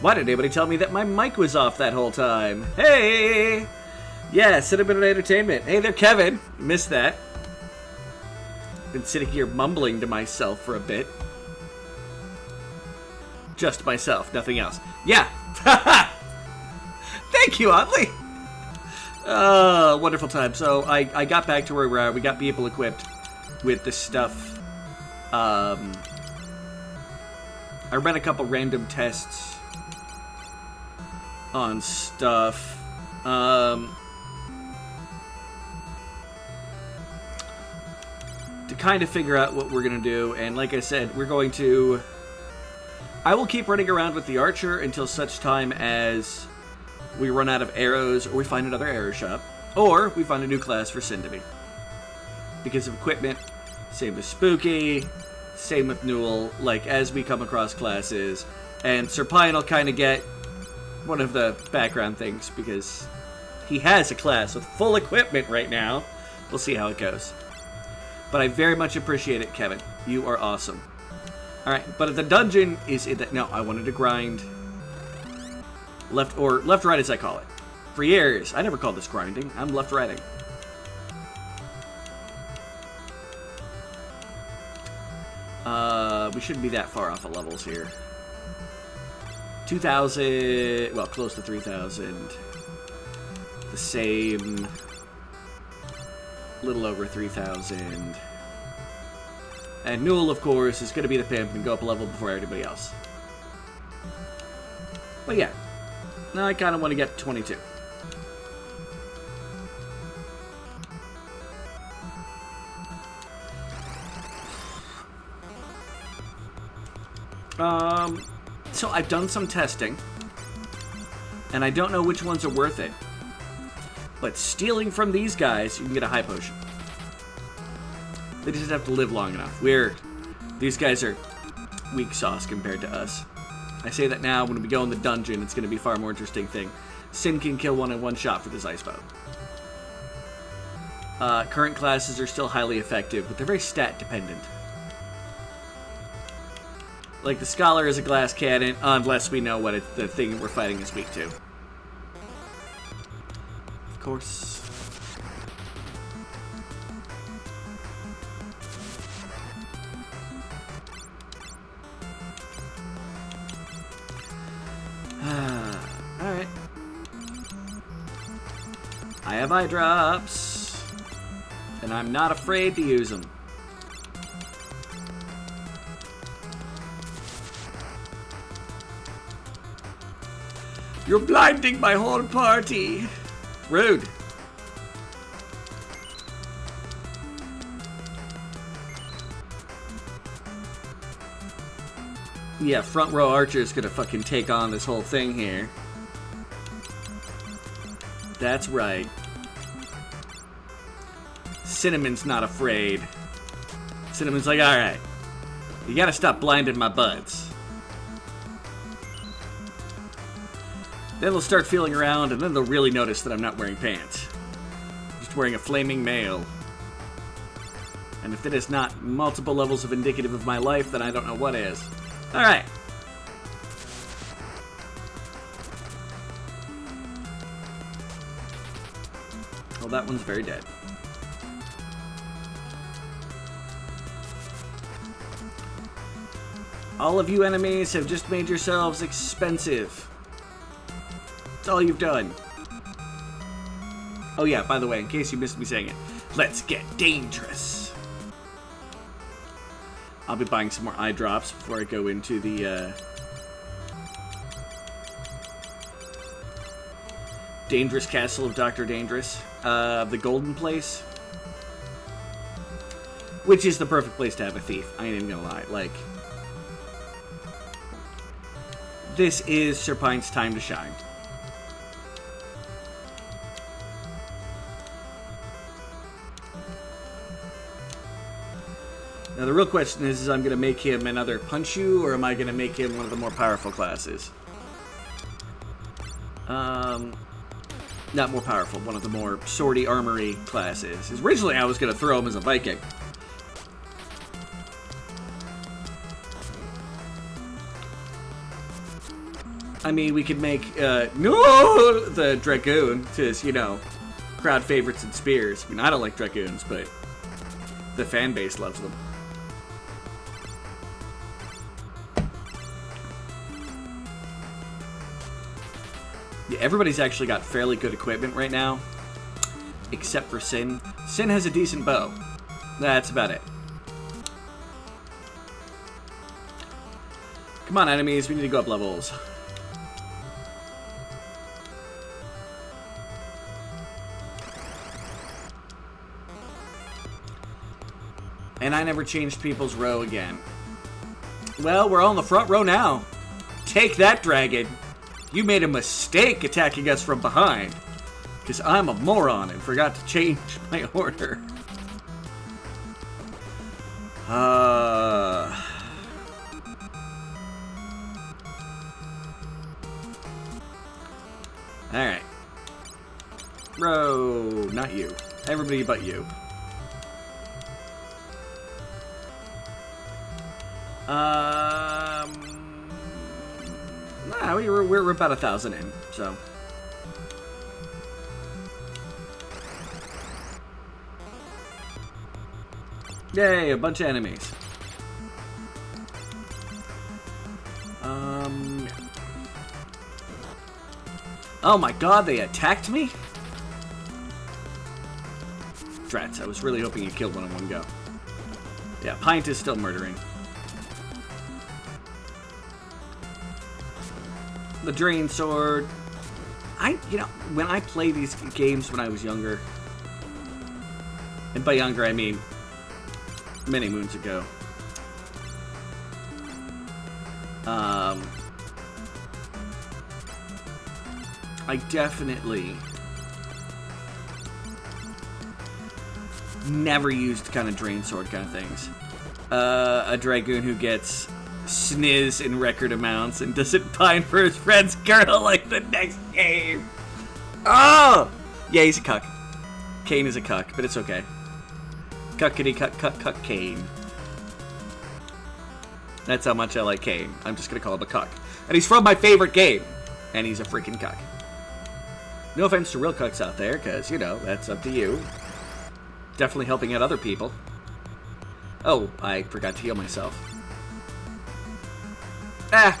Why did anybody tell me that my mic was off that whole time? Hey! Yeah, Cinnamon Entertainment. Hey there, Kevin. Missed that. Been sitting here mumbling to myself for a bit. Just myself, nothing else. Yeah! Thank you, Oddly! Wonderful time. So, I got back to where we are. We got people equipped with this stuff. I ran a couple random tests on stuff. To kind of figure out what we're going to do. And like I said, we're going to... I will keep running around with the Archer until such time as we run out of arrows, or we find another arrow shop, or we find a new class for Cindy. Because of equipment, same with Spooky, same with Newell, like, as we come across classes. And Sir Pine will kind of get one of the background things, because he has a class with full equipment right now. We'll see how it goes. But I very much appreciate it, Kevin. You are awesome. Alright, but the dungeon is in that... No, I wanted to grind left-right as I call it. For years, I never called this grinding. I'm left-righting. We shouldn't be that far off of levels here. 2,000... Well, close to 3,000. The same... Little over 3,000. And Newell, of course, is going to be the pimp and go up a level before everybody else. But yeah. Now I kind of want to get to 22. So I've done some testing. And I don't know which ones are worth it. But stealing from these guys, you can get a high potion. They just have to live long enough. These guys are weak sauce compared to us. I say that now, when we go in the dungeon, it's going to be a far more interesting thing. Sin can kill one in one shot for this ice bow. Current classes are still highly effective, but they're very stat dependent. Like the Scholar is a glass cannon, unless we know what the thing we're fighting is weak to. Of course. Alright. I have eye drops. And I'm not afraid to use them. You're blinding my whole party. Rude. Yeah, front row Archer's gonna fucking take on this whole thing here. That's right. Cinnamon's not afraid. Cinnamon's like, alright. You gotta stop blinding my buds. Then they'll start feeling around, and then they'll really notice that I'm not wearing pants. I'm just wearing a flaming mail. And if that is not multiple levels of indicative of my life, then I don't know what is. Alright. Well, that one's very dead. All of you enemies have just made yourselves expensive. That's all you've done. Oh yeah, by the way, in case you missed me saying it, let's get dangerous. I'll be buying some more eye drops before I go into the Dangerous Castle of Dr. Dangerous. The Golden Place. Which is the perfect place to have a thief. I ain't even gonna lie. Like, this is Serpine's time to shine. Now the real question is I'm going to make him another Punchu, or am I going to make him one of the more powerful classes? Not more powerful, one of the more swordy armory classes. Originally I was going to throw him as a Viking. I mean, we could make, the Dragoon, because, you know, crowd favorites and spears. I mean, I don't like Dragoons, but the fan base loves them. Yeah, everybody's actually got fairly good equipment right now, except for Sin. Sin has a decent bow. That's about it. Come on, enemies, we need to go up levels. And I never changed people's row again. Well, we're all in the front row now. Take that, dragon. You made a mistake attacking us from behind. Because I'm a moron and forgot to change my order. Alright. Row, not you. Everybody but you. Nah, we're about 1,000 in, so. Yay, a bunch of enemies. Oh my god, they attacked me? Drats, I was really hoping you killed one in one go. Yeah, Pint is still murdering. The Drain Sword. When I play these games when I was younger, and by younger I mean many moons ago, I definitely never used kind of Drain Sword kind of things. A Dragoon who gets sniz in record amounts and doesn't pine for his friend's girl like the next game. Oh! Yeah, he's a cuck. Kane is a cuck, but it's okay. Cuckity cuck Kane. That's how much I like Kane. I'm just gonna call him a cuck. And he's from my favorite game. And he's a freaking cuck. No offense to real cucks out there, because, that's up to you. Definitely helping out other people. Oh, I forgot to heal myself.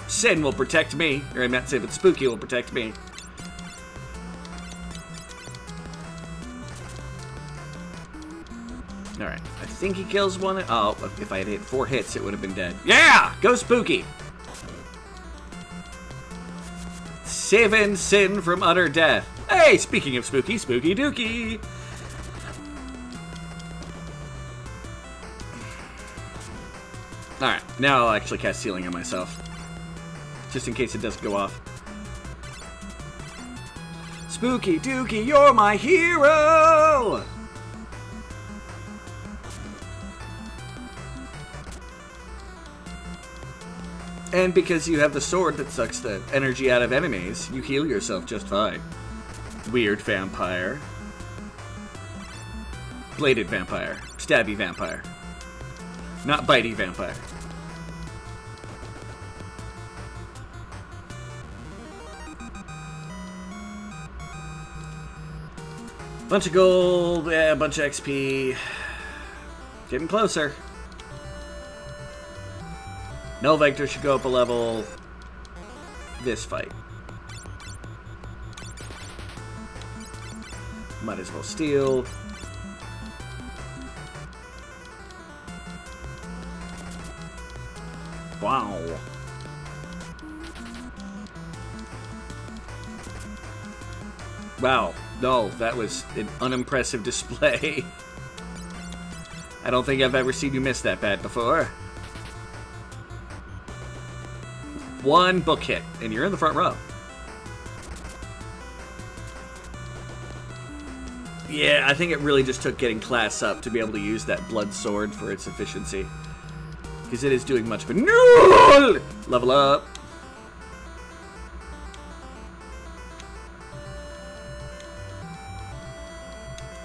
Sin will protect me. Or I'm not saying, but Spooky will protect me. Alright, I think he kills one. Oh, if I had hit 4 hits, it would have been dead. Yeah! Go Spooky! Saving Sin from utter death. Hey, speaking of Spooky, Spooky Dookie! Alright, now I'll actually cast Sealing on myself. Just in case it doesn't go off. Spooky Dookie, you're my hero! And because you have the sword that sucks the energy out of enemies, you heal yourself just fine. Weird vampire. Bladed vampire. Stabby vampire. Not bitey vampire. Bunch of gold, yeah, a bunch of XP. Getting closer. No Vector should go up a level this fight. Might as well steal. Wow. Wow. No, that was an unimpressive display. I don't think I've ever seen you miss that bad before. One book hit, and you're in the front row. Yeah, I think it really just took getting class up to be able to use that blood sword for its efficiency. Because it is doing much of a... No! Level up.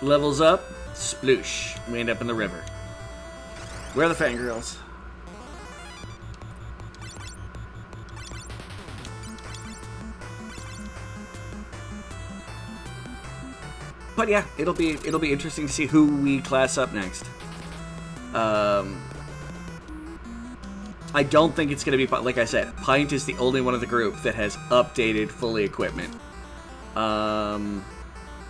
Levels up. Sploosh. We end up in the river. Where are the fangirls? But yeah, it'll be interesting to see who we class up next. I don't think it's going to be... Like I said, Pint is the only one of the group that has updated fully equipment.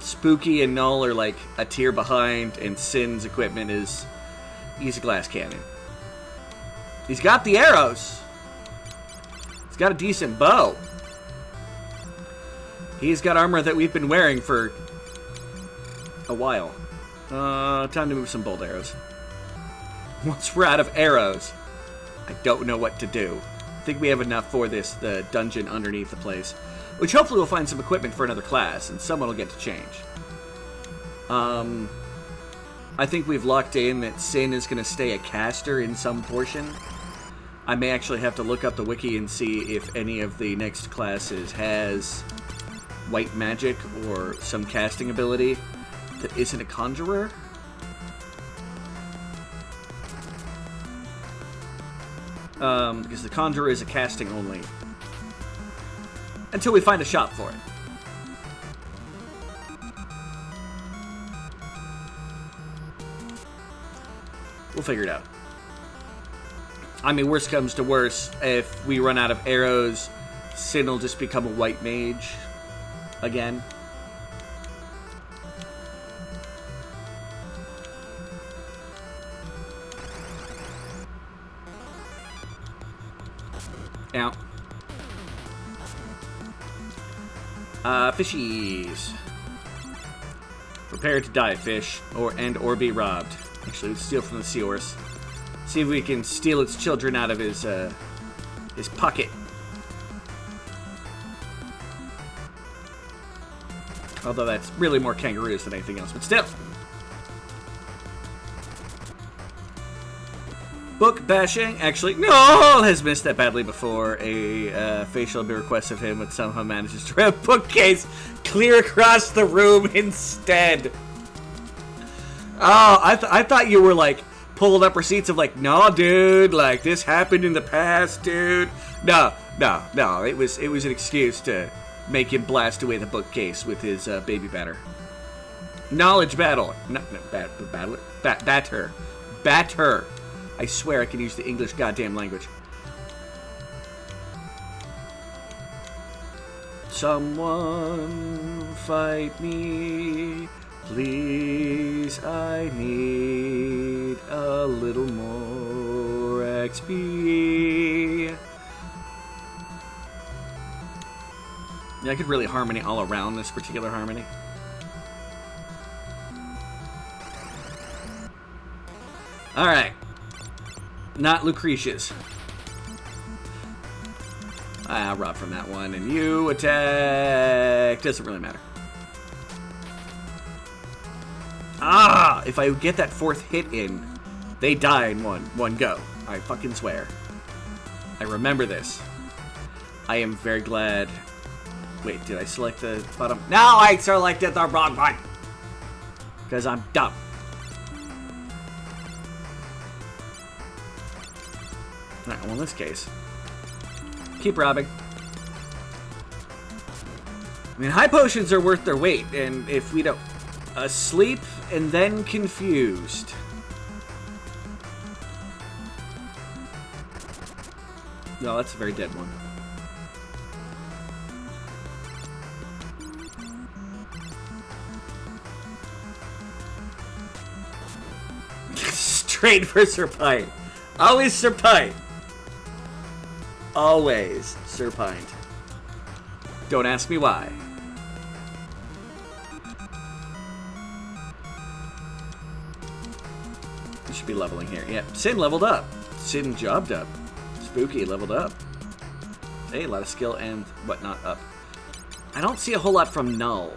Spooky and Null are like a tier behind, and Sin's equipment is... He's a glass cannon. He's got the arrows. He's got a decent bow. He's got armor that we've been wearing for a while. Time to move some bolt arrows. Once we're out of arrows, I don't know what to do. I think we have enough for the dungeon underneath the place. Which hopefully we'll find some equipment for another class, and someone will get to change. I think we've locked in that Sin is going to stay a caster in some portion. I may actually have to look up the wiki and see if any of the next classes has white magic or some casting ability that isn't a conjurer. Because the conjurer is a casting only. Until we find a shop for it. We'll figure it out. I mean, worst comes to worst, if we run out of arrows, Sin will just become a white mage again. Ow. Fishies. Prepare to die, fish, or be robbed. Actually, let's steal from the seahorse. See if we can steal its children out of his pocket. Although that's really more kangaroos than anything else, but still. Book bashing. Actually, no, has missed that badly before. A facial request of him, but somehow manages to rip bookcase clear across the room instead. Oh, I thought you were like pulling up receipts of like, no, dude, like this happened in the past, dude. No. It was an excuse to make him blast away the bookcase with his baby batter. Knowledge battle. Batter. I swear I can use the English goddamn language. Someone fight me, please. I need a little more XP. Yeah, I could really harmony all around this particular harmony. Alright. Not Lucretius. I'll rob from that one, and you attack. Doesn't really matter. Ah! If I get that fourth hit in, they die in one go. I fucking swear. I remember this. I am very glad. Wait, did I select the bottom? No, I selected the wrong one! Because I'm dumb. Alright, well in this case, keep robbing. I mean, high potions are worth their weight, and if we don't... Asleep and then confused. No, that's a very dead one. Straight for Sir Pine. Always Sir Pine. always Serpine. Don't ask me why. We should be leveling here. Yeah, Sin leveled up. Sin jobbed up. Spooky leveled up. Hey, a lot of skill and whatnot up. I don't see a whole lot from Null.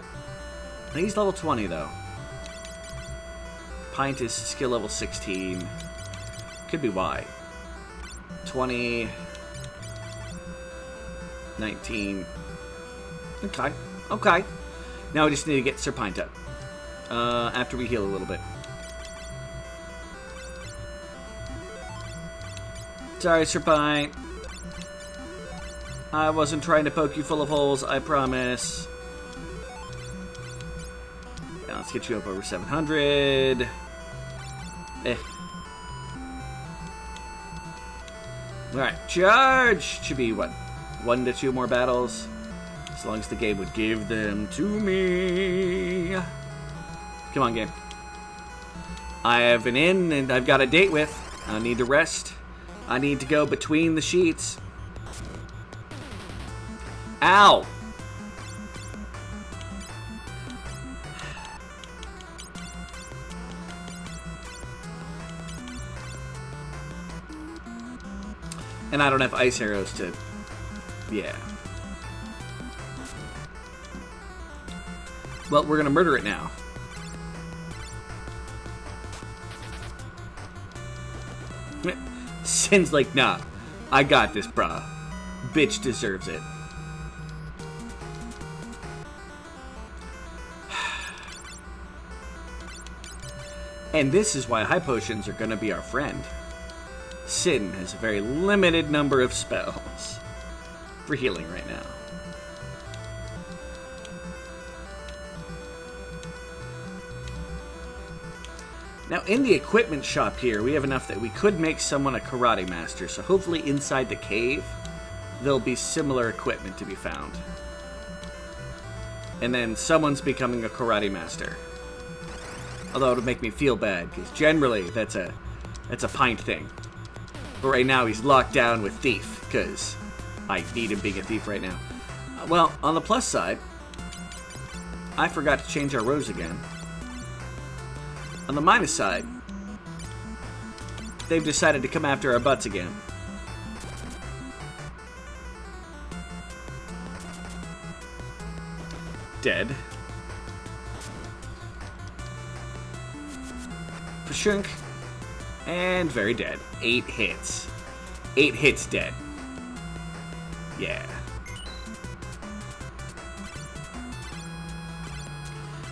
I think he's level 20 though. Pint is skill level 16. Could be why. 20. 19. Okay. Okay. Now we just need to get Sir Pint up. After we heal a little bit. Sorry, Sir Pint. I wasn't trying to poke you full of holes, I promise. Now let's get you up over 700. Alright, charge! Should be, what, 1 to 2 more battles? As long as the game would give them to me. Come on, game. I have been in and I've got a date with. I need to rest. I need to go between the sheets. Ow! And I don't have ice arrows to... Yeah. Well, we're gonna murder it now. Sin's like, nah, I got this, brah. Bitch deserves it. And this is why high potions are gonna be our friend. Sin has a very limited number of spells for healing right now. Now, in the equipment shop here, we have enough that we could make someone a karate master. So hopefully inside the cave, there'll be similar equipment to be found. And then someone's becoming a karate master. Although it would make me feel bad, because generally that's a Pint thing. But right now he's locked down with Thief, because I need him being a thief right now. Well, on the plus side, I forgot to change our rows again. On the minus side, they've decided to come after our butts again. Dead. Pashunk. And very dead. 8 hits. 8 hits dead. Yeah.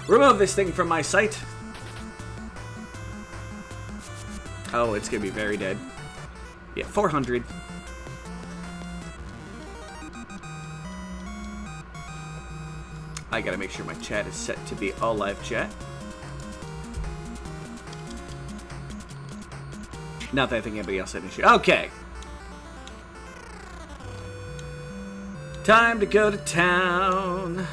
Remove this thing from my sight. Oh, it's gonna be very dead. Yeah, 400. I gotta make sure my chat is set to be all live chat. Not that I think anybody else had an issue. Okay. Time to go to town.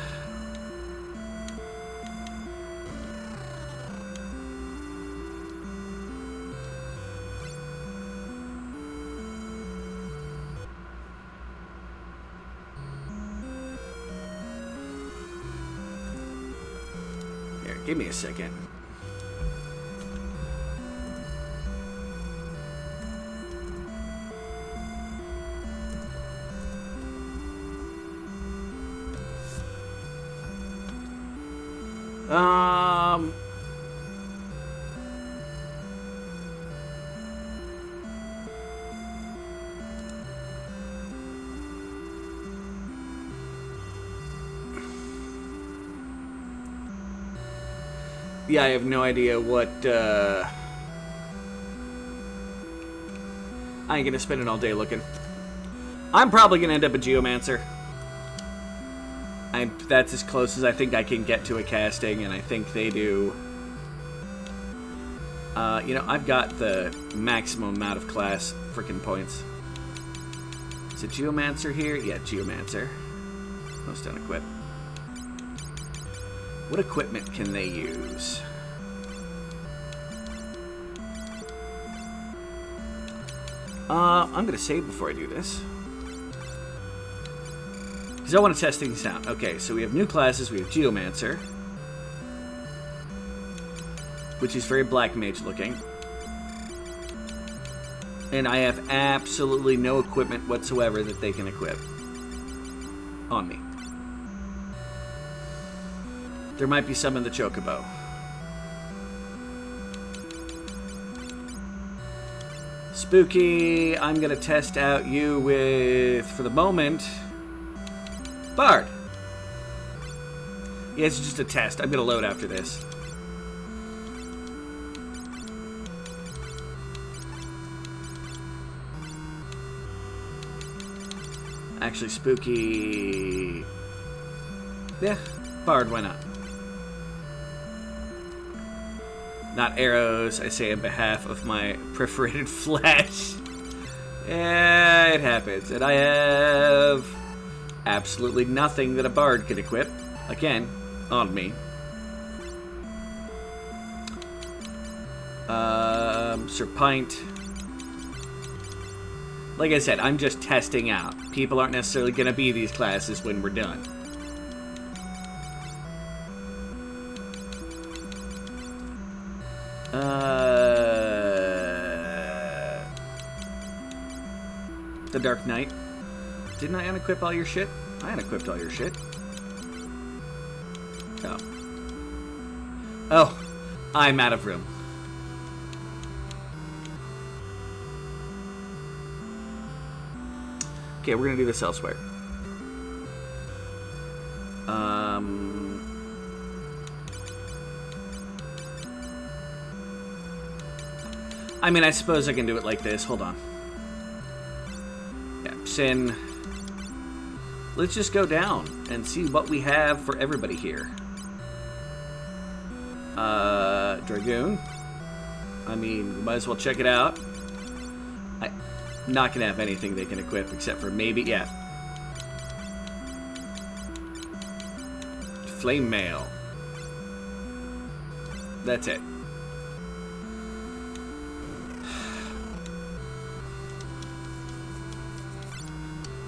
Here, give me a second. Yeah, I have no idea what, I ain't gonna spend it all day looking. I'm probably gonna end up a Geomancer. That's as close as I think I can get to a casting, and I think they do. You know, I've got the maximum amount of class freaking points. Is it Geomancer here? Yeah, Geomancer. Most unequipped. What equipment can they use? I'm gonna save before I do this. Because I want to test things out. Okay, so we have new classes. We have Geomancer, which is very Black Mage looking. And I have absolutely no equipment whatsoever that they can equip on me. There might be some in the Chocobo. Spooky, I'm going to test out you with, for the moment, Bard. Yeah, it's just a test. I'm going to load after this. Actually, Spooky... Yeah, Bard, why not? Not arrows, I say on behalf of my perforated flesh. Yeah, it happens. And I have absolutely nothing that a bard can equip. Again, on me. Serpint. Like I said, I'm just testing out. People aren't necessarily going to be these classes when we're done. The Dark Knight. Didn't I unequip all your shit? I unequipped all your shit. Oh. Oh, I'm out of room. Okay, we're gonna do this elsewhere. I mean, I suppose I can do it like this. Hold on. Yeah, Sin. Let's just go down and see what we have for everybody here. Dragoon. I mean, we might as well check it out. I'm not gonna have anything they can equip except for maybe, yeah. Flame Mail. That's it.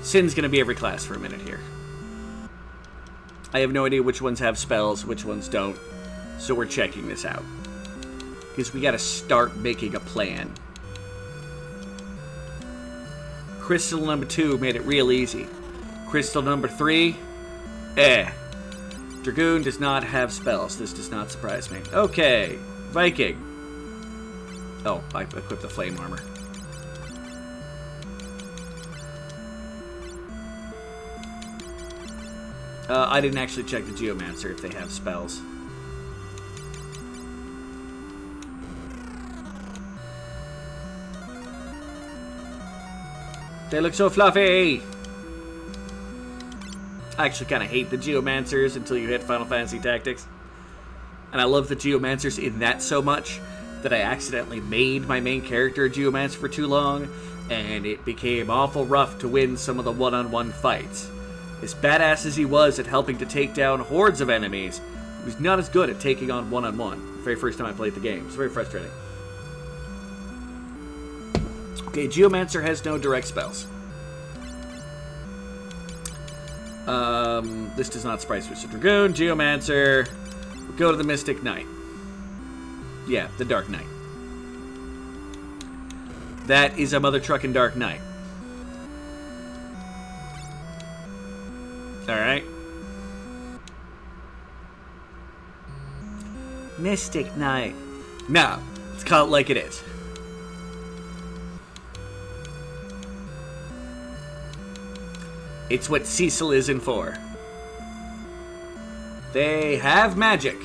Sin's gonna be every class for a minute here. I have no idea which ones have spells, which ones don't. So we're checking this out. Because we gotta start making a plan. Crystal number 2 made it real easy. Crystal number 3, Dragoon does not have spells. This does not surprise me. Okay, Viking. Oh, I equipped the flame armor. I didn't actually check the Geomancer if they have spells. They look so fluffy! I actually kind of hate the Geomancers until you hit Final Fantasy Tactics. And I love the Geomancers in that so much that I accidentally made my main character a Geomancer for too long, and it became awful rough to win some of the one-on-one fights. As badass as he was at helping to take down hordes of enemies, he was not as good at taking on one-on-one. The very first time I played the game. It's very frustrating. Okay, Geomancer has no direct spells. This does not surprise me. So Dragoon, Geomancer, we'll go to the Mystic Knight. Yeah, the Dark Knight. That is a mother truckin' Dark Knight. Alright. Mystic Knight. Now, let's call it like it is. It's what Cecil is in for. They have magic.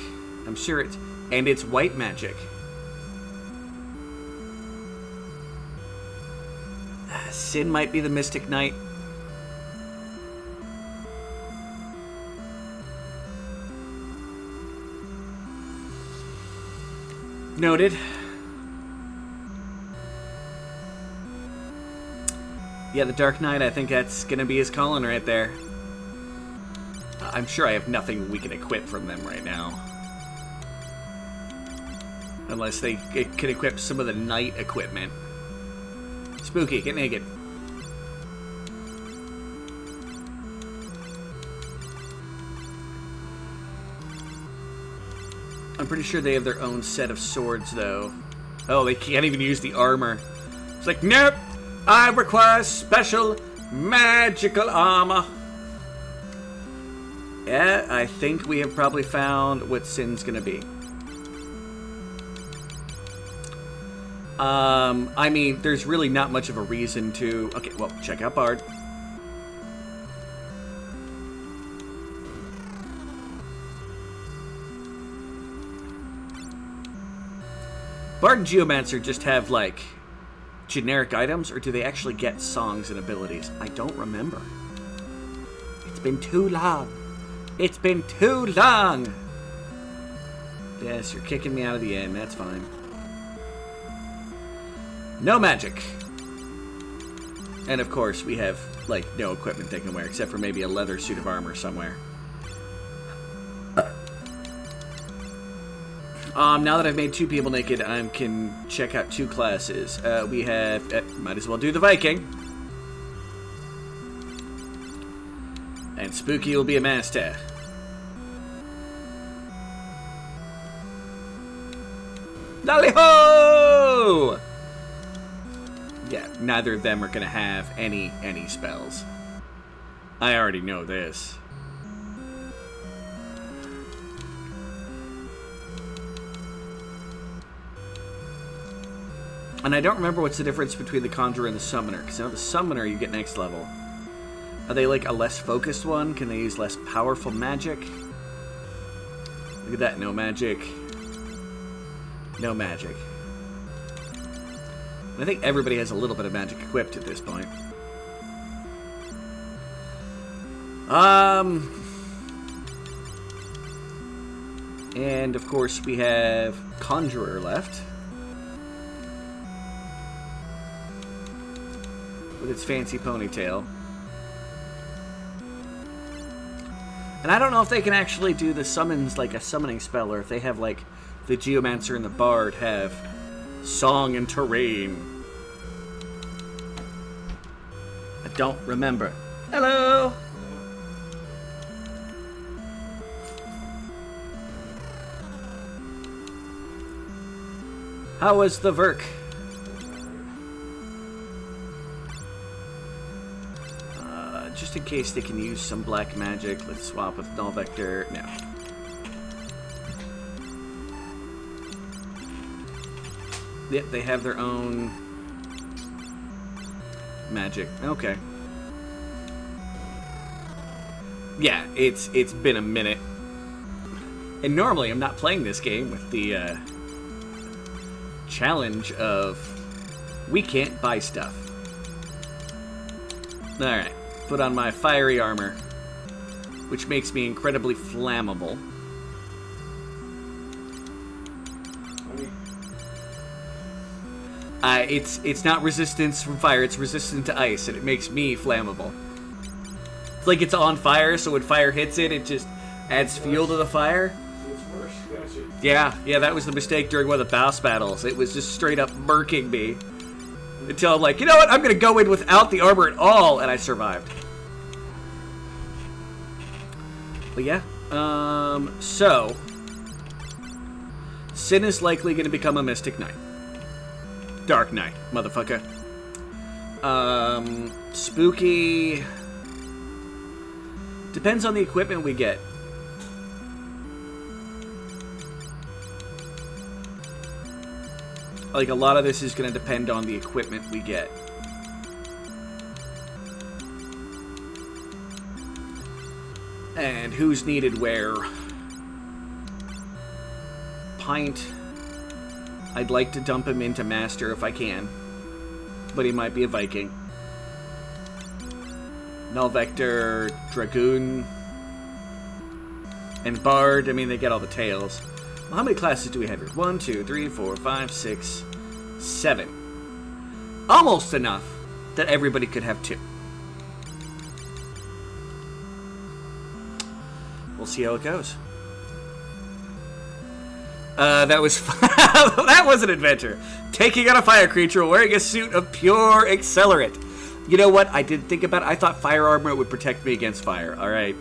I'm sure it's... And it's white magic. Sin might be the Mystic Knight. Noted. Yeah, the Dark Knight, I think that's going to be his calling right there. I'm sure I have nothing we can equip from them right now. Unless they can equip some of the Knight equipment. Spooky, get naked. I'm pretty sure they have their own set of swords, though. Oh, they can't even use the armor. It's like, nope, I require special magical armor. Yeah, I think we have probably found what Sin's gonna be. I mean, there's really not much of a reason to... Okay, well, check out Bard. Bard and Geomancer just have, like, generic items, or do they actually get songs and abilities? I don't remember. It's been too long. It's been too long! Yes, you're kicking me out of the end. That's fine. No magic. And of course, we have, like, no equipment they can wear, except for maybe a leather suit of armor somewhere. Now that I've made 2 people naked, I can check out 2 classes. We have... might as well do the Viking. And Spooky will be a master. Lally-ho! Yeah, neither of them are going to have any spells. I already know this. And I don't remember what's the difference between the Conjurer and the Summoner, because I know the Summoner you get next level. Are they like a less focused one? Can they use less powerful magic? Look at that, no magic. No magic. I think everybody has a little bit of magic equipped at this point. And of course we have Conjurer left. With its fancy ponytail. And I don't know if they can actually do the summons like a summoning spell, or if they have like the Geomancer and the Bard have song and terrain. I don't remember. Hello! How was the Verk? Just in case they can use some black magic, let's swap with Null Vector. No. Yep, they have their own magic. Okay. Yeah, it's been a minute. And normally I'm not playing this game with the challenge of we can't buy stuff. Alright. Put on my fiery armor, which makes me incredibly flammable. It's not resistance from fire, it's resistant to ice, and it makes me flammable. It's like it's on fire, so when fire hits it, it just adds fuel to the fire. It's worse, gotcha. Yeah, that was the mistake during one of the boss battles. It was just straight up murking me. Until I'm like, you know what, I'm gonna go in without the armor at all, and I survived. But yeah, so Sin is likely going to become a Mystic Knight. Dark Knight, motherfucker. Spooky... Depends on the equipment we get. Like, a lot of this is going to depend on the equipment we get. And who's needed where? Pint. I'd like to dump him into Master if I can. But he might be a Viking. Null Vector, Dragoon, and Bard. I mean, they get all the tails. Well, how many classes do we have here? 1, 2, 3, 4, 5, 6, 7. Almost enough that everybody could have 2. We'll see how it goes. That was that was an adventure. Taking on a fire creature wearing a suit of pure accelerant. You know what? I didn't think about it. I thought fire armor would protect me against fire. All right.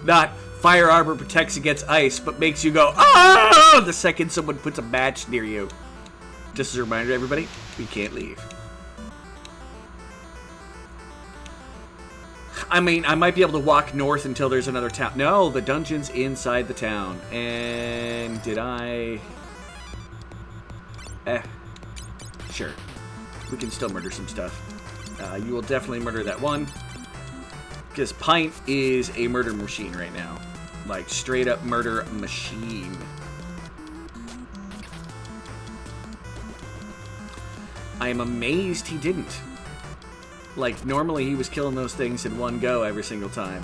Not Fire armor protects against ice, but makes you go, ah! The second someone puts a match near you. Just as a reminder, everybody, we can't leave. I mean, I might be able to walk north until there's another town. No, the dungeon's inside the town. And did I... Sure. We can still murder some stuff. You will definitely murder that one. Because Pint is a murder machine right now. Like, straight up murder machine. I am amazed he didn't. Like, normally he was killing those things in one go every single time.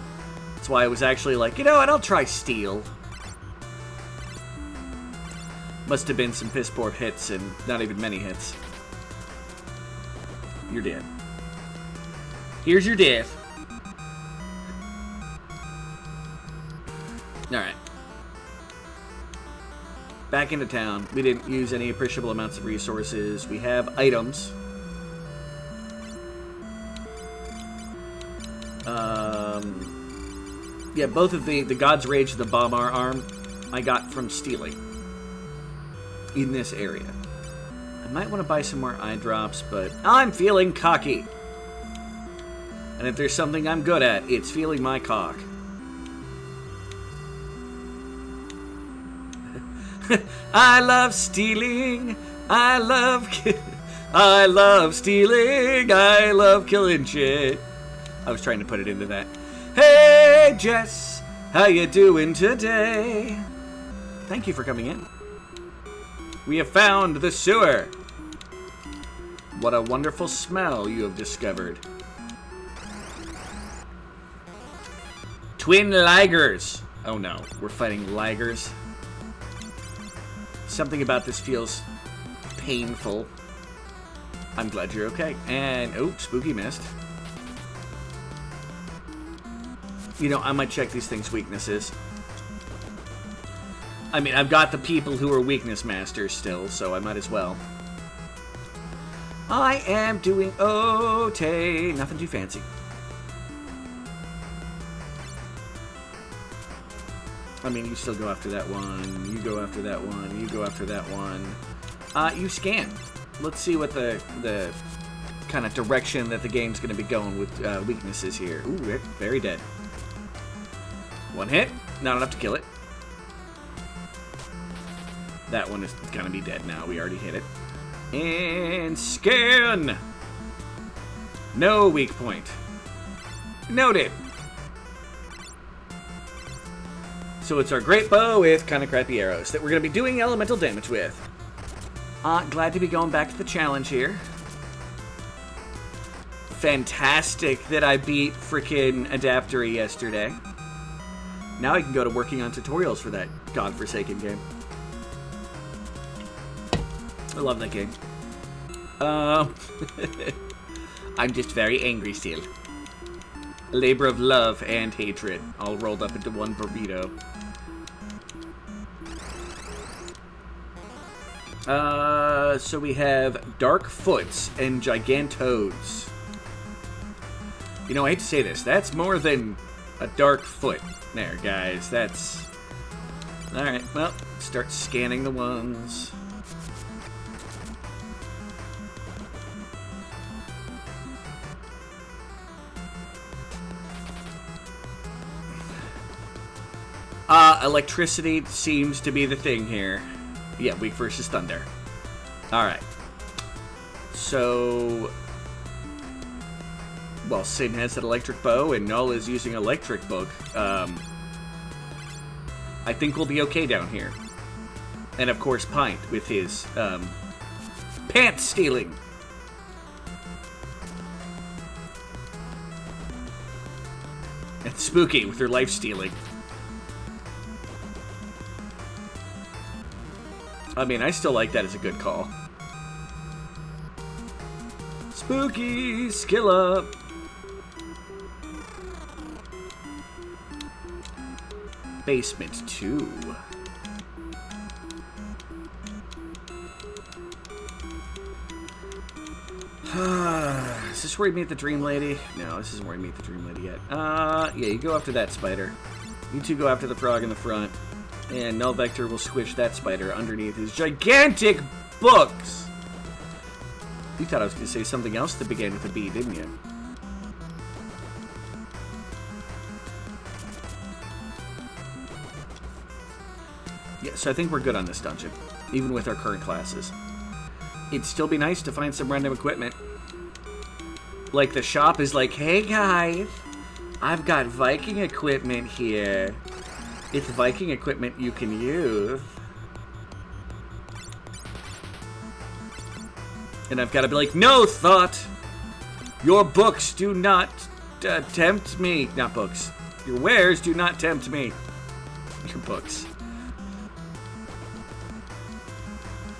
That's why I was actually like, you know what, I'll try steel. Must have been some piss poor hits and not even many hits. You're dead. Here's your death. Alright. Back into town. We didn't use any appreciable amounts of resources. We have items. Yeah, both of the God's Rage and the Bombar arm I got from stealing in this area. I might want to buy some more eye drops, but I'm feeling cocky. And if there's something I'm good at, it's feeling my cock. I love stealing. I love stealing. I love killing shit. I was trying to put it into that. Hey, Jess, how you doing today? Thank you for coming in. We have found the sewer. What a wonderful smell you have discovered. Twin ligers. Oh no, we're fighting ligers. Something about this feels painful. I'm glad you're okay. And, oh, spooky mist. You know, I might check these things' weaknesses. I mean, I've got the people who are weakness masters still, so I might as well. I am doing okay. Nothing too fancy. I mean, you still go after that one. You go after that one. You go after that one. You scan. Let's see what the kind of direction that the game's going to be going with weaknesses here. Ooh, very dead. One hit. Not enough to kill it. That one is going to be dead now. We already hit it. And scan. No weak point. Noted. So it's our great bow with kind of crappy arrows that we're going to be doing elemental damage with. Glad to be going back to the challenge here. Fantastic that I beat frickin' Adaptory yesterday. Now I can go to working on tutorials for that godforsaken game. I love that game. I'm just very angry still. A labor of love and hatred, all rolled up into one burrito. So we have Dark Foots and Gigantoads. You know, I hate to say this, that's more than a dark foot. There, guys, that's... Alright, well, start scanning the ones. Electricity seems to be the thing here. Yeah, weak versus thunder. Alright. So... Well, Sin has that electric bow, and Null is using electric book. I think we'll be okay down here. And, of course, Pint with his, pants stealing. And Spooky with her life stealing. I mean, I still like that as a good call. Spooky, skill up. Basement 2. Is this where you meet the Dream Lady? No, this isn't where you meet the Dream Lady yet. Yeah, you go after that spider. You two go after the frog in the front, and Null Vector will squish that spider underneath his gigantic books. You thought I was going to say something else that began with a B, didn't you? Yeah, so I think we're good on this dungeon, even with our current classes. It'd still be nice to find some random equipment. Like, the shop is like, hey guys, I've got Viking equipment here. It's Viking equipment you can use. And I've got to be like, no, Thought! Your books do not tempt me. Not books. Your wares do not tempt me. Your books.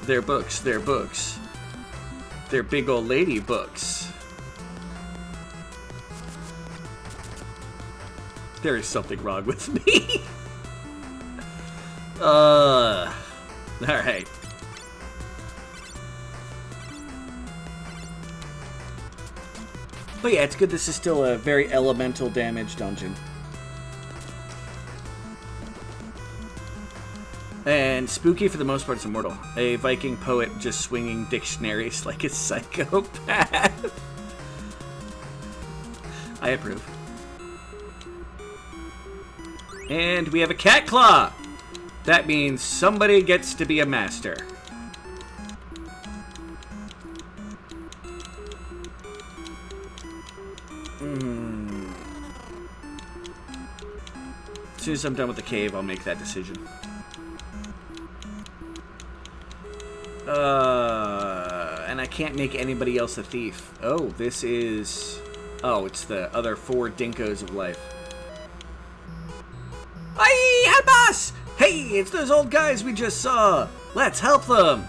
They're books, they're books. They're big old lady books. There is something wrong with me. Alright. But yeah, it's good this is still a very elemental damage dungeon. And spooky for the most part is immortal. A Viking poet just swinging dictionaries like a psychopath. I approve. And we have a cat claw. That means somebody gets to be a master. As soon as I'm done with the cave, I'll make that decision. And I can't make anybody else a thief. Oh, this is... Oh, it's the other 4 Dinkos of life. Hey, head boss! Hey, it's those old guys we just saw. Let's help them.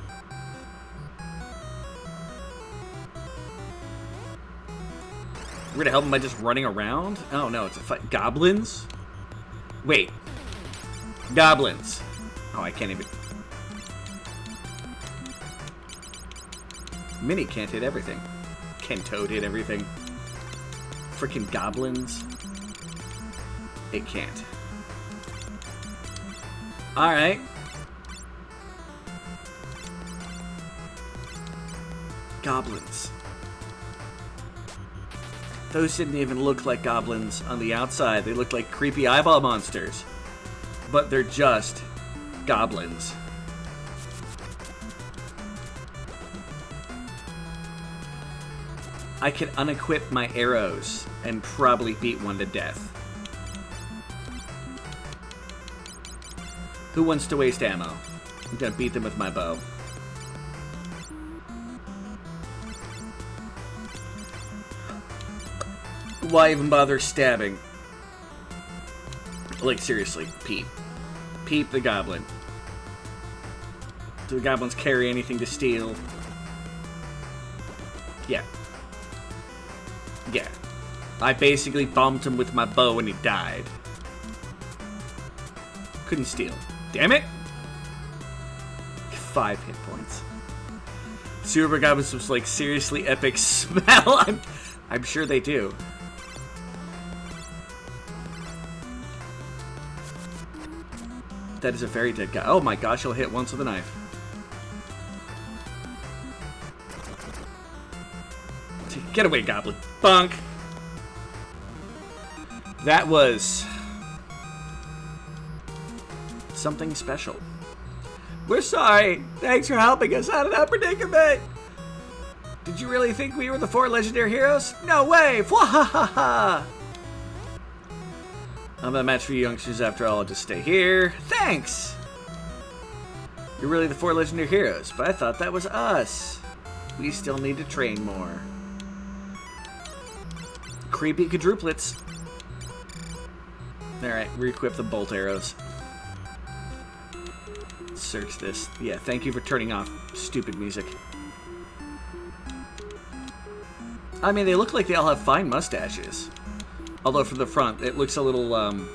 We're gonna help them by just running around? Oh no, it's a fight. Goblins? Wait. Goblins. Oh, I can't even... Mini can't hit everything. Can Toad hit everything? Freaking goblins. It can't. Alright. Goblins. Those didn't even look like goblins on the outside. They looked like creepy eyeball monsters. But they're just goblins. I could unequip my arrows and probably beat one to death. Who wants to waste ammo? I'm gonna beat them with my bow. Why even bother stabbing? Like, seriously, Peep. Peep the goblin. Do the goblins carry anything to steal? Yeah. Yeah. I basically bombed him with my bow and he died. Couldn't steal. Damn it! 5 hit points. Super Goblins was like seriously epic smell. I'm sure they do. That is a very dead guy. Oh my gosh, he'll hit once with a knife. Get away, Goblin. Bunk! That was... something special. We're sorry. Thanks for helping us out of that predicament. Did you really think we were the 4 legendary heroes? No way! Fwahahaha! I'm a match for you youngsters after all. I'll just stay here. Thanks! You're really the 4 legendary heroes, but I thought that was us. We still need to train more. Creepy quadruplets. Alright, re-equip the bolt arrows. Search this. Yeah, thank you for turning off stupid music. I mean, they look like they all have fine mustaches. Although from the front, it looks a little,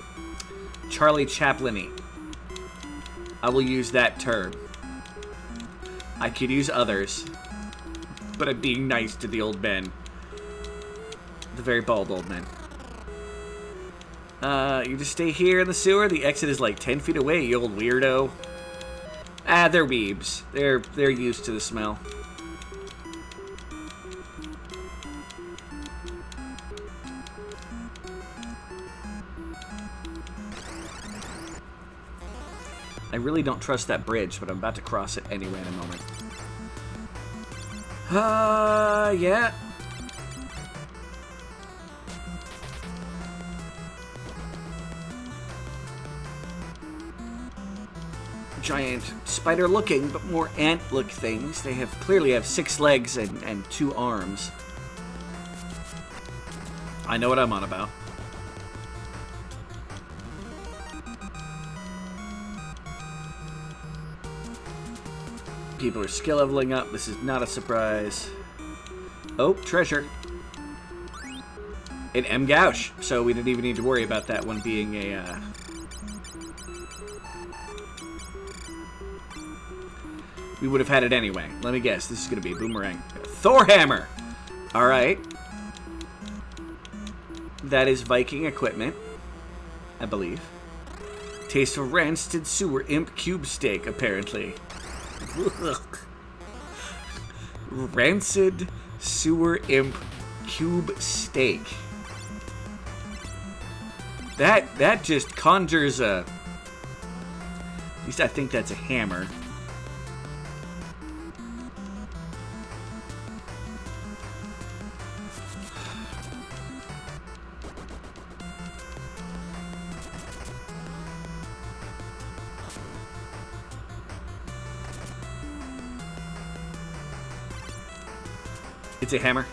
Charlie Chaplin-y. I will use that term. I could use others, but I'm being nice to the old men. The very bald old men. You just stay here in the sewer. The exit is like 10 feet away, you old weirdo. Ah, they're weebs. They're used to the smell. I really don't trust that bridge, but I'm about to cross it anyway in a moment. Yeah. Giant spider-looking, but more ant-look things. They clearly have 6 legs and 2 arms. I know what I'm on about. People are skill leveling up. This is not a surprise. Oh, treasure. An M Gauche. So we didn't even need to worry about that one being a... We would have had it anyway. Let me guess. This is going to be a boomerang. Thor hammer! Alright. That is Viking equipment, I believe. Taste of rancid sewer imp cube steak, apparently. Rancid sewer imp cube steak. That just conjures a... At least I think that's a hammer. It's a hammer.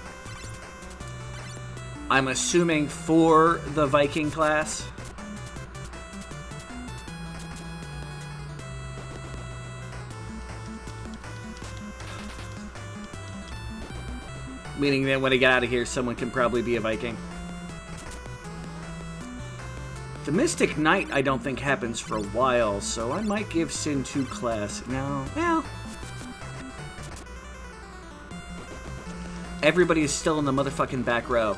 I'm assuming for the Viking class. Meaning that when I get out of here, someone can probably be a Viking. The Mystic Knight, I don't think happens for a while, so I might give Sin 2 class. No, well... Everybody is still in the motherfucking back row.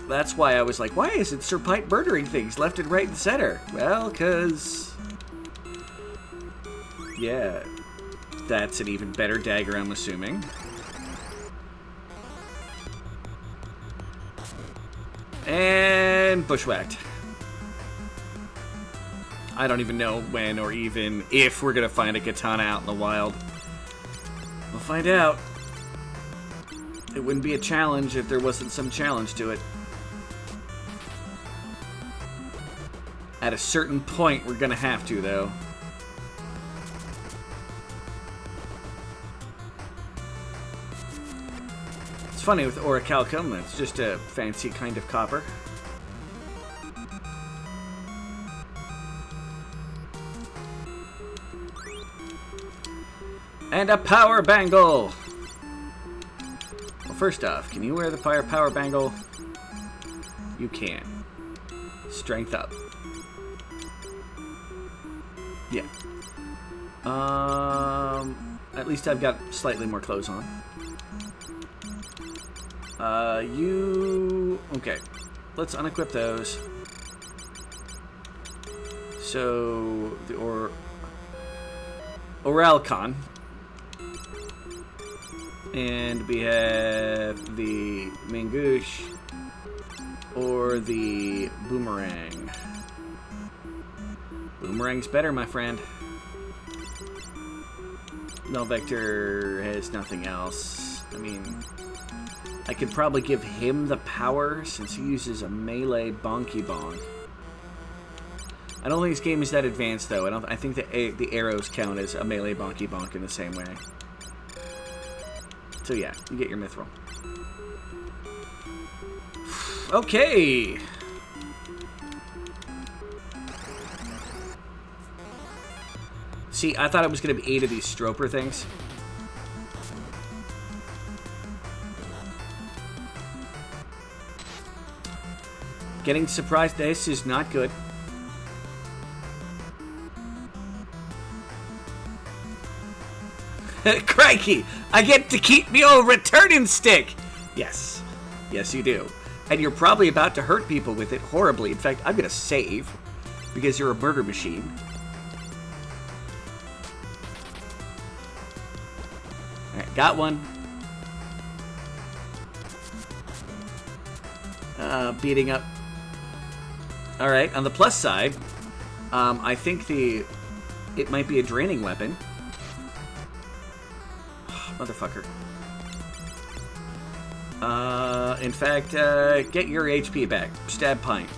That's why I was like, why isn't Sir Pipe murdering things left and right and center? Well, because... Yeah. That's an even better dagger, I'm assuming. And bushwhacked. I don't even know when or even if we're going to find a katana out in the wild. We'll find out. It wouldn't be a challenge if there wasn't some challenge to it. At a certain point, we're going to have to, though. It's funny with orichalcum, it's just a fancy kind of copper. And a power bangle! Well, first off, can you wear the power bangle? You can. Strength up. Yeah. At least I've got slightly more clothes on. Okay. Let's unequip those. So, the Oralcon. And we have the Mangoosh or the Boomerang. Boomerang's better, my friend. Melvector has nothing else. I mean, I could probably give him the power since he uses a melee bonky bonk. I don't think this game is that advanced, though. I think the arrows count as a melee bonky bonk in the same way. So yeah, you get your mithril. Okay. See, I thought it was going to be 8 of these stroper things. Getting surprised, this is not good. Crikey, I get to keep me old returning stick. Yes. Yes, you do. And you're probably about to hurt people with it horribly. In fact, I'm going to save because you're a murder machine. All right, got one. Beating up. All right, on the plus side, I think it might be a draining weapon. Motherfucker. In fact, get your HP back. Stab Pint.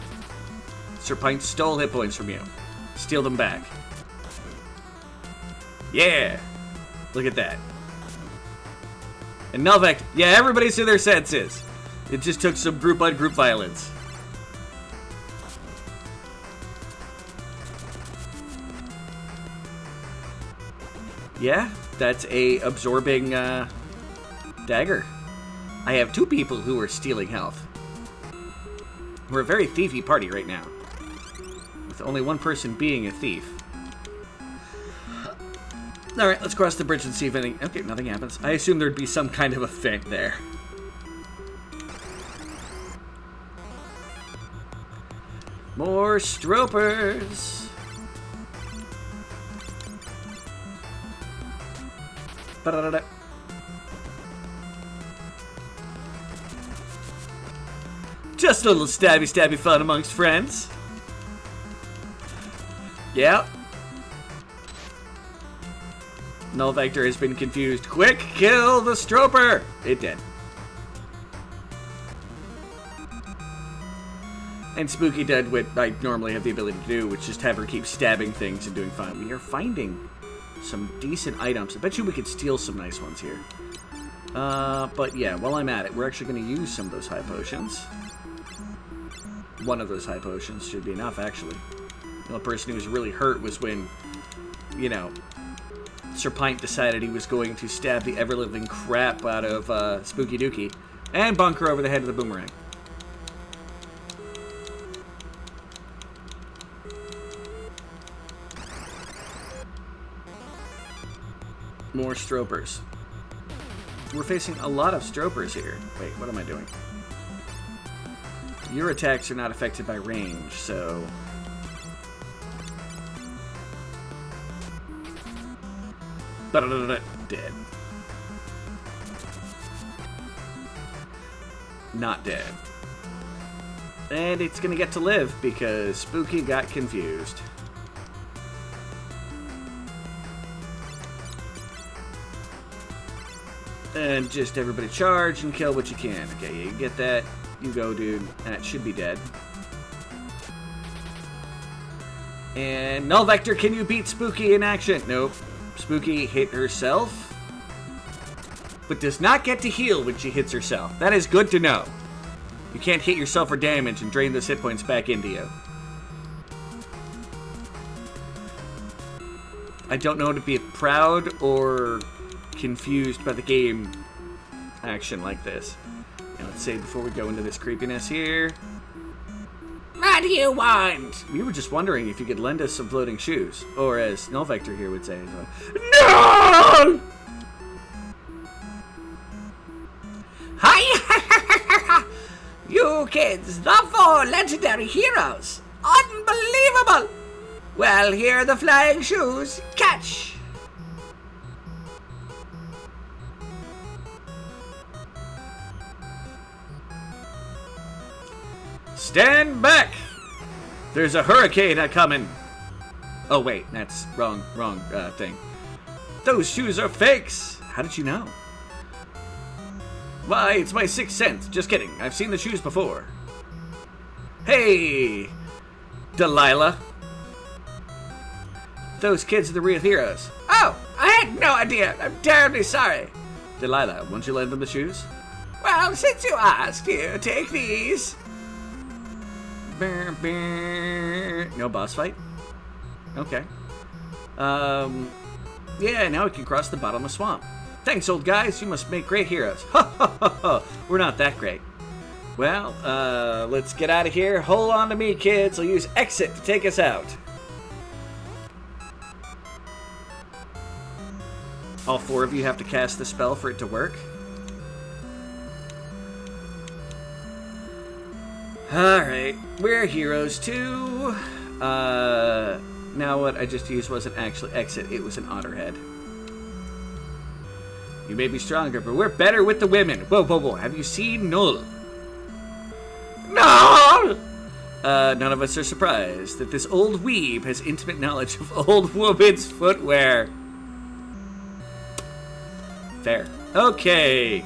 Sir Pint stole hit points from you. Steal them back. Yeah! Look at that. And Melvec, yeah, everybody's to their senses. It just took some group-on-group violence. Yeah, that's a absorbing dagger. I have two people who are stealing health. We're a very thiefy party right now, with only one person being a thief. All right, let's cross the bridge and see if anything. Okay, nothing happens. I assume there'd be some kind of event there. More stropers. Ba-da-da-da. Just a little stabby fun amongst friends. Yeah. Null Vector has been confused. Quick, kill the stroper! It did. And Spooky did what I normally have the ability to do, which is just have her keep stabbing things and doing fine. We are finding some decent items. I bet you we could steal some nice ones here. But yeah, while I'm at it, we're actually going to use some of those high potions. One of those high potions should be enough, actually. The only person who was really hurt was when, you know, Sir Pint decided he was going to stab the ever-living crap out of Spooky Dookie and bonk her over the head with a boomerang. More stropers. We're facing a lot of stropers here. Wait, what am I doing? Your attacks are not affected by range, so... Dead. Not dead. And it's gonna get to live because Spooky got confused. And just everybody charge and kill what you can. Okay, you get that. You go, dude. That should be dead. And Null Vector, can you beat Spooky in action? Nope. Spooky hit herself, but does not get to heal when she hits herself. That is good to know. You can't hit yourself for damage and drain those hit points back into you. I don't know to be proud or confused by the game action like this. And let's say before we go into this creepiness here. What do you want? We were just wondering if you could lend us some floating shoes. Or as Null Vector here would say, no! Hi! You kids, the 4 legendary heroes. Unbelievable! Well, here are the flying shoes. Catch! Stand back! There's a hurricane a-coming. Oh, wait, that's wrong thing. Those shoes are fakes! How did you know? Why, it's my 6th sense. Just kidding. I've seen the shoes before. Hey, Delilah. Those kids are the real heroes. Oh, I had no idea. I'm terribly sorry. Delilah, won't you lend them the shoes? Well, since you asked, here, take these. No boss fight? Okay. Yeah, now we can cross the bottomless swamp. Thanks, old guys. You must make great heroes. Ha ha ha ha. We're not that great. Well, let's get out of here. Hold on to me, kids. I'll use exit to take us out. All 4 of you have to cast the spell for it to work. Alright, we're heroes too. Now what I just used wasn't actually exit, it was an otterhead. You may be stronger, but we're better with the women. Whoa, whoa, whoa, have you seen Null? No! None of us are surprised that this old weeb has intimate knowledge of old woman's footwear. Fair. Okay.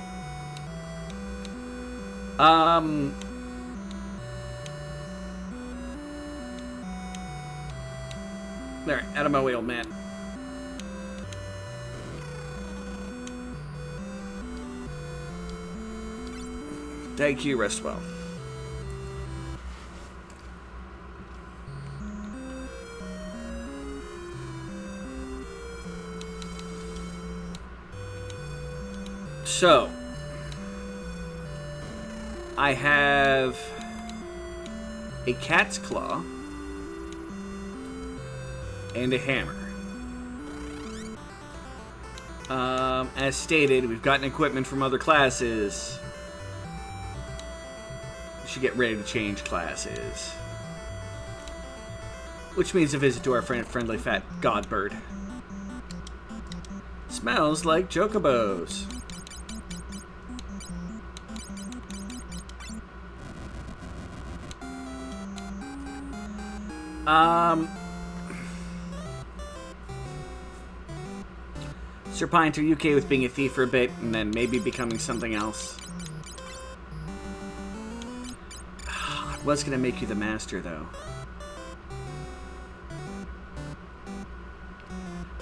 Alright, out of my way, old man. Thank you, rest well. So, I have a cat's claw and a hammer. As stated, we've gotten equipment from other classes. We should get ready to change classes. Which means a visit to our friendly fat godbird. Smells like chocobos. Sir Pint, are you okay with being a thief for a bit and then maybe becoming something else? I was going to make you the master, though.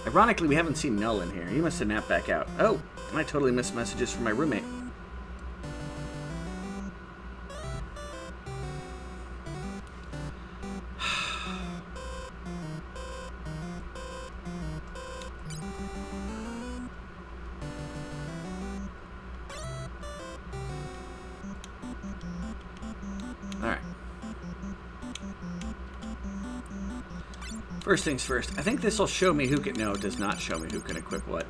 Ironically, we haven't seen Null in here. He must have napped back out. Oh, I totally missed messages from my roommate. First things first, I think this will show me who can... No, it does not show me who can equip what.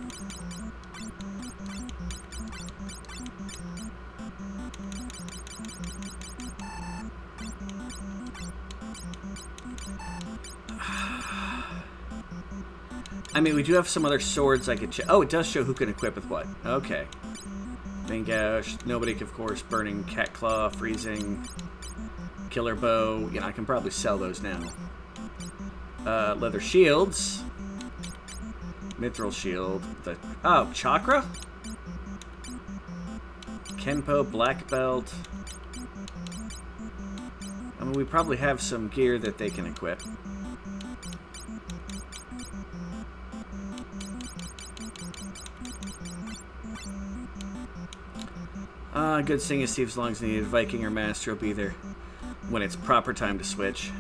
I mean, we do have some other swords I could check. Oh, it does show who can equip with what. Okay. Vein Gouge, nobody, of course, Burning, Cat Claw, Freezing, Killer Bow. You know, I can probably sell those now. Leather shields. Mithril shield. Oh, chakra? Kenpo, black belt. I mean, we probably have some gear that they can equip. Good thing is, see as long as needed, Viking or Master will be there when it's proper time to switch.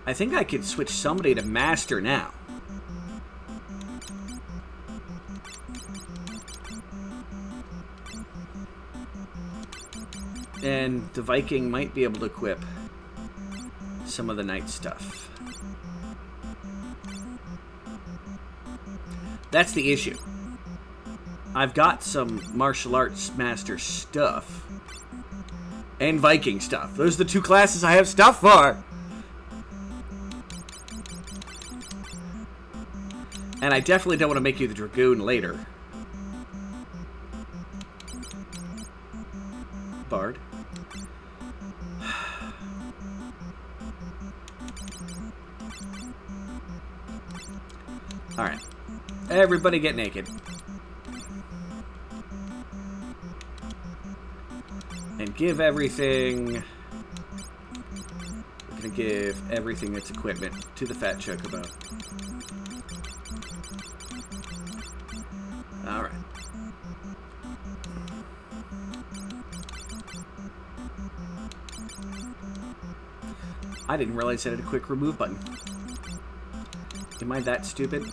I think I could switch somebody to Master now. And the Viking might be able to equip some of the knight stuff. That's the issue. I've got some martial arts master stuff. And Viking stuff. Those are the two classes I have stuff for. And I definitely don't want to make you the Dragoon later. Bard. Alright. Everybody get naked. And give everything... We're going to give everything that's equipment to the fat chocobo. Alright. I didn't realize it had a quick remove button. Am I that stupid?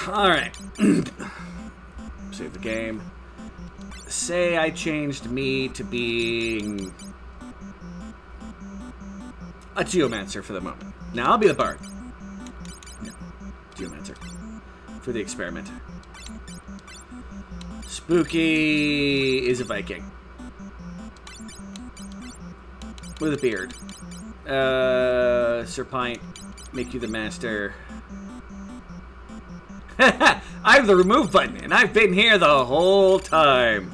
Alright. Save the game. Say I changed me to being a Geomancer for the moment. Now I'll be the Bard. No, Geomancer. For the experiment. Spooky is a Viking. With a beard. Serpine, make you the master. I have the remove button, and I've been here the whole time.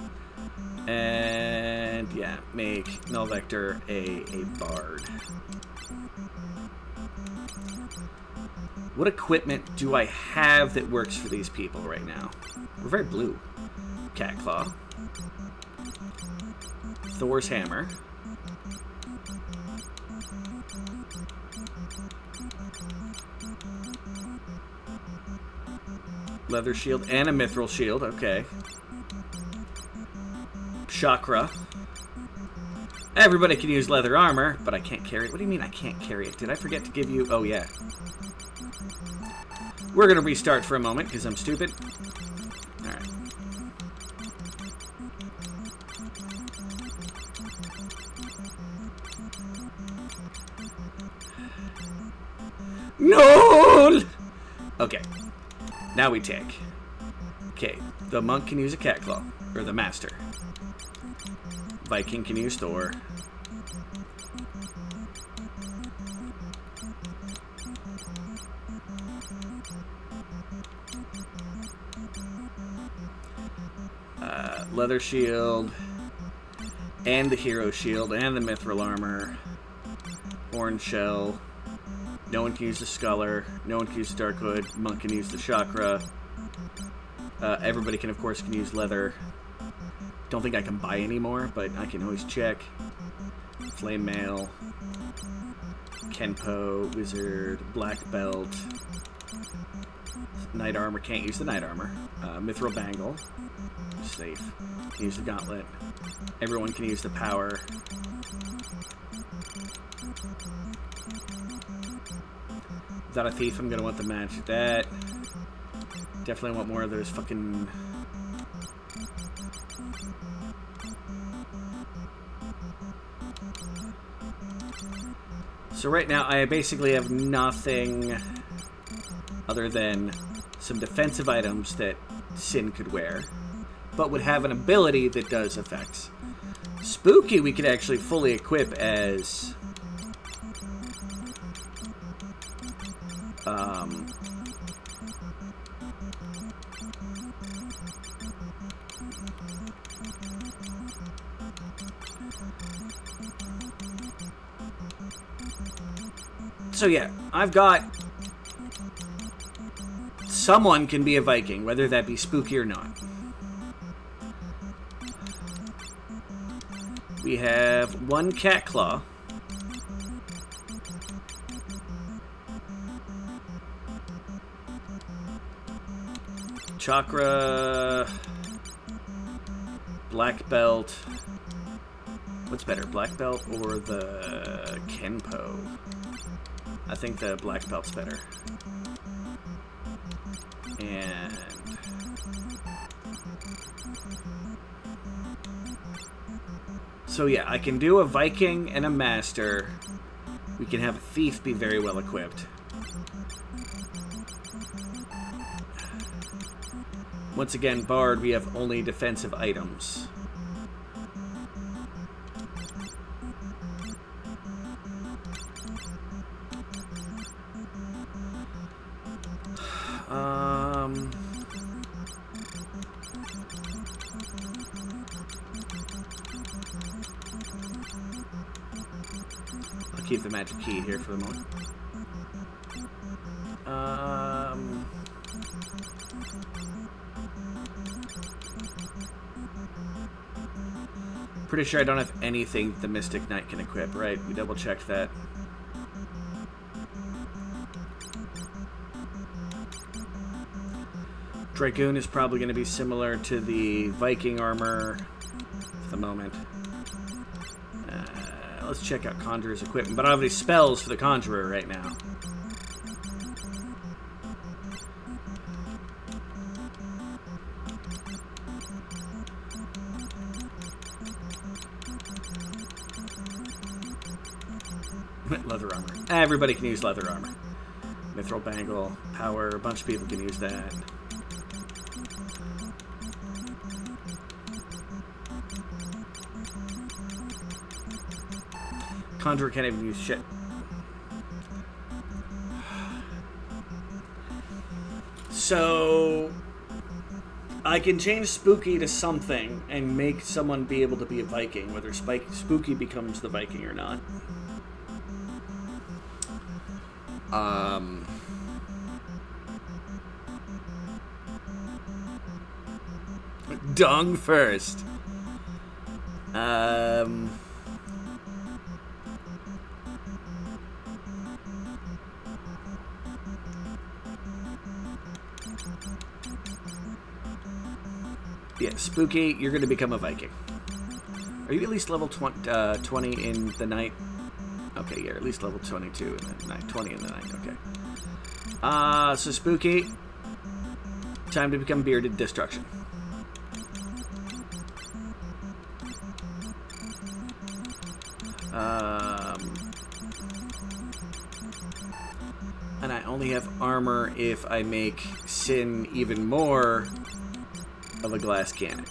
And yeah, make Null Vector a Bard. What equipment do I have that works for these people right now? We're very blue. Cat Claw. Thor's Hammer. Leather Shield and a Mithril Shield, okay. Chakra. Everybody can use leather armor, but I can't carry it. What do you mean I can't carry it? Did I forget to give you... Oh, yeah. We're going to restart for a moment because I'm stupid. Alright. No! Okay. Now we take. Okay. The monk can use a cat claw. Or the master. Viking can use Thor. Leather shield. And the hero shield. And the mithril armor. Horn shell. No one can use the Sculler. No one can use the Dark Hood. Monk can use the Chakra. Everybody can, of course, can use leather. Don't think I can buy any more, but I can always check. Flame Mail. Kenpo. Wizard. Black Belt. Knight Armor. Can't use the Knight Armor. Mithril Bangle. Safe. Can use the Gauntlet. Everyone can use the Power. Without a thief, I'm going to want the match that. Definitely want more of those fucking... So right now, I basically have nothing other than some defensive items that Sin could wear, but would have an ability that does effects. Spooky, we could actually fully equip as... So yeah, I've got... Someone can be a Viking, whether that be Spooky or not. We have one Cat Claw. Chakra. Black Belt. What's better, Black Belt or the Kenpo? I think the Black Belt's better. And... So yeah, I can do a Viking and a Master. We can have a Thief be very well equipped. Once again, Bard, we have only defensive items. I'll keep the magic key here for the moment. Pretty sure I don't have anything the Mystic Knight can equip, right? We double checked that. Dragoon is probably going to be similar to the Viking armor for the moment. Let's check out Conjurer's equipment, but I don't have any spells for the Conjurer right now. Leather armor. Everybody can use leather armor. Mithril bangle, power, a bunch of people can use that. Conjurer can't even use shit. So I can change Spooky to something and make someone be able to be a Viking, whether Spooky becomes the Viking or not. Dung first. Yeah, Spooky, you're going to become a Viking. Are you at least level 20 in the night? Okay, you're at least level 22 in the night. 20 in the night, okay. So Spooky, time to become Bearded Destruction. And I only have armor if I make Sin even more of a glass cannon.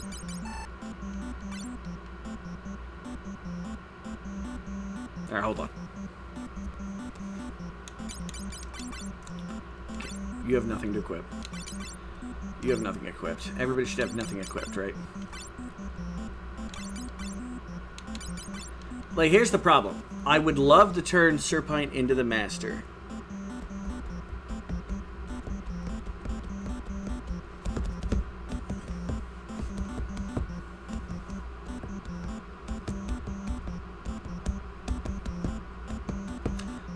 Alright, hold on. Okay. You have nothing to equip. You have nothing equipped. Everybody should have nothing equipped, right? Like, here's the problem. I would love to turn Serpine into the Master.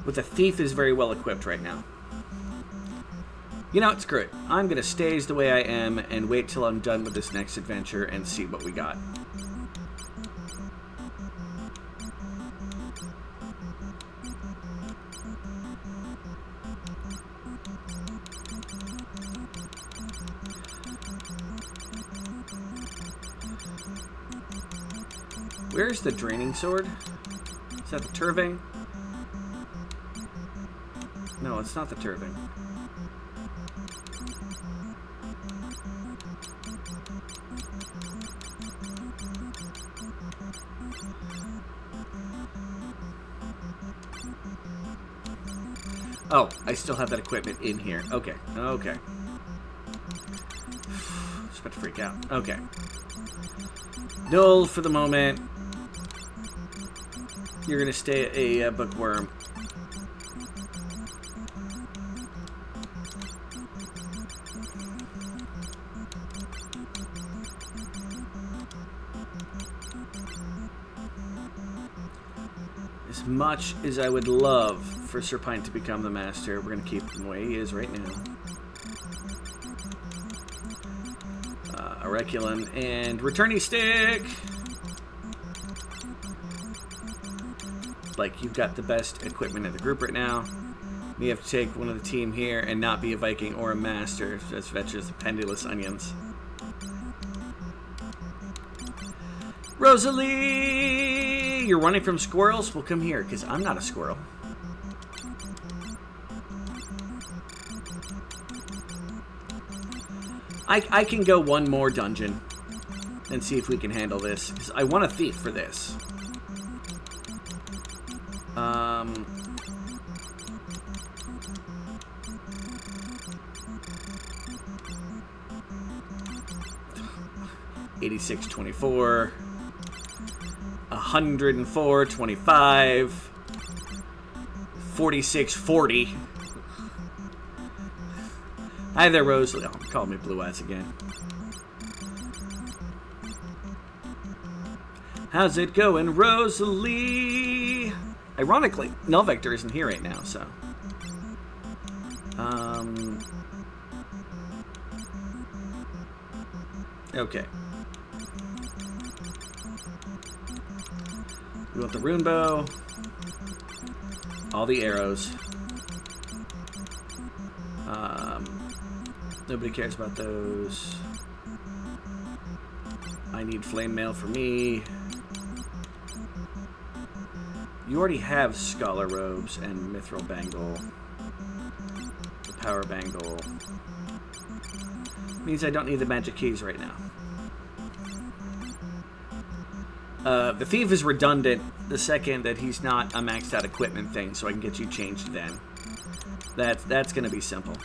But the Thief is very well equipped right now. You know, screw it. I'm going to stay as the way I am and wait till I'm done with this next adventure and see what we got. Where's the Draining Sword? Is that the Turving? No, it's not the Turving. Oh, I still have that equipment in here. Okay, okay. Just about to freak out. Okay. Null for the moment. You're gonna stay a bookworm. As much as I would love for Serpine to become the Master, we're going to keep him the way he is right now. Auriculum and Returning Stick! Like, you've got the best equipment in the group right now. You have to take one of the team here and not be a Viking or a Master. That's Vetch's Pendulous Onions. Rosalie! You're running from squirrels? Well, come here, because I'm not a squirrel. I can go one more dungeon and see if we can handle this, because I want a thief for this. $86.24, 104.25, 46.40. Hi there, Rosalie. Oh, call me Blue Eyes again. How's it going, Rosalie? Ironically, Null Vector isn't here right now, so. Okay. We want the rune bow. All the arrows. Nobody cares about those. I need flame mail for me. You already have Scholar Robes and Mithril Bangle. The Power Bangle. Means I don't need the magic keys right now. The Thief is redundant the second that he's not a maxed out equipment thing, so I can get you changed then. That's going to be simple.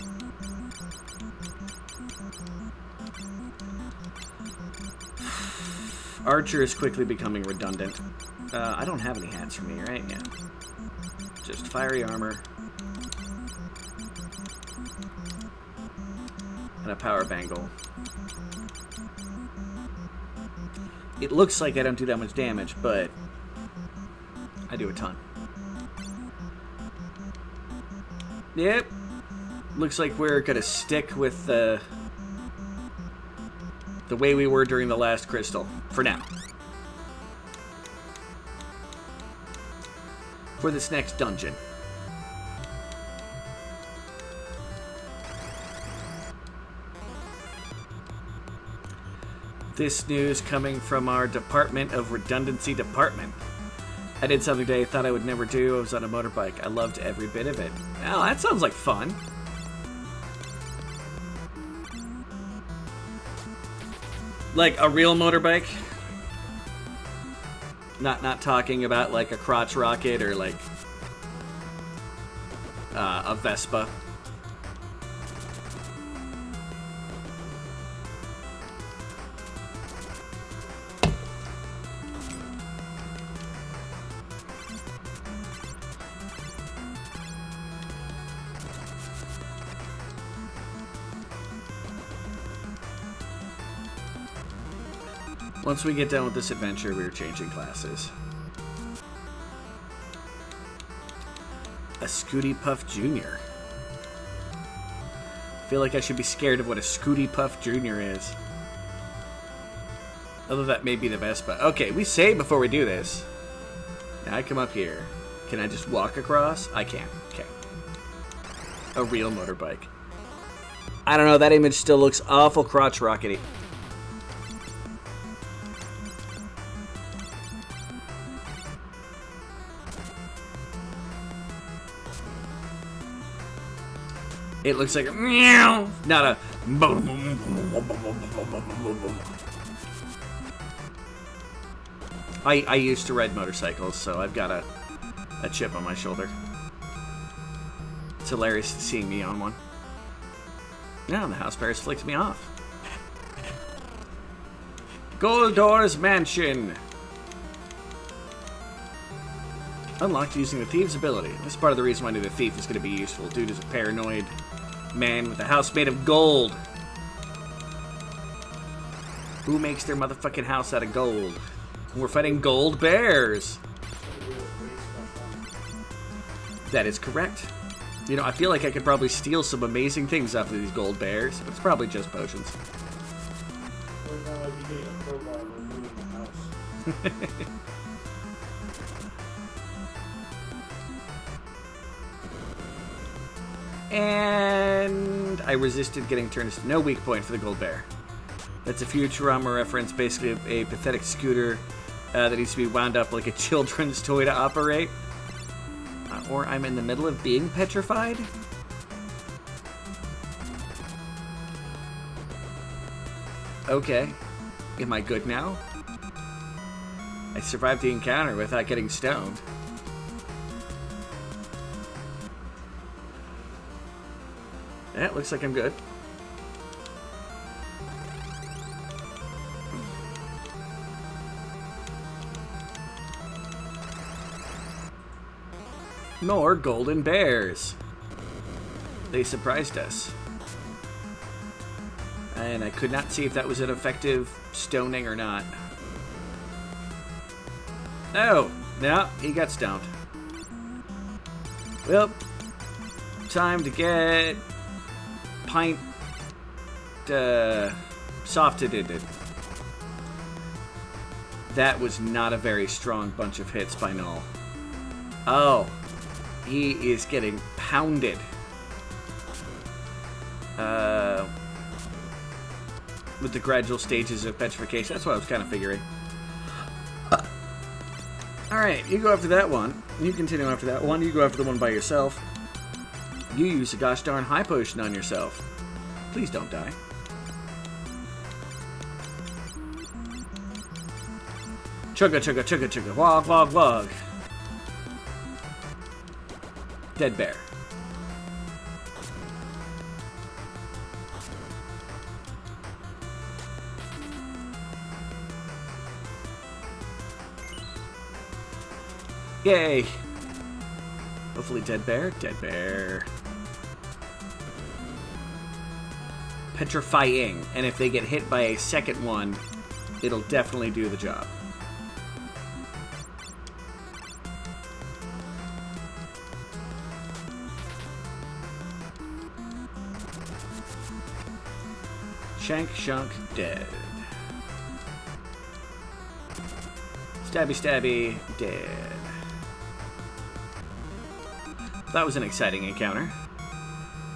Archer is quickly becoming redundant. I don't have any hats for me, right? Yeah. Just fiery armor. And a power bangle. It looks like I don't do that much damage, but I do a ton. Yep. Looks like we're gonna stick with the way we were during the last crystal, for now. For this next dungeon. This news coming from our Department of Redundancy department. I did something today I thought I would never do. I was on a motorbike. I loved every bit of it. Oh, that sounds like fun. Like a real motorbike? Not talking about like a crotch rocket or like a Vespa. Once we get done with this adventure, we're changing classes. A Scooty Puff Jr. I feel like I should be scared of what a Scooty Puff Jr. is. Although that may be the Vespa. Okay, we save before we do this. Now I come up here. Can I just walk across? I can. Okay. A real motorbike. I don't know, that image still looks awful crotch rockety. It looks like a meow, not a boom. I used to ride motorcycles, so I've got a chip on my shoulder. It's hilarious to see me on one. Now the house bears flicked me off. Goldor's Mansion. Unlocked using the Thief's ability. This is part of the reason why I knew the Thief is going to be useful. Dude is a paranoid man with a house made of gold. Who makes their motherfucking house out of gold? We're fighting gold bears. That is correct. You know, I feel like I could probably steal some amazing things off of these gold bears, but it's probably just potions. And I resisted getting turned. No weak point for the gold bear. That's a Futurama reference, basically a pathetic scooter that needs to be wound up like a children's toy to operate. Or I'm in the middle of being petrified? Okay. Am I good now? I survived the encounter without getting stoned. Yeah, it looks like I'm good. More golden bears. They surprised us. And I could not see if that was an effective stoning or not. Oh, no, he got stoned. Well, time to get pint softed it. That was not a very strong bunch of hits by Null. Oh, he is getting pounded. With the gradual stages of petrification. That's what I was kind of figuring. Alright, you go after that one. You continue after that one. You go after the one by yourself. You use a gosh darn high potion on yourself. Please don't die. Chugga, chugga, chugga, chugga. Wog, wog, wog. Dead bear. Yay! Hopefully dead bear. Dead bear. Petrifying. And if they get hit by a second one, it'll definitely do the job. Shank, shunk, dead. Stabby, stabby, dead. That was an exciting encounter.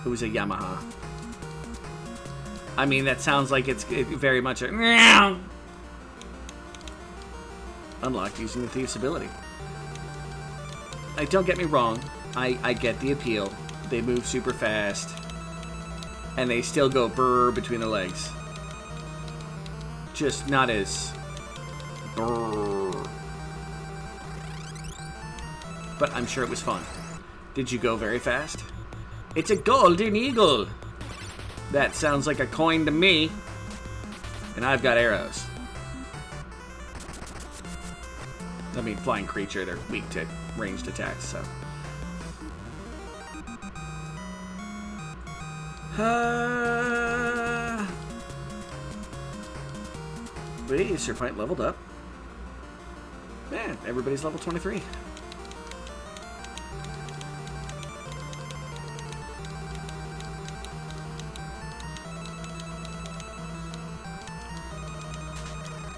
It was a Yamaha. I mean, that sounds like it's very much a... Unlocked using the thief's ability. Don't get me wrong. I get the appeal. They move super fast. And they still go brrr between the legs. Just not as brrr. But I'm sure it was fun. Did you go very fast? It's a golden eagle. That sounds like a coin to me. And I've got arrows. I mean, flying creature, they're weak to ranged attacks, so. Wait, Serpent leveled up. Man, everybody's level 23.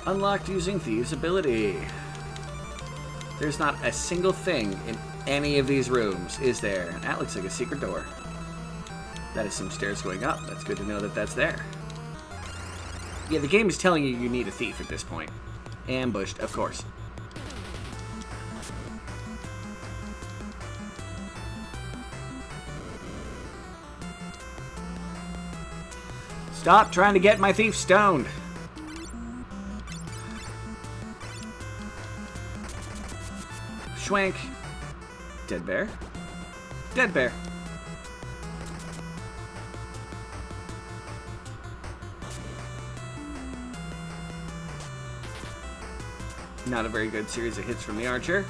Unlocked using Thieves' ability. There's not a single thing in any of these rooms, is there? That looks like a secret door. That is some stairs going up. That's good to know that that's there. Yeah, the game is telling you need a thief at this point. Ambushed, of course. Stop trying to get my thief stoned. Schwank. Dead bear. Dead bear. Not a very good series of hits from the archer.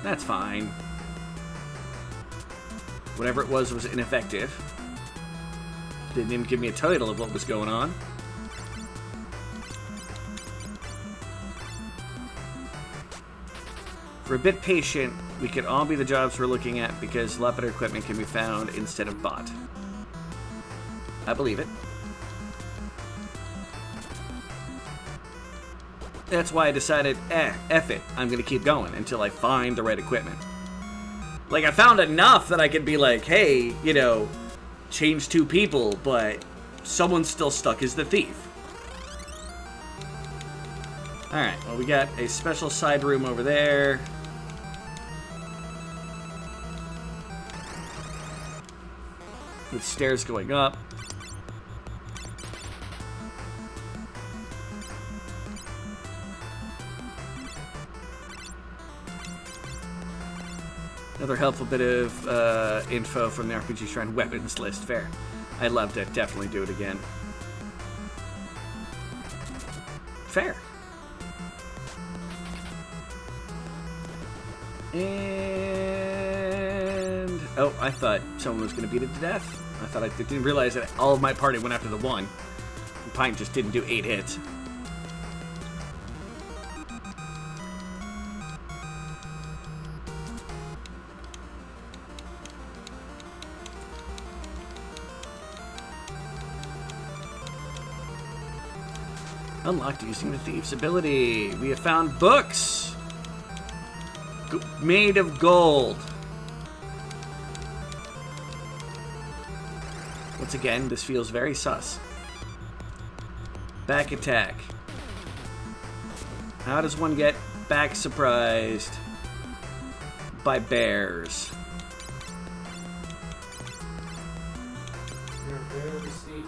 That's fine. Whatever it was ineffective. Didn't even give me a title of what was going on. For a bit patient, we could all be the jobs we're looking at because a lot better equipment can be found instead of bought. I believe it. That's why I decided, F it. I'm going to keep going until I find the right equipment. Like, I found enough that I could be like, hey, you know, change 2 people, but someone's still stuck as the thief. Alright, well, we got a special side room over there. With stairs going up. Another helpful bit of info from the RPG Shrine weapons list. Fair. I'd love to definitely do it again. Fair. And... oh, I thought someone was going to beat it to death. I thought I didn't realize that all of my party went after the one. Pint just didn't do 8 hits. Unlocked using the thief's ability. We have found books made of gold. Once again, this feels very sus. Back attack. How does one get back surprised by bears. You're very sneaky.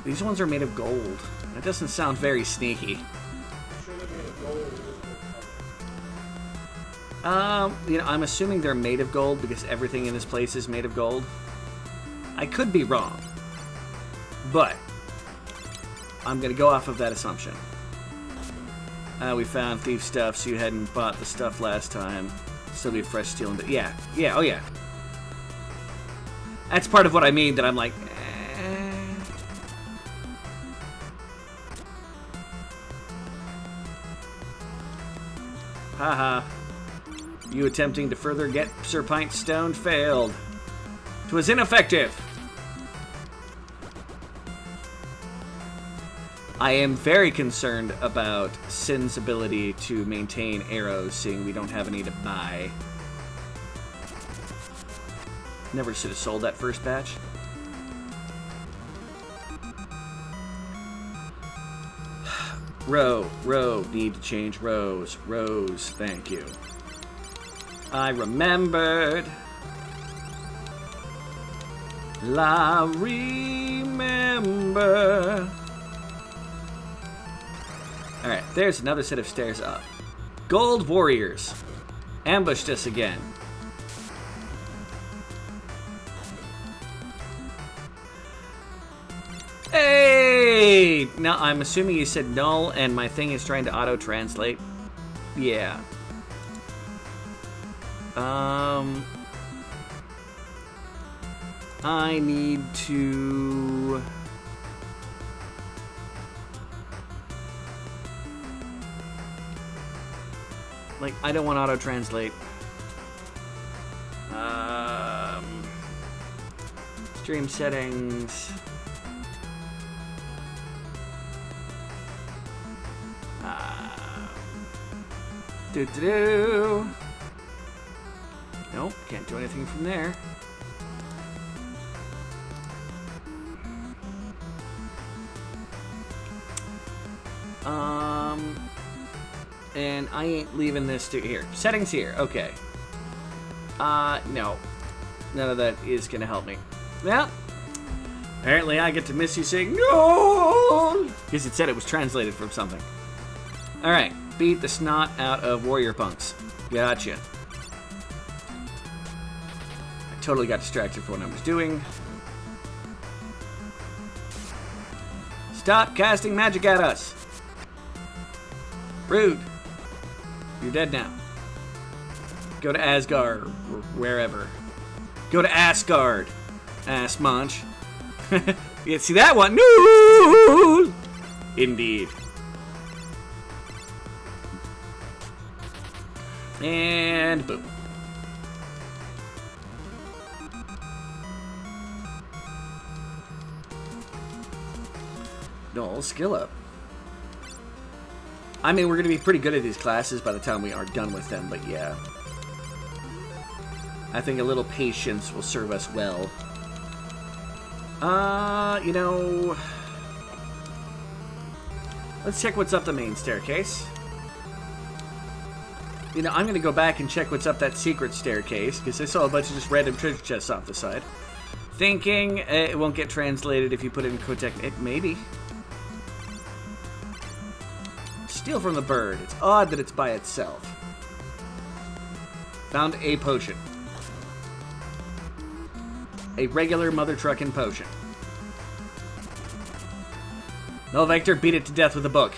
These ones are made of gold. That doesn't sound very sneaky. Should have made a gold. You know, I'm assuming they're made of gold because everything in this place is made of gold. I could be wrong, but I'm gonna go off of that assumption. We found thief stuff, so you hadn't bought the stuff last time. Still be fresh steel and yeah, oh yeah. That's part of what I mean. That I'm like, haha. You attempting to further get Sir Pint stoned failed. 'Twas ineffective. I am very concerned about Sin's ability to maintain arrows, seeing we don't have any to buy. Never should have sold that first batch. Row, need to change rows. Rows, thank you. I remembered. La remember. Alright, there's another set of stairs up. Gold warriors. Ambushed us again. Hey! Now, I'm assuming you said null and my thing is trying to auto-translate. Yeah. I need to... Like, I don't want auto-translate. Stream settings. Nope, can't do anything from there. And I ain't leaving this to here. Settings here, okay. No. None of that is gonna help me. Well, apparently I get to miss you saying no! Because it said it was translated from something. Alright, beat the snot out of warrior punks. Gotcha. I totally got distracted from what I was doing. Stop casting magic at us! Rude. You're dead now. Go to Asgard, or wherever. Go to Asgard, ass munch. You see that one? No! Indeed. And boom. No, skill up. I mean, we're going to be pretty good at these classes by the time we are done with them, but yeah. I think a little patience will serve us well. You know... Let's check what's up the main staircase. You know, I'm going to go back and check what's up that secret staircase, because I saw a bunch of just random treasure chests off the side. Thinking it won't get translated if you put it in Kotek. It maybe. Steal from the bird. It's odd that it's by itself. Found a potion. A regular mother truckin' potion. No, Vector, beat it to death with a book.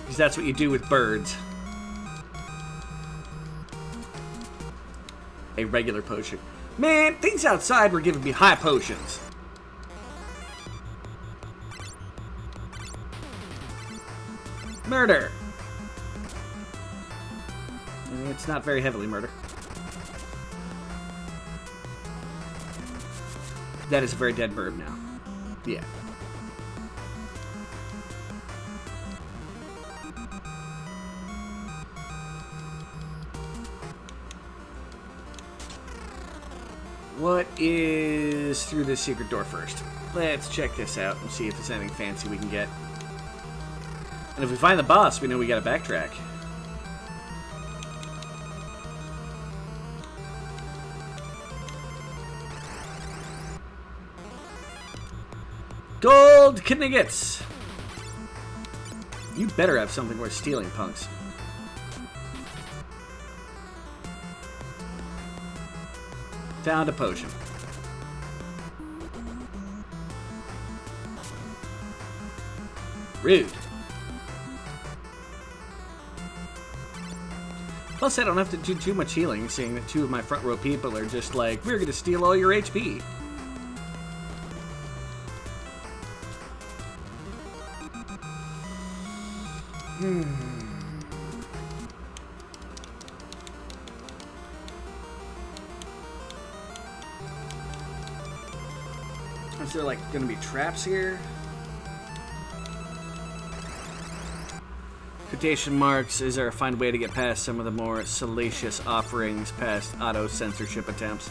Because that's what you do with birds. A regular potion. Man, things outside were giving me high potions. Murder. I mean, it's not very heavily murder. That is a very dead bird now. Yeah. What is through this secret door first? Let's check this out and see if there's anything fancy we can get. And if we find the boss, we know we gotta backtrack. Gold Kniggets! You better have something worth stealing, punks. Found a potion. Rude. Plus, I don't have to do too much healing, seeing that 2 of my front row people are just like, we're gonna steal all your HP. Is there, like, gonna be traps here? Quotation marks, is there a fine way to get past some of the more salacious offerings past auto-censorship attempts?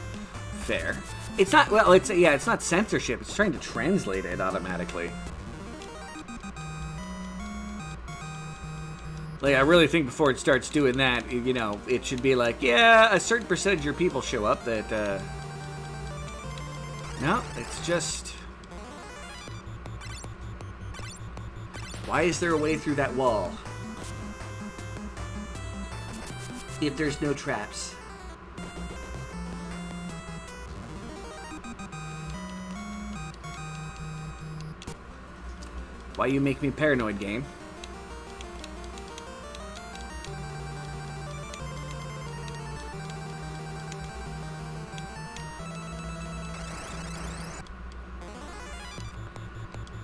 Fair. It's not, well, it's not censorship, it's trying to translate it automatically. Like, I really think before it starts doing that, you know, it should be like, yeah, a certain percentage of your people show up that, no, it's just... Why is there a way through that wall? If there's no traps. Why you make me paranoid, game?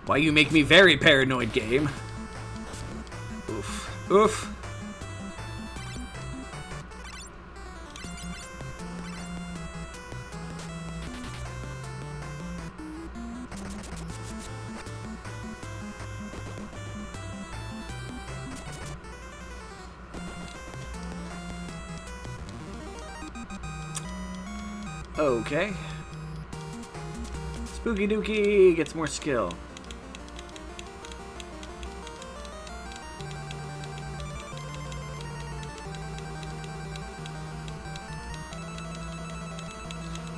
Why you make me very paranoid, game? Oof. Oof. Okay. Spooky Dookie gets more skill.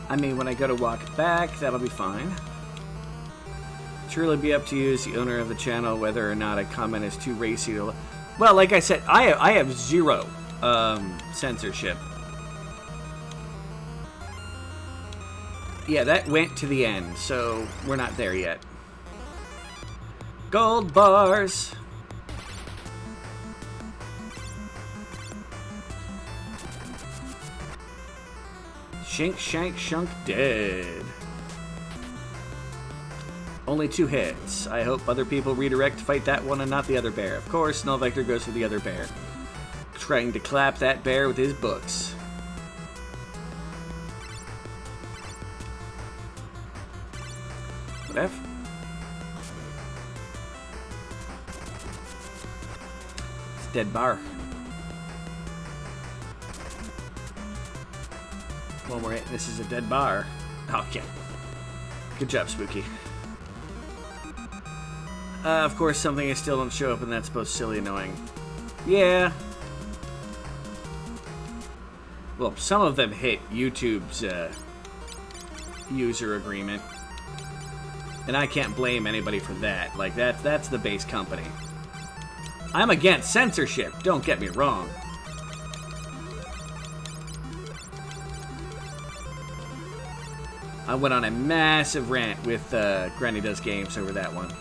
I mean, when I go to walk back, that'll be fine. It's really be up to you as the owner of the channel whether or not a comment is too racy to... Well, like I said, I have zero censorship. Yeah, that went to the end, so we're not there yet. Gold bars! Shink, shank, shunk, dead. Only 2 hits. I hope other people redirect to fight that one and not the other bear. Of course, Null Vector goes for the other bear. Trying to clap that bear with his books. What F? It's a dead bar. One more hit. This is a dead bar. Oh, yeah. Good job, Spooky. Of course, something I still don't show up, and that's both silly and annoying. Yeah. Well, some of them hit YouTube's user agreement. And I can't blame anybody for that. Like, that's the base company. I'm against censorship, don't get me wrong. I went on a massive rant with Granny Does Games over that one.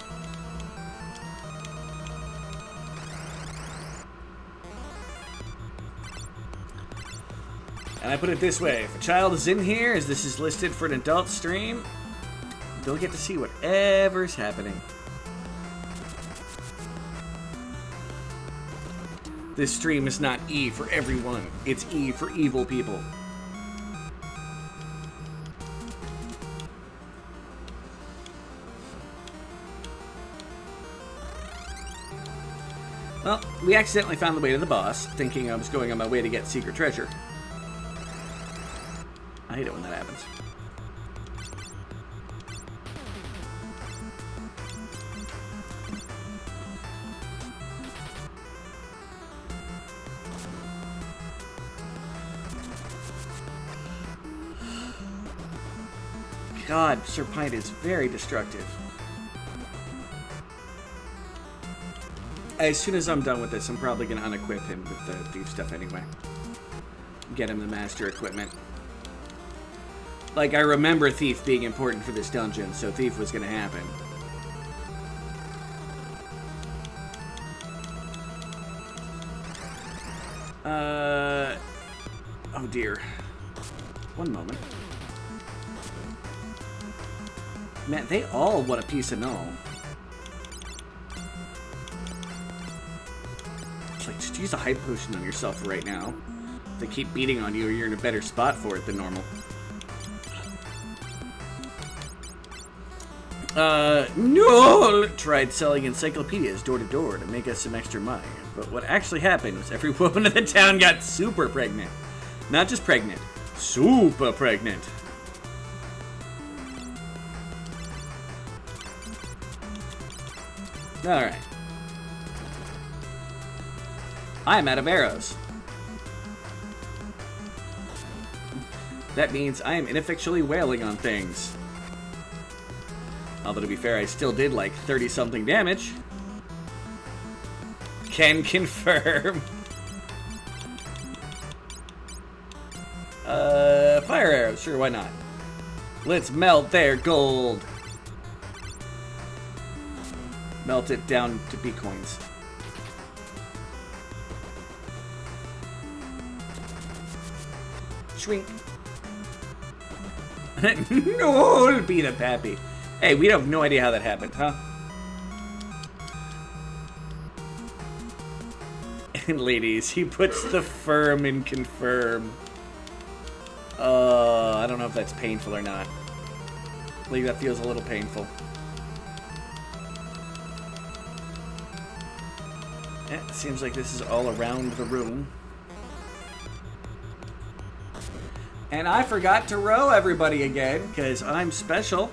And I put it this way, if a child is in here, as this is listed for an adult stream, they'll get to see whatever's happening. This stream is not E for everyone, it's E for evil people. Well, we accidentally found the way to the boss, thinking I was going on my way to get secret treasure. I hate it when that happens. God, Serpine is very destructive. As soon as I'm done with this, I'm probably going to unequip him with the thief stuff anyway. Get him the master equipment. Like, I remember thief being important for this dungeon, so thief was going to happen. Oh dear. One moment. Man, they all want a piece of null. It's like, just use a hype potion on yourself right now. If they keep beating on you, you're in a better spot for it than normal. No! Tried selling encyclopedias door to door to make us some extra money. But what actually happened was every woman in the town got super pregnant. Not just pregnant, super pregnant. Alright. I'm out of arrows. That means I am ineffectually wailing on things. Although, to be fair, I still did like 30-something damage. Can confirm. Fire arrows. Sure, why not? Let's melt their gold. Melt it down to bitcoins. Shrink. No, be the pappy. Hey, we have no idea how that happened, huh? And ladies, he puts the firm in confirm. I don't know if that's painful or not. I believe that feels a little painful. Yeah, it seems like this is all around the room. And I forgot to row everybody again, because I'm special.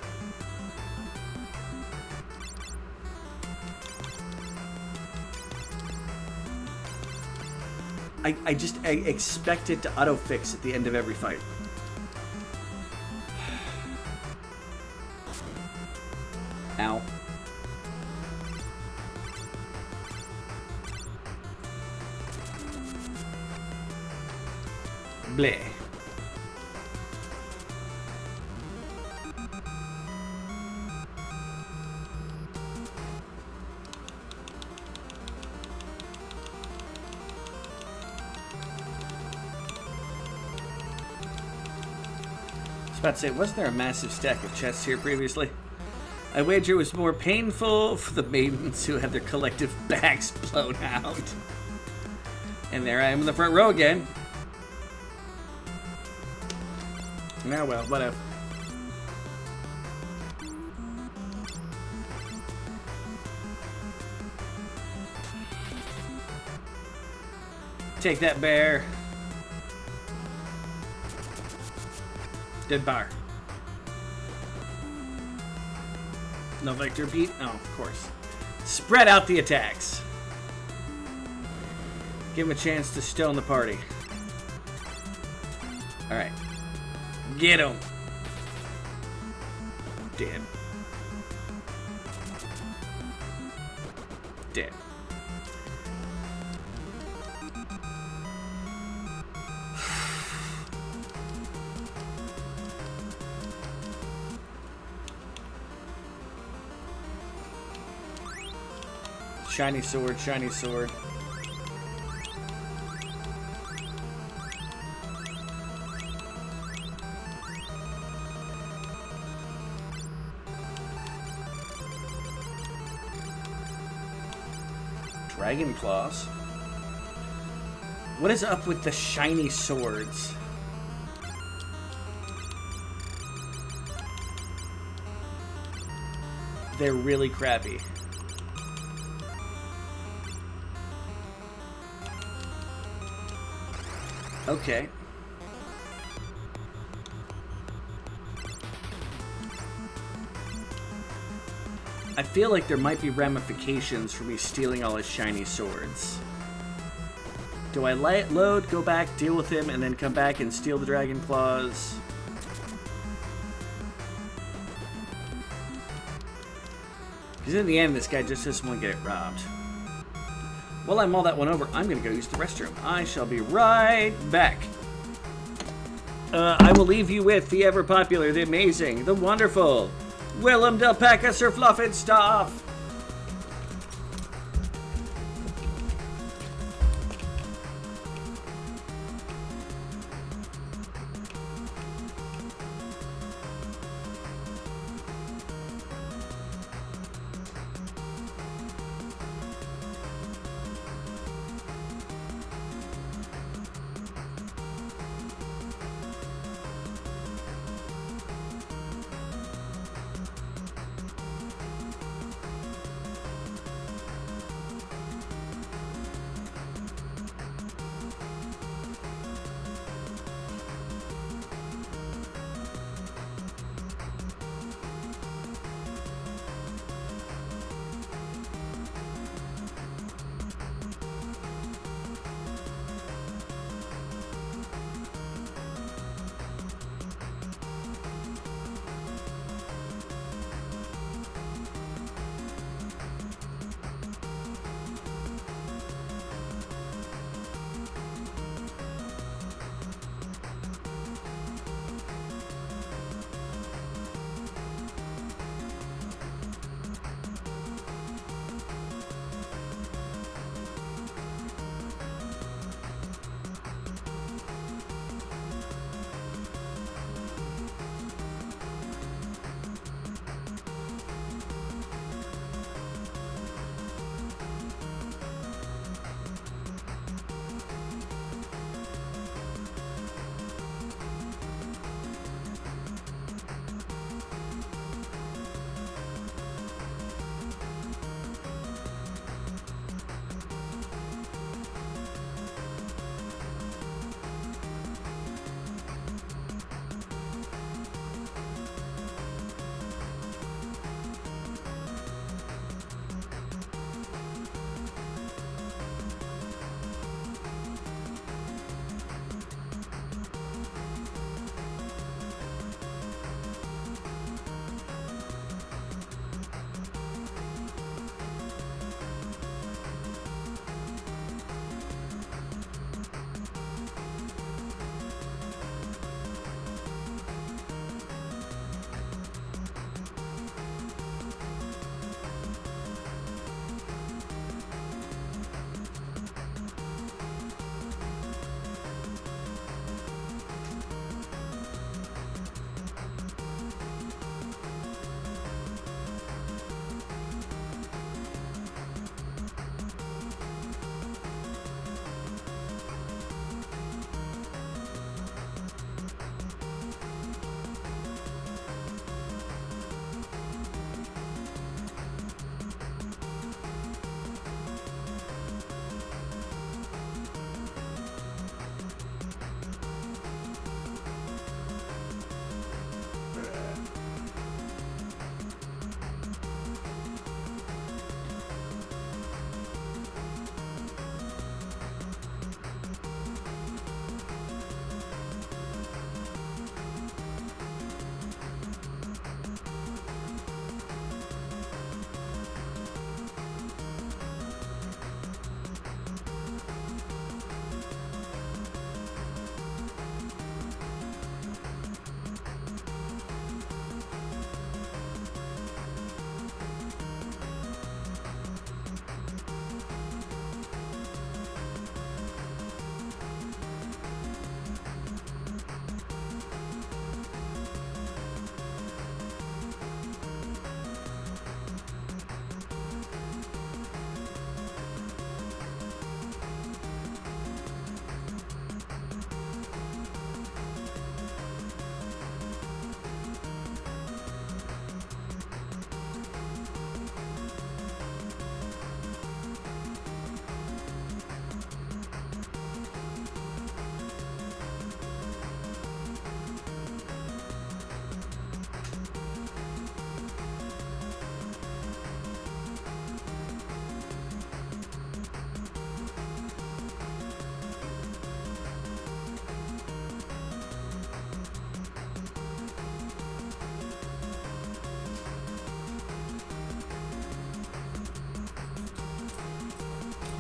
I expect it to auto-fix at the end of every fight. Ow. Bleh. About to say, wasn't there a massive stack of chests here previously? I wager it was more painful for the maidens who had their collective backs blown out. And there I am in the front row again. Now, well, whatever. Take that, bear. Dead bar. No Vector beat? Oh, of course. Spread out the attacks. Give him a chance to stone the party. Alright. Get him. Dead. Dead. Shiny sword, shiny sword. Dragon claws. What is up with the shiny swords? They're really crappy. Okay. I feel like there might be ramifications for me stealing all his shiny swords. Do I load, go back, deal with him, and then come back and steal the dragon claws? Because in the end, this guy just doesn't want to get robbed. While I mull that one over, I'm going to go use the restroom. I shall be right back. I will leave you with the ever-popular, the amazing, the wonderful Willem Del Pacca Sir Fluffenstoff.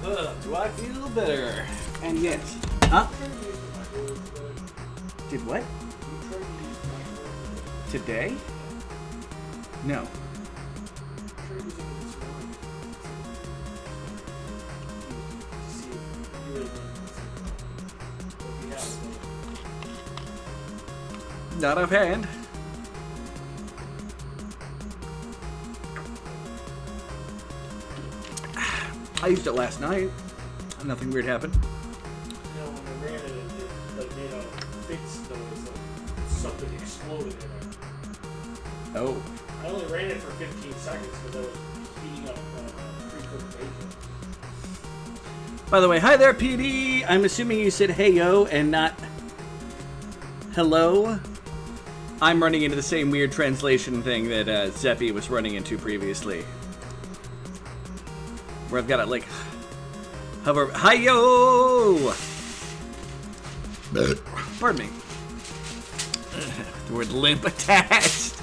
Do I feel better? And yet, huh? Did what? Today? No. Not offhand. I used it last night. Nothing weird happened. You know, when I ran it, it like made a fix noise, like something exploded in it. Oh. I only ran it for 15 seconds because I was heating up pre-cooked bacon. By the way, hi there, PD. I'm assuming you said hey yo and not hello. I'm running into the same weird translation thing that Zeppy was running into previously. Where I've got to, like, hover. Hi-yo! Pardon me. The word limp attached.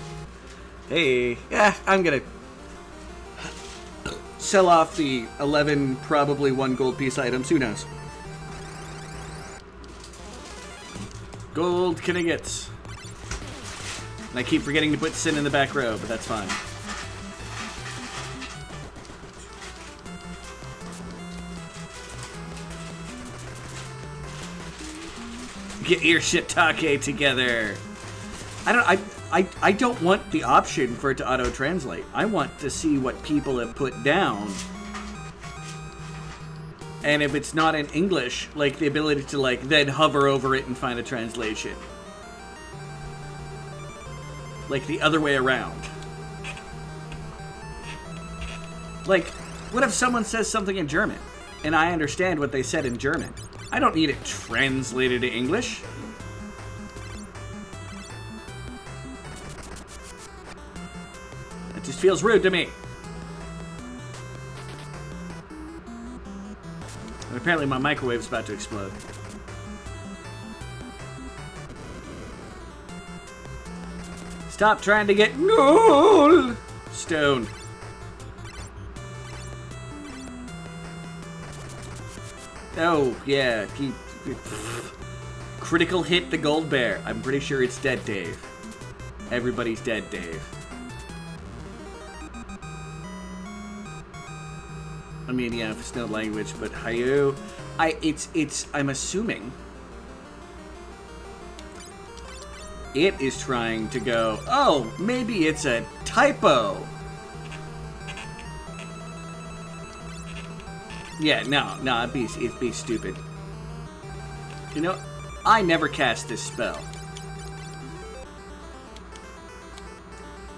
Hey. Yeah, I'm going to sell off the 11, probably 1 gold piece items. Who knows? Gold Kniggets. And I keep forgetting to put Sin in the back row, but that's fine. Get your shiitake together. I don't want the option for it to auto-translate. I want to see what people have put down. And if it's not in English, like the ability to like then hover over it and find a translation. Like the other way around. Like, what if someone says something in German and I understand what they said in German? I don't need it translated to English. It just feels rude to me. And apparently my microwave's about to explode. Stop trying to get gold stone. Oh, yeah. Critical hit the gold bear. I'm pretty sure it's dead, Dave. Everybody's dead, Dave. I mean, yeah, if it's no language, but hayo. I'm assuming it is trying to go, oh, maybe it's a typo. Yeah, no, it'd be stupid. You know, I never cast this spell.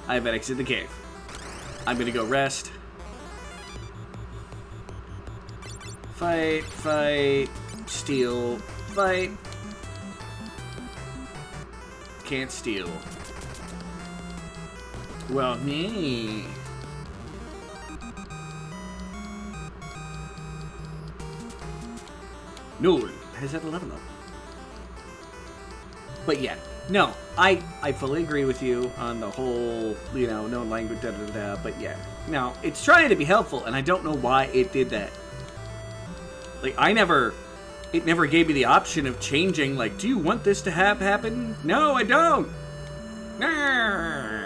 I've exited the cave. I'm gonna go rest. Fight, steal, fight. Can't steal. Well, me. No, has that a level up? But yeah, no, I fully agree with you on the whole, you know, no language, da-da-da-da, but yeah. Now, it's trying to be helpful, and I don't know why it did that. Like, it never gave me the option of changing, like, do you want this to happen? No, I don't! Nah.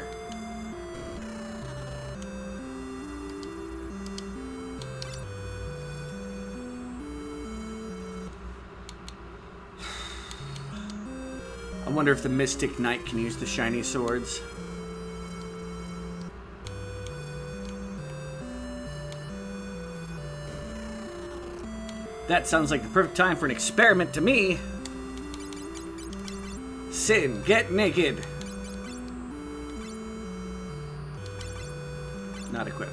I wonder if the Mystic Knight can use the shiny swords. That sounds like the perfect time for an experiment to me. Sin, get naked. Not equipped.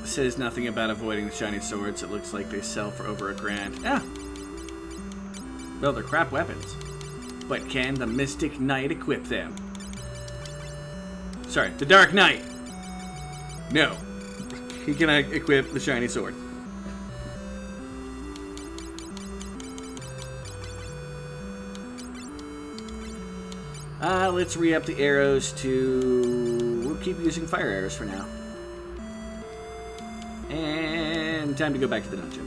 Says nothing about avoiding the shiny swords. It looks like they sell for over $1,000. Yeah. Well, they're crap weapons. But can the Mystic Knight equip them? Sorry, the Dark Knight. No. He cannot equip the shiny sword. Let's re-up the arrows to... We'll keep using fire arrows for now. And time to go back to the dungeon.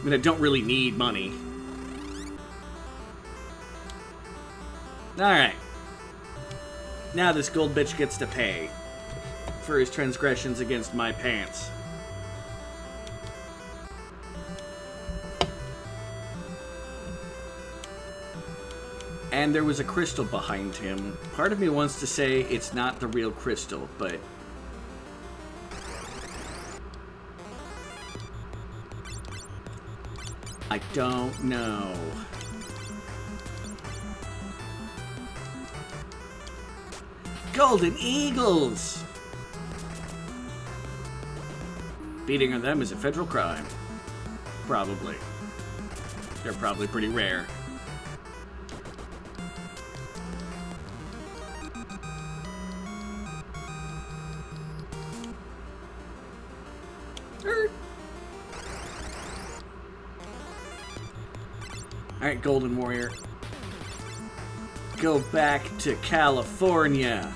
I mean, I don't really need money. Alright. Now this gold bitch gets to pay for his transgressions against my pants. And there was a crystal behind him. Part of me wants to say it's not the real crystal, but... I don't know. Golden Eagles! Beating on them is a federal crime. Probably. They're probably pretty rare. Alright, Golden Warrior. Go back to California.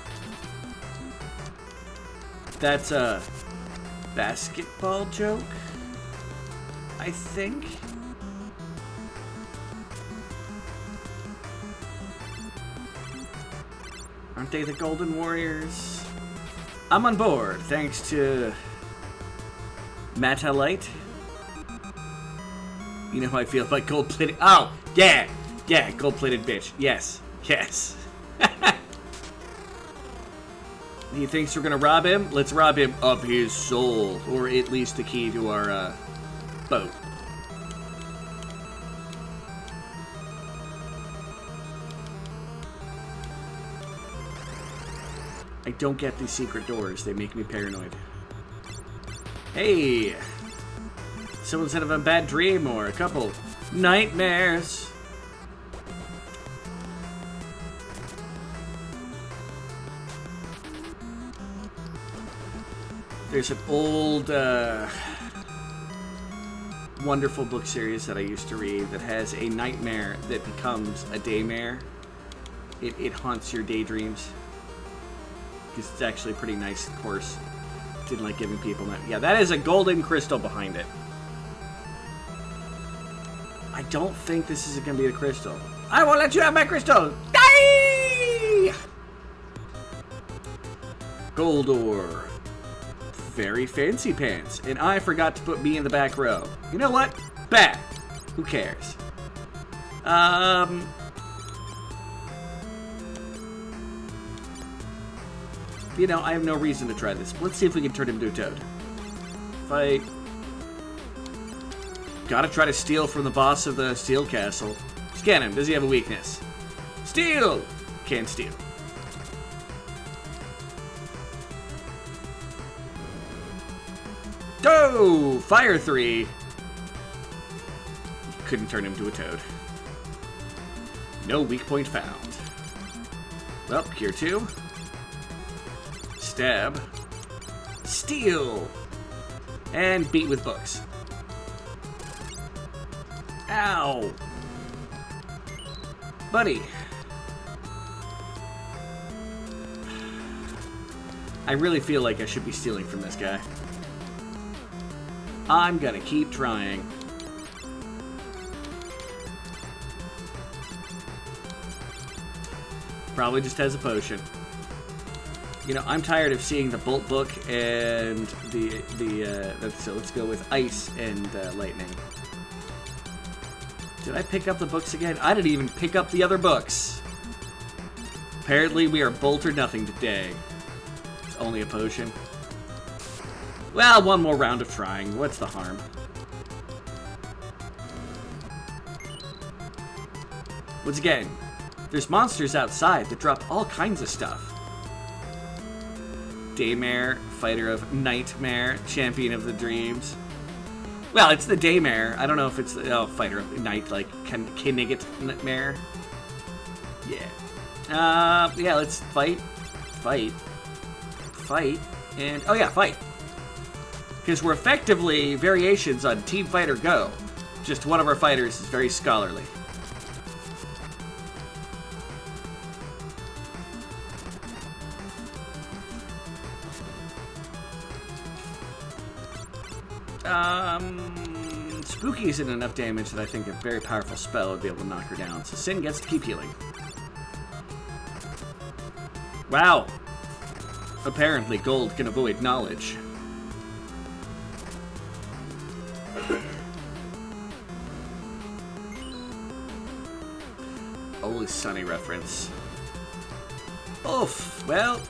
That's a basketball joke, I think. Aren't they the Golden Warriors? I'm on board, thanks to Matalite. You know how I feel about gold-plated... Oh, yeah! Yeah, gold-plated bitch. Yes. Yes. He thinks we're gonna rob him? Let's rob him of his soul. Or at least the key to our, boat. I don't get these secret doors. They make me paranoid. Hey! Someone said of a bad dream or a couple nightmares. There's an old, wonderful book series that I used to read that has a nightmare that becomes a daymare. It haunts your daydreams. Because it's actually a pretty nice course. Didn't like giving people that. Yeah, that is a golden crystal behind it. I don't think this is going to be a crystal. I won't let you have my crystal! Die! Gold ore. Very fancy pants. And I forgot to put me in the back row. You know what? Bad. Who cares? You know, I have no reason to try this. Let's see if we can turn him into a toad. Fight. Gotta try to steal from the boss of the Steel Castle. Scan him. Does he have a weakness? Steal! Can't steal. Oh! Fire 3! Couldn't turn him to a toad. No weak point found. Well, Cure 2. Stab. Steal! And beat with books. Ow! Buddy. I really feel like I should be stealing from this guy. I'm gonna keep trying. Probably just has a potion. You know, I'm tired of seeing the Bolt book and so let's go with Ice and Lightning. Did I pick up the books again? I didn't even pick up the other books. Apparently we are Bolt or nothing today. It's only a potion. Well, one more round of trying. What's the harm? Once again, there's monsters outside that drop all kinds of stuff. Daymare, fighter of Nightmare, champion of the dreams. Well, it's the Daymare. I don't know if it's the fighter of night, like Nekked Yeah. Yeah, let's fight, and oh yeah, fight. Because we're effectively variations on Team Fighter Go. Just one of our fighters is very scholarly. Spooky isn't enough damage that I think a very powerful spell would be able to knock her down. So Sin gets to keep healing. Wow. Apparently, gold can avoid knowledge. Always Sunny reference. Oof. Well,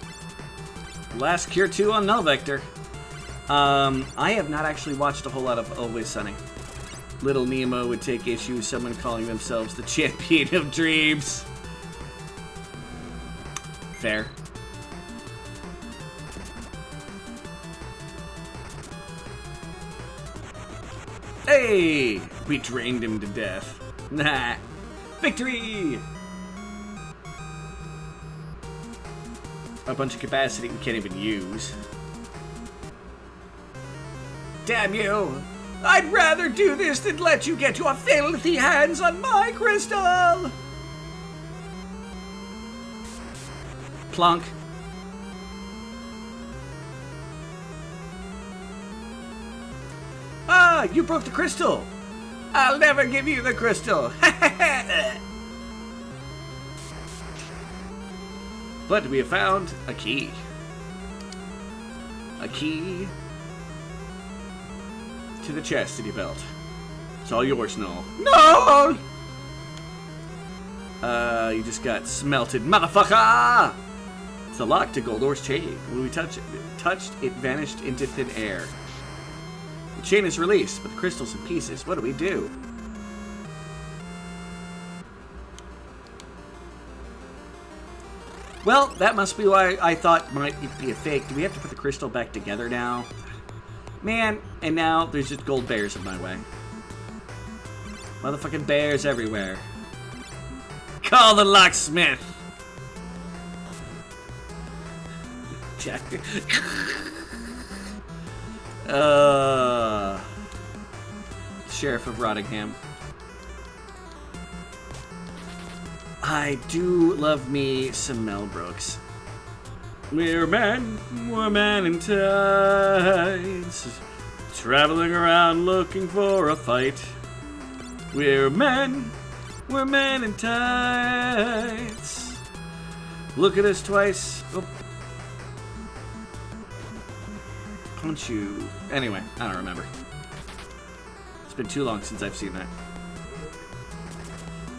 last cure 2 on Null Vector. I have not actually watched a whole lot of Always Sunny. Little Nemo would take issue with someone calling themselves the champion of dreams. Fair. Hey! We drained him to death. Nah. Victory! A bunch of capacity we can't even use. Damn you! I'd rather do this than let you get your filthy hands on my crystal! Plunk. Ah, you broke the crystal! I'll never give you the crystal! But we have found a key. A key to the chastity belt. It's all yours, Noel. No! You just got smelted, motherfucker! It's a lock to Goldor's chain. When we touched, it vanished into thin air. The chain is released, but the crystal's in pieces. What do we do? Well, that must be why I thought it might be a fake. Do we have to put the crystal back together now? Man, and now there's just gold bears in my way. Motherfucking bears everywhere. Call the locksmith! Jack. Sheriff of Rottingham. I do love me some Mel Brooks. We're men in tights, traveling around looking for a fight. We're men in tights. Look at us twice. Oh. Punch you. Anyway, I don't remember. It's been too long since I've seen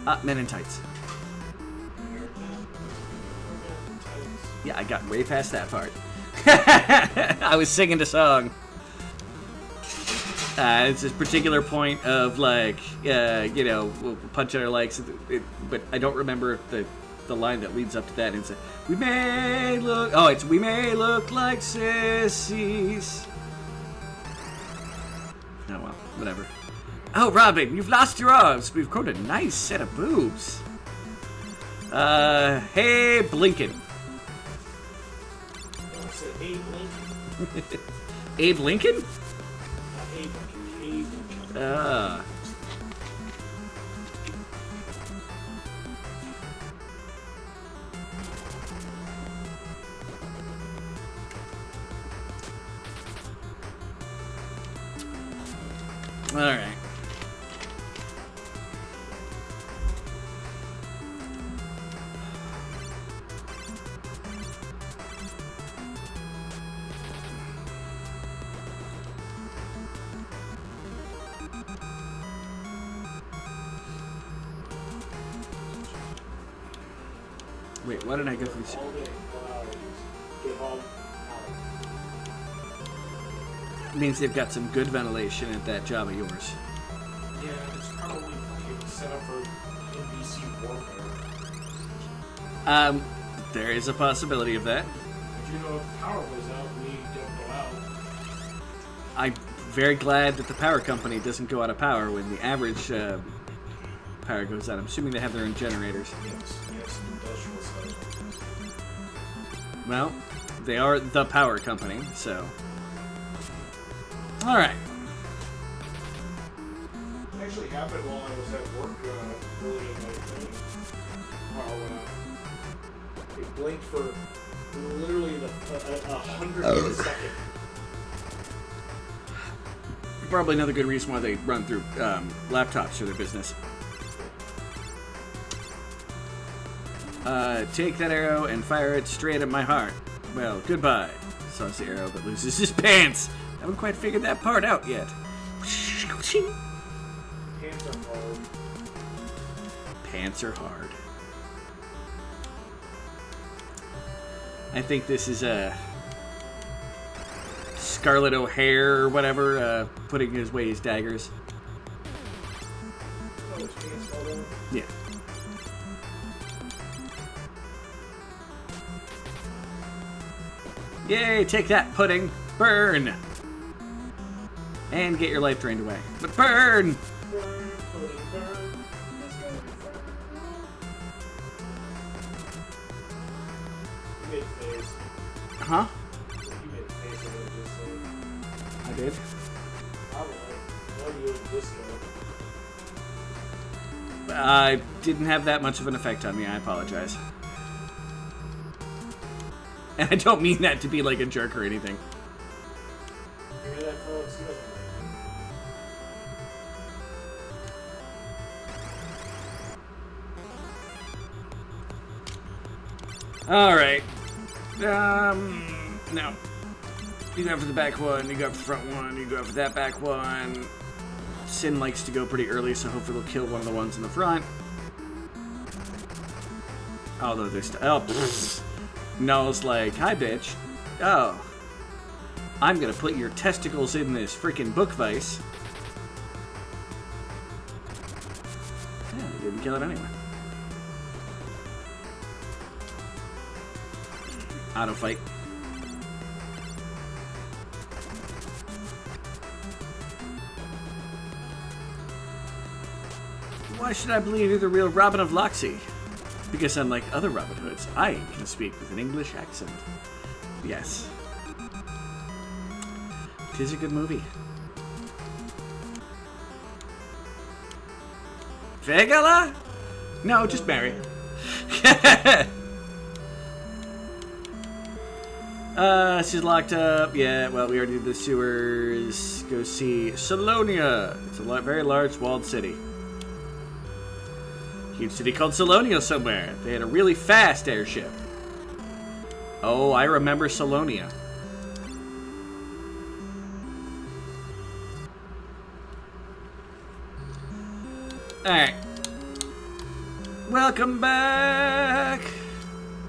that. Men in tights. Yeah, I got way past that part. I was singing the song. It's this particular point of like, we'll punch at our legs, but I don't remember the line that leads up to that. It's we may look like sissies. Oh well, whatever. Oh, Robin, you've lost your arms. We've grown a nice set of boobs. Hey, Blinken. Abe Lincoln? Alright. Wait, why did I go through? Means they've got some good ventilation at that job of yours. Yeah, it's probably fucking set up for NBC warfare. There is a possibility of that. If you know if the power goes out, we don't go out. I'm very glad that the power company doesn't go out of power when the average power goes out. I'm assuming they have their own generators. Yes, industrial size. Well, they are the power company, so. Alright. It actually happened while I was at work early in my training. Power went out. It blinked for literally a 100th of a second. probably another good reason why they run through laptops for their business. Take that arrow and fire it straight at my heart. Well, goodbye. Saws the arrow but loses his pants. I haven't quite figured that part out yet. Pants are hard. Pants are hard. I think this is Scarlett O'Hare or whatever, putting away his daggers. Oh, his pants fall down? Yeah. Yay, take that, pudding. Burn! And get your life drained away. But burn! Burn, pudding, burn. It's gonna be fun. You made a face. Huh? You made a face of it, just so. I did. Probably. Why are you in disco? I didn't have that much of an effect on me, I apologize. And I don't mean that to be like a jerk or anything. You hear that, folks? He doesn't like it. Alright. No. You go for the back one, you go for the front one, you go for that back one. Sin likes to go pretty early, so hopefully we'll kill one of the ones in the front. Although there's... Oh, pfft. Null's like, hi, bitch. Oh. I'm gonna put your testicles in this freaking book vise. Yeah, you didn't kill it anyway. Auto fight. Why should I believe you're the real Robin of Loxley? Because unlike other Robin Hoods, I can speak with an English accent. Yes. It is a good movie. Vegala? No, just Mary. She's locked up. Yeah, well, we already did the sewers. Go see Salonia. It's a very large walled city. Huge city called Salonia somewhere. They had a really fast airship. Oh, I remember Salonia. Alright. Welcome back!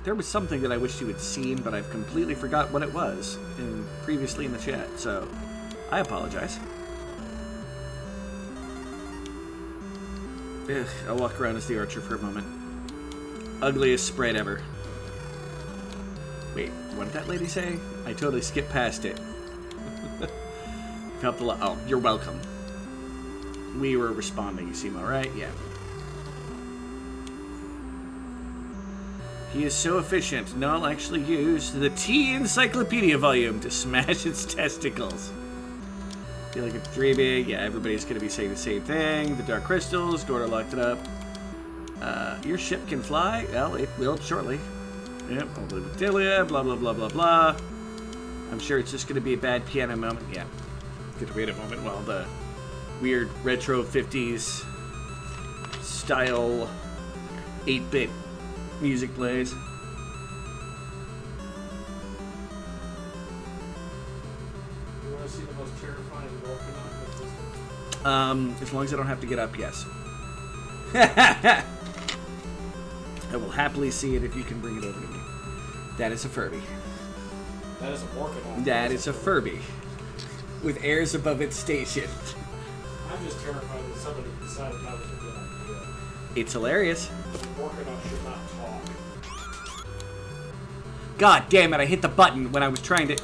There was something that I wished you had seen, but I've completely forgot what it was previously in the chat, so I apologize. Ugh, I'll walk around as the archer for a moment. Ugliest sprite ever. Wait, what did that lady say? I totally skipped past it. Helped a lot. Oh, you're welcome. We were responding, you seem alright? Yeah. He is so efficient, Null actually used the T Encyclopedia volume to smash its testicles. Feel like it's dreaming. Yeah, everybody's going to be saying the same thing. The Dark Crystals, Gordo locked it up. Your ship can fly? Well, it will shortly. Yep, Delia, blah, blah, blah, blah, blah. I'm sure it's just going to be a bad piano moment. Yeah. Get to wait a moment while the weird retro 50s style 8-bit music plays. You want to see the most terrifying Orcanon? As long as I don't have to get up, yes. I will happily see it if you can bring it over to me. That is a Furby. That is a Orcanon. That is a Furby. With airs above its station. I'm just terrified that somebody decided that was a good idea. It's hilarious. Orcanon should not talk. God damn it, I hit the button when I was trying to...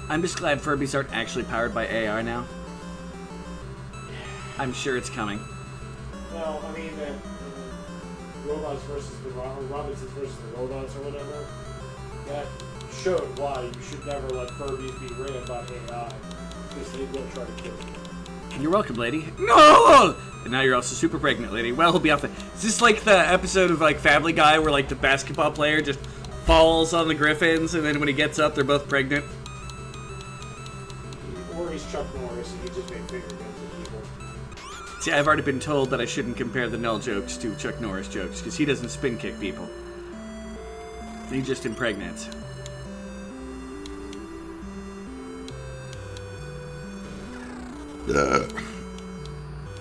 I'm just glad Furbies aren't actually powered by AI now. I'm sure it's coming. Well, I mean, robots versus the Robinsons versus the robots or whatever, that showed why you should never let Furbies be ran by AI, because they will try to kill you. You're welcome, lady. No! And now you're also super pregnant, lady. Well, he'll be off the... Is this like the episode of like Family Guy where like the basketball player just falls on the Griffins and then when he gets up, they're both pregnant? sure he's Chuck Norris and he just made finger guns at people. See, I've already been told that I shouldn't compare the Null jokes to Chuck Norris jokes, because he doesn't spin kick people. He just impregnates.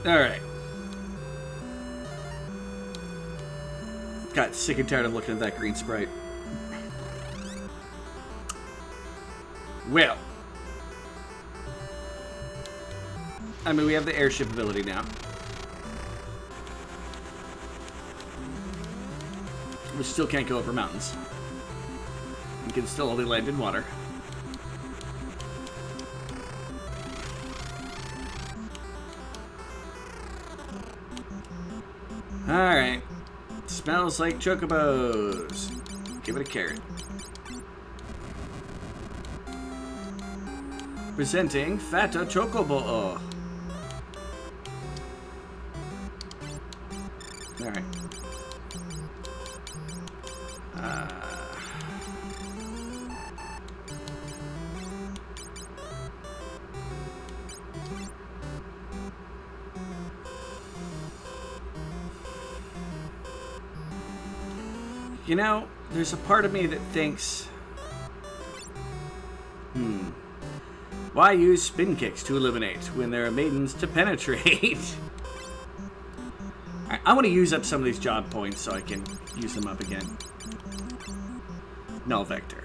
Alright. Got sick and tired of looking at that green sprite. Well. I mean, we have the airship ability now. We still can't go over mountains. We can still only land in water. Alright. Smells like chocobos. Give it a carrot. Presenting Fata Chocobo. Alright. You know, there's a part of me that thinks, why use spin kicks to eliminate when there are maidens to penetrate? I want to use up some of these job points so I can use them up again. Null vector.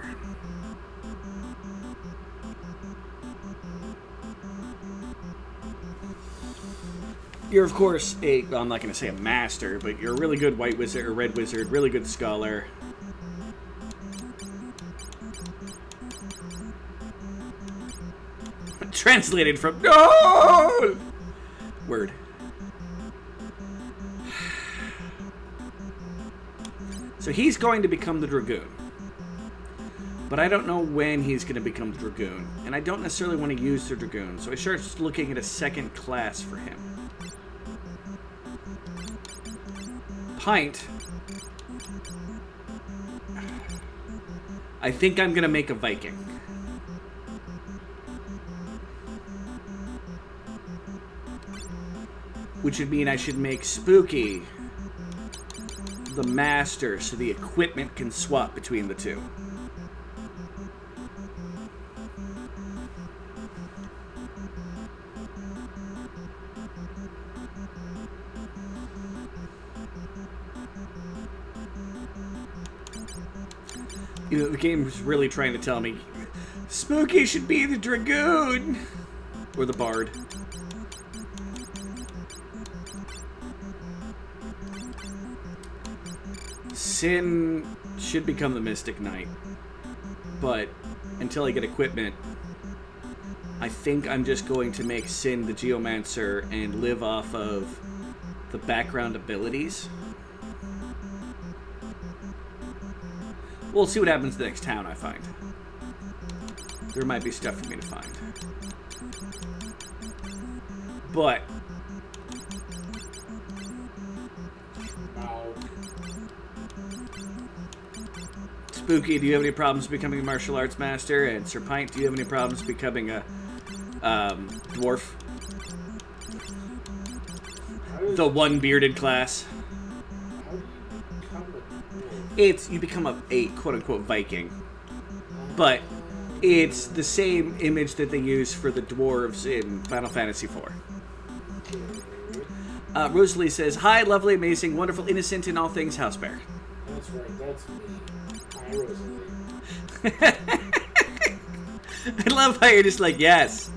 You're, of course, well, I'm not going to say a master, but you're a really good white wizard or red wizard, really good scholar. Translated from no word. So he's going to become the Dragoon. But I don't know when he's going to become the Dragoon. And I don't necessarily want to use the Dragoon. So I start looking at a second class for him. Pint. I think I'm going to make a Viking. Which would mean I should make Spooky the master so the equipment can swap between the two. You know, the game's really trying to tell me Spooky should be the Dragoon or the Bard. Sin should become the Mystic Knight, but until I get equipment, I think I'm just going to make Sin the Geomancer and live off of the background abilities. We'll see what happens to the next town I find. There might be stuff for me to find. But Spooky, do you have any problems becoming a martial arts master? And Sir Pint, do you have any problems becoming a dwarf? The one bearded class. It's you become a quote-unquote Viking, but it's the same image that they use for the dwarves in Final Fantasy IV. Rosalie says, "Hi, lovely, amazing, wonderful, innocent in all things house bear." That's right, that's me. Hi, Rosalie. I love how you're just like, yes,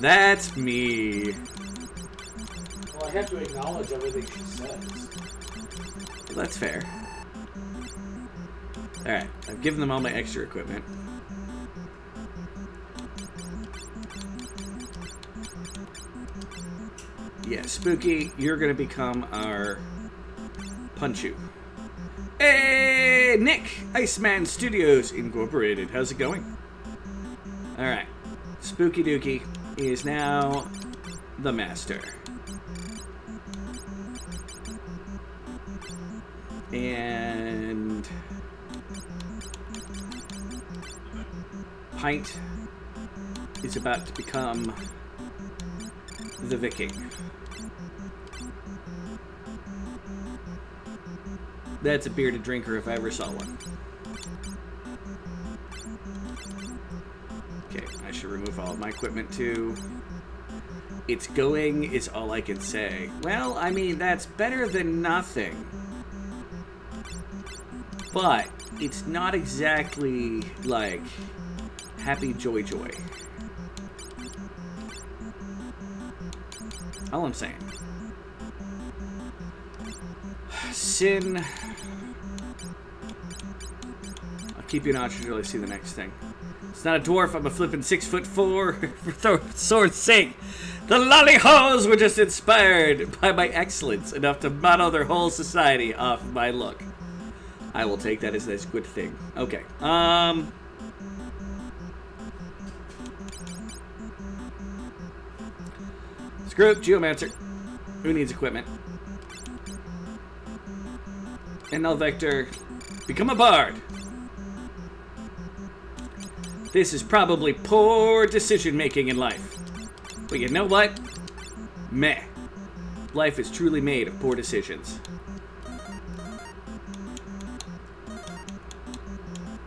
that's me. Well, I have to acknowledge everything she says. Well, that's fair. Alright, I've given them all my extra equipment. Yeah, Spooky, you're gonna become our Punchu. Hey, Nick! Iceman Studios Incorporated. How's it going? Alright. Spooky Dookie is now the master. And Pint is about to become the Viking. That's a bearded drinker if I ever saw one. Okay, I should remove all of my equipment too. It's going is all I can say. Well, I mean, that's better than nothing. But it's not exactly like happy joy. All I'm saying. Sin. I'll keep you an ostrich until I see the next thing. It's not a dwarf, I'm a flippin' 6'4" for sword's sake. The lolly-hoes were just inspired by my excellence enough to model their whole society off of my look. I will take that as a good thing. Okay, screw it, Geomancer. Who needs equipment? And now Vector, become a bard. This is probably poor decision-making in life. But you know what? Meh. Life is truly made of poor decisions.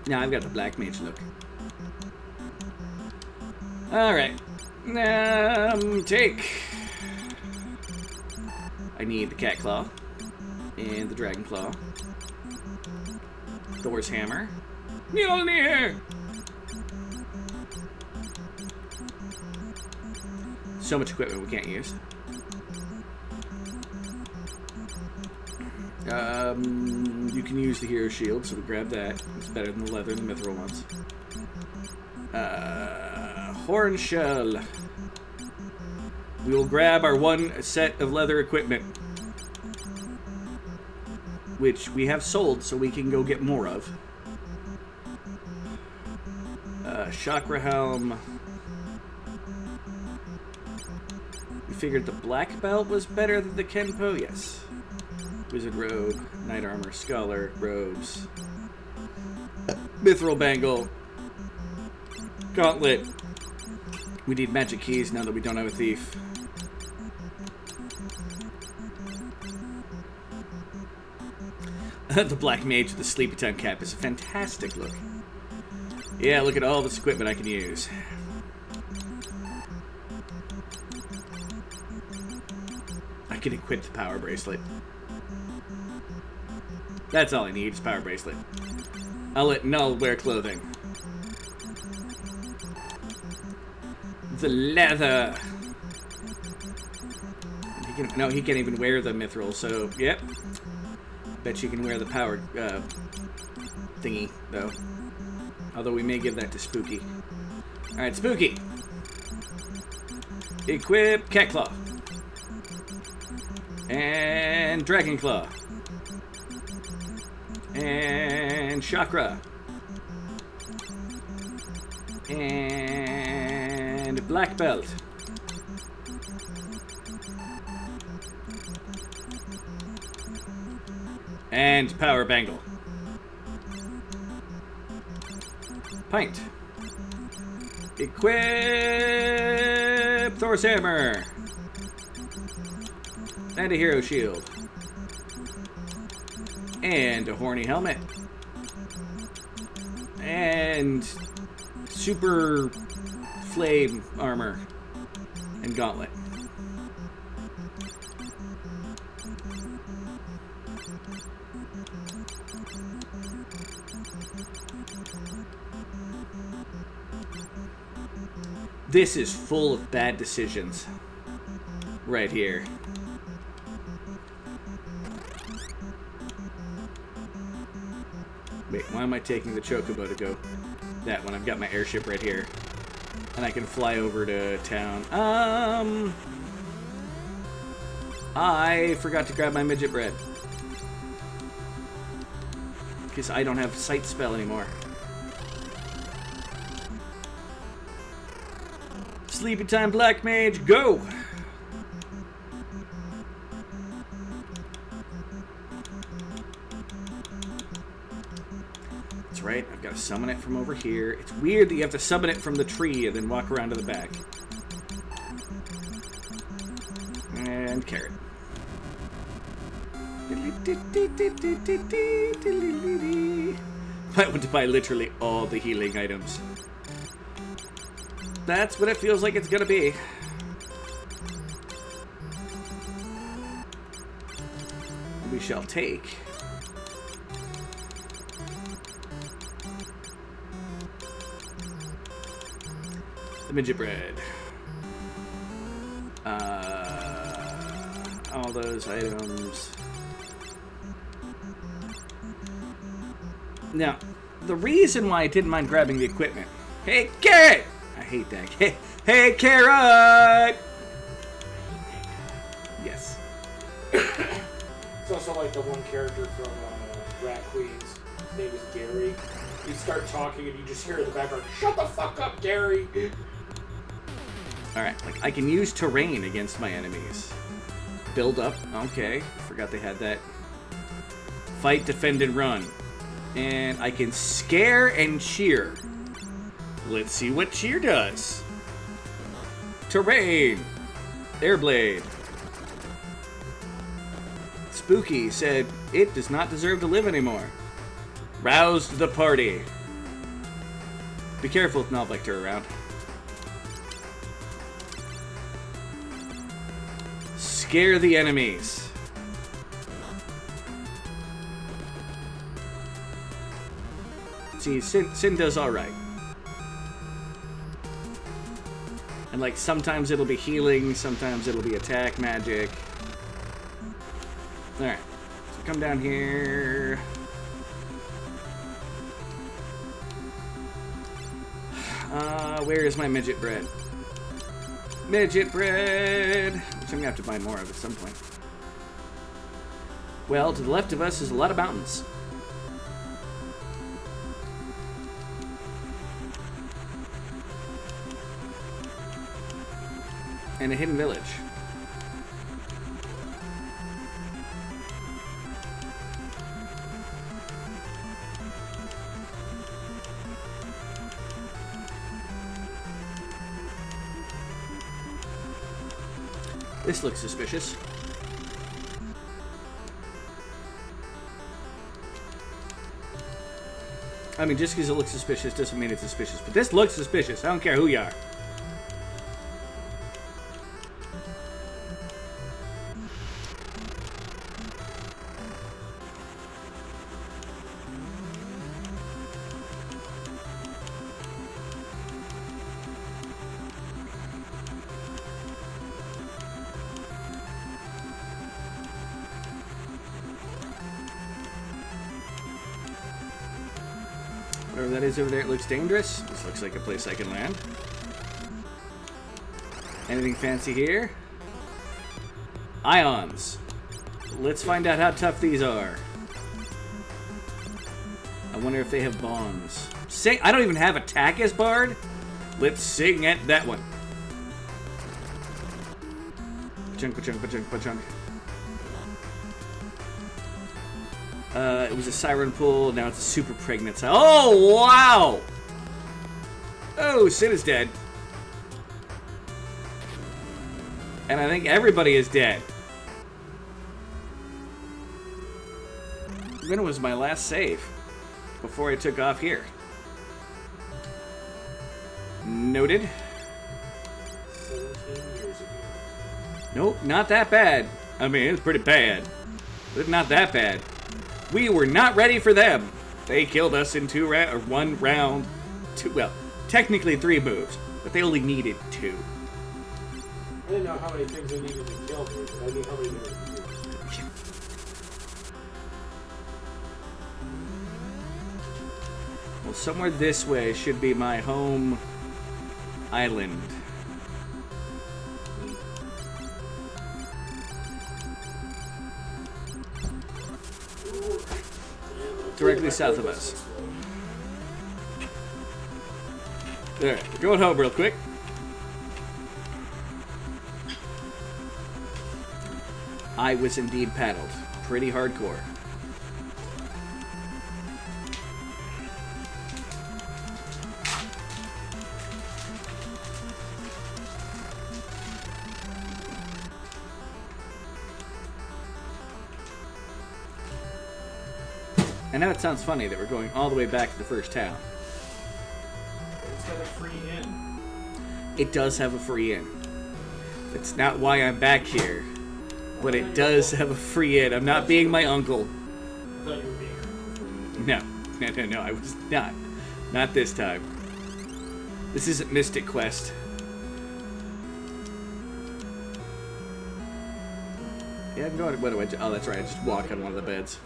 Now I've got the black mage look. Alright. Take. I need the cat claw. And the dragon claw. Thor's hammer. Mjolnir! So much equipment we can't use. You can use the hero shield, so we grab that. It's better than the leather and the mithril ones. Horn shell. We will grab our one set of leather equipment, which we have sold, so we can go get more of. Chakra helm. We figured the black belt was better than the Kenpo, yes. Wizard robe, knight armor, scholar, robes, mithril bangle, gauntlet. We need magic keys now that we don't have a thief. The black mage with the sleepy time cap is a fantastic look. Yeah, look at all this equipment I can use. I can equip the power bracelet. That's all I need is power bracelet. I'll let Null wear clothing. The leather. He can't even wear the mithril, so yep. Bet you can wear the power thingy, though. Although we may give that to Spooky. Alright, Spooky. Equip Cat Claw. And Dragon Claw. And Chakra. And Black Belt. And Power Bangle. Pint. Equip Thor's Hammer. And a Hero Shield. And a Horny Helmet. And Super Flame Armor. And Gauntlet. This is full of bad decisions. Right here. Wait, why am I taking the Chocobo to go that when I've got my airship right here? And I can fly over to town. I forgot to grab my midget bread. Because I don't have sight spell anymore. Sleepy time Black Mage, go! That's right. Alright, I've got to summon it from over here. It's weird that you have to summon it from the tree and then walk around to the back. And carrot. I want to buy literally all the healing items. That's what it feels like it's gonna be. We shall take the midget bread. All those items. Now, the reason why I didn't mind grabbing the equipment. Hey, carrot! I hate that. Hey, carrot! Yes. It's also like the one character from Rat Queens. His name is Gary. You start talking and you just hear in the background, "Shut the fuck up, Gary!" Alright, like I can use terrain against my enemies. Build up. Okay, forgot they had that. Fight, defend, and run. And I can scare and cheer. Let's see what cheer does. Terrain. Airblade. Spooky said it does not deserve to live anymore. Roused the party. Be careful with Null Vector around. Scare the enemies. See, Sin does alright. And like sometimes it'll be healing, sometimes it'll be attack magic. Alright. So come down here. Where is my midget bread? Midget bread! Which I'm gonna have to buy more of at some point. Well, to the left of us is a lot of mountains. And a hidden village. This looks suspicious. I mean, just because it looks suspicious doesn't mean it's suspicious. But this looks suspicious. I don't care who you are. Whatever that is over there, it looks dangerous. This looks like a place I can land. Anything fancy here? Ions. Let's find out how tough these are. I wonder if they have bombs. Sing. I don't even have attack as Bard. Let's sing at that one. Pachunk, pachunk, pachunk, pachunk. It was a siren pool, now it's a super pregnant siren. Oh, wow! Oh, Sid is dead. And I think everybody is dead. When was my last save? Before I took off here. Noted. 17 years ago. Nope, not that bad. I mean, it's pretty bad. But not that bad. We were not ready for them. They killed us in one round. Well, technically 3 moves, but they only needed 2. I didn't know how many things they needed to kill me, but I knew how many they needed to do. Well, somewhere this way should be my home island. Directly south of us. There, we're going home real quick. I was indeed paddled. Pretty hardcore. I know it sounds funny that we're going all the way back to the first town. It's got a free inn. It does have a free inn. That's not why I'm back here. But it does have a free inn. I'm not being my uncle. I thought you were being No, I was not. Not this time. This isn't Mystic Quest. Yeah, I'm going. What do I do? Oh, that's right. I just walk on one of the beds.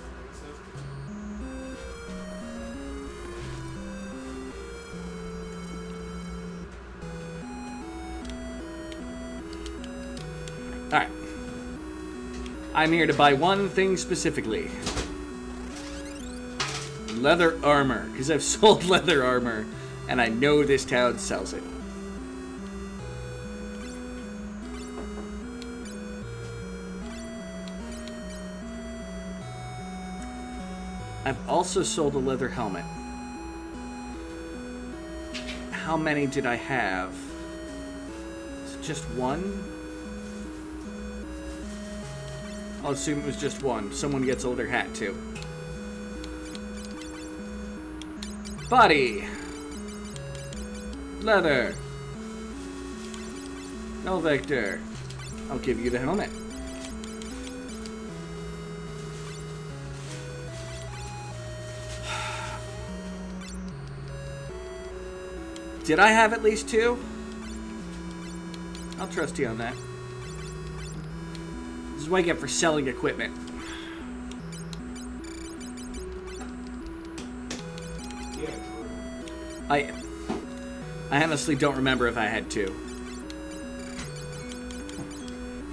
Alright. I'm here to buy one thing specifically. Leather armor. Because I've sold leather armor, and I know this town sells it. I've also sold a leather helmet. How many did I have? Is it just one? I'll assume it was just one. Someone gets older hat too. Body. Leather. No vector. I'll give you the helmet. Did I have at least two? I'll trust you on that. This is what I get for selling equipment. Yeah, true. I honestly don't remember if I had two.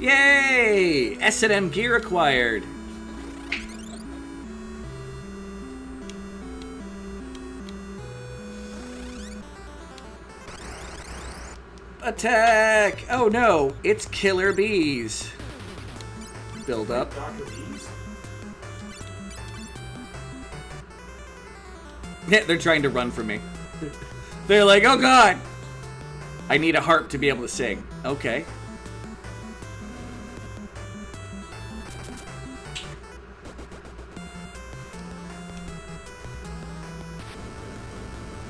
Yay! S&M gear acquired. Attack! Oh no, it's killer bees. Build up. Dr. Bees? Yeah, they're trying to run from me. They're like, oh god! I need a harp to be able to sing. Okay.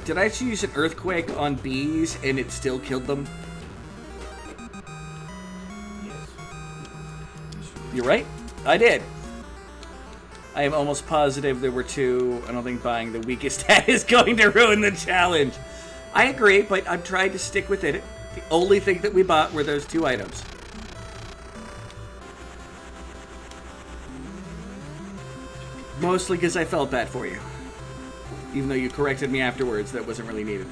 Did I actually use an earthquake on bees and it still killed them? Yes. You're right. I did. I am almost positive there were two. I don't think buying the weakest hat is going to ruin the challenge. I agree, but I'm trying to stick with it. The only thing that we bought were those two items. Mostly because I felt bad for you. Even though you corrected me afterwards, that wasn't really needed.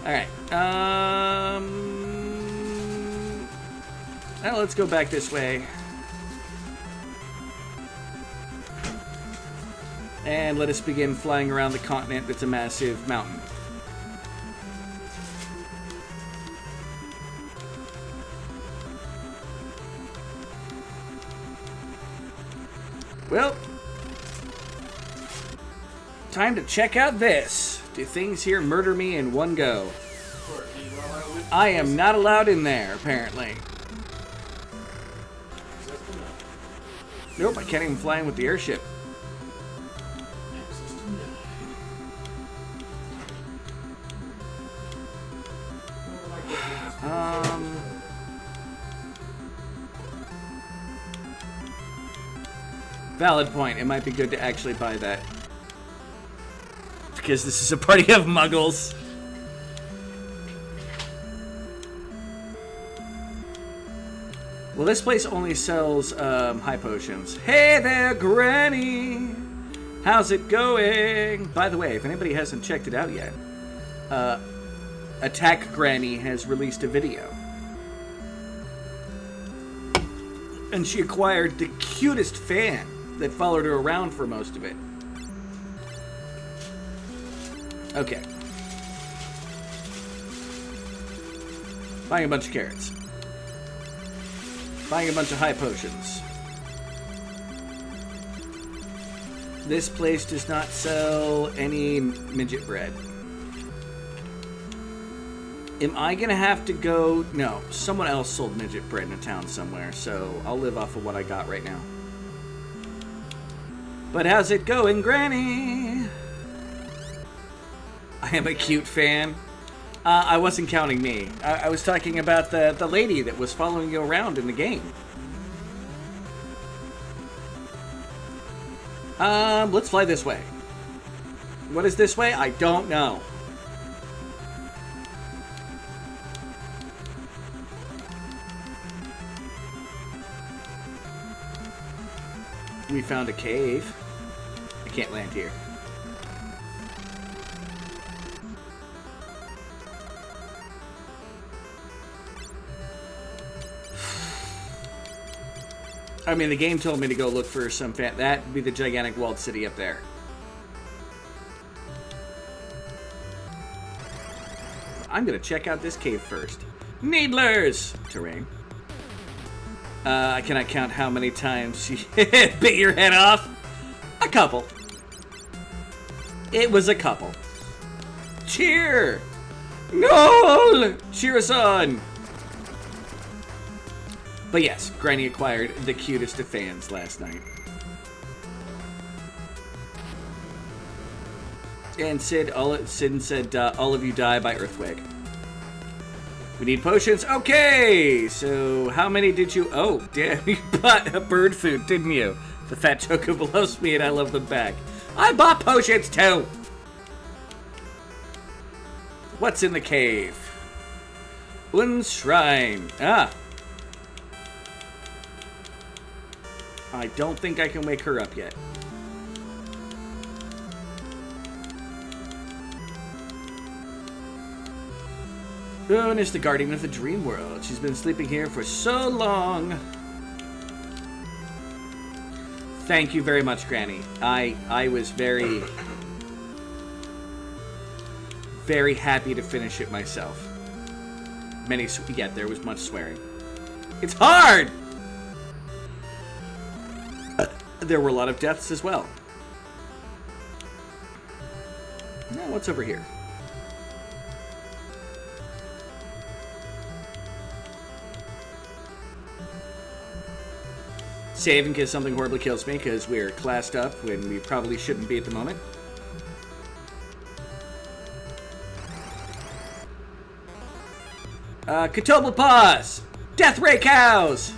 Alright. Now let's go back this way. And let us begin flying around the continent that's a massive mountain. Well, time to check out this. Do things here murder me in one go? I am not allowed in there, apparently. Nope, I can't even fly in with the airship. Valid point. It might be good to actually buy that. Because this is a party of muggles. Well, this place only sells high potions. Hey there, Granny! How's it going? By the way, if anybody hasn't checked it out yet, Attack Granny has released a video. And she acquired the cutest fan that followed her around for most of it. Okay. Buying a bunch of carrots. Buying a bunch of high potions. This place does not sell any midget bread. Am I gonna have to go? No, someone else sold midget bread in a town somewhere, so I'll live off of what I got right now. But how's it going, Granny? I am a cute fan. I wasn't counting me. I was talking about the lady that was following you around in the game. Let's fly this way. What is this way? I don't know. We found a cave. I can't land here. I mean, the game told me to go look for some that would be the gigantic walled city up there. I'm gonna check out this cave first. Needlers! Terrain. I cannot count how many times you bit your head off. A couple. It was a couple. Cheer! No! Cheer us on! But yes, Granny acquired the cutest of fans last night. And Sid said, all of you die by earthquake. We need potions. Okay, so how many did you... Oh, damn, you bought a bird food, didn't you? The fat chocobo loves me and I love them back. I bought potions too! What's in the cave? Un's shrine. Ah. I don't think I can wake her up yet. Un is the guardian of the dream world. She's been sleeping here for so long. Thank you very much, Granny. I was very happy to finish it myself. Yet there was much swearing. It's hard! There were a lot of deaths as well. Now, what's over here? Save in case something horribly kills me, because we're classed up when we probably shouldn't be at the moment. Katoba Paws! Death Ray Cows!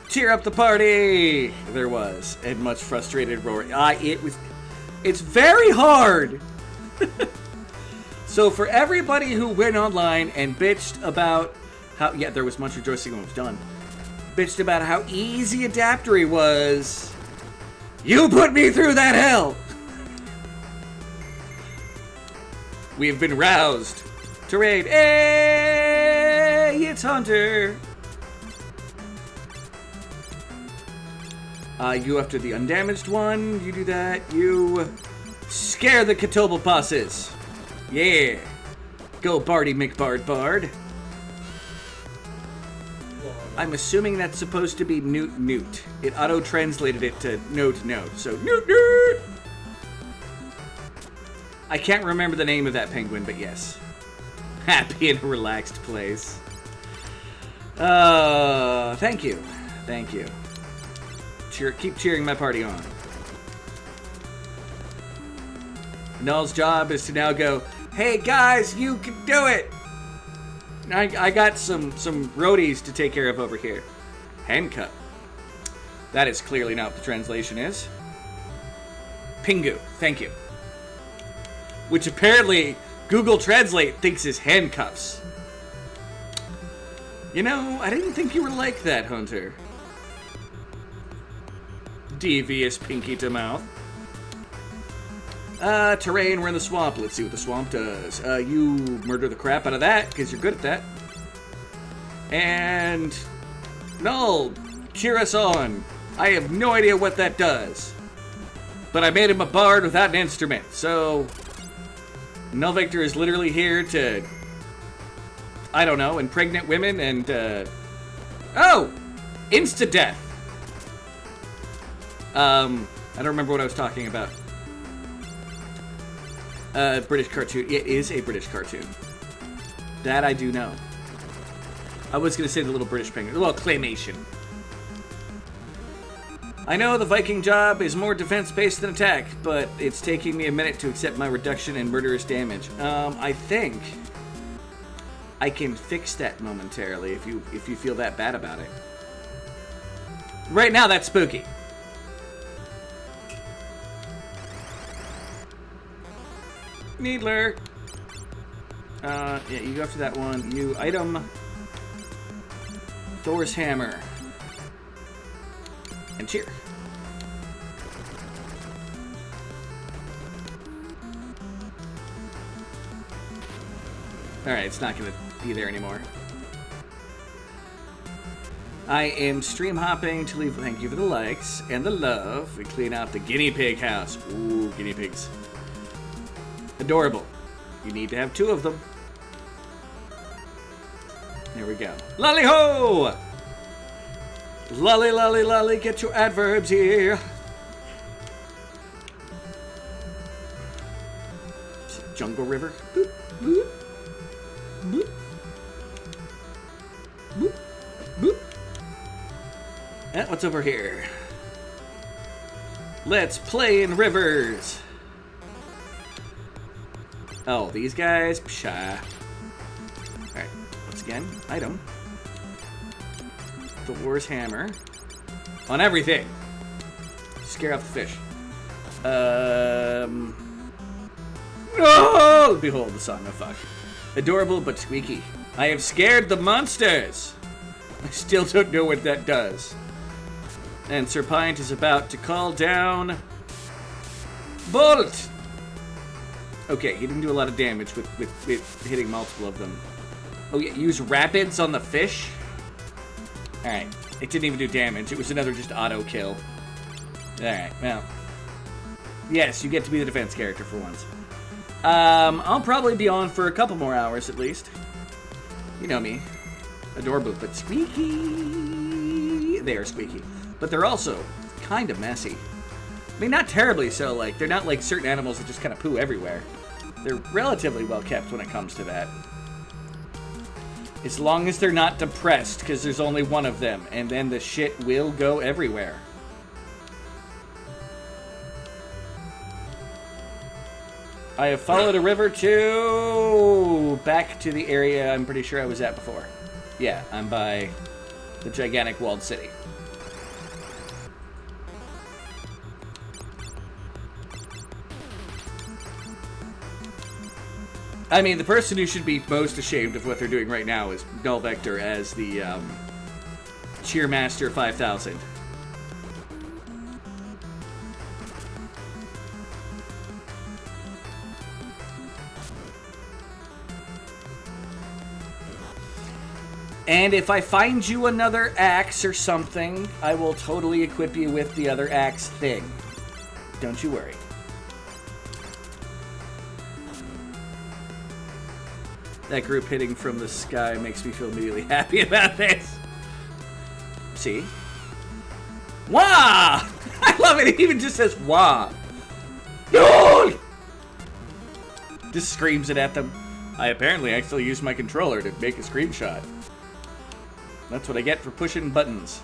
Cheer up the party! There was, and much frustrated roaring. It's very hard! So for everybody who went online and bitched about how... Yeah, there was much rejoicing when it was done. Bitched about how easy Adaptory was. You put me through that hell! We have been roused to raid. Hey, it's Hunter! You after the undamaged one. You do that. You scare the Katoba bosses. Yeah. Go Bardy McBard Bard. I'm assuming that's supposed to be Newt. It auto-translated it to Note. So, Newt! I can't remember the name of that penguin, but yes. Happy and relaxed place. Thank you. Thank you. Keep cheering my party on. Null's job is to now go, hey guys, you can do it! I got some roadies to take care of over here. Handcuff. That is clearly not what the translation is. Pingu, thank you. Which apparently Google Translate thinks is handcuffs. You know, I didn't think you were like that, Hunter. Devious pinky to mouth. Terrain, we're in the swamp. Let's see what the swamp does. You murder the crap out of that, because you're good at that. And... Null, cheer us on. I have no idea what that does. But I made him a bard without an instrument, so... Null Victor is literally here to... I don't know, impregnate women and, Oh! Insta-death! I don't remember what I was talking about. British cartoon. It is a British cartoon. That I do know. I was going to say the little British penguin. Well, claymation. I know the Viking job is more defense-based than attack, but it's taking me a minute to accept my reduction in murderous damage. I think I can fix that momentarily if you feel that bad about it. Right now, that's spooky. Needler. Yeah, you go after that one. You item Thor's hammer. And cheer. Alright, it's not going to be there anymore. I am stream hopping to leave. Thank you for the likes and the love. We clean out the guinea pig house. Ooh, guinea pigs. Adorable. You need to have 2 of them. There we go. Lolly ho! Lolly, lolly, lolly, get your adverbs here. Jungle River. Boop, boop, boop, boop, boop. And what's over here? Let's play in rivers. Oh, these guys? Psha. Alright, once again, item. Thor's hammer. On everything. Scare off the fish. Oh! Behold the song of fuck. Adorable but squeaky. I have scared the monsters. I still don't know what that does. And Serpent is about to call down Bolt! Okay, he didn't do a lot of damage with hitting multiple of them. Oh yeah, use rapids on the fish? Alright, it didn't even do damage. It was another just auto kill. Alright, well. Yes, you get to be the defense character for once. I'll probably be on for a couple more hours at least. You know me. Adorable, but squeaky. They are squeaky. But they're also kind of messy. I mean, not terribly so. Like, they're not like certain animals that just kind of poo everywhere. They're relatively well kept when it comes to that. As long as they're not depressed, because there's only one of them, and then the shit will go everywhere. I have followed a river back to the area I'm pretty sure I was at before. Yeah, I'm by the gigantic walled city. I mean, the person who should be most ashamed of what they're doing right now is Null Vector as the Cheermaster 5000. And if I find you another axe or something, I will totally equip you with the other axe thing. Don't you worry. That group hitting from the sky makes me feel immediately happy about this. See? Wah! I love it. It even just says wah. No! Just screams it at them. I apparently actually used my controller to make a screenshot. That's what I get for pushing buttons.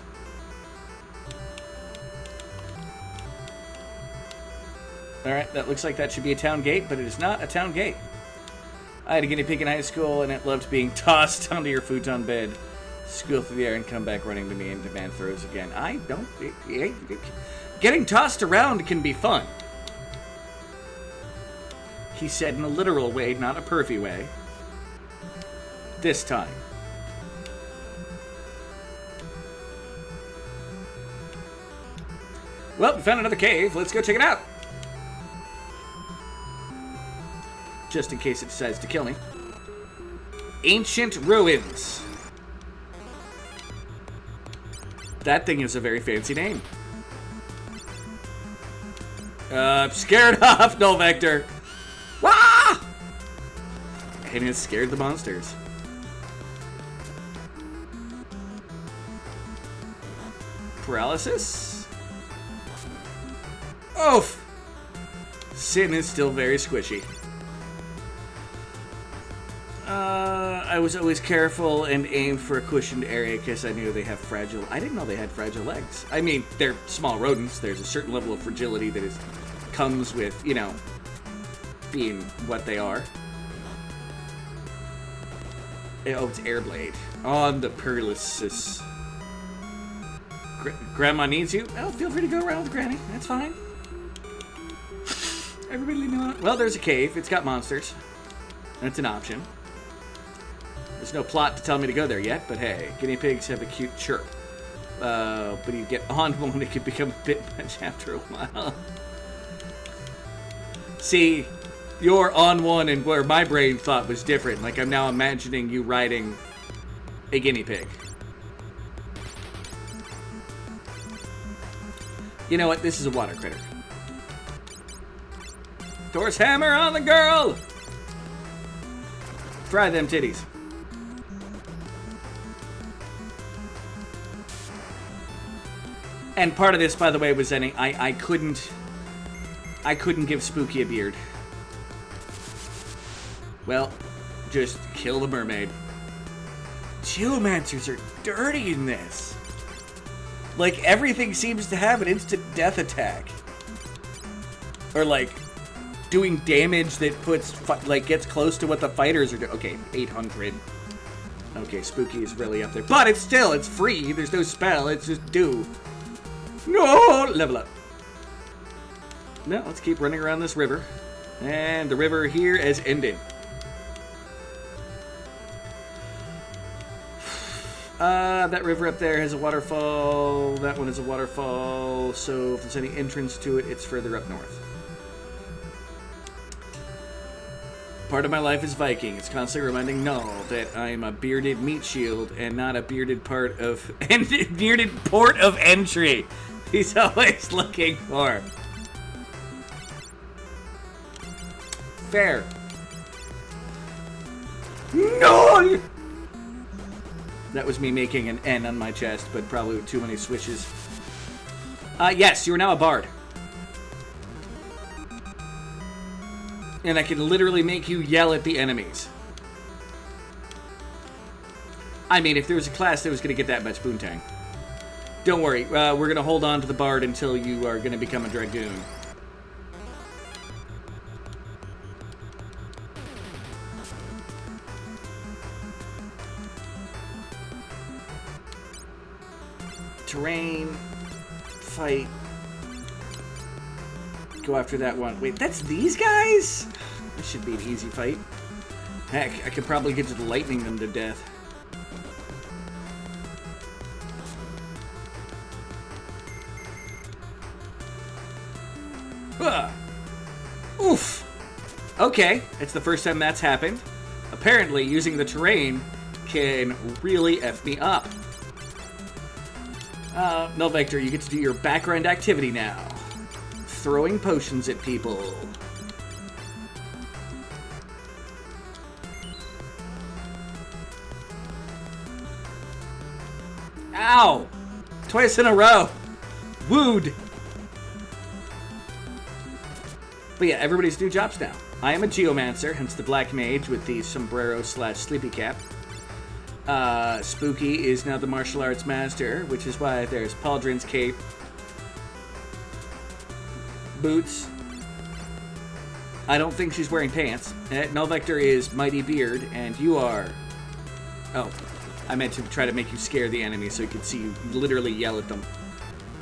Alright, that looks like that should be a town gate, but it is not a town gate. I had a guinea pig in high school, and it loved being tossed onto your futon bed, squeal through the air, and come back running to me and demand throws again. I don't... Getting tossed around can be fun. He said in a literal way, not a pervy way. This time. Well, we found another cave. Let's go check it out. Just in case it decides to kill me. Ancient Ruins. That thing is a very fancy name. Scared off, Null Vector. Wah! And it scared the monsters. Paralysis? Oof! Sin is still very squishy. I was always careful and aimed for a cushioned area because I knew they have fragile... I didn't know they had fragile legs. I mean, they're small rodents. There's a certain level of fragility that comes with, you know, being what they are. Oh, it's Airblade. On the Perlicis. Grandma needs you? Well, feel free to go around with Granny. That's fine. Everybody leave me alone. Well, there's a cave. It's got monsters. That's an option. There's no plot to tell me to go there yet, but hey, guinea pigs have a cute chirp. But you get on one, it can become a bit much after a while. See, you're on one and where my brain thought was different. Like, I'm now imagining you riding a guinea pig. You know what? This is a water critter. Thor's hammer on the girl! Fry them titties. And part of this, by the way, was any I couldn't give Spooky a beard. Well, just kill the mermaid. Geomancers are dirty in this. Like, everything seems to have an instant death attack. Or, like, doing damage that gets close to what the fighters are doing. Okay, 800. Okay, Spooky is really up there. But it's free. There's no spell. It's just do. No! Level up. No, let's keep running around this river. And the river here has ended. That river up there has a waterfall. That one is a waterfall. So if there's any entrance to it, it's further up north. Part of my life is Viking. It's constantly reminding Null that I am a bearded meat shield and not a bearded port of entry. He's always looking for. Fair. No! That was me making an N on my chest, but probably with too many swishes. Yes, you are now a bard. And I can literally make you yell at the enemies. I mean, if there was a class that was going to get that much boontang. Don't worry, we're going to hold on to the bard until you are going to become a dragoon. Terrain, fight, go after that one. Wait, that's these guys? This should be an easy fight. Heck, I could probably get to lightning them to death. Oof! Okay, it's the first time that's happened. Apparently, using the terrain can really F me up. No, Vector, you get to do your background activity now. Throwing potions at people. Ow! Twice in a row. Wooed. But yeah, everybody's new jobs now. I am a geomancer, hence the black mage with the sombrero / sleepy cap. Spooky is now the martial arts master, which is why there's Pauldron's cape, boots. I don't think she's wearing pants. Null Vector is Mighty Beard, and you are... Oh, I meant to try to make you scare the enemy so you could see you literally yell at them.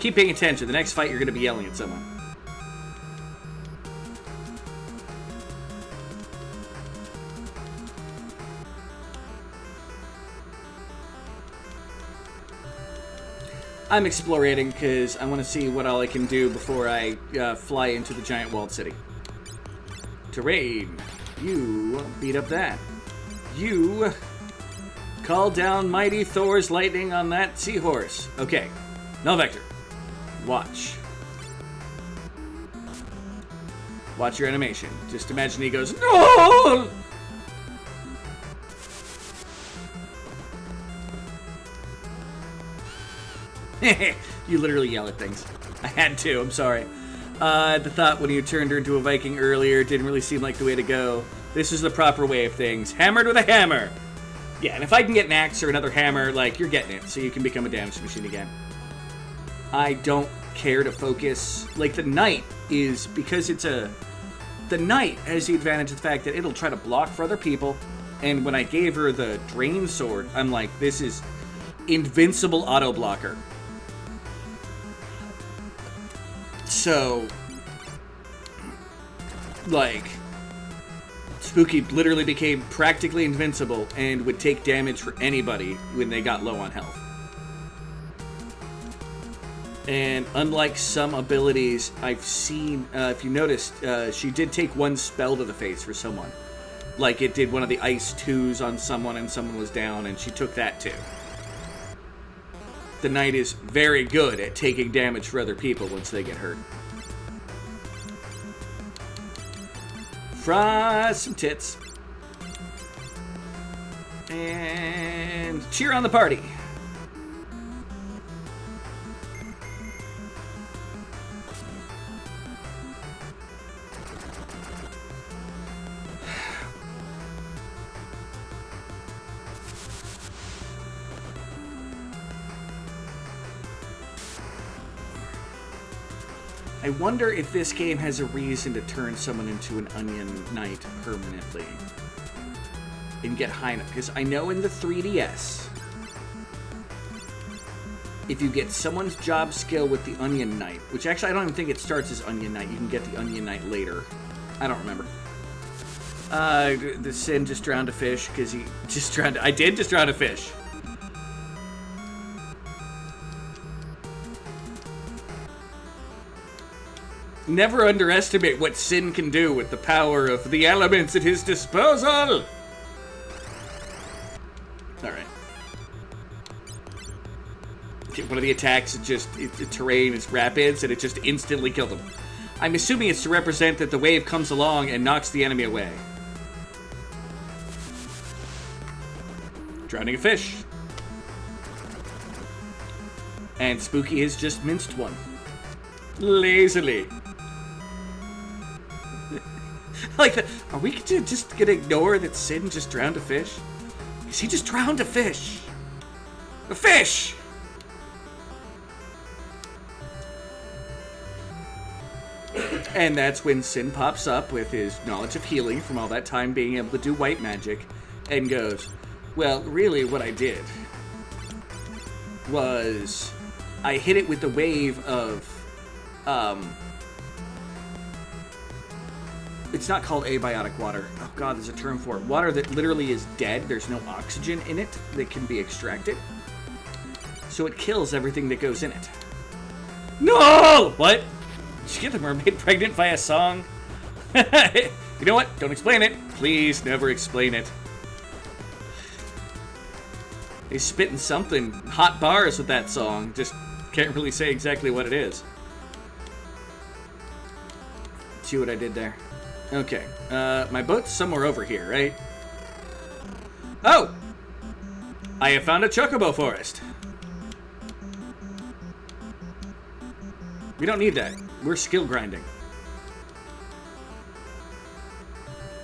Keep paying attention. The next fight, you're going to be yelling at someone. I'm explorating because I want to see what all I can do before I fly into the giant walled city. Terrain. You beat up that. You call down mighty Thor's lightning on that seahorse. Okay. Null Vector. Watch. Watch your animation. Just imagine he goes, no! You literally yell at things. I had to, I'm sorry. The thought when you turned her into a Viking earlier didn't really seem like the way to go. This is the proper way of things. Hammered with a hammer! Yeah, and if I can get an axe or another hammer, like, you're getting it, so you can become a damage machine again. I don't care to focus. Like, the knight is, because it's a... The knight has the advantage of the fact that it'll try to block for other people, and when I gave her the drain sword, I'm like, this is invincible auto blocker. So, like, Spooky literally became practically invincible and would take damage for anybody when they got low on health. And unlike some abilities I've seen, if you noticed, she did take one spell to the face for someone. Like, it did one of the ice 2s on someone and someone was down, and she took that too. The knight is very good at taking damage for other people once they get hurt. Fry some tits. And cheer on the party. I wonder if this game has a reason to turn someone into an Onion Knight permanently and get high enough. Because I know in the 3DS, if you get someone's job skill with the Onion Knight, which actually I don't even think it starts as Onion Knight. You can get the Onion Knight later. I don't remember. The Sin just drowned a fish because he just drowned. I did just drown a fish. Never underestimate what Sin can do with the power of the elements at his disposal! Alright. One of the attacks, the terrain is rapids, and it just instantly killed him. I'm assuming it's to represent that the wave comes along and knocks the enemy away. Drowning a fish. And Spooky has just minced one. Lazily. Like, are we just gonna ignore that Sin just drowned a fish? Because he just drowned a fish. A fish! And that's when Sin pops up with his knowledge of healing from all that time being able to do white magic and goes, well, really what I did was I hit it with the wave of, it's not called abiotic water. Oh god, there's a term for it. Water that literally is dead. There's no oxygen in it that can be extracted. So it kills everything that goes in it. No! What? Did you get the mermaid pregnant via song? You know what? Don't explain it. Please never explain it. He's spitting something. Hot bars with that song. Just can't really say exactly what it is. See what I did there? Okay. My boat's somewhere over here, right? Oh! I have found a chocobo forest. We don't need that. We're skill grinding.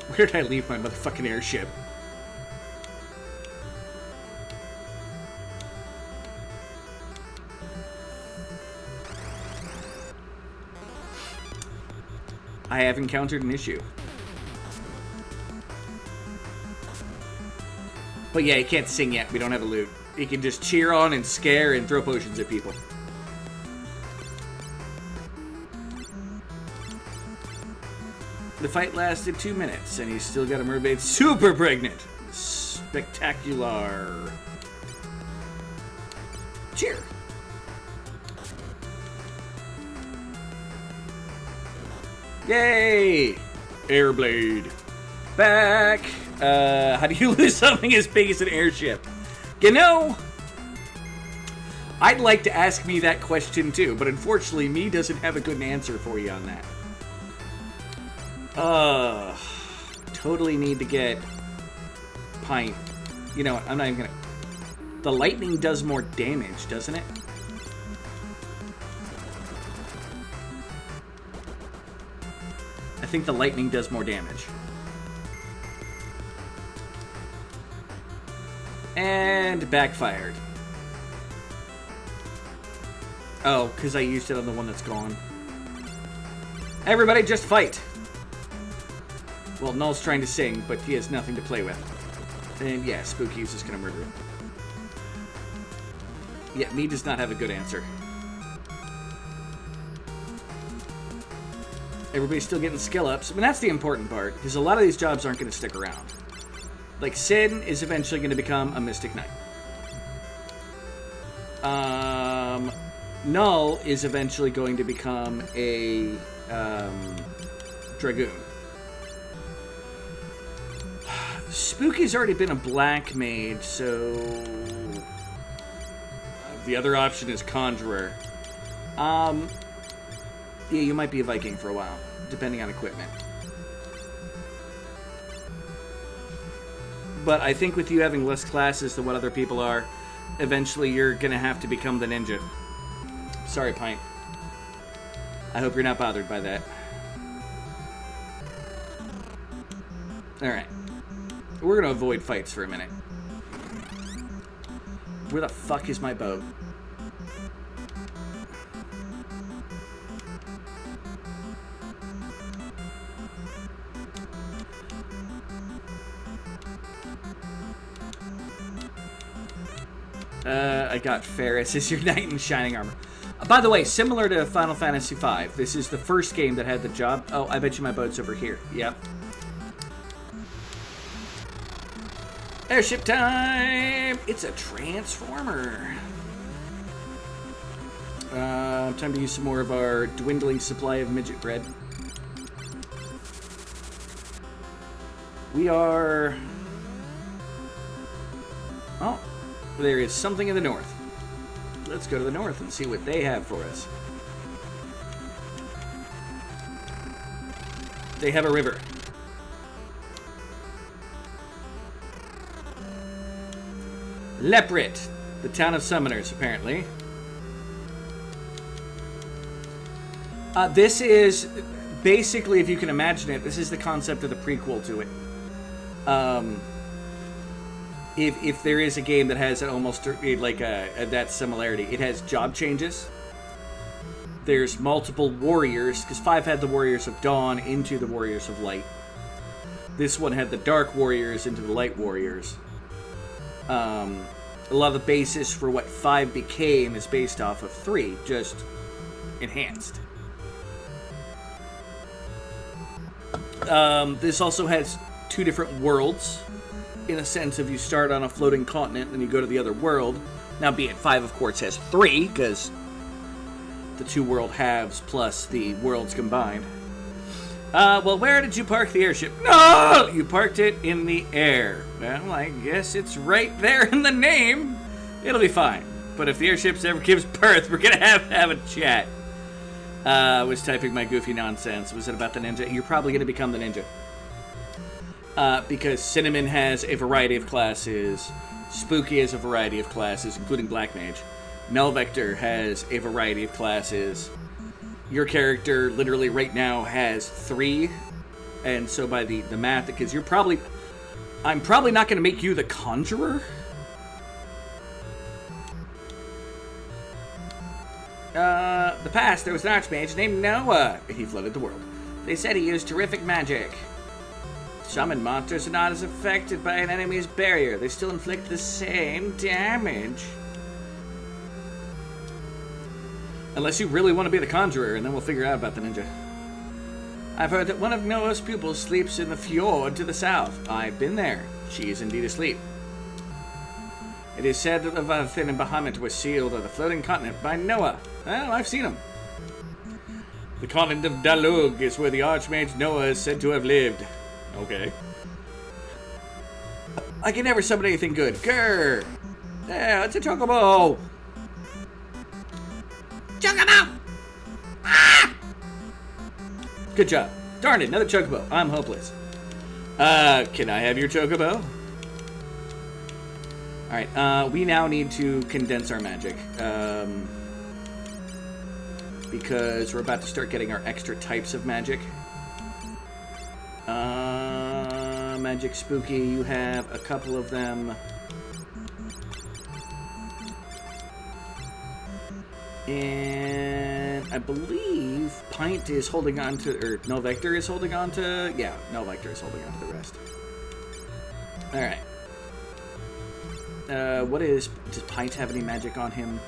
Where did I leave my motherfucking airship? I have encountered an issue. But yeah, he can't sing yet. We don't have a lute. He can just cheer on and scare and throw potions at people. The fight lasted 2 minutes, and he's still got a mermaid super pregnant. Spectacular. Cheer. Yay! Airblade. Back. How do you lose something as big as an airship? You know, I'd like to ask me that question too, but unfortunately, me doesn't have a good answer for you on that. Totally need to get Pint. You know what? I'm not even gonna. The lightning does more damage, doesn't it? I think the lightning does more damage. And backfired. Oh, because I used it on the one that's gone. Everybody just fight! Well, Null's trying to sing, but he has nothing to play with. And yeah, Spooky is just gonna murder him. Yeah, me does not have a good answer. Everybody's still getting skill ups. I mean, that's the important part, because a lot of these jobs aren't going to stick around. Like, Sin is eventually going to become a Mystic Knight. Null is eventually going to become a Dragoon. Spooky's already been a Black Mage, so the other option is Conjurer. Yeah, you might be a Viking for a while, depending on equipment. But I think with you having less classes than what other people are, eventually you're going to have to become the ninja. Sorry, Pint. I hope you're not bothered by that. Alright. We're going to avoid fights for a minute. Where the fuck is my boat? I got Ferris as your knight in shining armor. By the way, similar to Final Fantasy V, this is the first game that had the job. Oh, I bet you my boat's over here. Yep. Airship time! It's a transformer. Time to use some more of our dwindling supply of midget bread. We are... Oh, there is something in the north. Let's go to the north and see what they have for us. They have a river. Leprit, the town of summoners, apparently. This is basically, if you can imagine it, this is the concept of the prequel to it. If there is a game that has almost like that similarity, it has job changes. There's multiple warriors, because 5 had the Warriors of Dawn into the Warriors of Light. This one had the Dark Warriors into the Light Warriors. A lot of the basis for what 5 became is based off of 3, just enhanced. This also has 2 different worlds, in a sense of you start on a floating continent and you go to the other world. Now, be it 5, of course, has 3, because the 2 world halves plus the worlds combined. Well, where did you park the airship? No! You parked it in the air. Well, I guess it's right there in the name. It'll be fine. But if the airship ever gives birth, we're gonna have a chat. I was typing my goofy nonsense. Was it about the ninja? You're probably gonna become the ninja. Because Cinnamon has a variety of classes. Spooky has a variety of classes, including Black Mage. Melvector has a variety of classes. Your character literally right now has 3, and so by the math, because I'm probably not going to make you the Conjurer. The past, there was an archmage named Noah. He flooded the world. They said he used terrific magic. Summoned monsters are not as affected by an enemy's barrier. They still inflict the same damage. Unless you really want to be the Conjurer, and then we'll figure out about the ninja. I've heard that one of Noah's pupils sleeps in the fjord to the south. I've been there. She is indeed asleep. It is said that Leviathan and Bahamut were sealed on the floating continent by Noah. Well, I've seen them. The continent of Dalug is where the Archmage Noah is said to have lived. Okay. I can never summon anything good. Grr! Yeah, it's a chocobo! Chocobo! Ah! Good job. Darn it, another chocobo. I'm hopeless. Can I have your chocobo? Alright, we now need to condense our magic. Because we're about to start getting our extra types of magic. Magic Spooky, you have a couple of them. And I believe Pint is holding on to, or No Vector is holding on to, yeah, No Vector is holding on to the rest. Alright. Does Pint have any magic on him?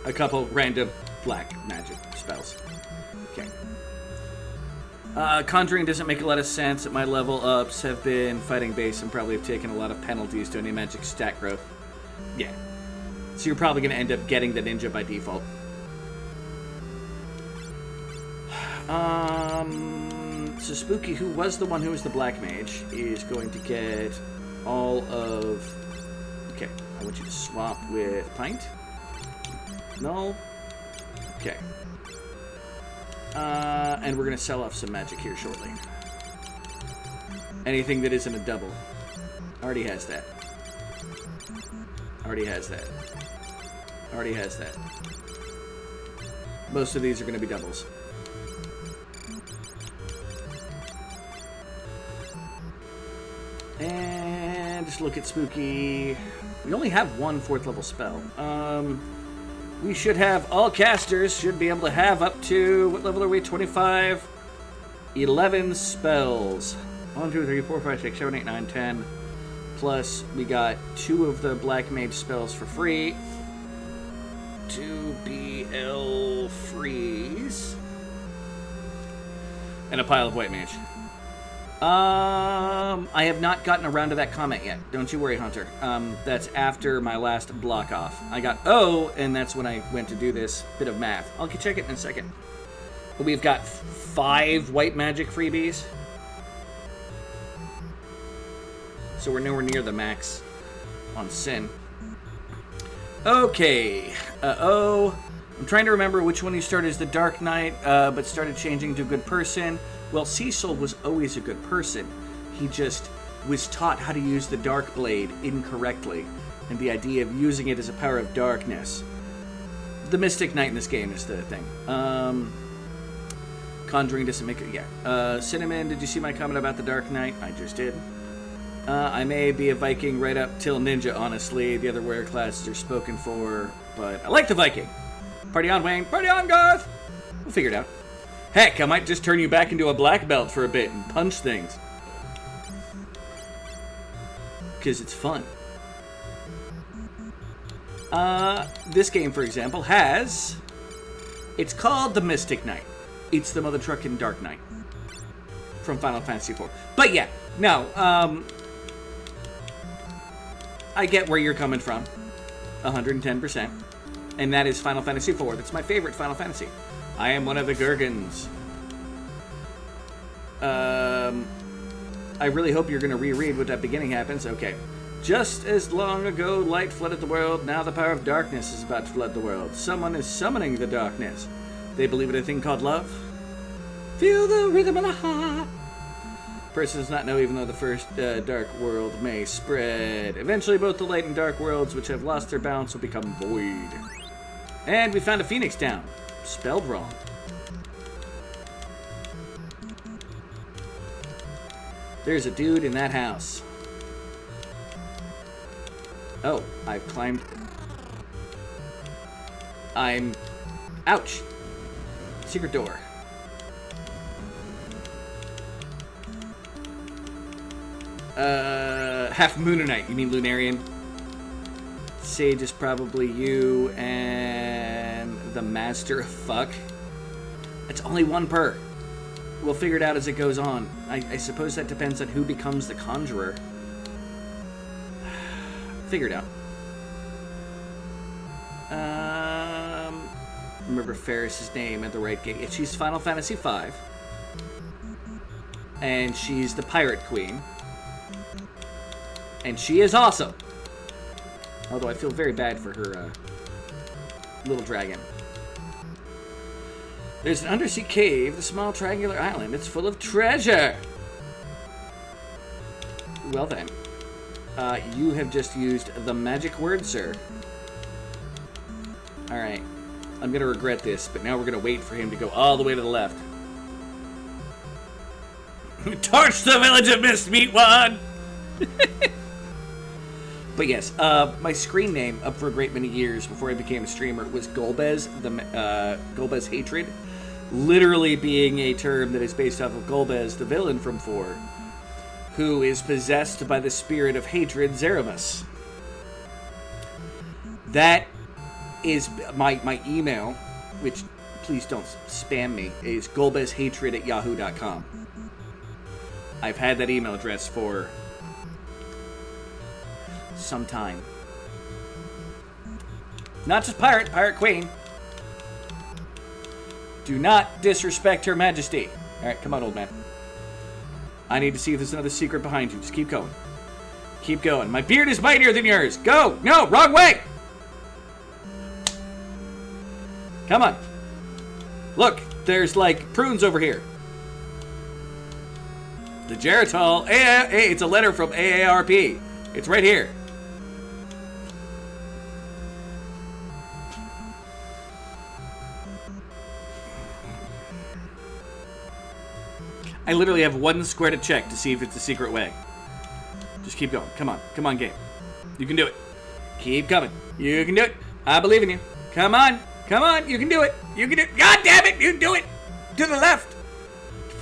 A couple random black magic spells. Okay. Conjuring doesn't make a lot of sense. My level ups have been fighting base and probably have taken a lot of penalties to any magic stat growth. Yeah. So you're probably going to end up getting the ninja by default. So Spooky, who was the one who was the black mage, is going to get all of... Okay, I want you to swap with Pint. No. Okay. And we're going to sell off some magic here shortly. Anything that isn't a double. Already has that. Already has that. Already has that. Most of these are going to be doubles. And just look at Spooky. We only have one 4th level spell. We should have, all casters should be able to have up to, what level are we? 25? 11 spells. 1, 2, 3, 4, 5, 6, 7, 8, 9, 10. Plus, we got 2 of the Black Mage spells for free. 2 BL freeze. And a pile of White Mage. I have not gotten around to that comment yet. Don't you worry, Hunter. That's after my last block off. I got O, and that's when I went to do this bit of math. I'll check it in a second. But we've got 5 white magic freebies. So we're nowhere near the max on Sin. Okay. O. I'm trying to remember which one you started as the Dark Knight, but started changing to Good Person. Well, Cecil was always a good person. He just was taught how to use the Dark Blade incorrectly, and the idea of using it as a power of darkness. The Mystic Knight in this game is the thing. Conjuring doesn't make it. Yeah. Cinnamon, did you see my comment about the Dark Knight? I just did. I may be a Viking right up till Ninja, honestly. The other warrior classes are spoken for, but I like the Viking. Party on, Wayne. Party on, Garth! We'll figure it out. Heck, I might just turn you back into a black belt for a bit and punch things. Because it's fun. This game, for example, has... It's called the Mystic Knight. It's the mother truckin' Dark Knight. From Final Fantasy IV. But yeah, no, I get where you're coming from. 110%. And that is Final Fantasy IV. That's my favorite Final Fantasy. I am one of the Gurgans. I really hope you're going to reread what that beginning happens. Okay. Just as long ago light flooded the world, now the power of darkness is about to flood the world. Someone is summoning the darkness. They believe in a thing called love. Feel the rhythm of the heart. Person does not know, even though the first dark world may spread. Eventually both the light and dark worlds which have lost their balance will become void. And we found a Phoenix Down. Spelled wrong. There's a dude in that house. Oh, I've climbed. Ouch. Secret door. Half Moonanite. You mean Lunarian? Sage is probably you and the Master of Fuck. It's only 1 per. We'll figure it out as it goes on. I suppose that depends on who becomes the Conjurer. Figure it out. Remember Ferris's name at the right gate. Yeah, she's Final Fantasy V. And she's the Pirate Queen. And she is awesome. Although I feel very bad for her little dragon. There's an undersea cave, the small triangular island. It's full of treasure. Well then. You have just used the magic word, sir. Alright. I'm going to regret this, but now we're going to wait for him to go all the way to the left. Torch the village of Mistmeat One! But yes, my screen name up for a great many years before I became a streamer was Golbez, Golbez Hatred, literally being a term that is based off of Golbez, the villain from 4, who is possessed by the spirit of hatred, Zeramus. That is my email, which please don't spam me, is golbezhatred@yahoo.com. I've had that email address for some time. Not just pirate queen. Do not disrespect Her Majesty. Alright, come on, old man. I need to see if there's another secret behind you. Just keep going. Keep going. My beard is mightier than yours. Go! No, wrong way! Come on. Look, there's like prunes over here. The Geritol. Hey, it's a letter from AARP. It's right here. I literally have one square to check to see if it's a secret way. Just keep going. Come on. Come on, game. You can do it. Keep coming. You can do it. I believe in you. Come on. Come on. You can do it. You can do it. God damn it. You can do it. To the left.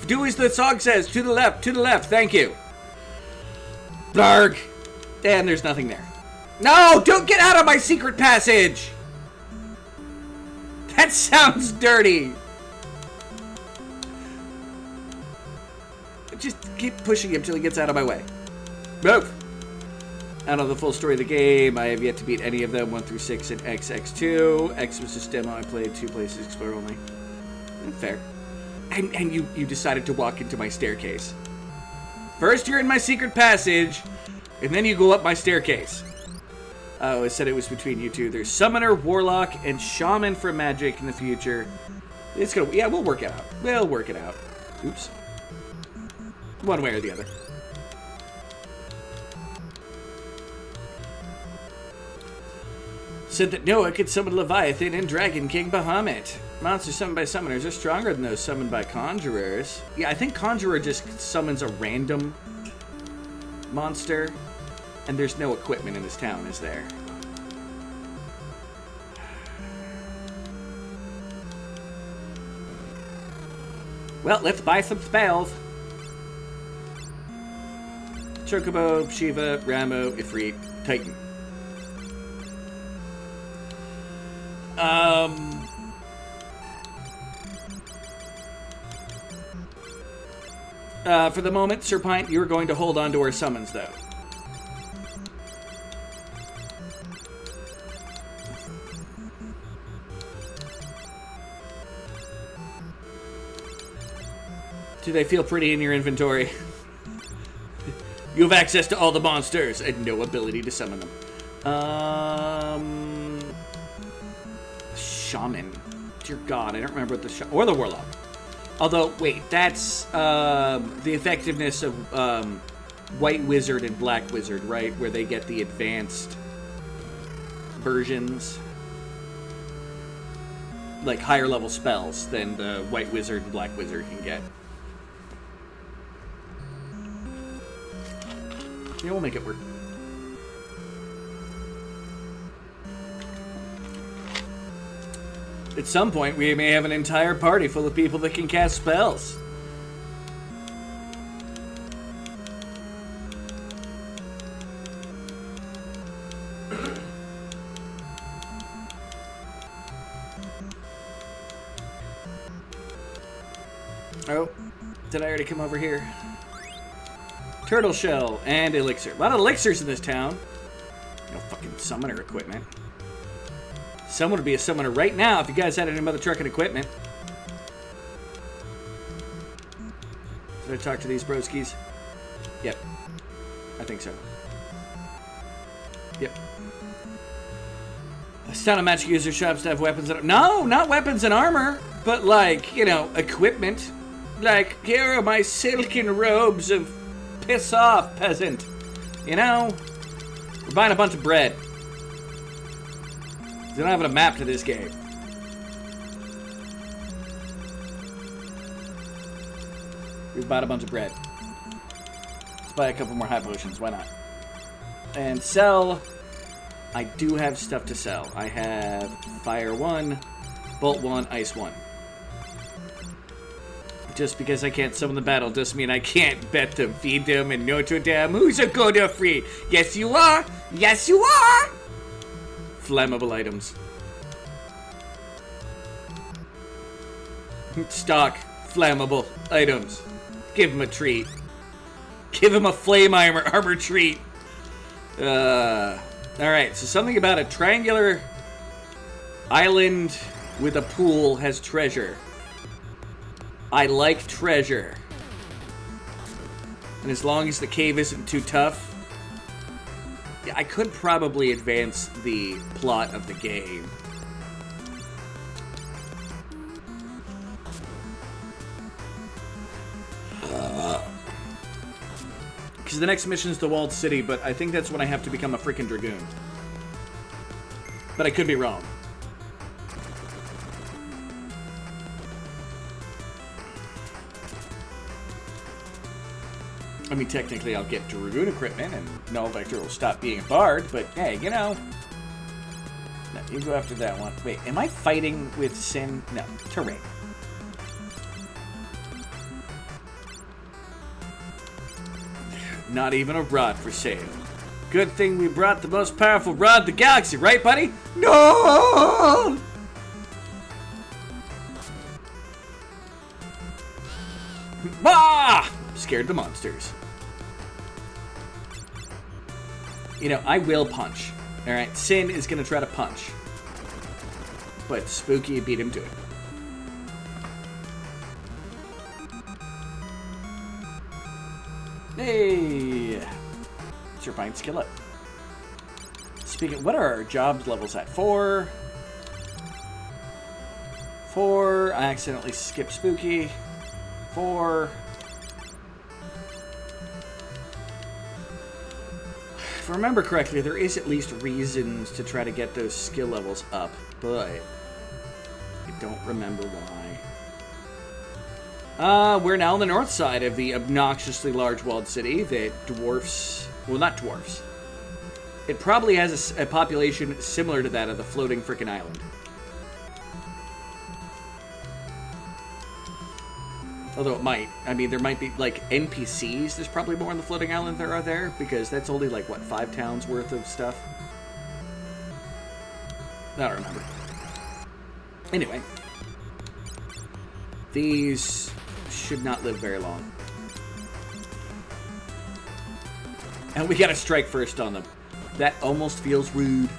Do as the song says. To the left. To the left. Thank you. Blarg. And there's nothing there. No! Don't get out of my secret passage! That sounds dirty. Just keep pushing him till he gets out of my way. Move! I don't know the full story of the game. I have yet to beat any of them, 1 through 6 in XX2. X was just demo. I played 2 places, explore only. Fair. And you decided to walk into my staircase. First you're in my secret passage, and then you go up my staircase. Oh, I said it was between you two. There's Summoner, Warlock, and Shaman for Magic in the future. It's gonna... Yeah, we'll work it out. We'll work it out. Oops. One way or the other. Said that Noah could summon Leviathan and Dragon King Bahamut. Monsters summoned by summoners are stronger than those summoned by conjurers. Yeah, I think conjurer just summons a random monster, and there's no equipment in this town, is there? Well, let's buy some spells. Chocobo, Shiva, Ramo, Ifrit, Titan. For the moment, Serpine, you're going to hold on to our summons, though. Do they feel pretty in your inventory? You have access to all the monsters and no ability to summon them. Shaman. Dear God, I don't remember what the or the Warlock. Although, wait, that's the effectiveness of White Wizard and Black Wizard, right? Where they get the advanced versions. Like higher level spells than the White Wizard and Black Wizard can get. Yeah, we'll make it work. At some point, we may have an entire party full of people that can cast spells. Oh, did I already come over here? Turtle shell and elixir. A lot of elixirs in this town. No fucking summoner equipment. Someone would be a summoner right now if you guys had any other truck and equipment. Did I talk to these broskies? Yep. I think so. Yep. It's not a magic user shops to have weapons and... No, not weapons and armor. But like, you know, equipment. Like, here are my silken robes of... Piss off, peasant. You know? We're buying a bunch of bread. They don't have a map to this game. We've bought a bunch of bread. Let's buy a couple more high potions. Why not? And sell. I do have stuff to sell. I have fire 1, bolt 1, ice 1. Just because I can't summon the battle doesn't mean I can't bet them, feed them, and Notre Dame. Who's a good or free? Yes, you are. Yes, you are. Flammable items. Stock flammable items. Give him a treat. Give him a flame armor treat. Alright, so something about a triangular island with a pool has treasure. I like treasure. And as long as the cave isn't too tough, yeah, I could probably advance the plot of the game. Because the next mission is the walled city, but I think that's when I have to become a freaking dragoon. But I could be wrong. I mean, technically I'll get dragoon equipment and Null Vector will stop being a bard, but hey, you know. No, you go after that one. Wait, am I fighting with Sin? No, terrain. Not even a rod for sale. Good thing we brought the most powerful rod in the galaxy, right, buddy? No! Ah! Scared the monsters. You know, I will punch. Alright, Sin is gonna try to punch. But Spooky beat him to it. Hey! Turbine skill up. Speaking, what are our jobs levels at? 4. 4. I accidentally skipped Spooky. 4. If I remember correctly, there is at least reasons to try to get those skill levels up, but I don't remember why. We're now on the north side of the obnoxiously large walled city that dwarfs... Well, not dwarfs. It probably has a population similar to that of the floating frickin' island. Although it might. I mean, there might be, like, NPCs. There's probably more on the floating island there are there, because that's only, like, what, 5 towns worth of stuff? I don't remember. Anyway. These should not live very long. And we gotta strike first on them. That almost feels rude.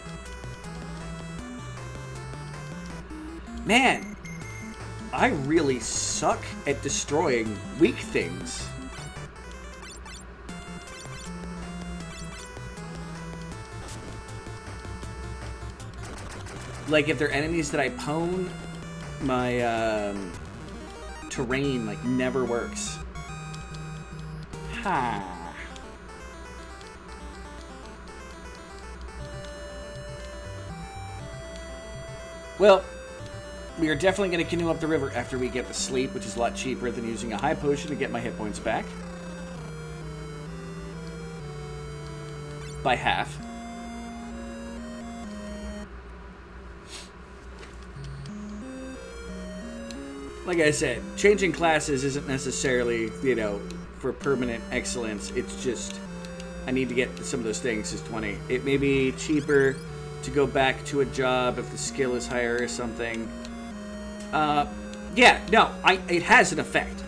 Man, I really suck at destroying weak things. Like, if they're enemies that I pwn, my, terrain, like, never works. Ha. Well, we are definitely going to canoe up the river after we get the sleep, which is a lot cheaper than using a high potion to get my hit points back. By half. Like I said, changing classes isn't necessarily, you know, for permanent excellence. It's just, I need to get some of those things as 20. It may be cheaper to go back to a job if the skill is higher or something. Yeah, no, it has an effect.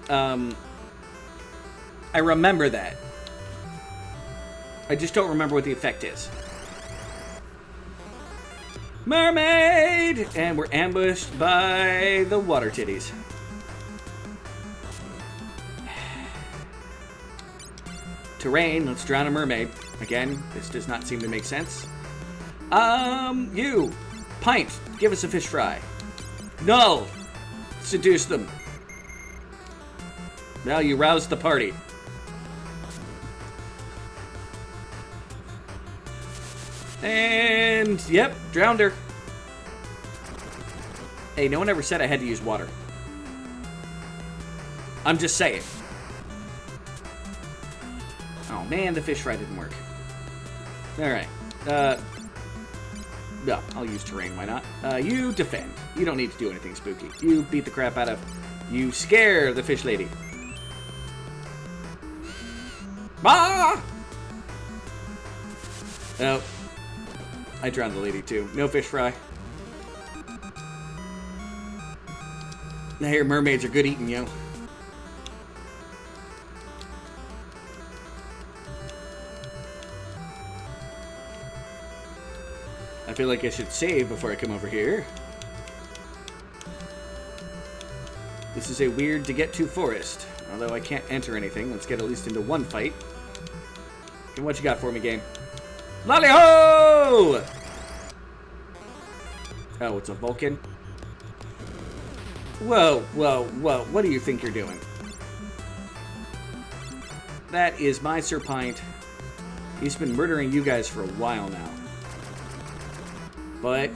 I remember that. I just don't remember what the effect is. Mermaid! And we're ambushed by the water titties. Terrain, let's drown a mermaid. Again, this does not seem to make sense. You! Pint, give us a fish fry. Null! Seduce them. Now you rouse the party. And, yep, drowned her. Hey, no one ever said I had to use water. I'm just saying. Oh man, the fish fry didn't work. Alright. No, I'll use terrain, why not? You defend. You don't need to do anything spooky. You beat the crap out of... You scare the fish lady. Ah! Oh. I drowned the lady too. No fish fry. I hear mermaids are good eating, yo. I feel like I should save before I come over here. This is a weird to get to forest. Although I can't enter anything. Let's get at least into one fight. Okay, what you got for me, game? Lolly-ho! Oh, it's a Vulcan? Whoa, whoa, whoa. What do you think you're doing? That is my Serpint. He's been murdering you guys for a while now. But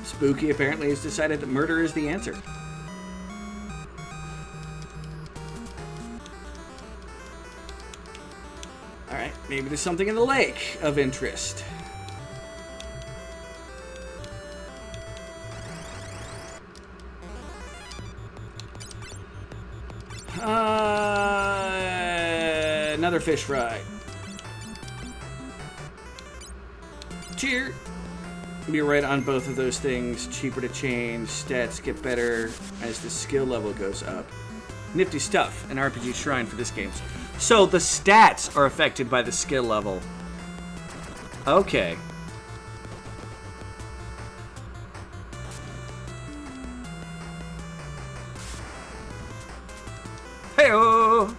Spooky apparently has decided that murder is the answer. Alright, maybe there's something in the lake of interest. Another fish fry. Cheer. Be right on both of those things. Cheaper to change. Stats get better as the skill level goes up. Nifty stuff. An RPG shrine for this game. So the stats are affected by the skill level. Okay. Hey-oh!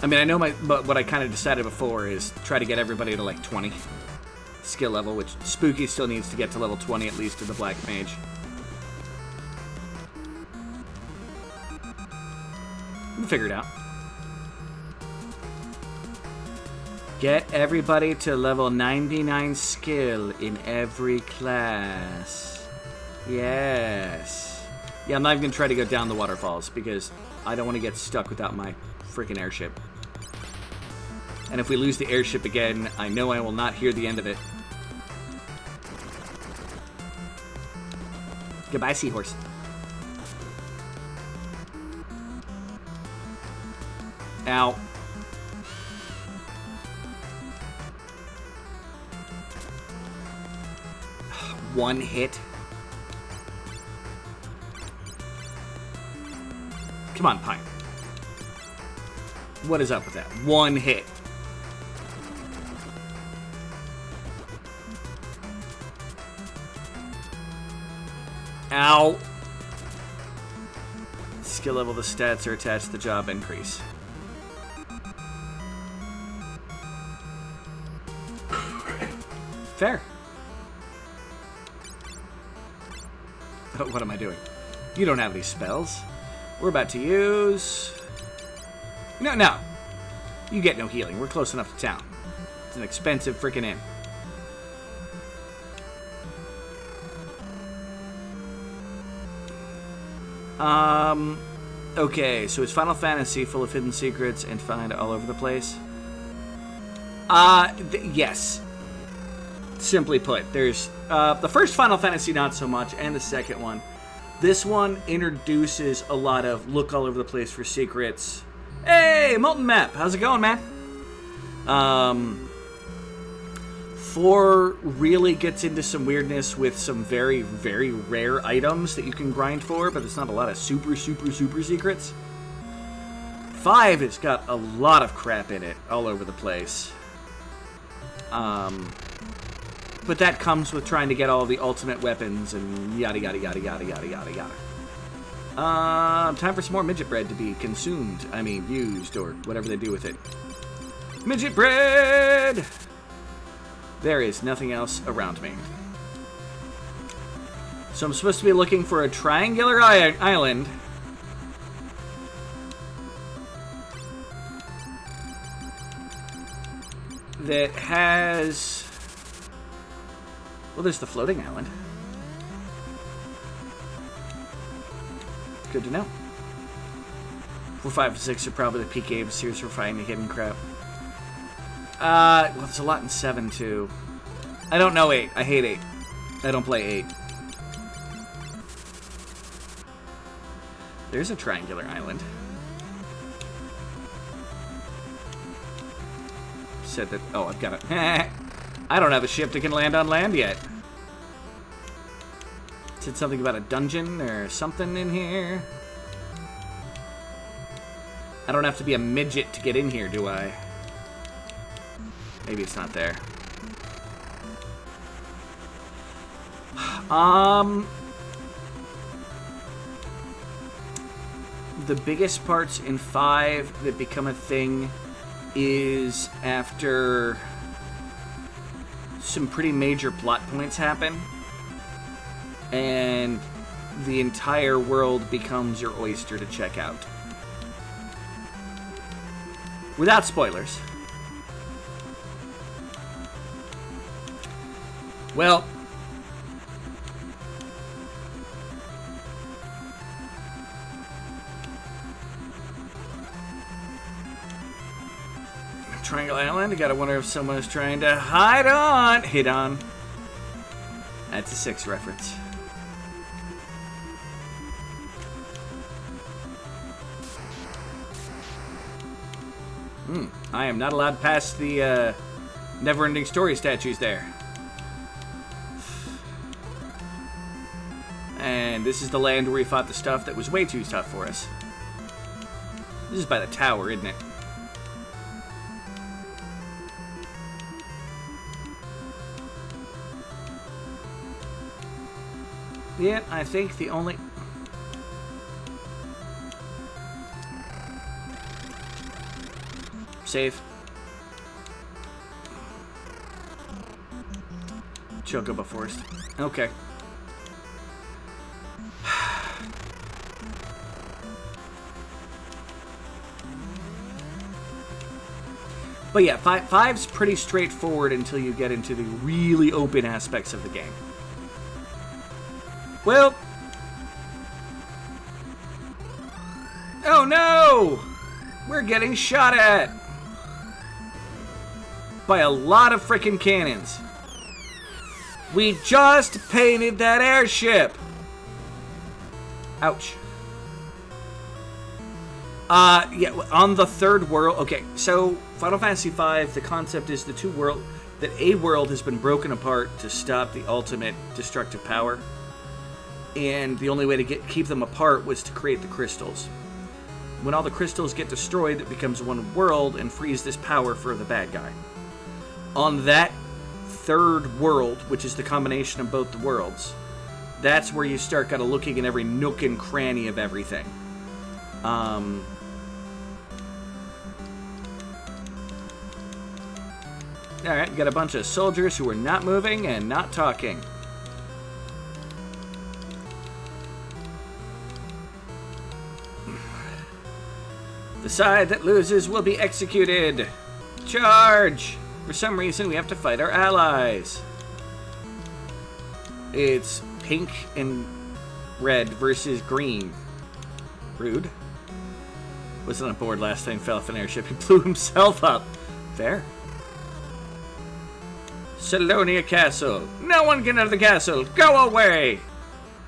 I mean, I know but what I kind of decided before is try to get everybody to like 20 skill level, which Spooky still needs to get to level 20 at least to the Black Mage. We'll figure it out. Get everybody to level 99 skill in every class. Yes. Yeah, I'm not even going to try to go down the waterfalls because I don't want to get stuck without my freaking airship. And if we lose the airship again, I know I will not hear the end of it. Goodbye, seahorse. Ow. One hit. Come on, Pine. What is up with that? One hit. Ow. Skill level, the stats are attached to the job increase. Fair. Oh, what am I doing? You don't have any spells. We're about to use... No. You get no healing. We're close enough to town. It's an expensive freaking inn. Okay, so it's Final Fantasy full of hidden secrets and find all over the place? Yes. Simply put, there's, the first Final Fantasy not so much, and the second one. This one introduces a lot of look all over the place for secrets. Hey, Molten Map, how's it going, man? 4 really gets into some weirdness with some very, very rare items that you can grind for, but it's not a lot of super secrets. 5 has got a lot of crap in it all over the place. But that comes with trying to get all the ultimate weapons and yada yada yada yada yada yada yada. Time for some more midget bread to be consumed. I mean, used, or whatever they do with it. Midget bread! There is nothing else around me. So I'm supposed to be looking for a triangular island. That has... Well, there's the floating island. Good to know. 4, 5, and 6 are probably the peak games. Here's for finding hidden crap. Well, there's a lot in 7, too. I don't know 8. I hate 8. I don't play 8. There's a triangular island. Said that... Oh, I've got it. I don't have a ship that can land on land yet. Said something about a dungeon or something in here. I don't have to be a midget to get in here, do I? Maybe it's not there. The biggest parts in 5 that become a thing is after some pretty major plot points happen and the entire world becomes your oyster to check out. Without spoilers. Well, Triangle Island, I gotta wonder if someone is trying to hit on. That's a 6 reference. I am not allowed past the never-ending story statues there. And this is the land where we fought the stuff that was way too tough for us. This is by the tower, isn't it? Yeah, I think the only... Save. Chocobo Forest. Okay. But yeah, 5's pretty straightforward until you get into the really open aspects of the game. Well... Oh no! We're getting shot at! By a lot of frickin' cannons. We just painted that airship! Ouch. Yeah, on the third world... Okay, so Final Fantasy V, the concept is that a world has been broken apart to stop the ultimate destructive power. And the only way to keep them apart was to create the crystals. When all the crystals get destroyed, it becomes one world and frees this power for the bad guy. On that third world, which is the combination of both the worlds, that's where you start kind of looking in every nook and cranny of everything. Alright, you got a bunch of soldiers who are not moving and not talking. The side that loses will be executed. Charge! For some reason, we have to fight our allies. It's pink and red versus green. Rude. Wasn't on board last time, fell off an airship. He blew himself up. Fair. Salonia Castle. No one can enter the castle. Go away!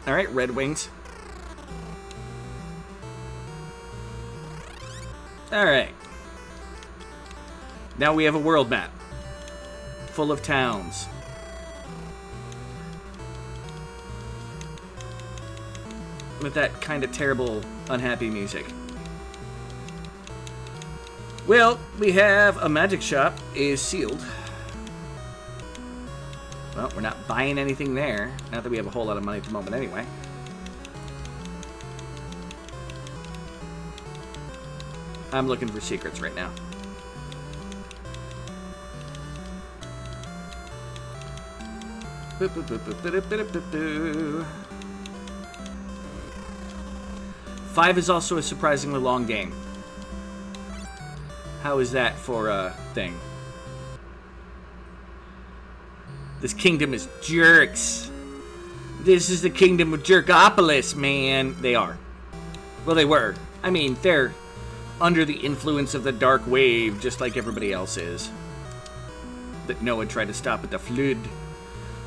Alright, Red Wings. Alright. Now we have a world map. Full of towns. With that kind of terrible, unhappy music. Well, we have a magic shop is sealed. Well, we're not buying anything there. Not that we have a whole lot of money at the moment anyway. I'm looking for secrets right now. Five is also a surprisingly long game. How is that for a thing? This kingdom is jerks. This is the kingdom of Jerkopolis, man. They are. Well, they were. I mean, they're under the influence of the dark wave, just like everybody else is. That Noah tried to stop at the flood.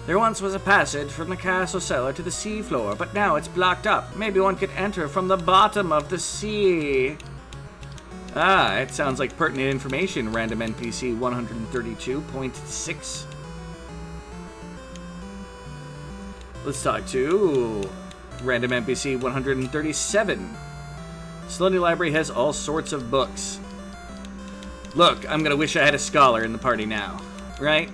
There once was a passage from the castle cellar to the seafloor, but now it's blocked up. Maybe one could enter from the bottom of the sea. Ah, it sounds like pertinent information, random NPC 132.6. Let's talk to random NPC 137. Selenia Library has all sorts of books. Look, I'm gonna wish I had a scholar in the party now, right?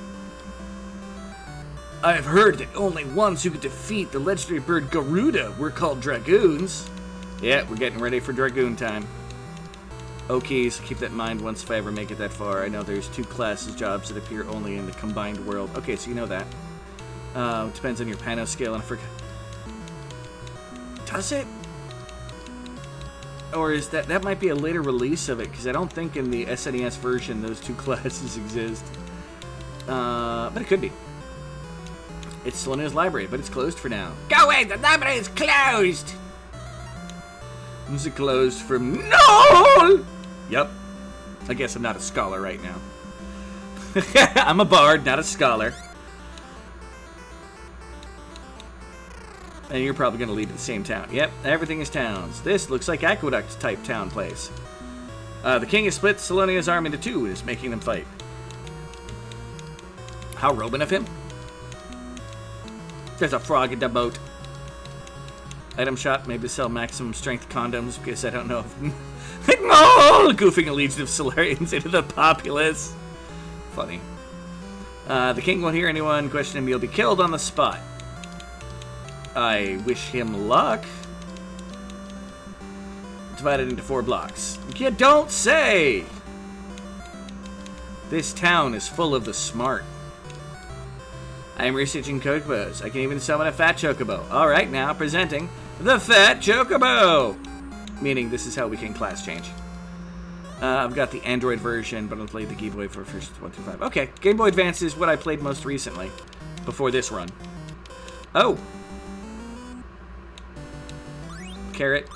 I've heard that only ones who could defeat the legendary bird Garuda were called dragoons. Yeah, we're getting ready for dragoon time. Okay, so keep that in mind once if I ever make it that far. I know there's 2 classes jobs that appear only in the combined world. Okay, so you know that. Depends on your Pano scale, and I forget. Does it? Or is that might be a later release of it, because I don't think in the SNES version those 2 classes exist. But it could be. It's Selenia's library, but it's closed for now. Go away, the library is closed! Is it closed from no? Yep. I guess I'm not a scholar right now. I'm a bard, not a scholar. And you're probably going to leave at the same town. Yep, everything is towns. This looks like Aqueduct-type town place. The king has split Selenia's army into 2 and is making them fight. How Robin of him? There's a frog in the boat. Item shop, maybe sell maximum strength condoms, because I don't know if... No! Goofing a legion of Solarians into the populace. Funny. The king won't hear anyone question him. He'll be killed on the spot. I wish him luck. Divided into 4 blocks. You don't say! This town is full of the smart. I am researching chocobos. I can even summon a fat chocobo. Alright, now presenting the fat chocobo! Meaning this is how we can class change. I've got the Android version, but I'll play the Game Boy for first 1 through 5. Okay, Game Boy Advance is what I played most recently. Before this run. Oh! Carrot.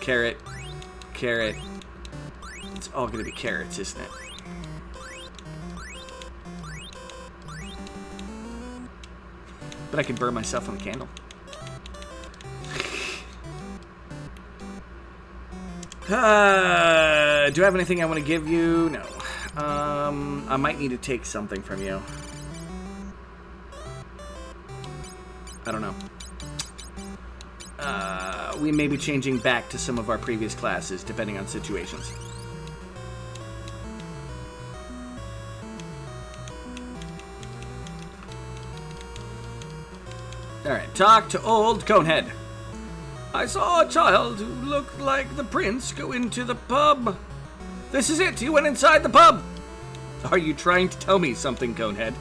Carrot. Carrot. It's all gonna be carrots, isn't it? But I can burn myself on the candle. Do I have anything I want to give you? No. I might need to take something from you. I don't know. We may be changing back to some of our previous classes, depending on situations. Alright, talk to old Conehead. I saw a child who looked like the prince go into the pub. This is it, he went inside the pub. Are you trying to tell me something, Conehead?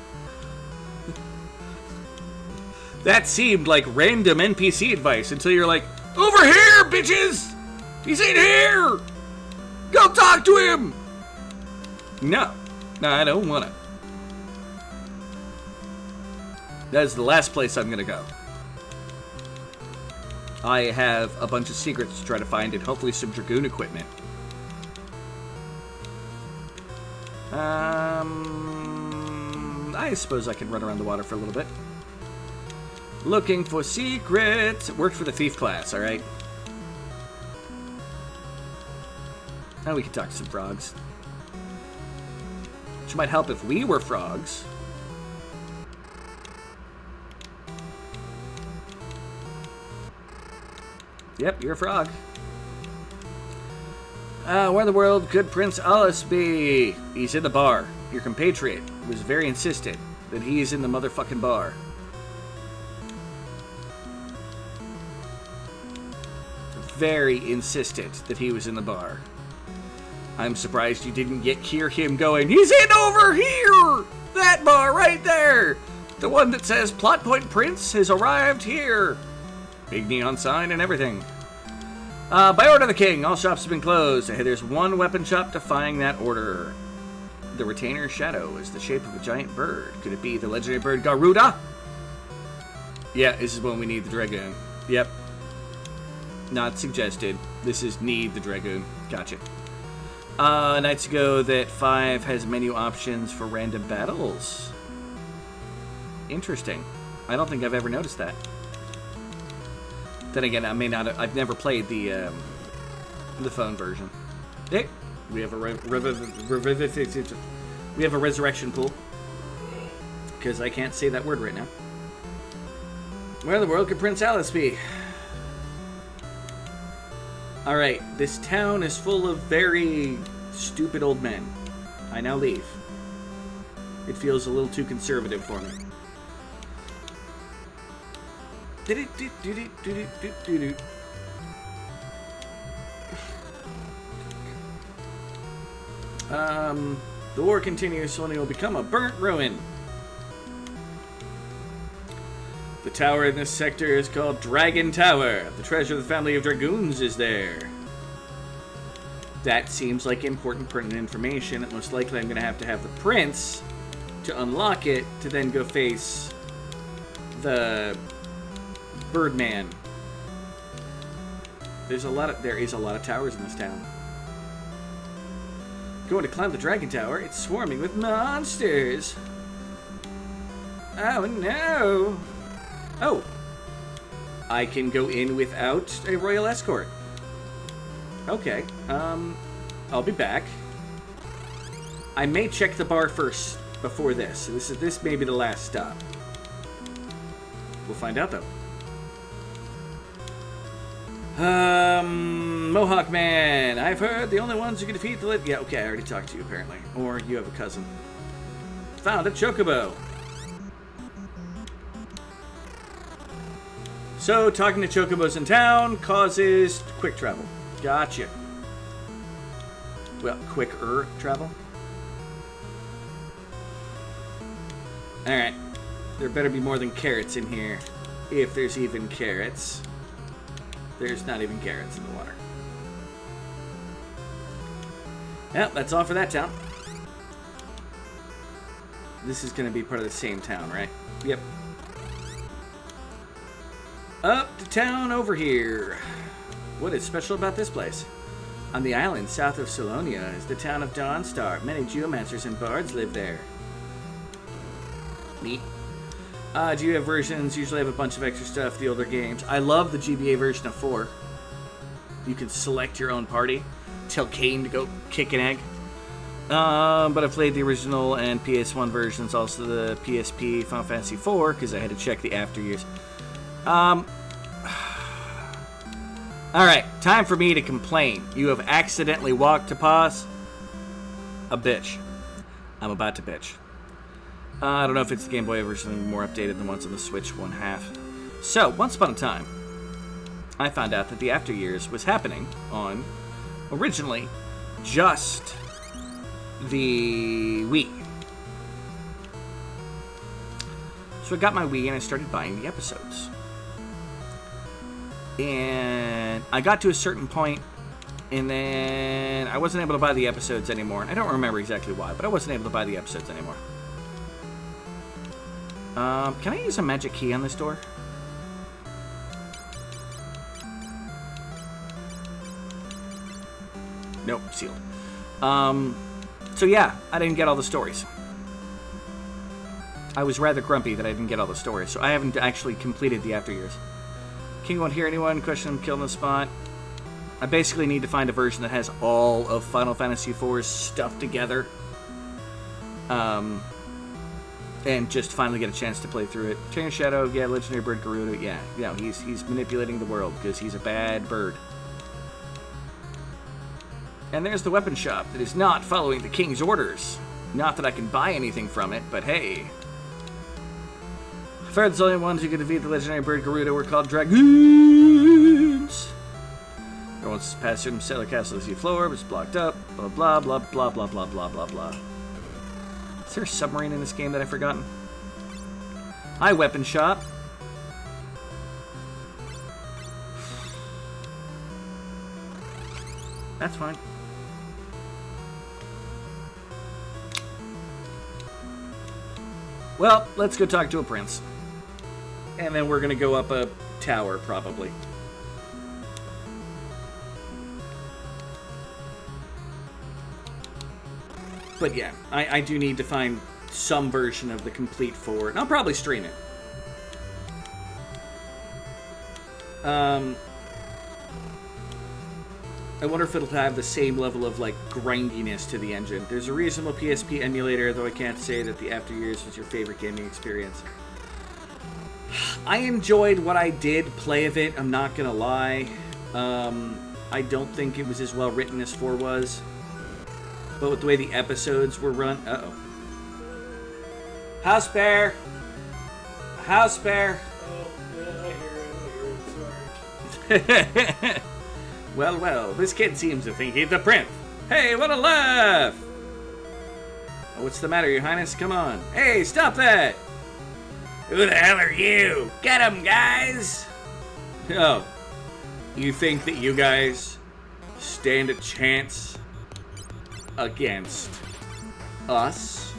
That seemed like random NPC advice until you're like, over here, bitches! He's in here! Go talk to him! No, I don't wanna. That is the last place I'm gonna go. I have a bunch of secrets to try to find and hopefully some Dragoon equipment. I suppose I can run around the water for a little bit. Looking for secrets. It worked for the thief class, alright? Now we can talk to some frogs. Which might help if we were frogs. Yep, you're a frog. Where in the world could Prince Alice be? He's in the bar. Your compatriot was very insistent that he's in the motherfucking bar. Very insistent that he was in the bar. I'm surprised you didn't hear him going, he's in over here! That bar right there! The one that says Plot Point Prince has arrived here. Big neon sign and everything. By order of the king, all shops have been closed. Hey, there's one weapon shop defying that order. The retainer's shadow is the shape of a giant bird. Could it be the legendary bird Garuda? Yeah, this is when we need the Dragoon. Yep. Not suggested. This is need the Dragoon. Gotcha. Nights ago that 5 has menu options for random battles. Interesting. I don't think I've ever noticed that. Then again, I may not have, I've never played the phone version. Hey, we have a resurrection pool. Because I can't say that word right now. Where in the world could Prince Alice be? Alright, this town is full of very stupid old men. I now leave. It feels a little too conservative for me. The war continues, so it will become a burnt ruin. The tower in this sector is called Dragon Tower. The treasure of the family of dragoons is there. That seems like important, pertinent information. And most likely I'm going to have the prince to unlock it to then go face the Birdman. There is a lot of towers in this town. Going to climb the Dragon Tower. It's swarming with monsters. Oh no. Oh, I can go in without a royal escort. Okay, I'll be back. I may check the bar first before this. This may be the last stop. We'll find out though. Mohawk Man. I've heard the only ones who can defeat the yeah, okay, I already talked to you apparently. Or you have a cousin. Found a chocobo. So, talking to chocobos in town causes quick travel. Gotcha. Well, quicker travel. Alright. There better be more than carrots in here. If there's even carrots. There's not even carrots in the water. Well, that's all for that town. This is going to be part of the same town, right? Yep. Up to town over here. What is special about this place? On the island south of Solonia is the town of Dawnstar. Many geomancers and bards live there. Neat. Do you have versions? Usually have a bunch of extra stuff, the older games. I love the GBA version of 4. You can select your own party. Tell Kane to go kick an egg. But I played the original and PS1 versions, also the PSP Final Fantasy IV, because I had to check the after years. Alright, time for me to complain. You have accidentally walked to pause. A bitch. I'm about to bitch. I don't know if it's the Game Boy version more updated than ones on the Switch 1/2. So, once upon a time, I found out that the After Years was happening on, originally, just the Wii. So I got my Wii and I started buying the episodes. And I got to a certain point, and then I wasn't able to buy the episodes anymore. I don't remember exactly why, but I wasn't able to buy the episodes anymore. Can I use a magic key on this door? Nope, sealed. So yeah, I didn't get all the stories. I was rather grumpy that I didn't get all the stories, so I haven't actually completed the After Years. King won't hear anyone, question him, kill on the spot. I basically need to find a version that has all of Final Fantasy IV's stuff together. And just finally get a chance to play through it. Trainer Shadow, yeah, Legendary Bird Garuda, yeah. You know, he's manipulating the world because he's a bad bird. And there's the weapon shop that is not following the king's orders. Not that I can buy anything from it, but hey. I've heard the only ones who could defeat the legendary bird Garuda were called dragoons. Everyone wants to pass through Sailor Castle to the floor, but it's blocked up. Blah, blah, blah, blah, blah, blah, blah, blah, blah. Is there a submarine in this game that I've forgotten? Hi, weapon shop. That's fine. Well, let's go talk to a prince. And then we're gonna go up a tower, probably. But yeah, I do need to find some version of the complete 4, and I'll probably stream it. I wonder if it'll have the same level of, like, grindiness to the engine. There's a reasonable PSP emulator, though I can't say that the After Years was your favorite gaming experience. I enjoyed what I did play of it, I'm not gonna lie. I don't think it was as well written as 4 was. But with the way the episodes were run... Uh-oh. House bear! House bear! Oh, yeah, I hear it, sorry. Well, well, this kid seems to think he's the prince. Hey, what a laugh! Oh, what's the matter, Your Highness? Come on. Hey, stop that! Who the hell are you? Get him, guys! Oh, you think that you guys stand a chance against us?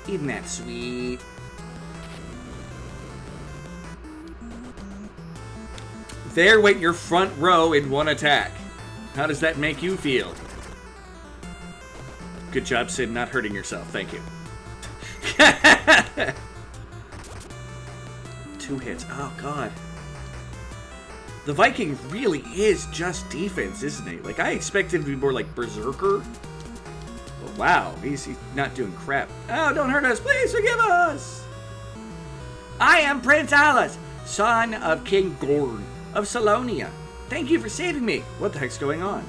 Isn't that sweet? There went your front row in one attack. How does that make you feel? Good job, Sid, not hurting yourself. Thank you. 2 hits. Oh, God. The Viking really is just defense, isn't he? Like, I expected him to be more like Berserker. But wow, he's not doing crap. Oh, don't hurt us. Please forgive us. I am Prince Alice, son of King Gorn of Salonia. Thank you for saving me. What the heck's going on?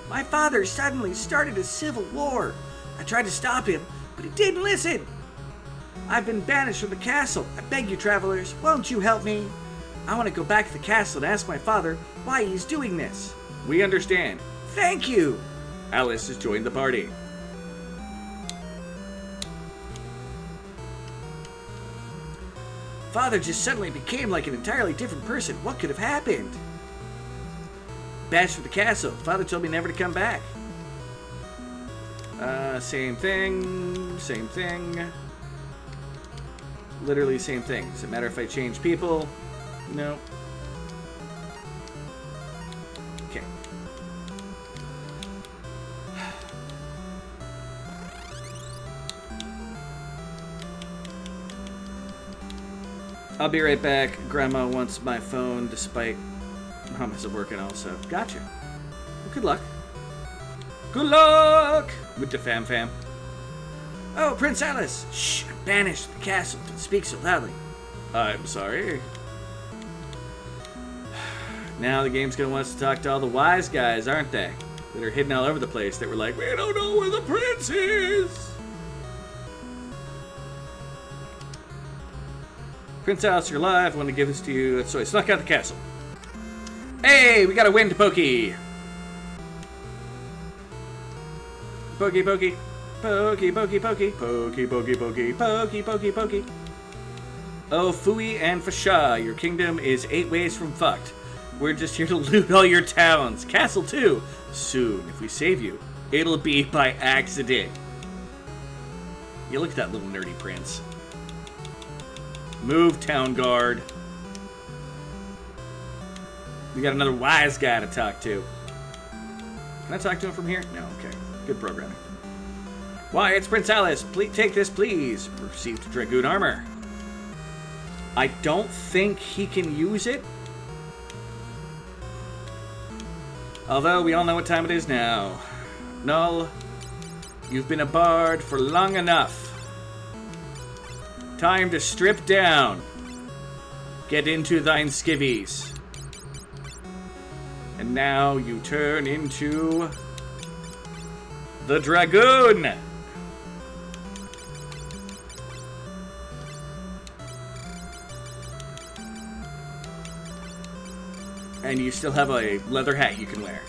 My father suddenly started a civil war. I tried to stop him, but he didn't listen. I've been banished from the castle. I beg you, travelers, won't you help me? I want to go back to the castle and ask my father why he's doing this. We understand. Thank you. Alice has joined the party. Father just suddenly became like an entirely different person. What could have happened? Banished from the castle. Father told me never to come back. Same thing. Same thing. Literally same thing. Does it matter if I change people? No. Okay. I'll be right back. Grandma wants my phone despite promise of working also. Gotcha. Well, good luck. Good luck with the fam. Oh, Prince Alice! Shh! I'm banished to the castle. Don't speak so loudly. I'm sorry. Now the game's gonna want us to talk to all the wise guys, aren't they? That are hidden all over the place. That were like, we don't know where the prince is. Prince Alice, you're alive. I want to give this to you. So I snuck out the castle. Hey, we got a wind pokey. Pokey, pokey. Pokey, pokey, pokey. Pokey, pokey, pokey. Pokey, pokey, pokey. Oh, Fui and Fasha, your kingdom is 8 ways from fucked. We're just here to loot all your towns. Castle too. Soon, if we save you, it'll be by accident. You look at that little nerdy prince. Move, town guard. We got another wise guy to talk to. Can I talk to him from here? No, okay. Good programming. Why, it's Prince Alice. Please take this, please. Received Dragoon armor. I don't think he can use it. Although we all know what time it is now. Null, you've been a bard for long enough. Time to strip down. Get into thine skivvies. And now you turn into the Dragoon. And you still have a leather hat you can wear.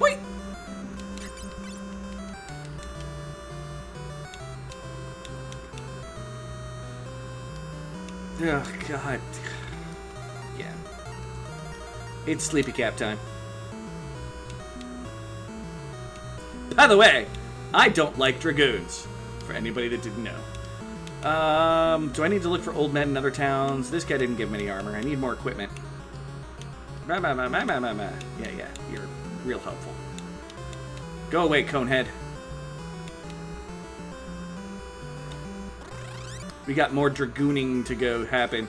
Wait. Oh, God. Yeah. It's sleepy cap time. By the way, I don't like dragoons, for anybody that didn't know. Do I need to look for old men in other towns? This guy didn't give me any armor. I need more equipment. Yeah, you're real helpful. Go away, Conehead. We got more dragooning to go happen.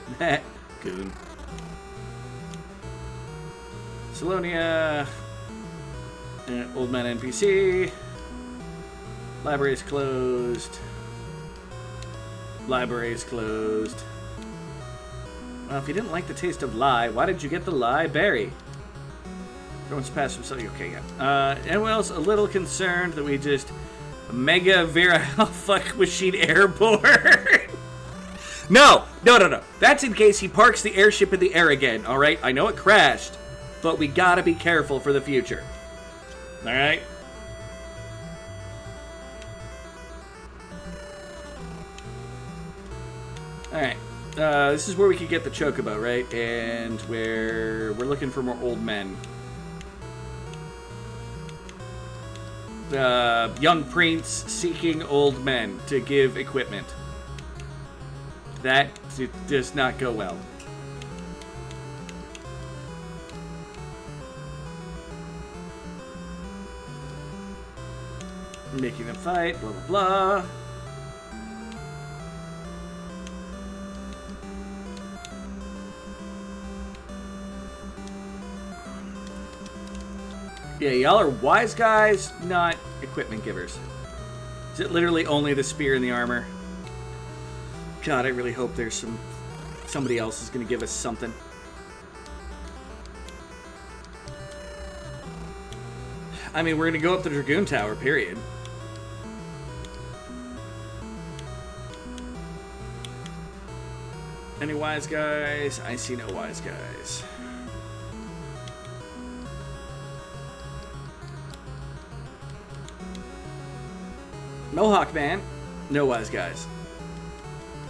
Goon. Salonia. Old man NPC. Library's closed. Library's closed. Well, if you didn't like the taste of lye, why did you get the lye berry? Everyone's passed from something. Okay, yeah. Anyone else a little concerned that we just mega Vera fuck machine airborne? No. That's in case he parks the airship in the air again, alright? I know it crashed, but we gotta be careful for the future. Alright? Alright. This is where we could get the chocobo, right? And where we're looking for more old men. Young prince seeking old men to give equipment. That does not go well. Making them fight, blah, blah, blah. Yeah, y'all are wise guys, not equipment givers. Is it literally only the spear and the armor? God, I really hope there's somebody else is going to give us something. I mean, we're going to go up the Dragoon Tower, period. Any wise guys? I see no wise guys. Mohawk Man. No wise guys.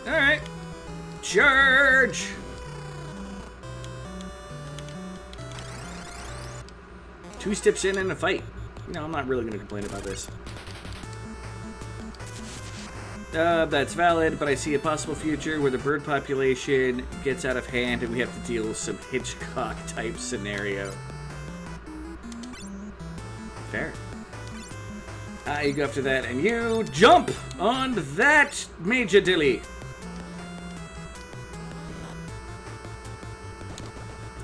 Alright. Charge! Two steps in a fight. No, I'm not really going to complain about this. That's valid, but I see a possible future where the bird population gets out of hand and we have to deal with some Hitchcock-type scenario. Fair. You go after that, and you jump on that Major Dilly.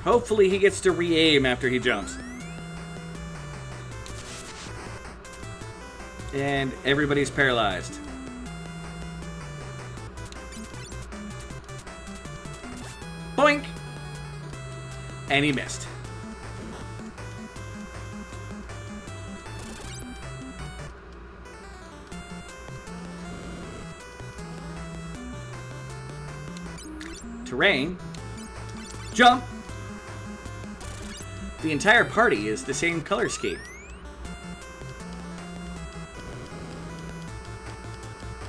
Hopefully he gets to re-aim after he jumps. And everybody's paralyzed. Boink! And he missed. Terrain. Jump. The entire party is the same color scheme.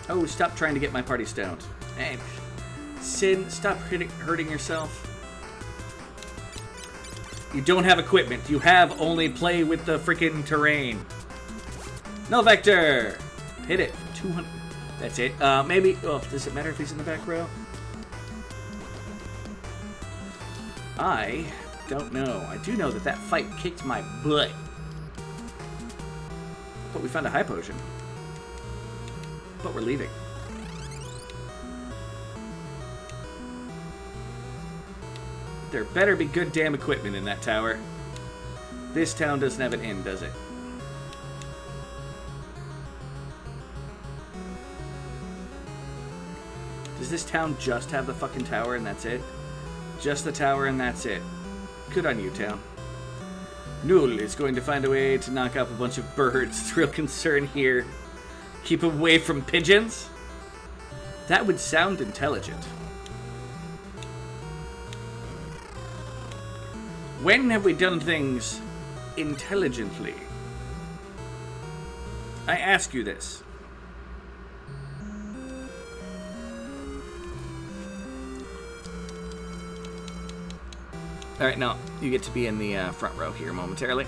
Oh, stop trying to get my party stoned. Hey, Sin, stop hurting yourself. You don't have equipment. You have only play with the freaking terrain. No vector. Hit it. 200. That's it. Maybe. Oh, does it matter if he's in the back row? I don't know. I do know that that fight kicked my butt. But we found a high potion. But we're leaving. There better be good damn equipment in that tower. This town doesn't have an inn, does it? Does this town just have the fucking tower and that's it? Just the tower and that's it. Good on you, town. Null is going to find a way to knock up a bunch of birds. Real concern here. Keep away from pigeons? That would sound intelligent. When have we done things intelligently? I ask you this. Alright, now, you get to be in the front row here momentarily.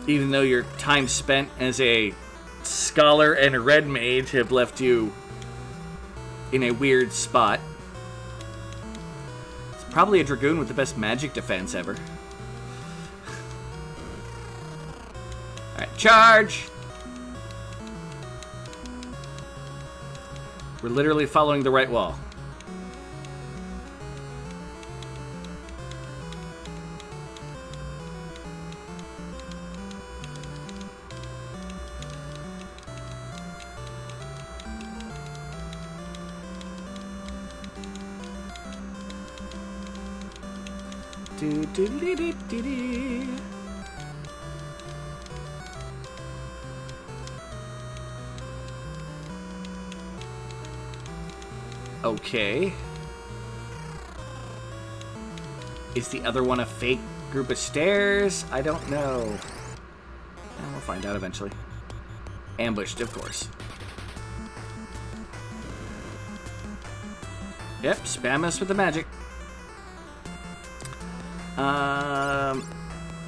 Even though your time spent as a scholar and a red mage have left you in a weird spot. It's probably a dragoon with the best magic defense ever. Alright, charge! We're literally following the right wall. Okay. Is the other one a fake group of stairs? I don't know. We'll find out eventually. Ambushed, of course. Yep, spam us with the magic.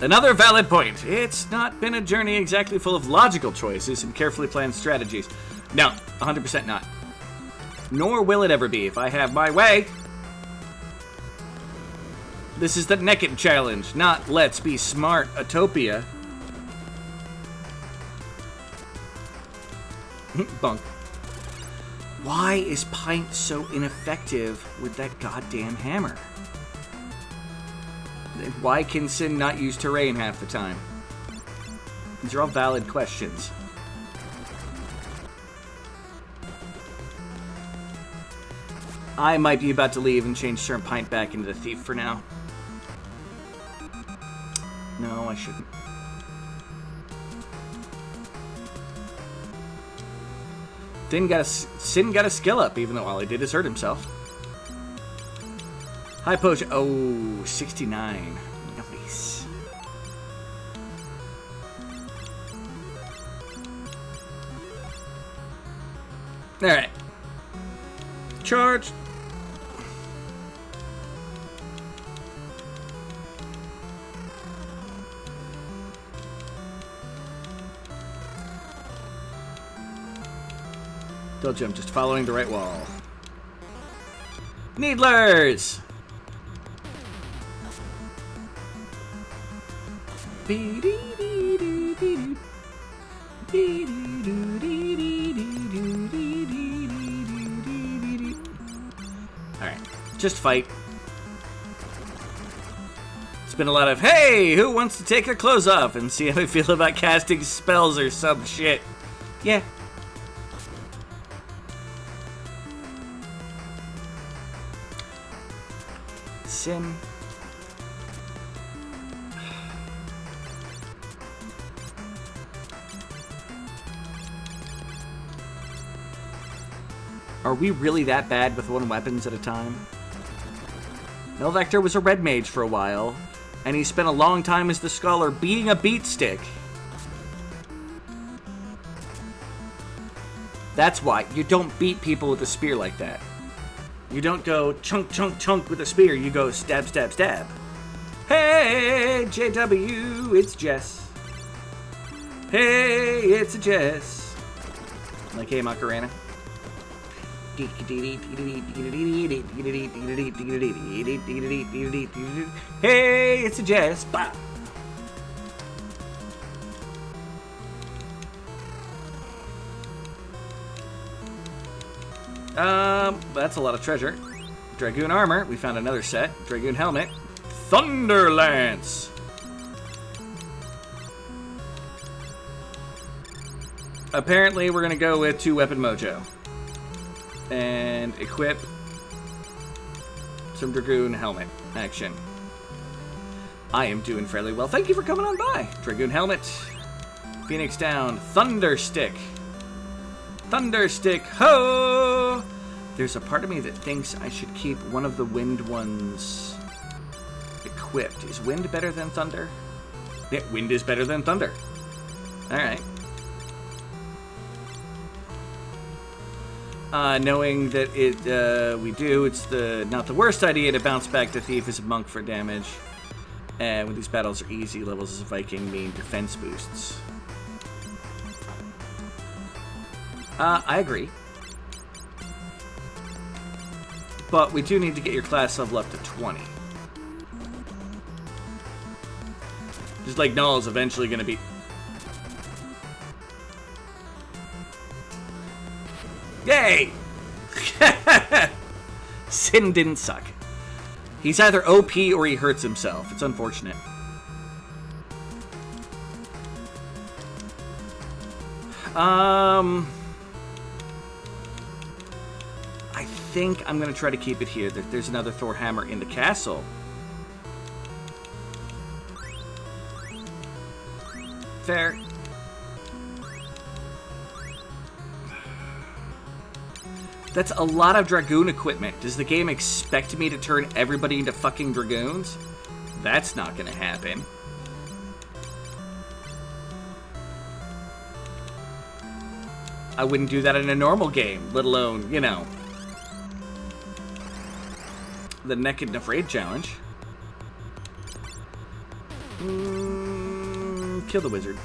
Another valid point. It's not been a journey exactly full of logical choices and carefully planned strategies. No, 100% not. Nor will it ever be if I have my way. This is the Nekked challenge, not let's be smart utopia. Bunk. Why is Pint so ineffective with that goddamn hammer? Why can Sin not use terrain half the time? These are all valid questions. I might be about to leave and change Sir Pint back into the thief for now. No, I shouldn't. Sin got a skill up, even though all he did is hurt himself. High potion. Oh, 69. Nice. Alright. Charge. Don't jump, just following the right wall. Needlers! Alright, just fight. It's been a lot of, hey, who wants to take their clothes off and see how I feel about casting spells or some shit? Yeah. Sin. Are we really that bad with one weapons at a time? Melvector was a red mage for a while, and he spent a long time as the scholar being a beat stick. That's why. You don't beat people with a spear like that. You don't go chunk, chunk, chunk with a spear. You go stab, stab, stab. Hey, JW, it's Jess. Hey, it's a Jess. Like, hey, Macarena. Hey, it's a Jess. Bah. That's a lot of treasure. Dragoon armor. We found another set. Dragoon helmet. Thunder Lance. Apparently, we're gonna go with 2-weapon mojo. And equip some Dragoon helmet action. I am doing fairly well. Thank you for coming on by. Dragoon helmet. Phoenix down. Thunder stick. Thunder stick. Ho! There's a part of me that thinks I should keep one of the wind ones equipped. Is wind better than thunder? Yeah, wind is better than thunder. Alright. Knowing that we do, it's not the worst idea to bounce back the thief as a monk for damage. And when these battles are easy, levels as a Viking mean defense boosts. I agree. But we do need to get your class level up to 20. Just like Null is eventually going to be... Yay! Sin didn't suck. He's either OP or he hurts himself. It's unfortunate. I think I'm going to try to keep it here. There's another Thor hammer in the castle. Fair. That's a lot of Dragoon equipment. Does the game expect me to turn everybody into fucking Dragoons? That's not gonna happen. I wouldn't do that in a normal game, let alone, you know, the Nekked and Afeared challenge. Kill the wizard.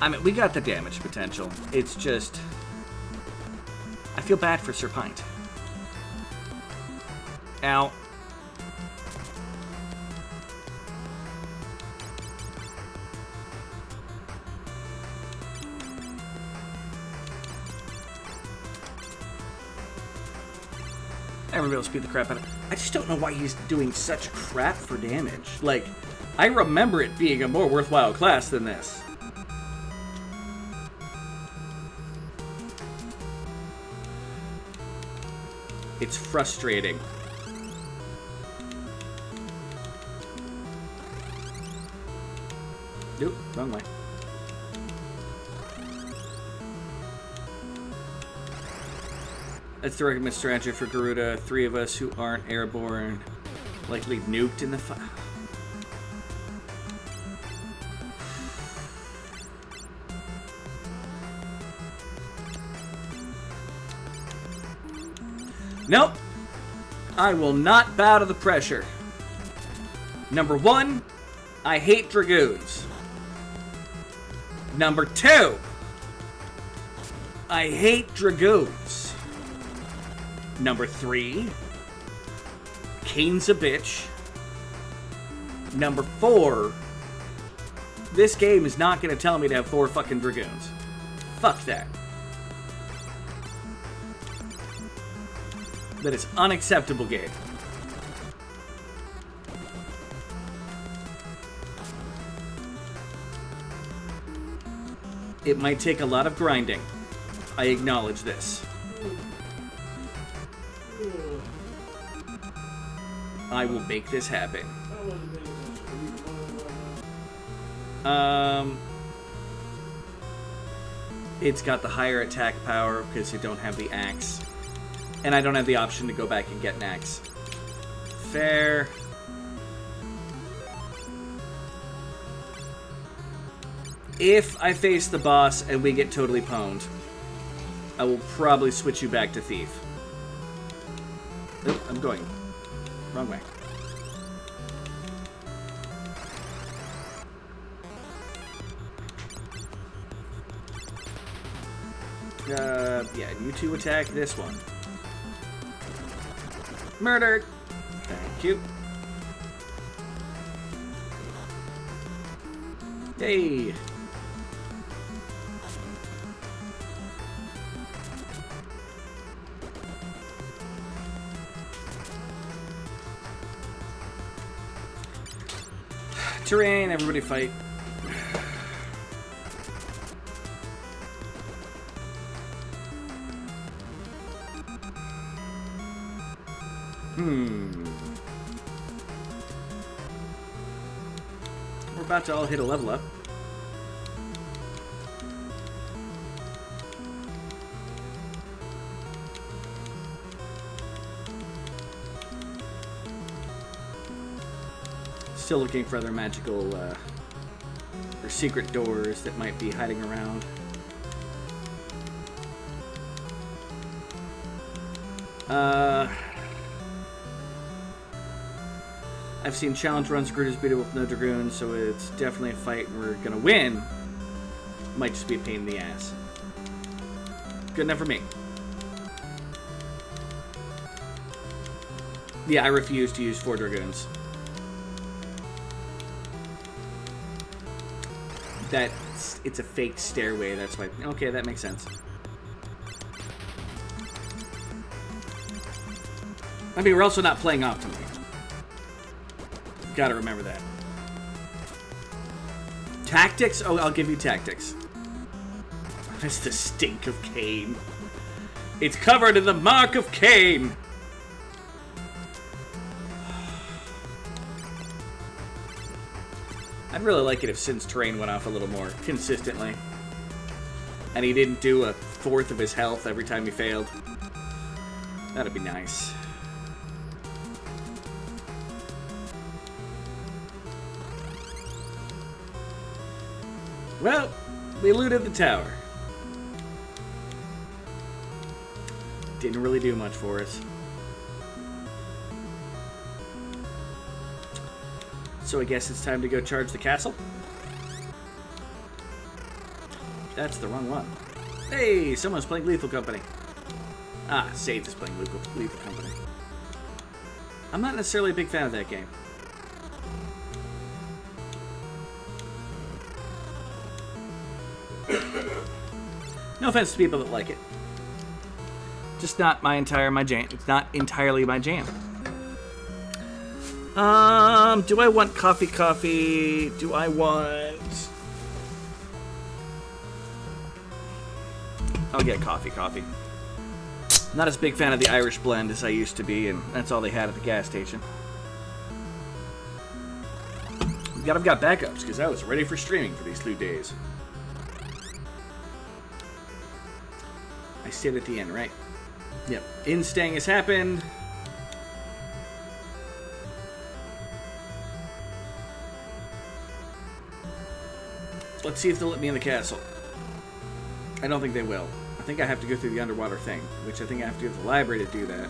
I mean, we got the damage potential. It's just... I feel bad for Sir Pint. Ow. Everybody will beat the crap out of it. I just don't know why he's doing such crap for damage. Like, I remember it being a more worthwhile class than this. It's frustrating. Nope, wrong way. That's the recommended strategy for Garuda. 3 of us who aren't airborne likely nuked in the fight. Nope. I will not bow to the pressure. Number 1, I hate Dragoons. Number 2, I hate Dragoons. Number 3, Kane's a bitch. Number 4, this game is not going to tell me to have 4 fucking Dragoons. Fuck that. That is unacceptable, game. It might take a lot of grinding. I acknowledge this. I will make this happen. It's got the higher attack power because you don't have the axe. And I don't have the option to go back and get an axe. Fair. If I face the boss and we get totally pwned, I will probably switch you back to Thief. Oop, I'm going wrong way. Yeah, you two attack this one. Murdered! Thank you. Hey! Terrain, everybody fight. We're about to all hit a level up. Still looking for other magical or secret doors that might be hiding around. I've seen challenge runs Gruder's beat it with no Dragoons, so it's definitely a fight and we're gonna win. Might just be a pain in the ass. Good enough for me. Yeah, I refuse to use 4 Dragoons. It's a fake stairway, that's why. Okay, that makes sense. I mean, we're also not playing optimally. Gotta remember that. Tactics? Oh, I'll give you tactics. That's the stink of Cain. It's covered in the mark of Cain. I'd really like it if Sin's terrain went off a little more consistently. And he didn't do a fourth of his health every time he failed. That'd be nice. Well, we looted the tower. Didn't really do much for us. So I guess it's time to go charge the castle. That's the wrong one. Hey, someone's playing Lethal Company. Ah, Sage is playing Lethal Company. I'm not necessarily a big fan of that game. No offense to people that like it. Just not my jam. It's not entirely my jam. Do I want coffee? Do I want... I'll get coffee. Not as big fan of the Irish blend as I used to be, and that's all they had at the gas station. I've got backups, because I was ready for streaming for these 3 days. I stayed at the end, right? Yep. In-staying has happened. Let's see if they'll let me in the castle. I don't think they will. I think I have to go through the underwater thing, which I think I have to go to the library to do that.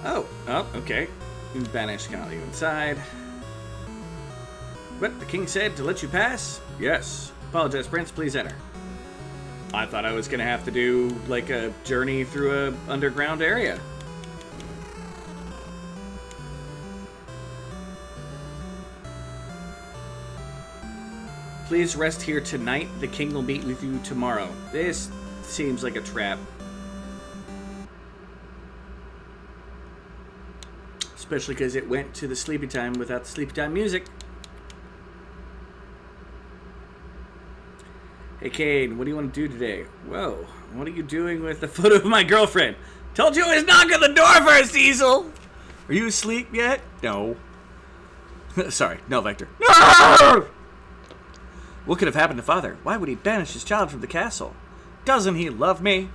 Oh, okay. Banished, can't let you inside. What? The king said to let you pass? Yes. Apologize, Prince. Please enter. I thought I was going to have to do, like, a journey through a underground area. Please rest here tonight. The king will meet with you tomorrow. This seems like a trap. Especially because it went to the sleepy time without the sleepy time music. Hey, Cain, what do you want to do today? Whoa, what are you doing with the photo of my girlfriend? Told you I was knocking on the door first, Diesel! Are you asleep yet? No. Sorry, no, Vector. No! What could have happened to Father? Why would he banish his child from the castle? Doesn't he love me?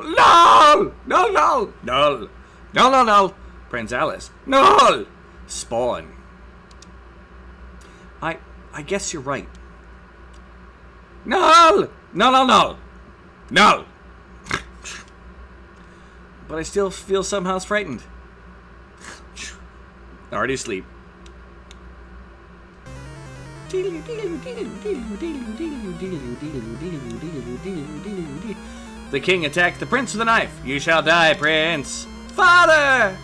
No! No, no! No! No, no, no! Prince Alice. No! Spawn. I guess you're right. No! No, no, no! No! But I still feel somehow frightened. Already asleep. The king attacked the prince with a knife. You shall die, prince. Father!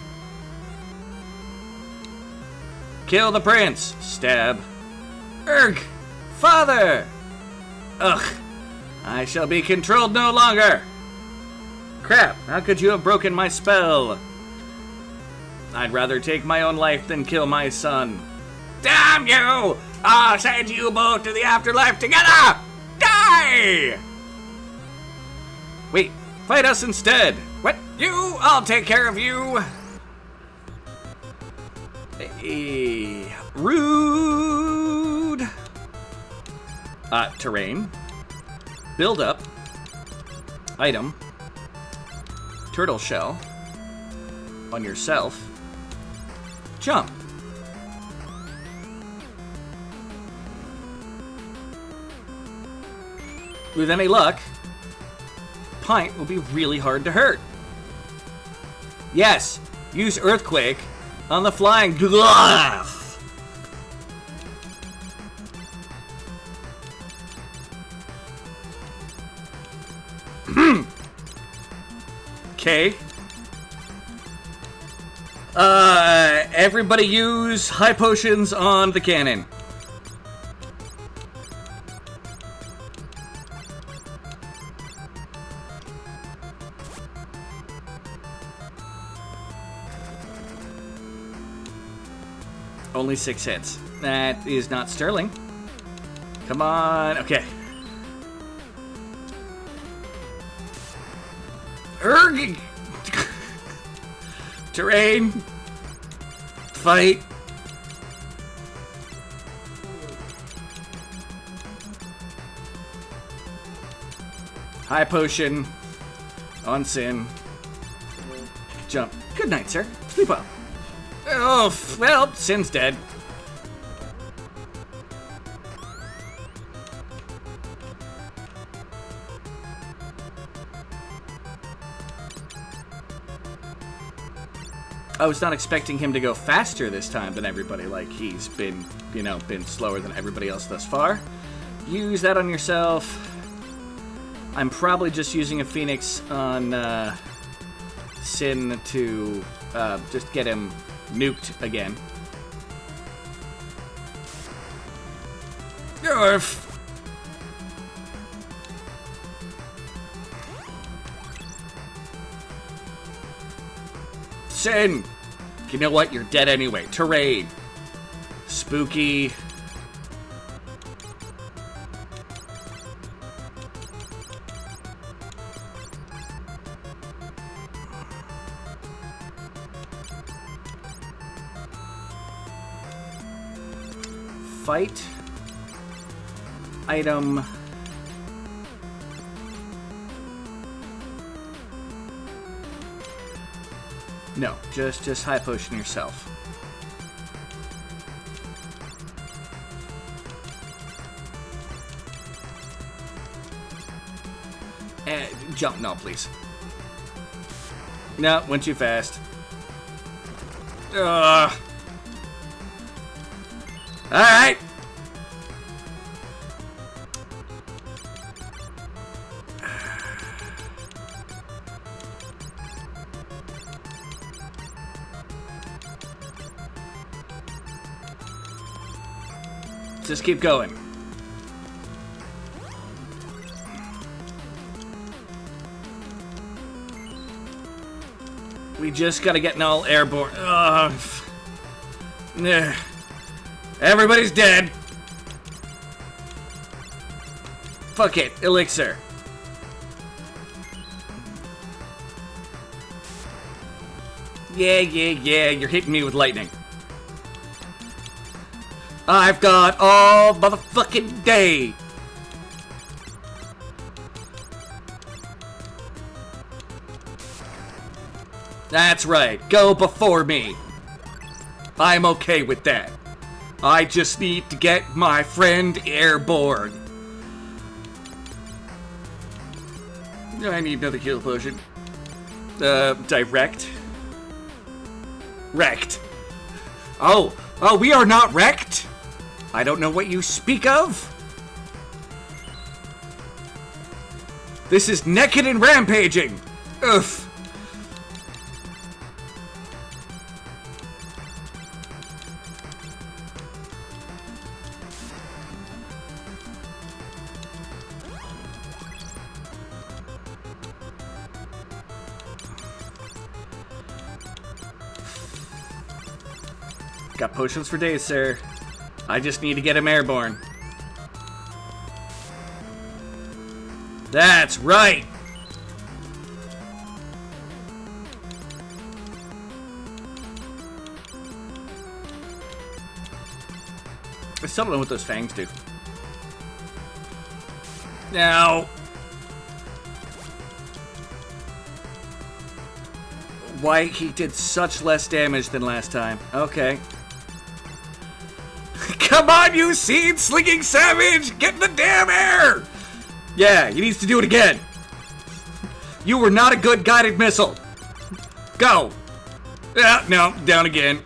Kill the prince. Stab. Urgh! Father! Ugh. I shall be controlled no longer. Crap, how could you have broken my spell? I'd rather take my own life than kill my son. Damn you! I'll send you both to the afterlife together! Die! Wait, fight us instead. What? You? I'll take care of you. Hey, rude. Terrain. Build up. Item. Turtle shell. On yourself. Jump. With any luck, pint will be really hard to hurt. Yes, use Earthquake on the flying glass. Okay. Everybody use high potions on the cannon. Only 6 hits. That is not sterling. Come on. Okay. Erg! Terrain. Fight. High potion. On Sin. Jump. Good night, sir. Sleep well. Oh, well, Sin's dead. I was not expecting him to go faster this time than everybody. Like, he's been, been slower than everybody else thus far. Use that on yourself. I'm probably just using a Phoenix on Sin to just get him nuked again. Yarf! Sin! You know what? You're dead anyway. Terrain. Spooky. Fight. Item. No, just high potion yourself. Jump, no, please. No, went too fast. Alright. Just keep going. We just gotta get Null airborne. Everybody's dead. Fuck it, Elixir. Yeah, you're hitting me with lightning. I've got all motherfucking day. That's right. Go before me. I'm okay with that. I just need to get my friend airborne. I need another heal potion. Direct. Wrecked. Oh, we are not wrecked? I don't know what you speak of. This is Nekked and Rampaging. Ugh. Got potions for days, sir. I just need to get him airborne. That's right! I still don't know what those fangs do. Now... Why he did such less damage than last time. Okay. Come on, you seed-slinging savage! Get in the damn air! Yeah, he needs to do it again. You were not a good guided missile. Go. Yeah, no, down again.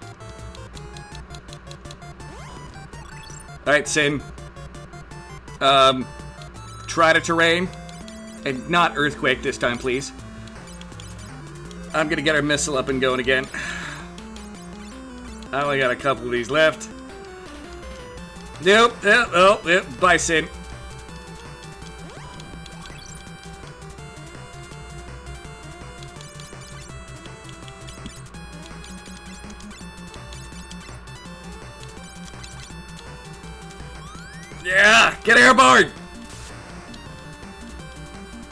Alright, Sin. Try to terrain. And not earthquake this time, please. I'm gonna get our missile up and going again. I only got a couple of these left. Nope, yep, bye, Sin. Yeah, get airborne!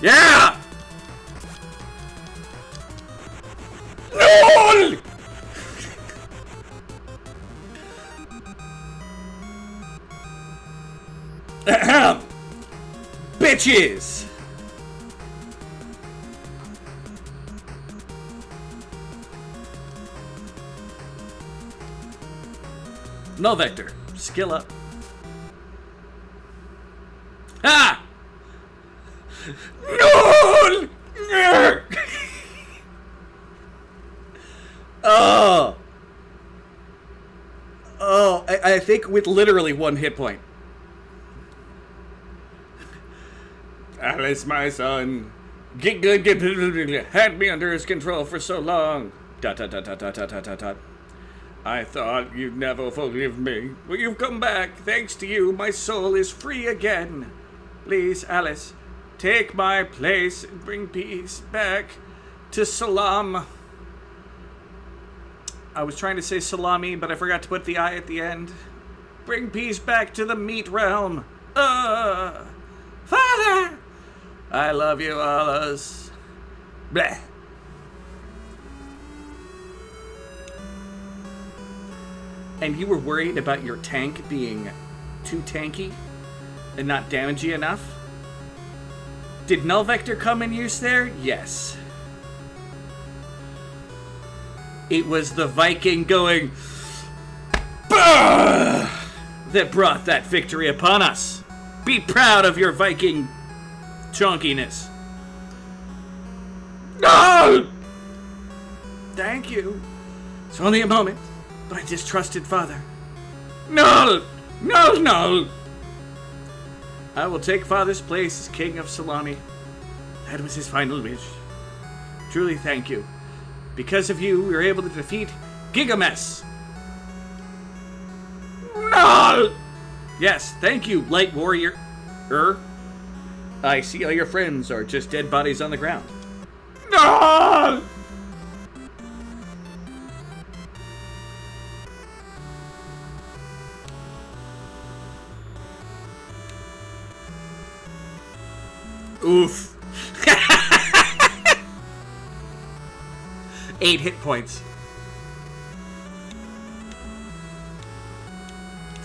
Yeah! No! Ahem. Bitches! Null Vector, skill up. Ah! No! Oh! Oh, I think with literally one hit point. Alice, my son, get good, had me under his control for so long. ... I thought you'd never forgive me, but you've come back. Thanks to you, my soul is free again. Please, Alice, take my place and bring peace back to Salam. I was trying to say salami, but I forgot to put the I at the end. Bring peace back to the meat realm. Father! I love you, Alice. Bleh. And you were worried about your tank being too tanky and not damagey enough? Did Null Vector come in use there? Yes. It was the Viking going "Bah!" that brought that victory upon us. Be proud of your Viking chunkiness. No! Thank you. It's only a moment, but I distrusted Father. No! No, no! I will take Father's place as King of Salami. That was his final wish. Truly thank you. Because of you, we were able to defeat Gigamess. No! Yes, thank you, Light Warrior. I see all your friends are just dead bodies on the ground. No! Oof. 8 hit points.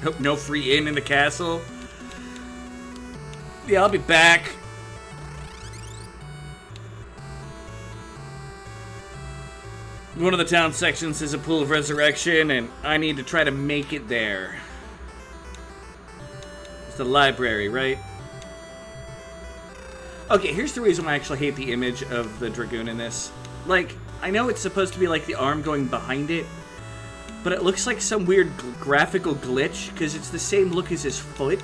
Hope no free in the castle. Yeah, I'll be back. One of the town sections is a pool of resurrection, and I need to try to make it there. It's the library, right? Okay, here's the reason why I actually hate the image of the Dragoon in this. Like, I know it's supposed to be like the arm going behind it, but it looks like some weird graphical glitch, because it's the same look as his foot.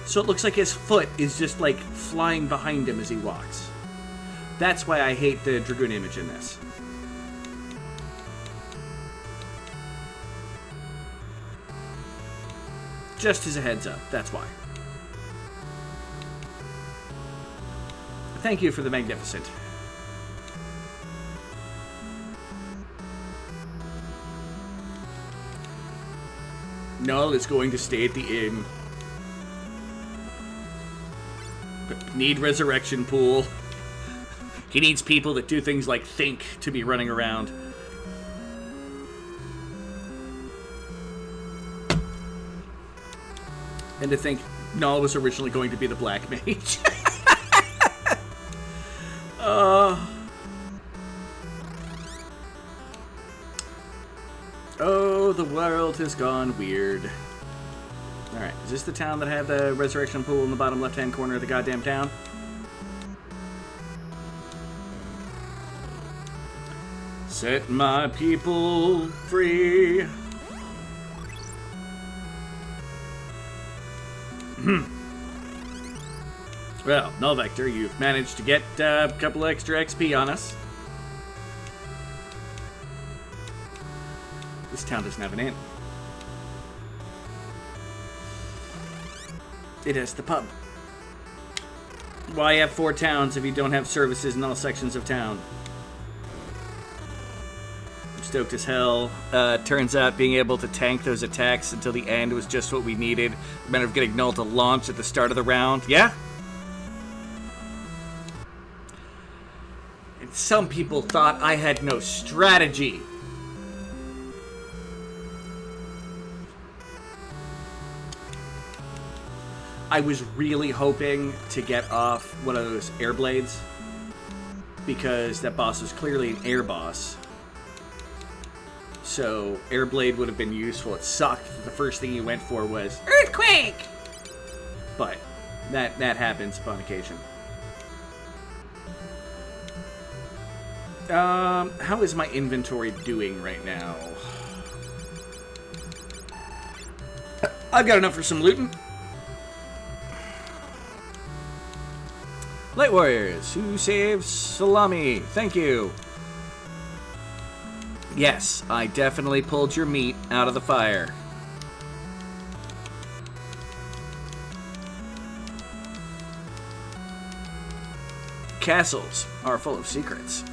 So it looks like his foot is just, like, flying behind him as he walks. That's why I hate the Dragoon image in this. Just as a heads up, that's why. Thank you for the magnificent. Null is going to stay at the inn. But need resurrection pool. He needs people that do things like think to be running around. And to think Null was originally going to be the Black Mage. Oh, the world has gone weird. Alright, is this the town that had the resurrection pool in the bottom left-hand corner of the goddamn town? Set my people free. Well, Null Vector, you've managed to get a couple extra XP on us. This town doesn't have an inn. It has the pub. Why have 4 towns if you don't have services in all sections of town? I'm stoked as hell. Turns out being able to tank those attacks until the end was just what we needed. A matter of getting Null to launch at the start of the round. Yeah? And some people thought I had no strategy. I was really hoping to get off one of those air blades because that boss was clearly an air boss. So air blade would have been useful. It sucked. The first thing he went for was earthquake, but that happens upon occasion. How is my inventory doing right now? I've got enough for some looting. Light Warriors, who saves salami? Thank you. Yes, I definitely pulled your meat out of the fire. Castles are full of secrets.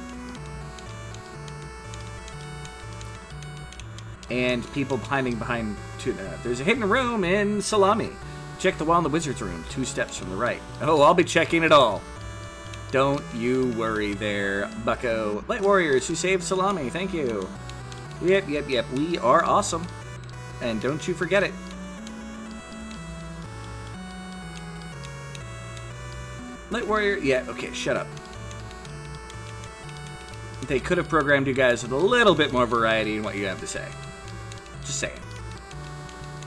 And people hiding behind... there's a hidden room in salami. Check the wall in the wizard's room, 2 steps from the right. Oh, I'll be checking it all. Don't you worry there, bucko. Light Warriors who saved salami, thank you. Yep, we are awesome. And don't you forget it. Light Warrior, yeah, okay, shut up. They could have programmed you guys with a little bit more variety in what you have to say. Just saying.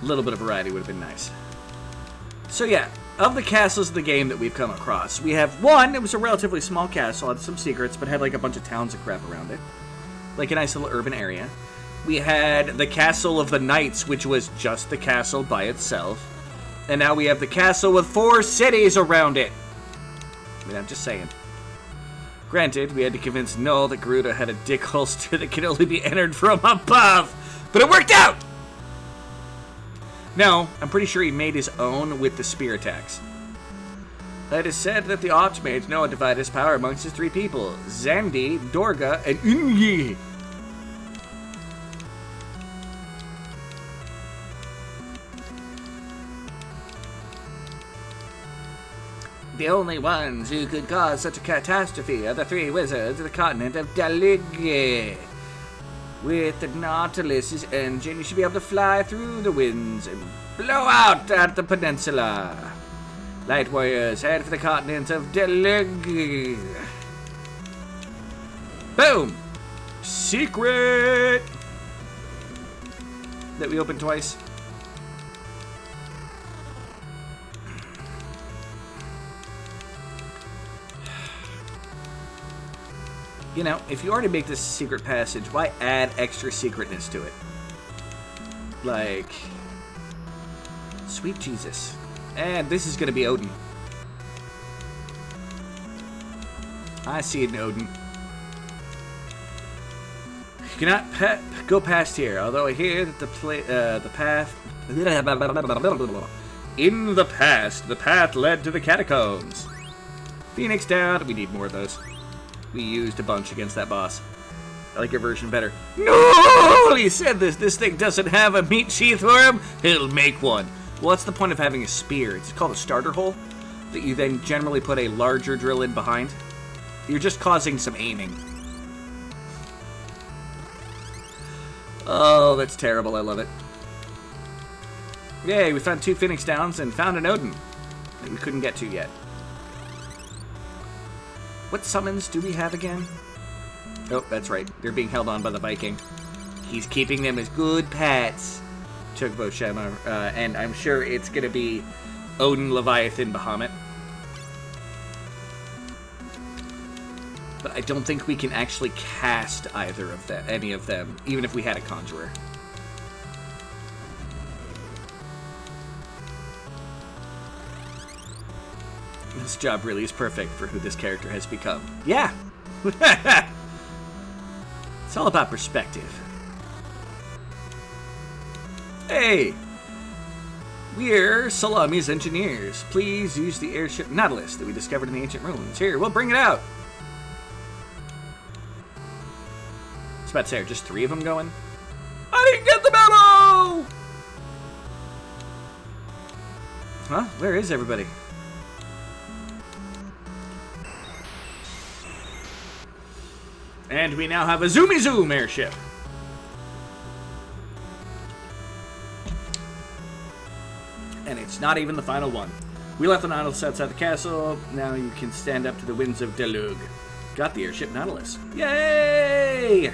A little bit of variety would have been nice. So yeah, of the castles of the game that we've come across, we have one. It was a relatively small castle, had some secrets, but had like a bunch of towns and crap around it. Like a nice little urban area. We had the Castle of the Knights, which was just the castle by itself. And now we have the castle with 4 cities around it. I mean, I'm just saying. Granted, we had to convince Null that Garuda had a dick holster that could only be entered from above. But it worked out! No, I'm pretty sure he made his own with the spear attacks. It is said that the Archmage Noah divided his power amongst his 3 people, Zandi, Dorga, and Unyi. The only ones who could cause such a catastrophe are the 3 wizards of the continent of Dalig. With the Nautilus's engine, you should be able to fly through the winds and blow out at the peninsula. Light Warriors, head for the continent of Dalig. Boom! Secret! That we opened twice. You know, if you already make this a secret passage, why add extra secretness to it? Like, sweet Jesus. And this is going to be Odin. I see it in Odin. You cannot go past here, although I hear that the path... In the past, the path led to the catacombs. Phoenix down. We need more of those. We used a bunch against that boss. I like your version better. No! He said this thing doesn't have a meat sheath for him. He'll make one. What's the point of having a spear? It's called a starter hole that you then generally put a larger drill in behind. You're just causing some aiming. Oh, that's terrible. I love it. Yay, we found 2 Phoenix Downs and found an Odin that we couldn't get to yet. What summons do we have again? Oh, that's right. They're being held on by the Viking. He's keeping them as good pets. Chocobo Shema, and I'm sure it's going to be Odin, Leviathan, Bahamut. But I don't think we can actually cast either of them, any of them, even if we had a conjurer. This job really is perfect for who this character has become. Yeah! It's all about perspective. Hey! We're Salami's engineers. Please use the airship Nautilus that we discovered in the ancient ruins. Here, we'll bring it out. I was about to say, are just 3 of them going? I didn't get the memo! Huh? Where is everybody? And we now have a Zoomy Zoom airship. And it's not even the final one. We left the Nautilus outside the castle. Now you can stand up to the winds of Delug. Got the airship Nautilus. Yay!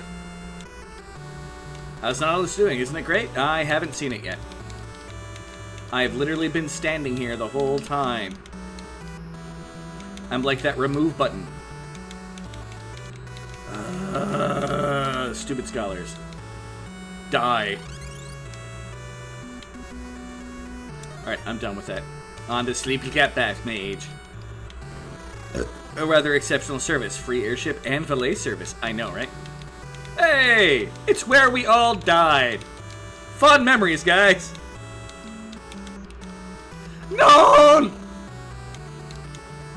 How's Nautilus doing? Isn't it great? I haven't seen it yet. I've literally been standing here the whole time. I'm like that remove button. Stupid scholars. Die. Alright, I'm done with that. On to Sleepy Cat Bat Mage. A rather exceptional service. Free airship and valet service. I know, right? Hey! It's where we all died. Fond memories, guys. No!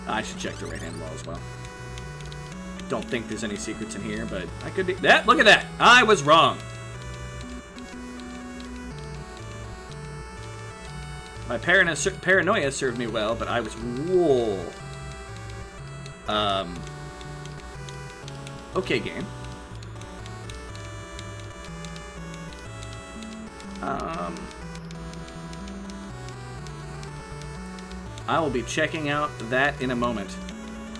I should check the right-hand wall as well. Don't think there's any secrets in here, but I could be... That, look at that! I was wrong! My paranoia served me well, but I was... Whoa. Okay, game. I will be checking out that in a moment.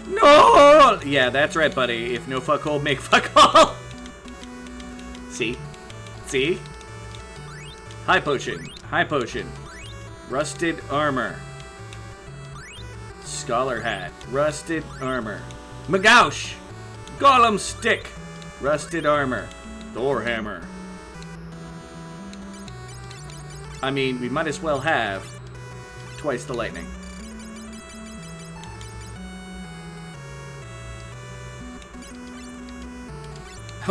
No! Yeah, that's right, buddy. If no fuckhole, make fuckhole! See? See? High potion. High potion. Rusted armor. Scholar hat. Rusted armor. Magaush! Golem stick. Rusted armor. Thor hammer. I mean, we might as well have twice the lightning.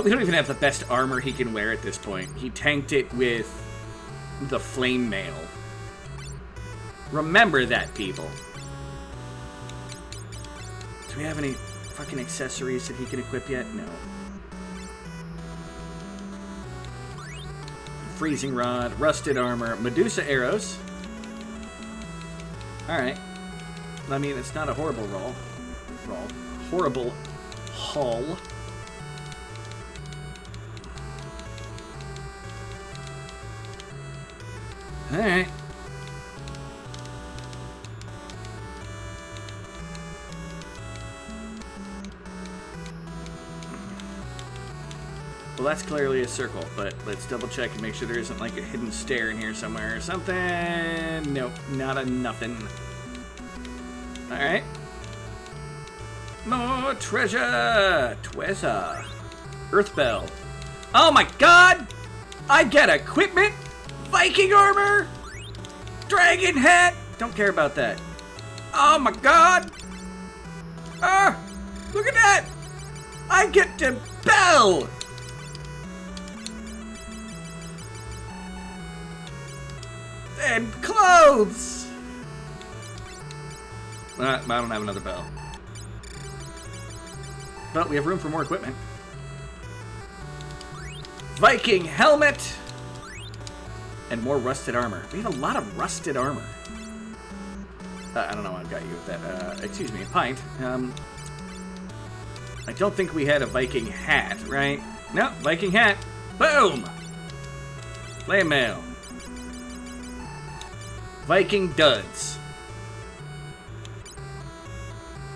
We don't even have the best armor he can wear at this point. He tanked it with the flame mail. Remember that, people. Do we have any fucking accessories that he can equip yet? No. Freezing rod, rusted armor, Medusa arrows. Alright. I mean, it's not a horrible roll. Horrible haul. Alright. Well, that's clearly a circle, but let's double check and make sure there isn't like a hidden stair in here somewhere or something. Nope, not a nothing. Alright. More treasure! Tweza. Earth Bell. Oh my god! I get equipment! Viking armor! Dragon hat! Don't care about that. Oh my god! Ah! Look at that! I get to bell! And clothes! I don't have another bell. But we have room for more equipment. Viking helmet! And more rusted armor. We have a lot of rusted armor. I don't know what I've got you with that. Excuse me, a pint. I don't think we had a Viking hat, right? No, Viking hat. Boom! Flame mail. Viking duds.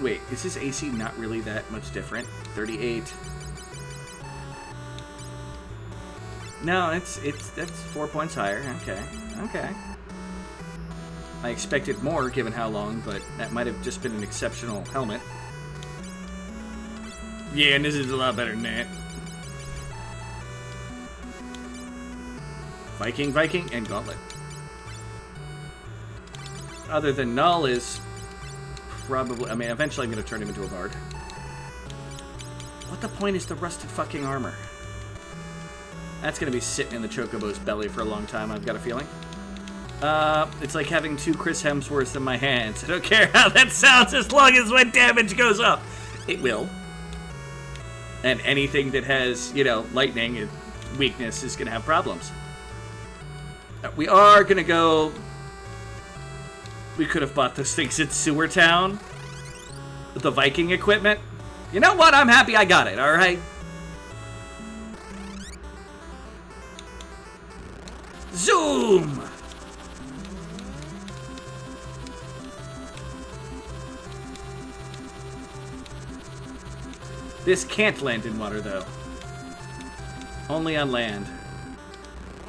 Wait, is his AC not really that much different? 38. No, that's 4 points higher. Okay. Okay. I expected more given how long, but that might have just been an exceptional helmet. Yeah, and this is a lot better than that. Viking, Viking, and Gauntlet. Other than Null is probably... I mean, eventually I'm going to turn him into a bard. What the point is the rusted fucking armor? That's going to be sitting in the Chocobo's belly for a long time, I've got a feeling. It's like having two Chris Hemsworths in my hands. I don't care how that sounds as long as my damage goes up. It will. And anything that has, you know, lightning weakness is going to have problems. We are going to go... We could have bought those things at Sewer Town. With the Viking equipment. You know what? I'm happy I got it, alright? Zoom! This can't land in water, though. Only on land.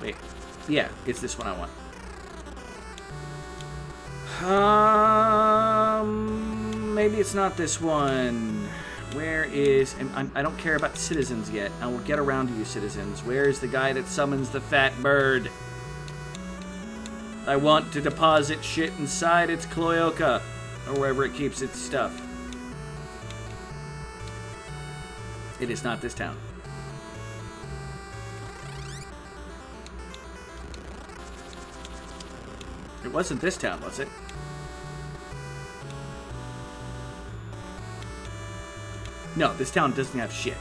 Wait. Yeah, it's this one I want. Maybe it's not this one. Where is... I don't care about the citizens yet. I will get around to you, citizens. Where is the guy that summons the fat bird? I want to deposit shit inside its cloaca. Or wherever it keeps its stuff. It is not this town. It wasn't this town, was it? No, this town doesn't have shit.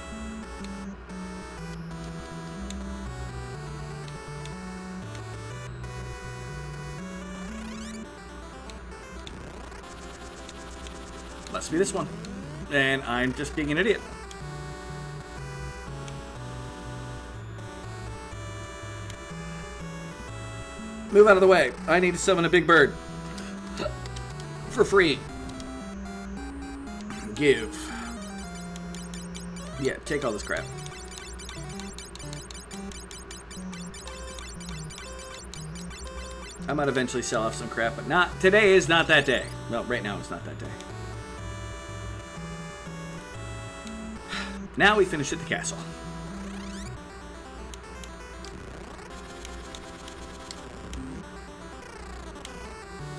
Must be this one. And I'm just being an idiot. Move out of the way. I need to summon a big bird. For free. Give. Yeah, take all this crap. I might eventually sell off some crap, but not today is not that day. Well, right now it's not that day. Now we finish at the castle.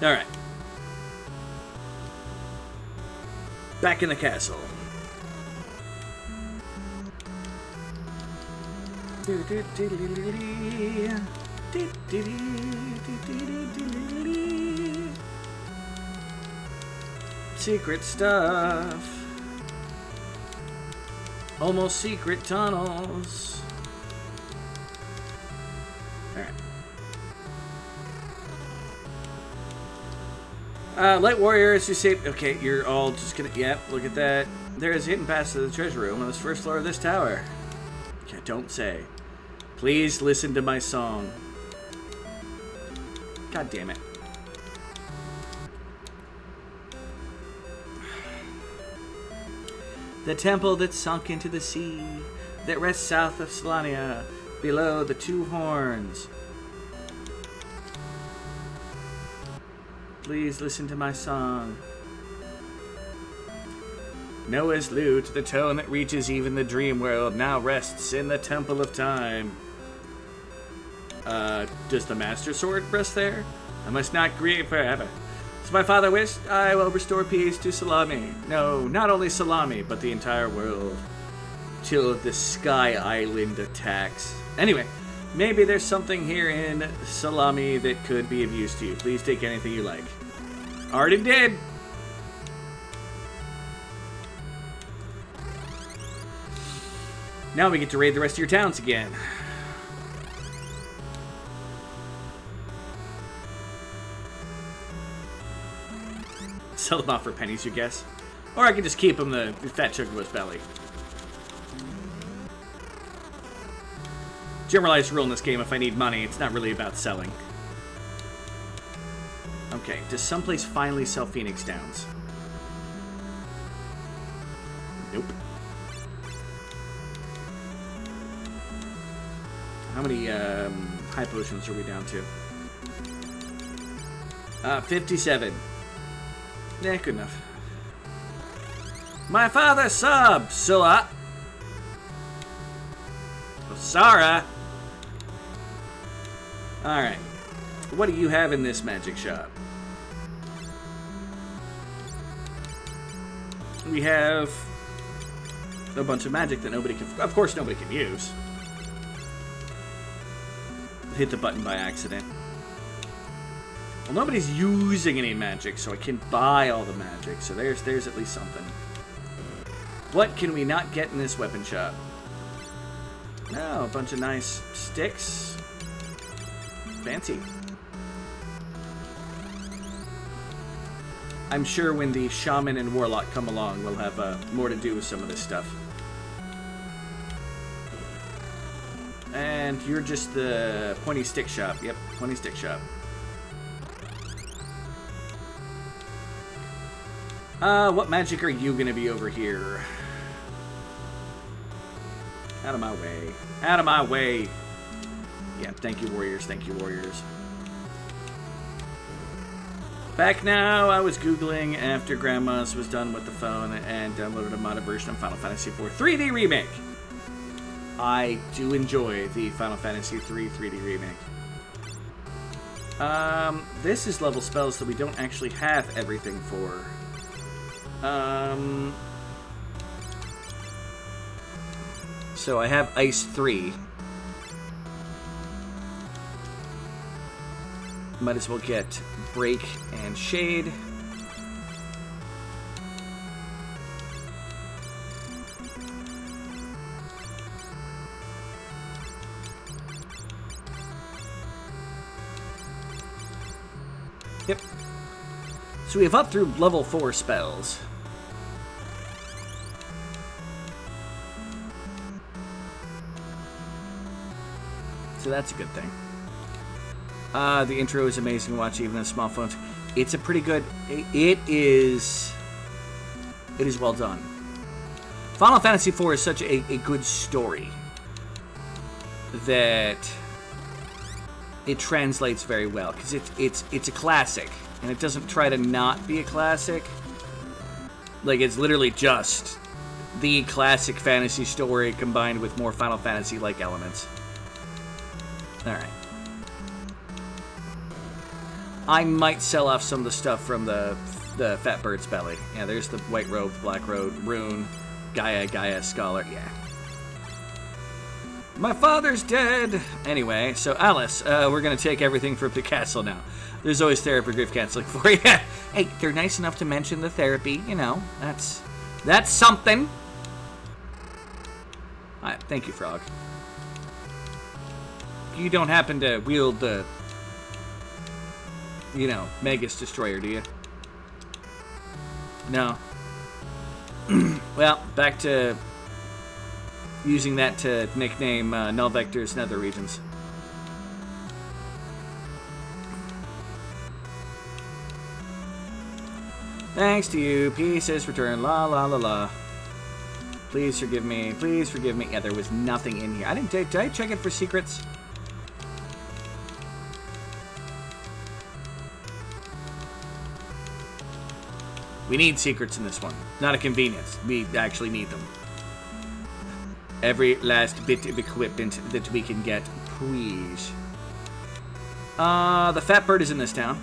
All right. Back in the castle. Secret stuff. Almost secret tunnels. Alright. Light warriors who say, okay, you're all just gonna, yep, look at that. There is a hidden pass to the treasure room on this first floor of this tower. Okay, don't say. Please listen to my song. God damn it. The temple that sunk into the sea, that rests south of Solania, below the two horns. Please listen to my song. Noah's lute, the tone that reaches even the dream world, now rests in the temple of time. Does the Master Sword rest there? I must not grieve forever. As my father wished, I will restore peace to Salami. No, not only Salami, but the entire world. Till the Sky Island attacks. Anyway, maybe there's something here in Salami that could be of use to you. Please take anything you like. Already did. Now we get to raid the rest of your towns again. Sell them off for pennies, you guess? Or I can just keep them the fat chocobo's belly. Generalized rule in this game, if I need money, it's not really about selling. Okay, does someplace finally sell Phoenix Downs? Nope. How many high potions are we down to? 57. Yeah, good enough. My father sub, Scylla. Sarah. Alright. What do you have in this magic shop? We have a bunch of magic that nobody can... Of course nobody can use. Hit the button by accident. Well, nobody's using any magic, so I can buy all the magic. So there's at least something. What can we not get in this weapon shop? No, a bunch of nice sticks. Fancy. I'm sure when the shaman and warlock come along, we'll have more to do with some of this stuff. And you're just the pointy stick shop. Yep, pointy stick shop. What magic are you gonna be over here? Out of my way. Out of my way! Yeah, thank you, warriors. Thank you, warriors. Back now, I was Googling after Grandma's was done with the phone and downloaded a modded version of Final Fantasy IV 3D Remake. I do enjoy the Final Fantasy III 3D Remake. This is level spells that we don't actually have everything for. So I have Ice 3. Might as well get Break and Shade. Yep. So we have up through level 4 spells. So that's a good thing. The intro is amazing. Watch even on small phones. It's a pretty good. It is well done. Final Fantasy IV is such a good story that it translates very well because it's a classic and it doesn't try to not be a classic. Like it's literally just the classic fantasy story combined with more Final Fantasy-like elements. All right. I might sell off some of the stuff from the Fat Bird's belly. Yeah, there's the White Robe, Black Robe, Rune, Gaia, Scholar. Yeah. My father's dead! Anyway, so Alice, we're gonna take everything from the castle now. There's always therapy grief canceling for you. Hey, they're nice enough to mention the therapy, you know. That's something. Alright, thank you, Frog. You don't happen to wield the, you know, Magus Destroyer, do you? No. Well, back to using that to nickname Null Vector's nether regions. Thanks to you, pieces return, la la la la. Please forgive me, please forgive me. Yeah, there was nothing in here. Did I check it for secrets? We need secrets in this one. Not a convenience. We actually need them. Every last bit of equipment that we can get, please. The Fat Bird is in this town,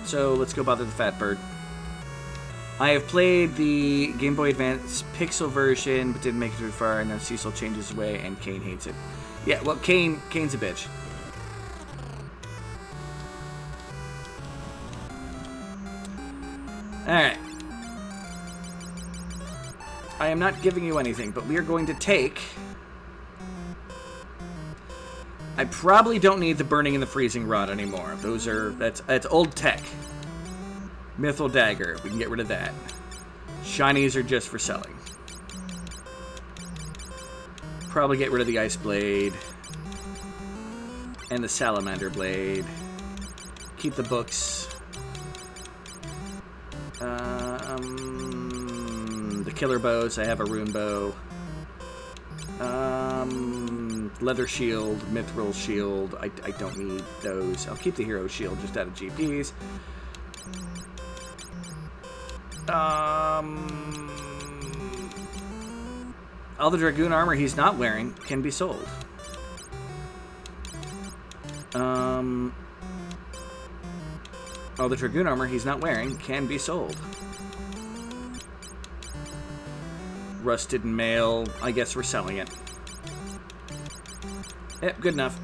so let's go bother the Fat Bird. I have played the Game Boy Advance Pixel version, but didn't make it too far. I know Cecil changes his way, and Kane hates it. Yeah, well, Kane's a bitch. Alright. I am not giving you anything, but we are going to take... I probably don't need the Burning and the Freezing Rod anymore. That's old tech. Mythal Dagger, we can get rid of that. Shinies are just for selling. Probably get rid of the Ice Blade. And the Salamander Blade. Keep the books. The Killer Bows, I have a Rune Bow. Leather Shield, Mithril Shield, I don't need those. I'll keep the Hero Shield just out of GPs. All the Dragoon armor he's not wearing can be sold. All the Dragoon armor he's not wearing can be sold. Rusted mail. I guess we're selling it. Yep, good enough.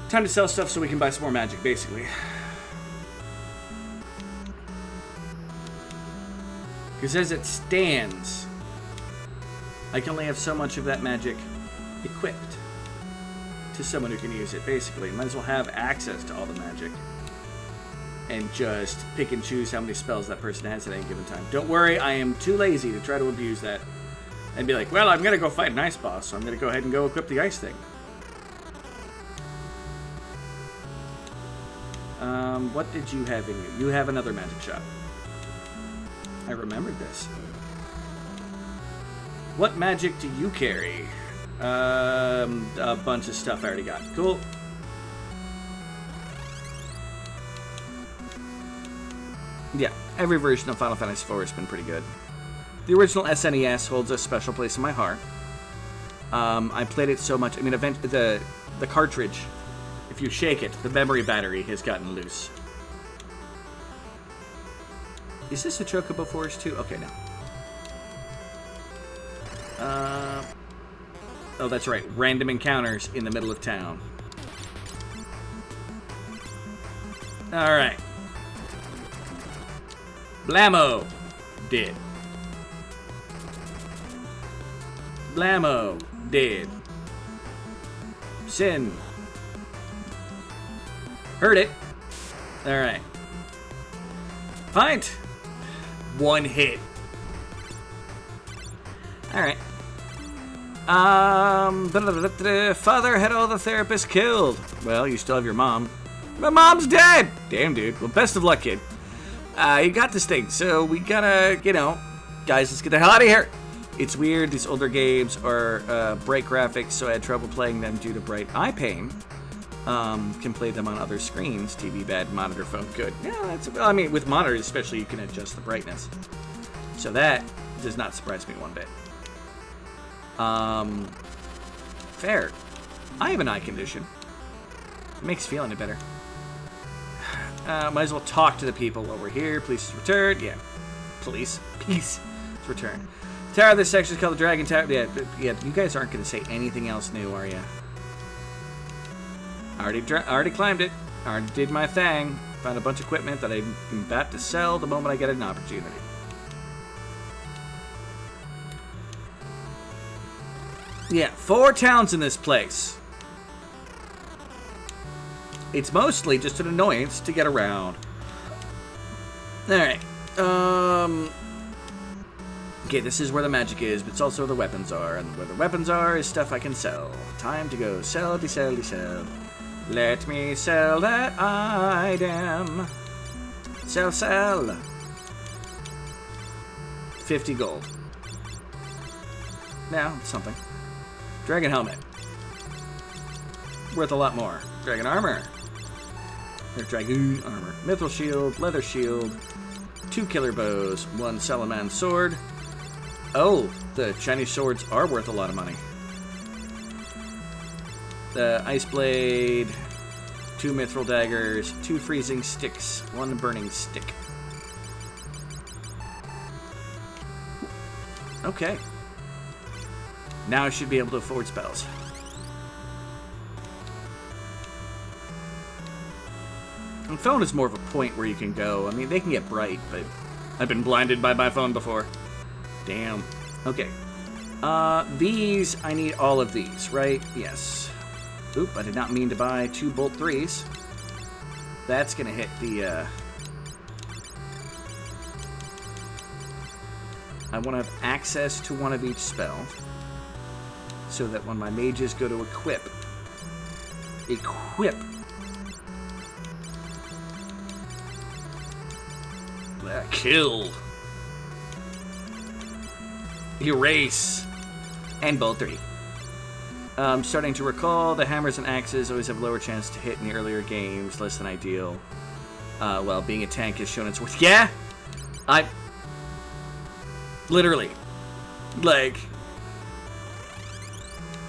Time to sell stuff so we can buy some more magic, basically. Because as it stands, I can only have so much of that magic equipped to someone who can use it, basically. Might as well have access to all the magic and just pick and choose how many spells that person has at any given time. Don't worry, I am too lazy to try to abuse that and be like, well, I'm going to go fight an ice boss, so I'm going to go ahead and go equip the ice thing. What did you have in you? You have another magic shot. I remembered this. What magic do you carry? A bunch of stuff I already got. Cool. Yeah, every version of Final Fantasy IV has been pretty good. The original SNES holds a special place in my heart. I played it so much. I mean, the cartridge, if you shake it, the memory battery has gotten loose. Is this a Chocobo Forest too? Okay, no. Oh, that's right. Random encounters in the middle of town. Alright. Blammo. Dead. Blammo. Dead. Sin. Heard it. Alright. Fight. One hit. Alright. Father had all the therapists killed. Well, you still have your mom. My mom's dead! Damn, dude. Well, best of luck, kid. You got this thing, so we gotta, guys, let's get the hell out of here. It's weird, these older games are bright graphics, so I had trouble playing them due to bright eye pain. Can play them on other screens. TV bad, monitor phone good. Yeah, I mean, with monitors especially, you can adjust the brightness. So that does not surprise me one bit. Fair. I have an eye condition. It makes feeling it better. Might as well talk to the people while we're here. Police is returned. Yeah. Police. Peace is returned. Tower of this section is called the Dragon Tower. Yeah, you guys aren't going to say anything else new, are you? Already climbed it. Already did my thing. Found a bunch of equipment that I'm about to sell the moment I get an opportunity. Yeah, 4 towns in this place. It's mostly just an annoyance to get around. Alright. Okay, this is where the magic is, but it's also where the weapons are. And where the weapons are is stuff I can sell. Time to go sell. Let me sell that item. Sell. 50 gold. Now, something. Dragon helmet. Worth a lot more. Dragon armor. There's dragoon armor. Mithril shield, leather shield, 2 killer bows, 1 Salaman sword. Oh, the Chinese swords are worth a lot of money. The ice blade, 2 mithril daggers, 2 freezing sticks, 1 burning stick. Okay. Now I should be able to afford spells. And phone is more of a point where you can go. I mean, they can get bright, but I've been blinded by my phone before. Damn. Okay. These, I need all of these, right? Yes. Oop, I did not mean to buy 2 Bolt 3s. That's gonna hit the, I want to have access to one of each spell, so that when my mages go to equip, kill, erase, and Bolt 3. I'm starting to recall the hammers and axes always have lower chance to hit in the earlier games, less than ideal. Well, being a tank has shown its worth. Yeah, Literally. Like,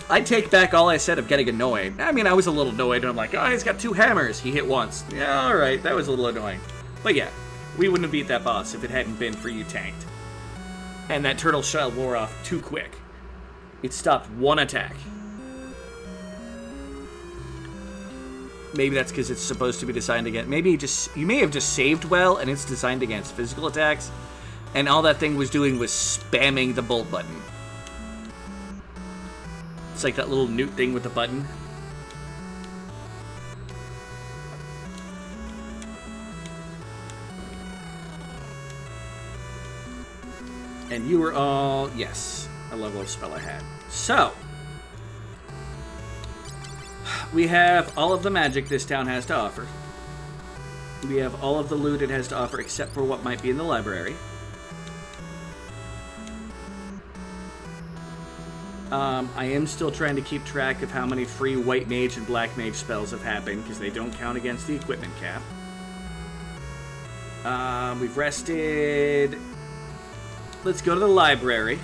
I take back all I said of getting annoyed. I mean, I was a little annoyed, and I'm like, oh, he's got 2 hammers. He hit once. Yeah, alright, that was a little annoying. But yeah, we wouldn't have beat that boss if it hadn't been for you tanked. And that turtle shell wore off too quick. It stopped 1 attack. Maybe that's because it's supposed to be designed against... Maybe you may have just saved well, and it's designed against physical attacks, and all that thing was doing was spamming the bolt button. It's like that little newt thing with the button. And you were all... Yes, a level of spell I had. So... we have all of the magic this town has to offer. We have all of the loot it has to offer except for what might be in the library. I am still trying to keep track of how many free white mage and black mage spells have happened, because they don't count against the equipment cap. We've rested. Let's go to the library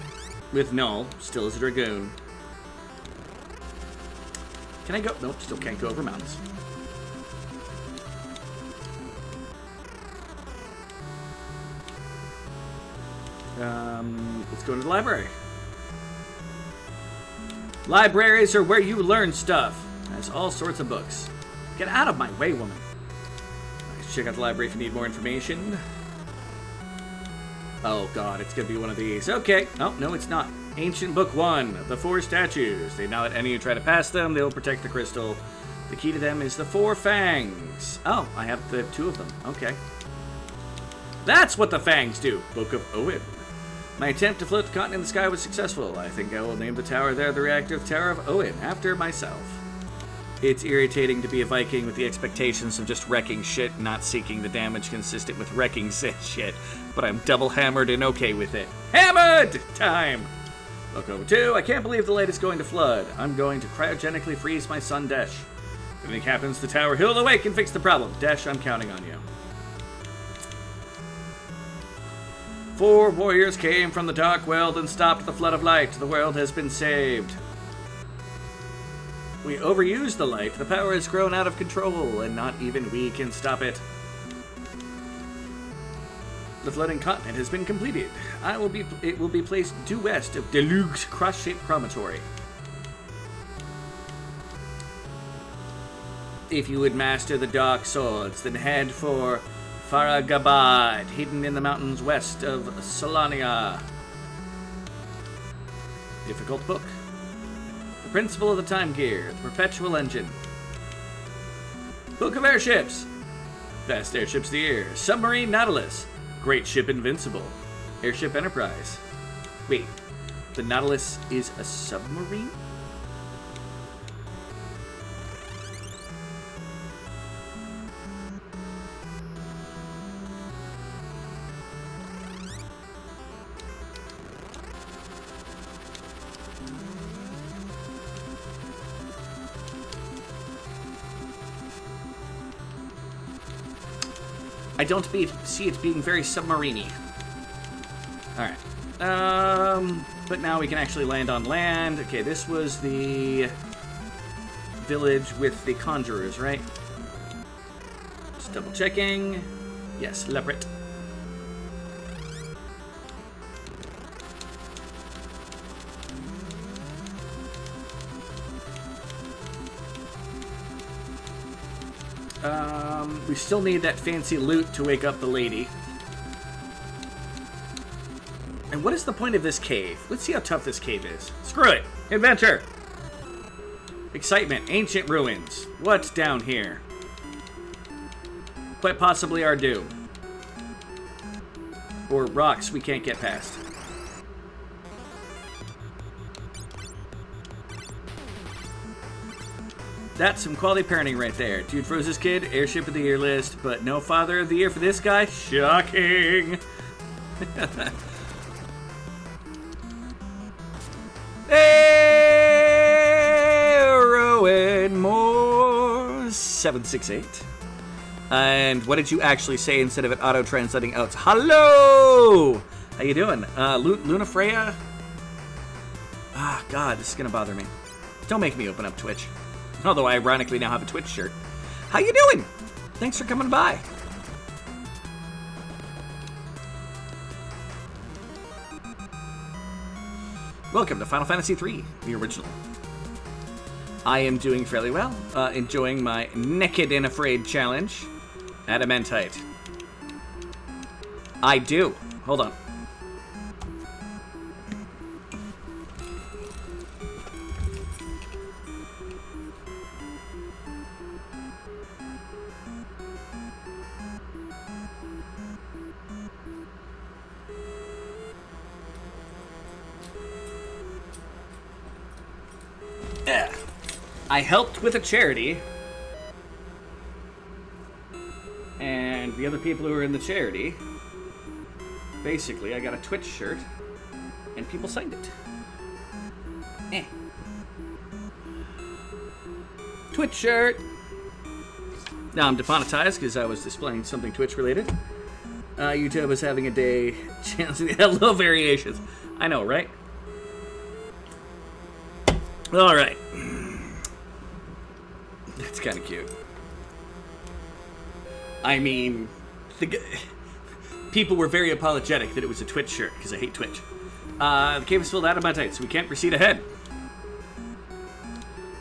with Null, still as a dragoon. Can I go? Nope, still can't go over mountains. Let's go to the library. Libraries are where you learn stuff. There's all sorts of books. Get out of my way, woman. Check out the library if you need more information. Oh god, it's gonna be one of these. Okay. Oh, no, it's not. Ancient Book 1, the 4 statues. They now let any who try to pass them, they'll protect the crystal. The key to them is the 4 fangs. Oh, I have the 2 of them. Okay. That's what the fangs do. Book of Owen. My attempt to float the continent in the sky was successful. I think I will name the tower there the reactive Tower of Owen, after myself. It's irritating to be a Viking with the expectations of just wrecking shit, not seeking the damage consistent with wrecking shit, but I'm double hammered and okay with it. Hammered! Time! Book over 2, I can't believe the light is going to flood. I'm going to cryogenically freeze my son, Desh. If anything happens to the tower, he'll awake and fix the problem. Desh, I'm counting on you. 4 warriors came from the dark world and stopped the flood of light. The world has been saved. We overused the light. The power has grown out of control, and not even we can stop it. The floating continent has been completed. It will be placed due west of Delug's cross-shaped promontory. If you would master the dark swords, then head for Faragabad, hidden in the mountains west of Solania. Difficult book. The Principle of the Time Gear, the Perpetual Engine. Book of Airships. Best Airships of the Year. Submarine Nautilus. Great Ship Invincible. Airship Enterprise. Wait, the Nautilus is a submarine? I don't see it being very submarine-y. Alright. But now we can actually land on land. Okay, this was the village with the conjurers, right? Just double checking. Yes, Leprit. We still need that fancy loot to wake up the lady. And what is the point of this cave? Let's see how tough this cave is. Screw it! Adventure! Excitement. Ancient ruins. What's down here? Quite possibly our doom. Or rocks we can't get past. That's some quality parenting right there. Dude froze his kid, Airship of the Year list, but no Father of the Year for this guy? Shocking! Arrowhead Moore 768. And what did you actually say instead of it auto-translating out? Hello! How you doing? Luna Freya? Ah, God, this is gonna bother me. Don't make me open up Twitch. Although I ironically now have a Twitch shirt. How you doing? Thanks for coming by. Welcome to Final Fantasy III, the original. I am doing fairly well, enjoying my Nekked and Afeared challenge. Adamantite. I do. Hold on. I helped with a charity, and the other people who were in the charity, basically, I got a Twitch shirt, and people signed it. Twitch shirt! Now I'm demonetized because I was displaying something Twitch related. YouTube is having a day chance to have little variations. I know, right? Alright. That's kind of cute. I mean, people were very apologetic that it was a Twitch shirt, because I hate Twitch. The cave is filled out of Adamantite, so we can't proceed ahead.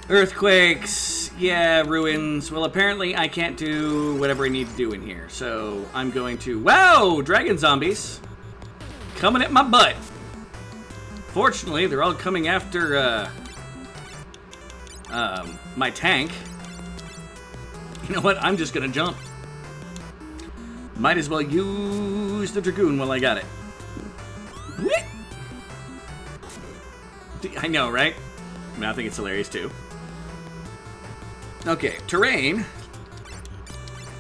Earthquakes, yeah, ruins. Well, apparently I can't do whatever I need to do in here, so I'm going to... Wow! Dragon zombies! Coming at my butt! Fortunately, they're all coming after, my tank. You know what? I'm just gonna jump. Might as well use the Dragoon while I got it. I know, right? I mean, I think it's hilarious, too. Okay, terrain.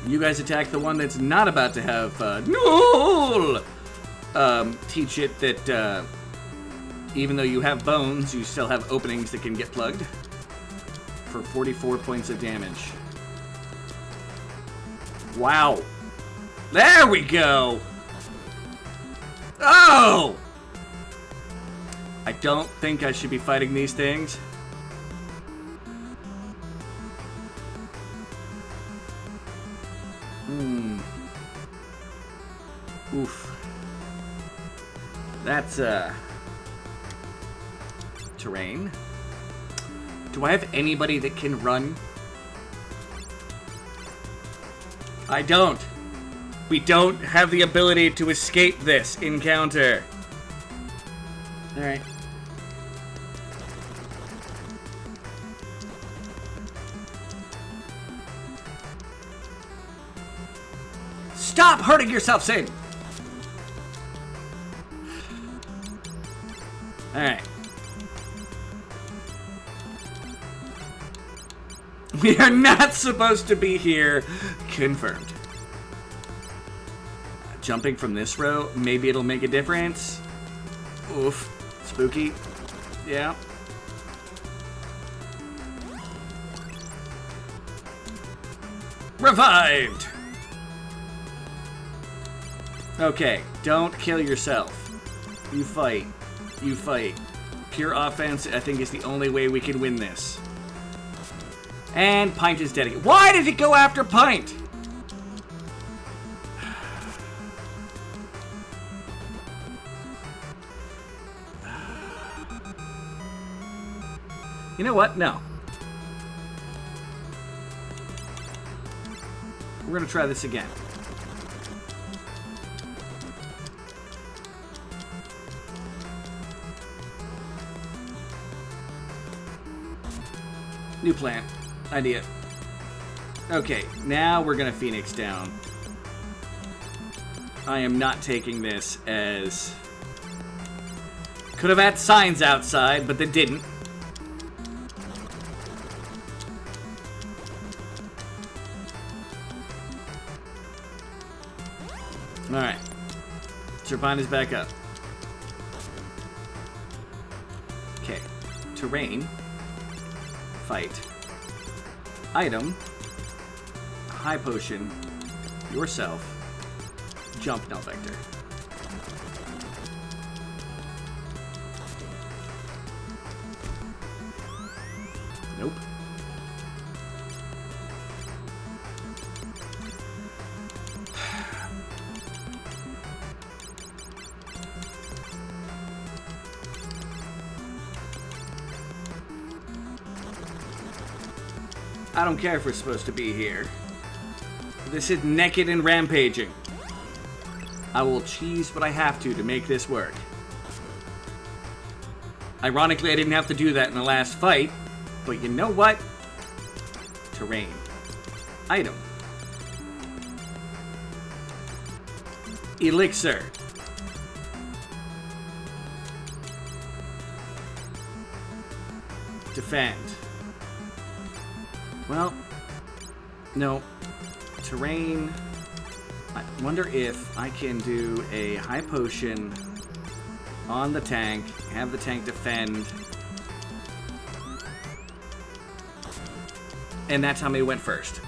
You guys attack the one that's not about to have, no! Teach it that, even though you have bones, you still have openings that can get plugged. For 44 points of damage. Wow. There we go! Oh! I don't think I should be fighting these things. Oof. That's, terrain. Do I have anybody that can run? I don't. We don't have the ability to escape this encounter. Alright. Stop hurting yourself, Sid! Alright. We are not supposed to be here. Confirmed. Jumping from this row, maybe it'll make a difference. Oof. Spooky. Yeah. Revived! Okay, don't kill yourself. You fight. You fight. Pure offense, I think, is the only way we can win this. And Pint is dead again. Why did it go after Pint? You know what? No. We're gonna try this again. New plan. Idea. Okay, now we're gonna Phoenix down. I am not taking this as... Could have had signs outside, but they didn't. Alright. Turbine is back up. Okay. Terrain. Fight. Item. High potion. Yourself. Jump null vector. Nope. I don't care if we're supposed to be here. This is Nekked and Rampaging. I will cheese what I have to make this work. Ironically, I didn't have to do that in the last fight, but you know what? Terrain. Item. Elixir. Defend. Well, no. Terrain. I wonder if I can do a high potion on the tank, have the tank defend. And that's how me went first.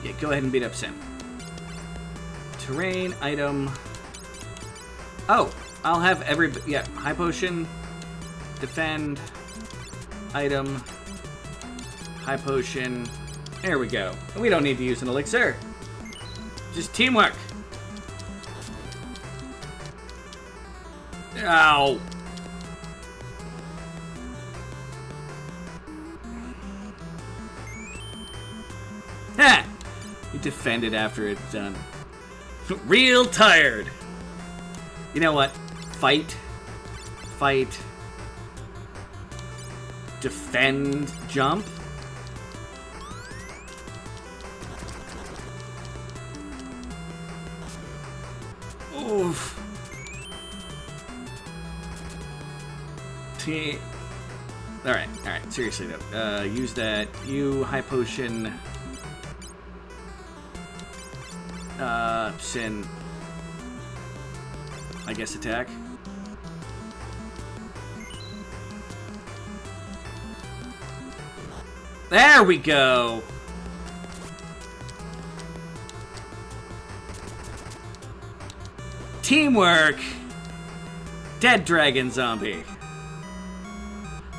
Yeah, go ahead and beat up Sim. Terrain, item. Oh, I'll have every... Yeah, high potion, defend, item, high potion. There we go. We don't need to use an elixir. Just teamwork. Ow. Ha! You defend it after it's done. Real tired. You know what? Fight. Fight. Defend. Jump. Oof. Alright, seriously though. Use that. You high potion. Sin. I guess attack. There we go! Teamwork! Dead dragon zombie.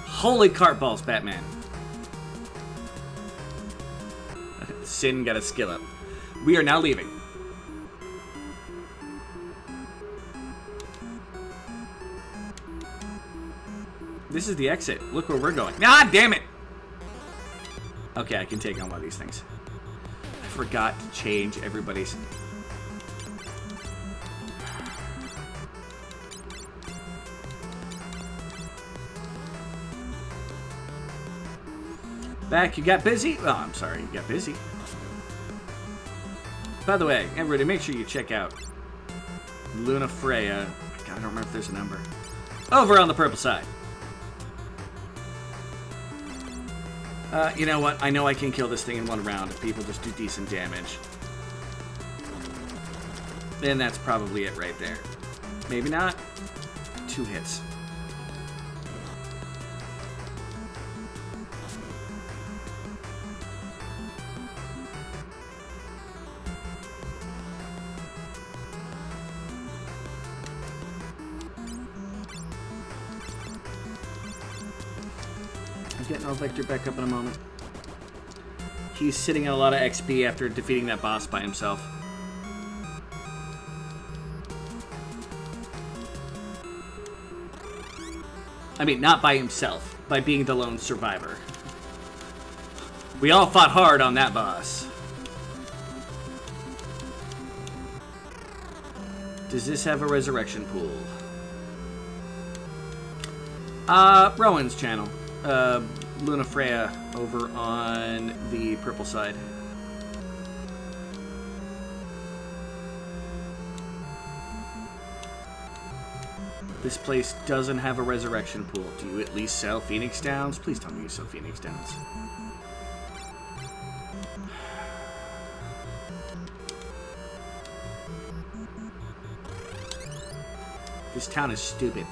Holy cart balls, Batman. Sin got a skill up. We are now leaving. This is the exit. Look where we're going. Ah, damn it! Okay, I can take on one of these things. I forgot to change everybody's... Back, you got busy? Oh, I'm sorry, you got busy. By the way, everybody, make sure you check out Luna Freya. God, I don't remember if there's a number. Over on the purple side. You know what? I know I can kill this thing in one round if people just do decent damage. And that's probably it right there. Maybe not. 2 hits. Getting our Vector back up in a moment. He's sitting at a lot of XP after defeating that boss by himself. I mean, not by himself, by being the lone survivor. We all fought hard on that boss. Does this have a resurrection pool? Rowan's channel. Luna Freya over on the purple side. This place doesn't have a resurrection pool. Do you at least sell Phoenix Downs? Please tell me you sell Phoenix Downs. This town is stupid.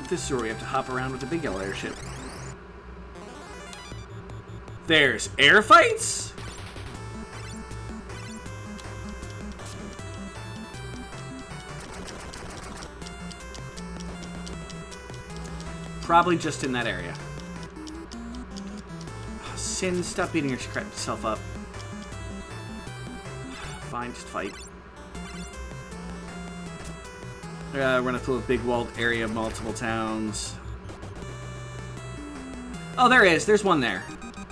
This is where we have to hop around with the big yellow airship. There's air fights? Probably just in that area. Oh, Sin, stop beating yourself up. Fine, just fight. Run through a big walled area of multiple towns. Oh, there is. There's one there.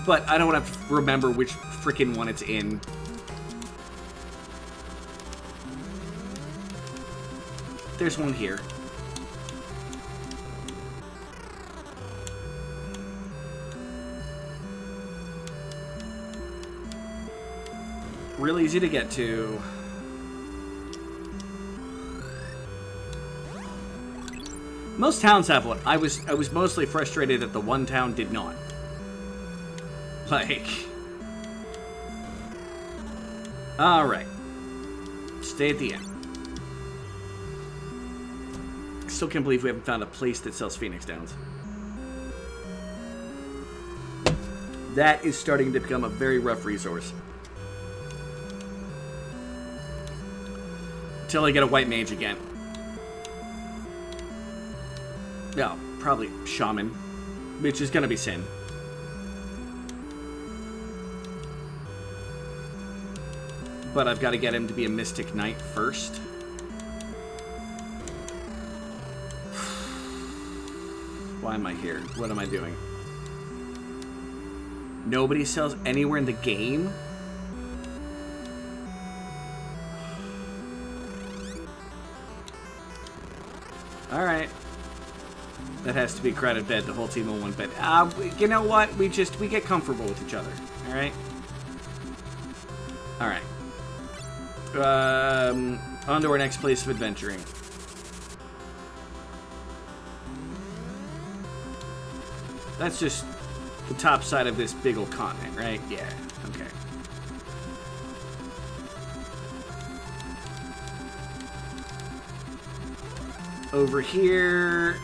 But I don't want to remember which freaking one it's in. There's one here. Real easy to get to. Most towns have one. I was mostly frustrated that the one town did not. Like... Alright. Stay at the end. Still can't believe we haven't found a place that sells Phoenix Downs. That is starting to become a very rough resource. Until I get a white mage again. No, probably shaman, which is gonna be Sin. But I've got to get him to be a mystic knight first. Why am I here? What am I doing? Nobody sells anywhere in the game? Alright. That has to be crowded bed, the whole team in one bed. You know what? We get comfortable with each other. Alright? Alright. On to our next place of adventuring. That's just the top side of this big old continent, right? Yeah, okay. Over here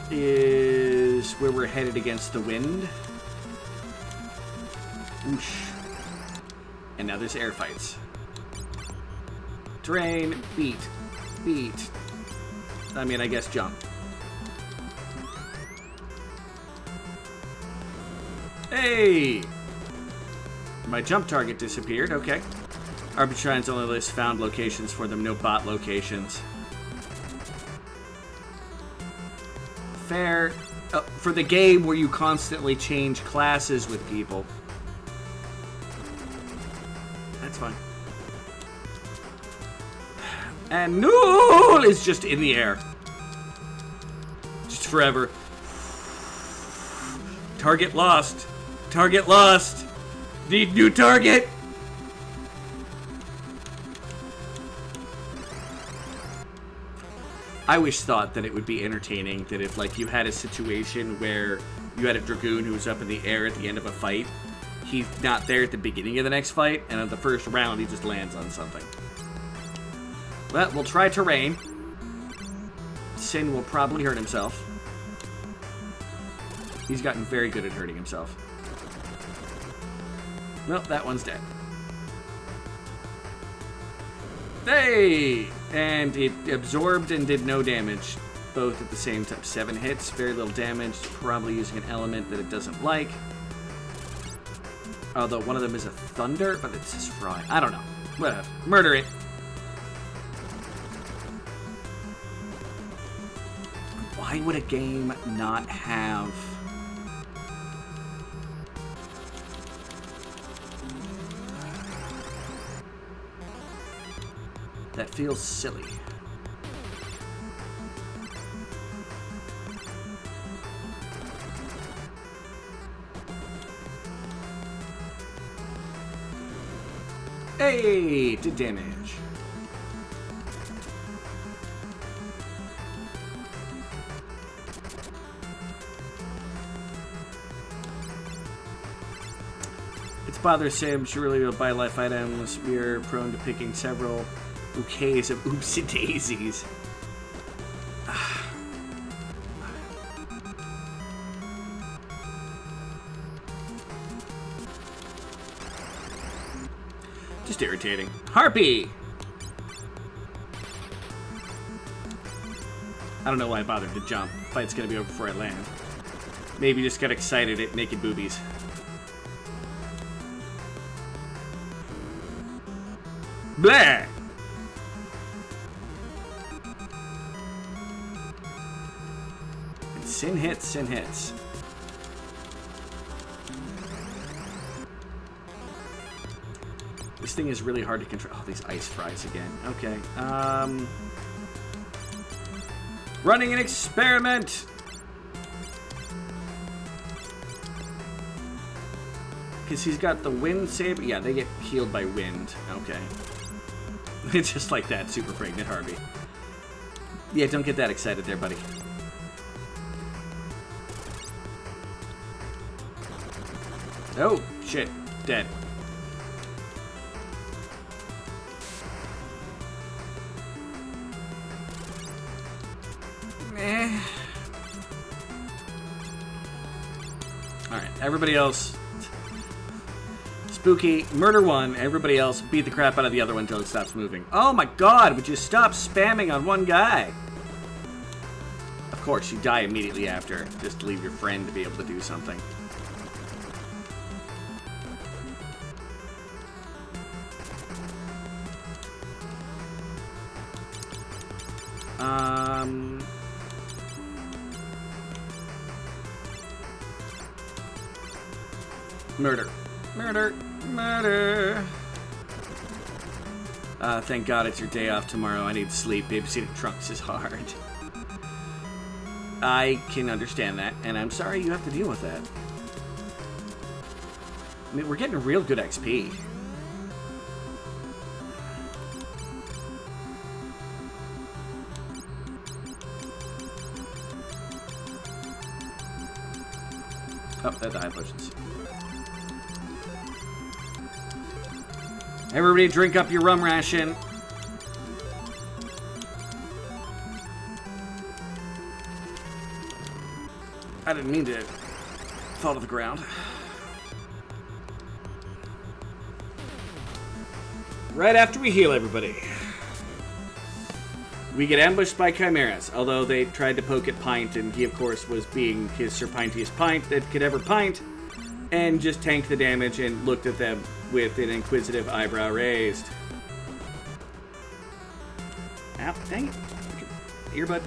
is where we're headed against the wind. Whoosh. And now there's air fights. Terrain, beat. I mean, I guess jump. Hey! My jump target disappeared, okay. Arbitrines only lists found locations for them, no bot locations. Fair. For the game where you constantly change classes with people. That's fine. And Nool is just in the air. Just forever. Target lost. Target lost. Need new target. I always thought that it would be entertaining that if, like, you had a situation where you had a Dragoon who was up in the air at the end of a fight, he's not there at the beginning of the next fight, and at the first round he just lands on something. Well, we'll try terrain. Sin will probably hurt himself. He's gotten very good at hurting himself. Well, that one's dead. Hey! And it absorbed and did no damage, both at the same time. 7 hits, very little damage, probably using an element that it doesn't like. Although one of them is a thunder, but it's just fry. I don't know. Whatever. Murder it. Why would a game not have... That feels silly. Hey, did damage. bothersome. Should really go buy life items. We are prone to picking several bouquets of oopsie daisies. Just irritating. Harpy! I don't know why I bothered to jump. Fight's gonna be over before I land. Maybe just got excited at naked boobies. Blah! And sin hits, sin hits. This thing is really hard to control. Oh, these ice fries again. Okay. Running an experiment! Because he's got the wind saber. Yeah, they get healed by wind. Okay. It's just like that, super pregnant Harvey. Yeah, don't get that excited there, buddy. Oh, shit. Dead. Meh. Alright, everybody else. Spooky, murder one, everybody else beat the crap out of the other one until it stops moving. Oh my god, would you stop spamming on one guy? Of course, you die immediately after, just to leave your friend to be able to do something. Murder. Murder. Murder. Thank God it's your day off tomorrow. I need sleep. Babysitting Trunks is hard. I can understand that, and I'm sorry you have to deal with that. I mean, we're getting real good XP. Oh, that the high potions. Everybody drink up your rum ration. I didn't mean to fall to the ground. Right after we heal everybody, we get ambushed by chimeras, although they tried to poke at Pint, and he, of course, was being his Sir Pintiest Pint that could ever pint, and just tanked the damage and looked at them with an inquisitive eyebrow raised. Ow, dang it. Earbud.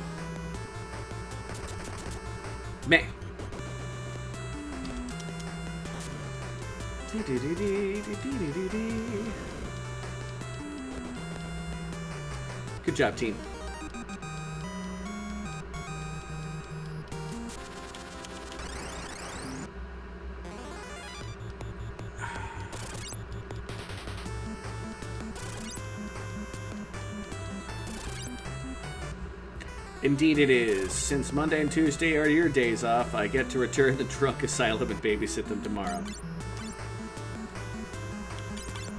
Meh. Good job, team. Indeed it is. Since Monday and Tuesday are your days off, I get to return to Drunk Asylum and babysit them tomorrow.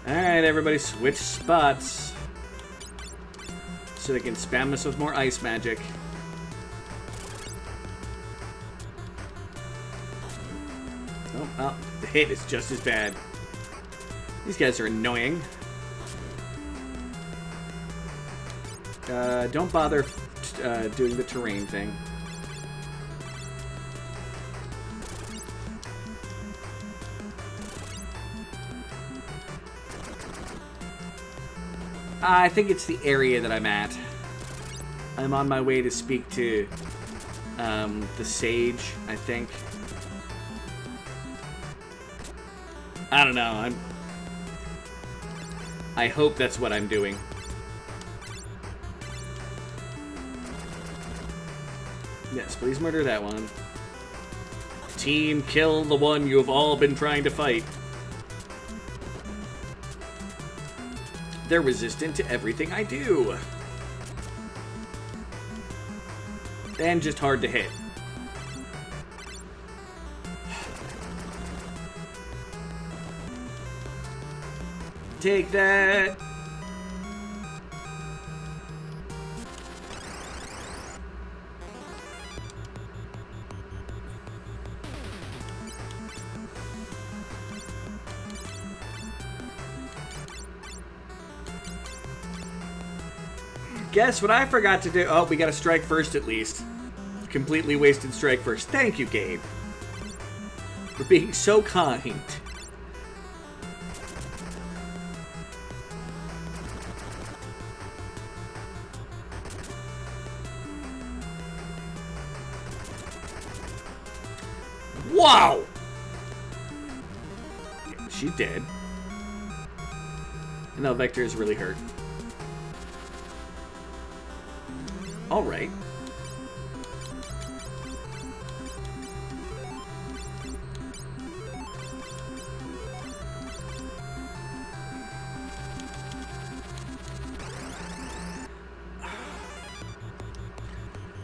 Alright, everybody switch spots. So they can spam us with more ice magic. Oh, the hit is just as bad. These guys are annoying. Don't bother doing the terrain thing. I think it's the area that I'm at. I'm on my way to speak to the sage, I think. I don't know. I hope that's what I'm doing. Yes, please murder that one. Team, kill the one you have all been trying to fight. They're resistant to everything I do. And just hard to hit. Take that. Guess what I forgot to do? Oh, we got to strike first at least. Completely wasted strike first. Thank you, Gabe. For being so kind. Wow! Yeah, she's dead. No, Vector is really hurt. Alright.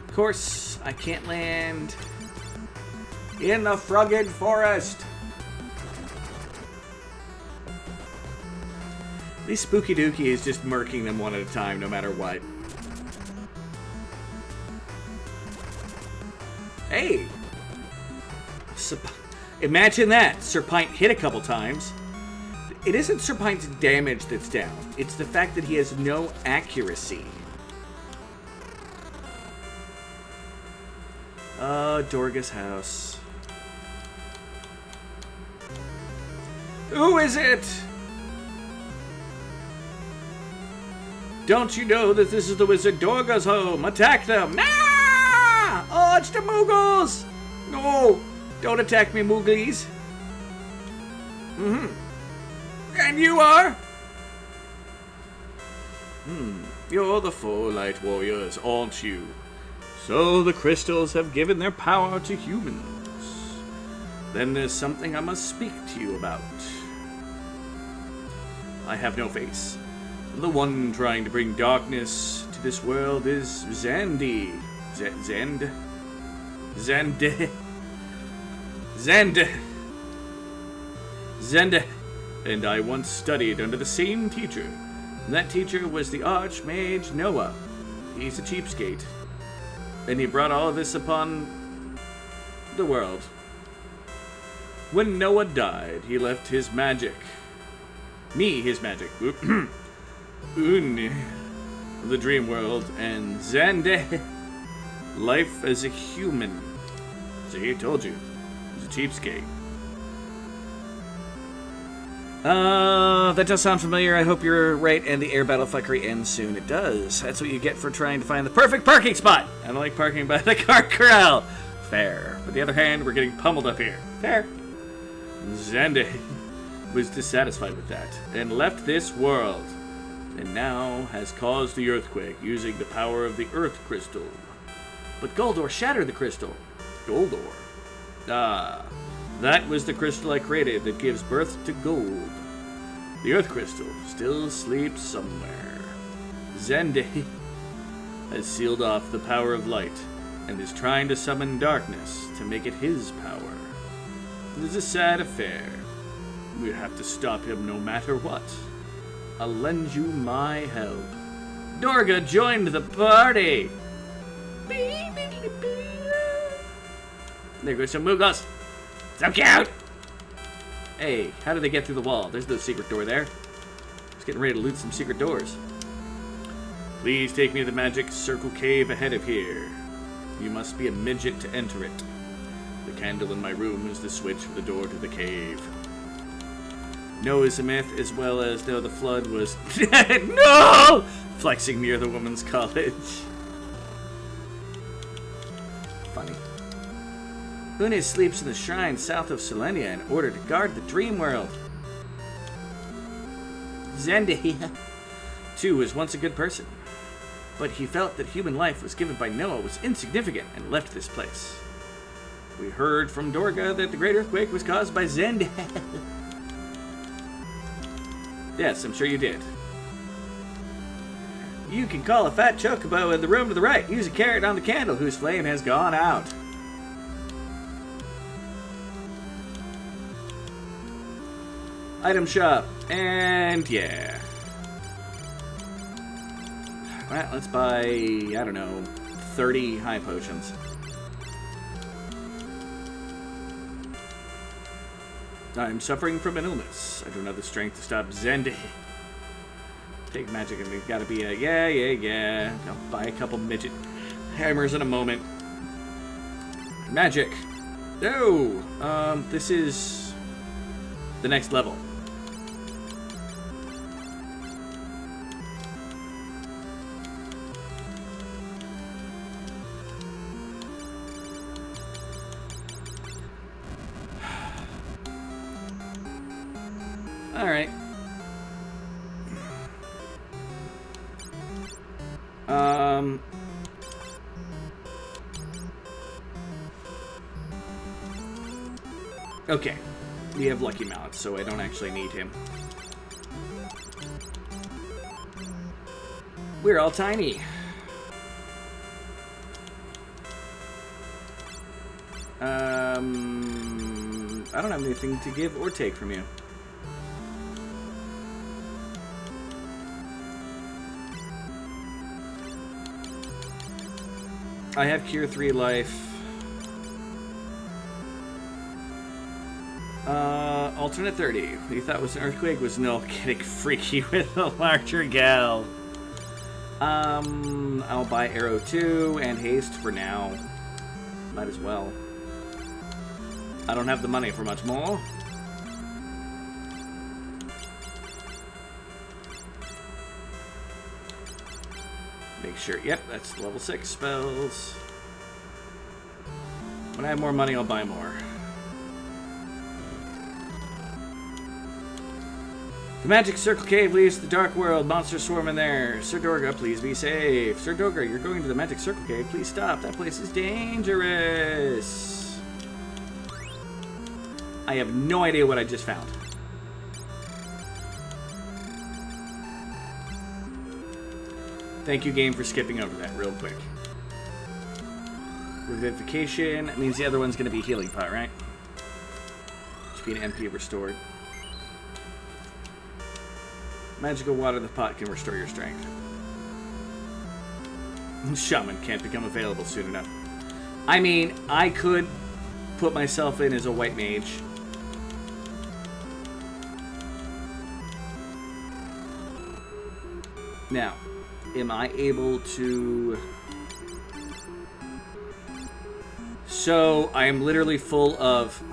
Of course, I can't land in the Frugged Forest. These Spooky Dookie is just murking them one at a time, no matter what. Hey! Imagine that. Serpine hit a couple times. It isn't Serpine's damage that's down. It's the fact that he has no accuracy. Dorga's house. Who is it? Don't you know that this is the Wizard Dorga's home? Attack them! Ah! Oh, it's the Moogles! No! Don't attack me, Mooglies! And you are? You're the four light warriors, aren't you? So the crystals have given their power to humans. Then there's something I must speak to you about. I have no face. The one trying to bring darkness to this world is Zandy. Zend? And I once studied under the same teacher. And that teacher was the Archmage Noah. He's a cheapskate. And he brought all of this upon the world. When Noah died, he left his magic. Me, his magic. The dream world, and Zande, life as a human. See, I told you. He's a cheapskate. That does sound familiar. I hope you're right, and the air battle fuckery ends soon. It does. That's what you get for trying to find the perfect parking spot. I don't like parking by the car corral. Fair. But on the other hand, we're getting pummeled up here. Fair. Zande was dissatisfied with that, and left this world, and now has caused the earthquake using the power of the Earth Crystal. But Goldor shattered the crystal. Goldor? Ah, that was the crystal I created that gives birth to gold. The Earth Crystal still sleeps somewhere. Zende has sealed off the power of light and is trying to summon darkness to make it his power. It is a sad affair. We have to stop him no matter what. I'll lend you my help. Dorga joined the party! There goes some Moogles. So cute! Hey, how did they get through the wall? There's no secret door there. Just getting ready to loot some secret doors. Please take me to the magic circle cave ahead of here. You must be a midget to enter it. The candle in my room is the switch for the door to the cave. No is a myth, as well as though the flood was... No! Flexing near the woman's college. Funny. Unis sleeps in the shrine south of Selenia in order to guard the dream world. Zendaya, too, was once a good person. But he felt that human life was given by Noah was insignificant and left this place. We heard from Dorga that the Great Earthquake was caused by Zendaya. Yes, I'm sure you did. You can call a fat chocobo in the room to the right. Use a carrot on the candle whose flame has gone out. Item shop. And yeah. Alright, let's buy, I don't know, 30 high potions. I'm suffering from an illness. I don't have the strength to stop Zendy. Take magic and we've got to be a yeah. I'll buy a couple midget hammers in a moment. Magic. No! This is the next level. Alright. Okay. We have Lucky Mallet, so I don't actually need him. We're all tiny. I don't have anything to give or take from you. I have Cure 3 life. Alternate 30. What you thought was an earthquake was no getting freaky with a larger gal. I'll buy Arrow 2 and Haste for now. Might as well. I don't have the money for much more. Make sure, yep, that's level 6 spells. When I have more money, I'll buy more. The Magic Circle Cave leads to the Dark World. Monsters swarm in there. Sir Dorga, please be safe. Sir Dorga, you're going to the Magic Circle Cave. Please stop. That place is dangerous. I have no idea what I just found. Thank you, game, for skipping over that real quick. Revivification. That means the other one's going to be Healing Pot, right? HP and MP restored. Magical water in the pot can restore your strength. Shaman can't become available soon enough. I mean, I could put myself in as a white mage. Now, am I able to... So, I am literally full of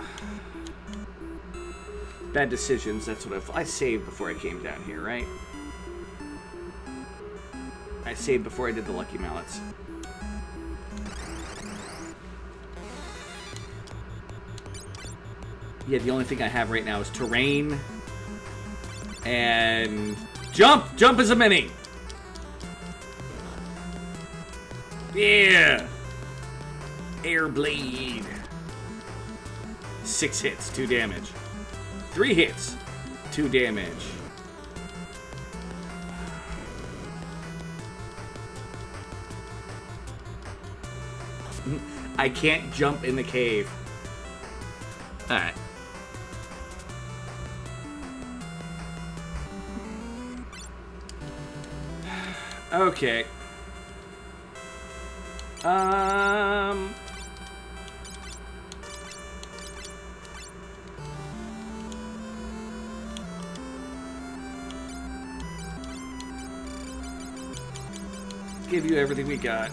bad decisions. That's what I saved before I came down here, right? I saved before I did the Lucky Mallets. Yeah, the only thing I have right now is terrain and jump! Jump is a mini! Yeah! Air Blade. 6 hits, 2 damage. 3 hits, 2 damage. I can't jump in the cave. Alright. Okay. Give you everything we got.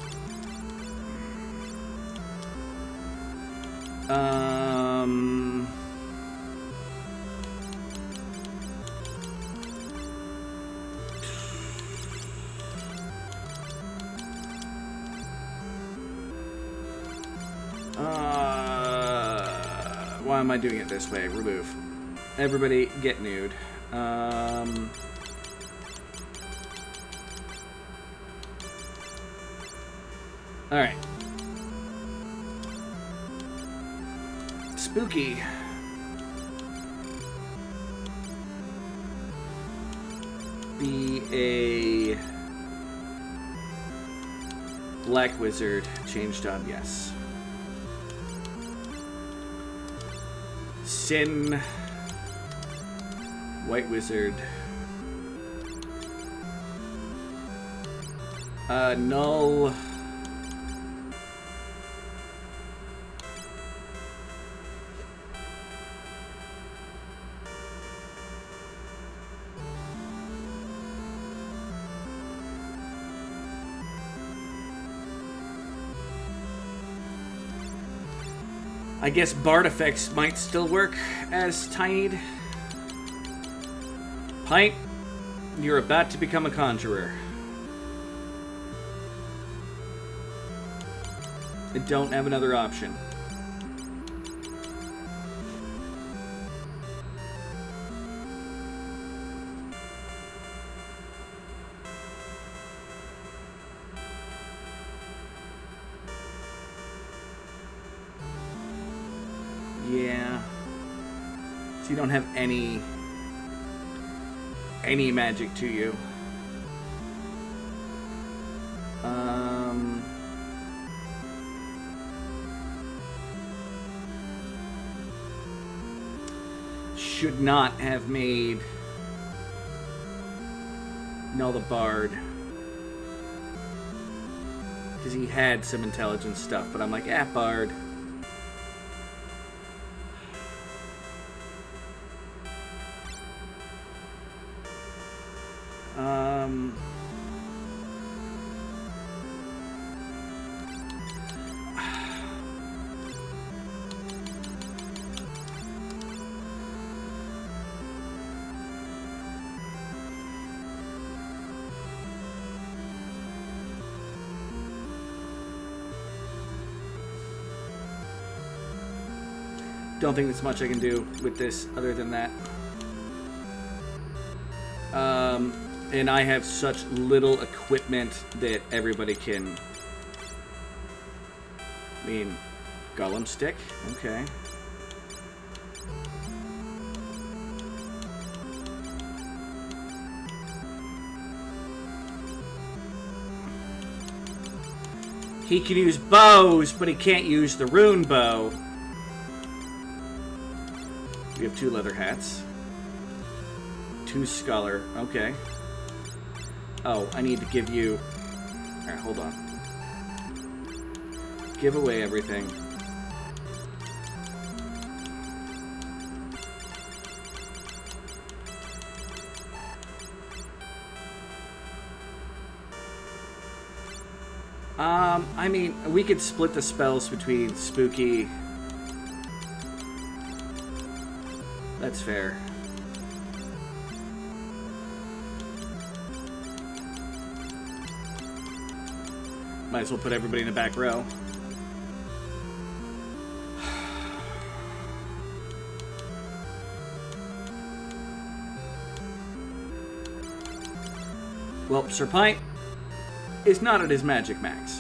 Why am I doing it this way? Remove. Everybody get nude. Alright. Spooky. Be a black wizard. Change job, yes. Sin. White Wizard. Null. I guess Bard effects might still work as Tide. Pint, you're about to become a conjurer. I don't have another option. Yeah. So you don't have any magic to you. Should not have made Null the Bard. Because he had some intelligence stuff, but I'm like, Bard. Don't think there's much I can do with this other than that. And I have such little equipment that everybody can... I mean, Golem Stick? Okay. He can use bows, but he can't use the rune bow. We have 2 leather hats. 2 scholar. Okay. Oh, I need to give you... Alright, hold on. Give away everything. I mean, we could split the spells between Spooky... That's fair. Might as well put everybody in the back row. Well, Sir Pint is not at his magic max.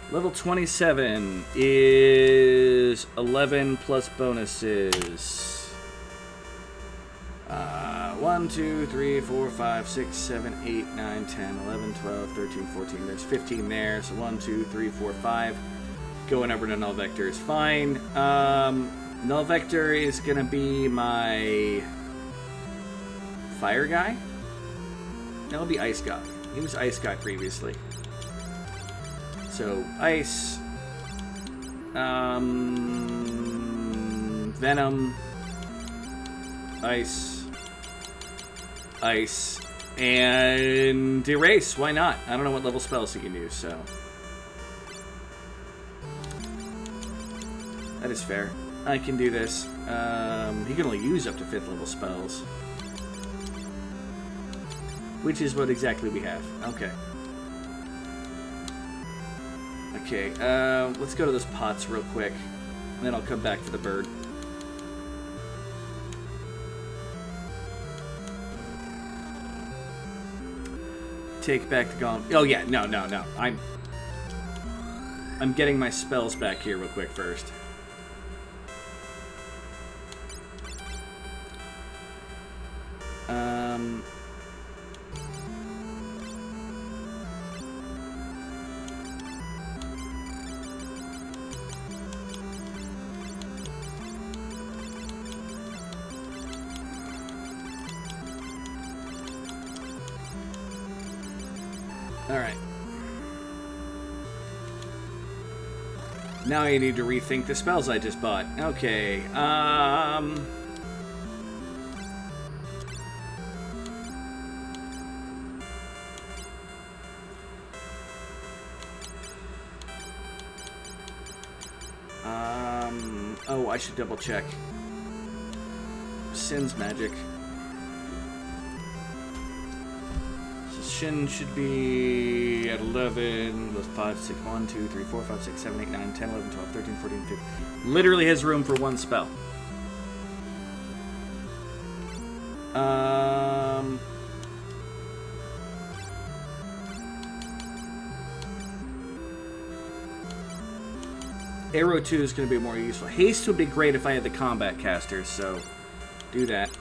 Level 27 is 11 plus bonuses. 1, 2, 3, 4, 5, 6, 7, 8, 9, 10, 11, 12, 13, 14. There's 15 there. So 1, 2, 3, 4, 5. Going over to Null Vector is fine. Null Vector is going to be my fire guy. That'll be Ice God. He was Ice God previously. So, Ice, Venom, Ice, Ice, and Erase. Why not? I don't know what level spells he can use, so. That is fair. I can do this. He can only use up to 5th level spells. Which is what exactly we have. Okay. Okay, let's go to those pots real quick, and then I'll come back for the bird. Take back the golem. Oh yeah, no. I'm getting my spells back here real quick first. Alright. Now I need to rethink the spells I just bought. Okay, oh, I should double check. Sin's magic. So Shin should be at 11, with 5, 6, 1, 2, 3, 4, 5, 6, 7, 8, 9, 10, 11, 12, 13, 14, 15. Literally has room for one spell. Arrow 2 is going to be more useful. Haste would be great if I had the combat casters, so do that.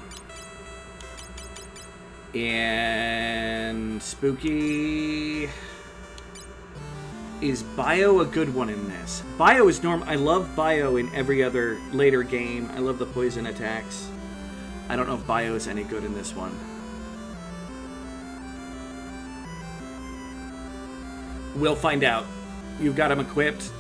And Spooky... Is Bio a good one in this? Bio is I love Bio in every other later game. I love the poison attacks. I don't know if Bio is any good in this one. We'll find out. You've got him equipped.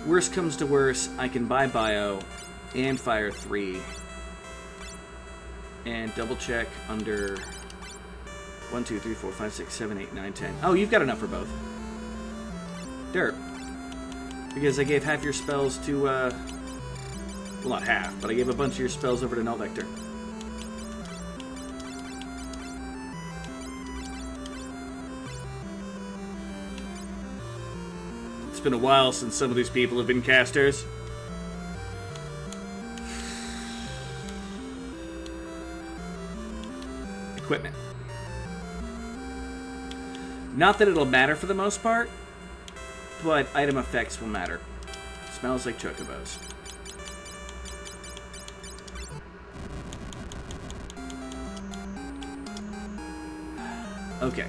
Worst comes to worst, I can buy Bio and Fire 3 and double check under 1, 2, 3, 4, 5, 6, 7, 8, 9, 10. Oh, you've got enough for both. Derp. Because I gave half your spells to, well, not half, but I gave a bunch of your spells over to Null Vector. It's been a while since some of these people have been casters. Equipment. Not that it'll matter for the most part, but item effects will matter. Smells like chocobos. Okay.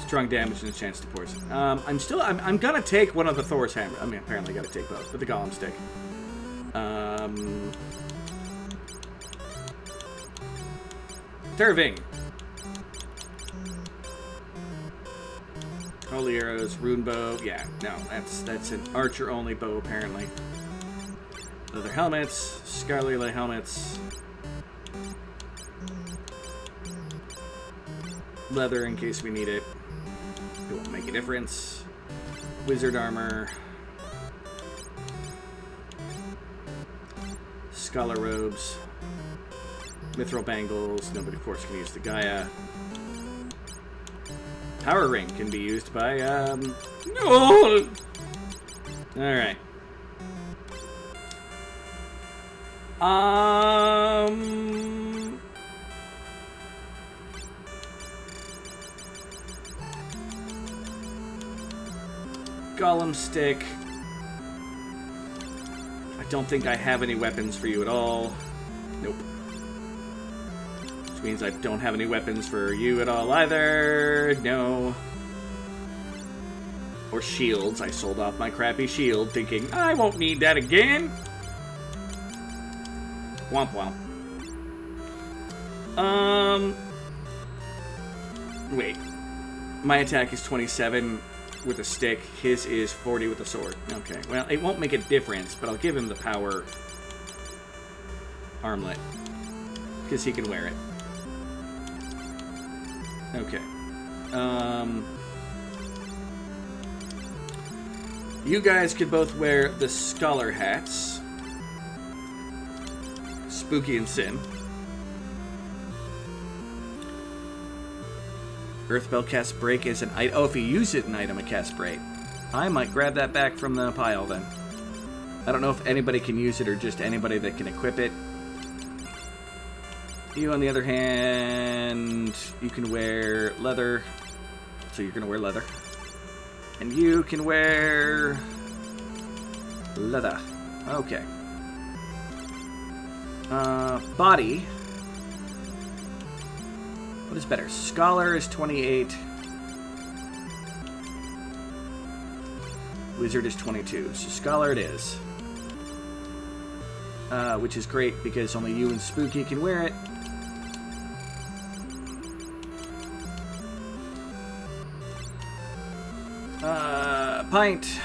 Strong damage and a chance to poison. I'm gonna take one of the Thor's hammer. I mean, apparently I gotta take both, but the Golem stick. Terving. Holy arrows, rune bow. Yeah, no, that's an archer only bow apparently. Leather helmets, Scarlet helmets. Leather in case we need it. It won't make a difference. Wizard armor. Scholar robes. Mithril bangles. Nobody, of course, can use the Gaia. Power ring can be used by, No! Alright. Golem stick. I don't think I have any weapons for you at all. Nope. Which means I don't have any weapons for you at all either. No. Or shields. I sold off my crappy shield thinking, I won't need that again. Womp womp. Wait. My attack is 27 with a stick. His is 40 with a sword. Okay. Well, it won't make a difference, but I'll give him the power armlet. Because he can wear it. Okay. You guys could both wear the scholar hats. Spooky and Sin. Earthbell cast break is an item. Oh, if you use it an item, it casts break. I might grab that back from the pile then. I don't know if anybody can use it or just anybody that can equip it. You, on the other hand, you can wear leather. So you're going to wear leather. And you can wear leather. Okay. Body. What is better? Scholar is 28. Wizard is 22. So Scholar it is. Which is great because only you and Spooky can wear it. Pint.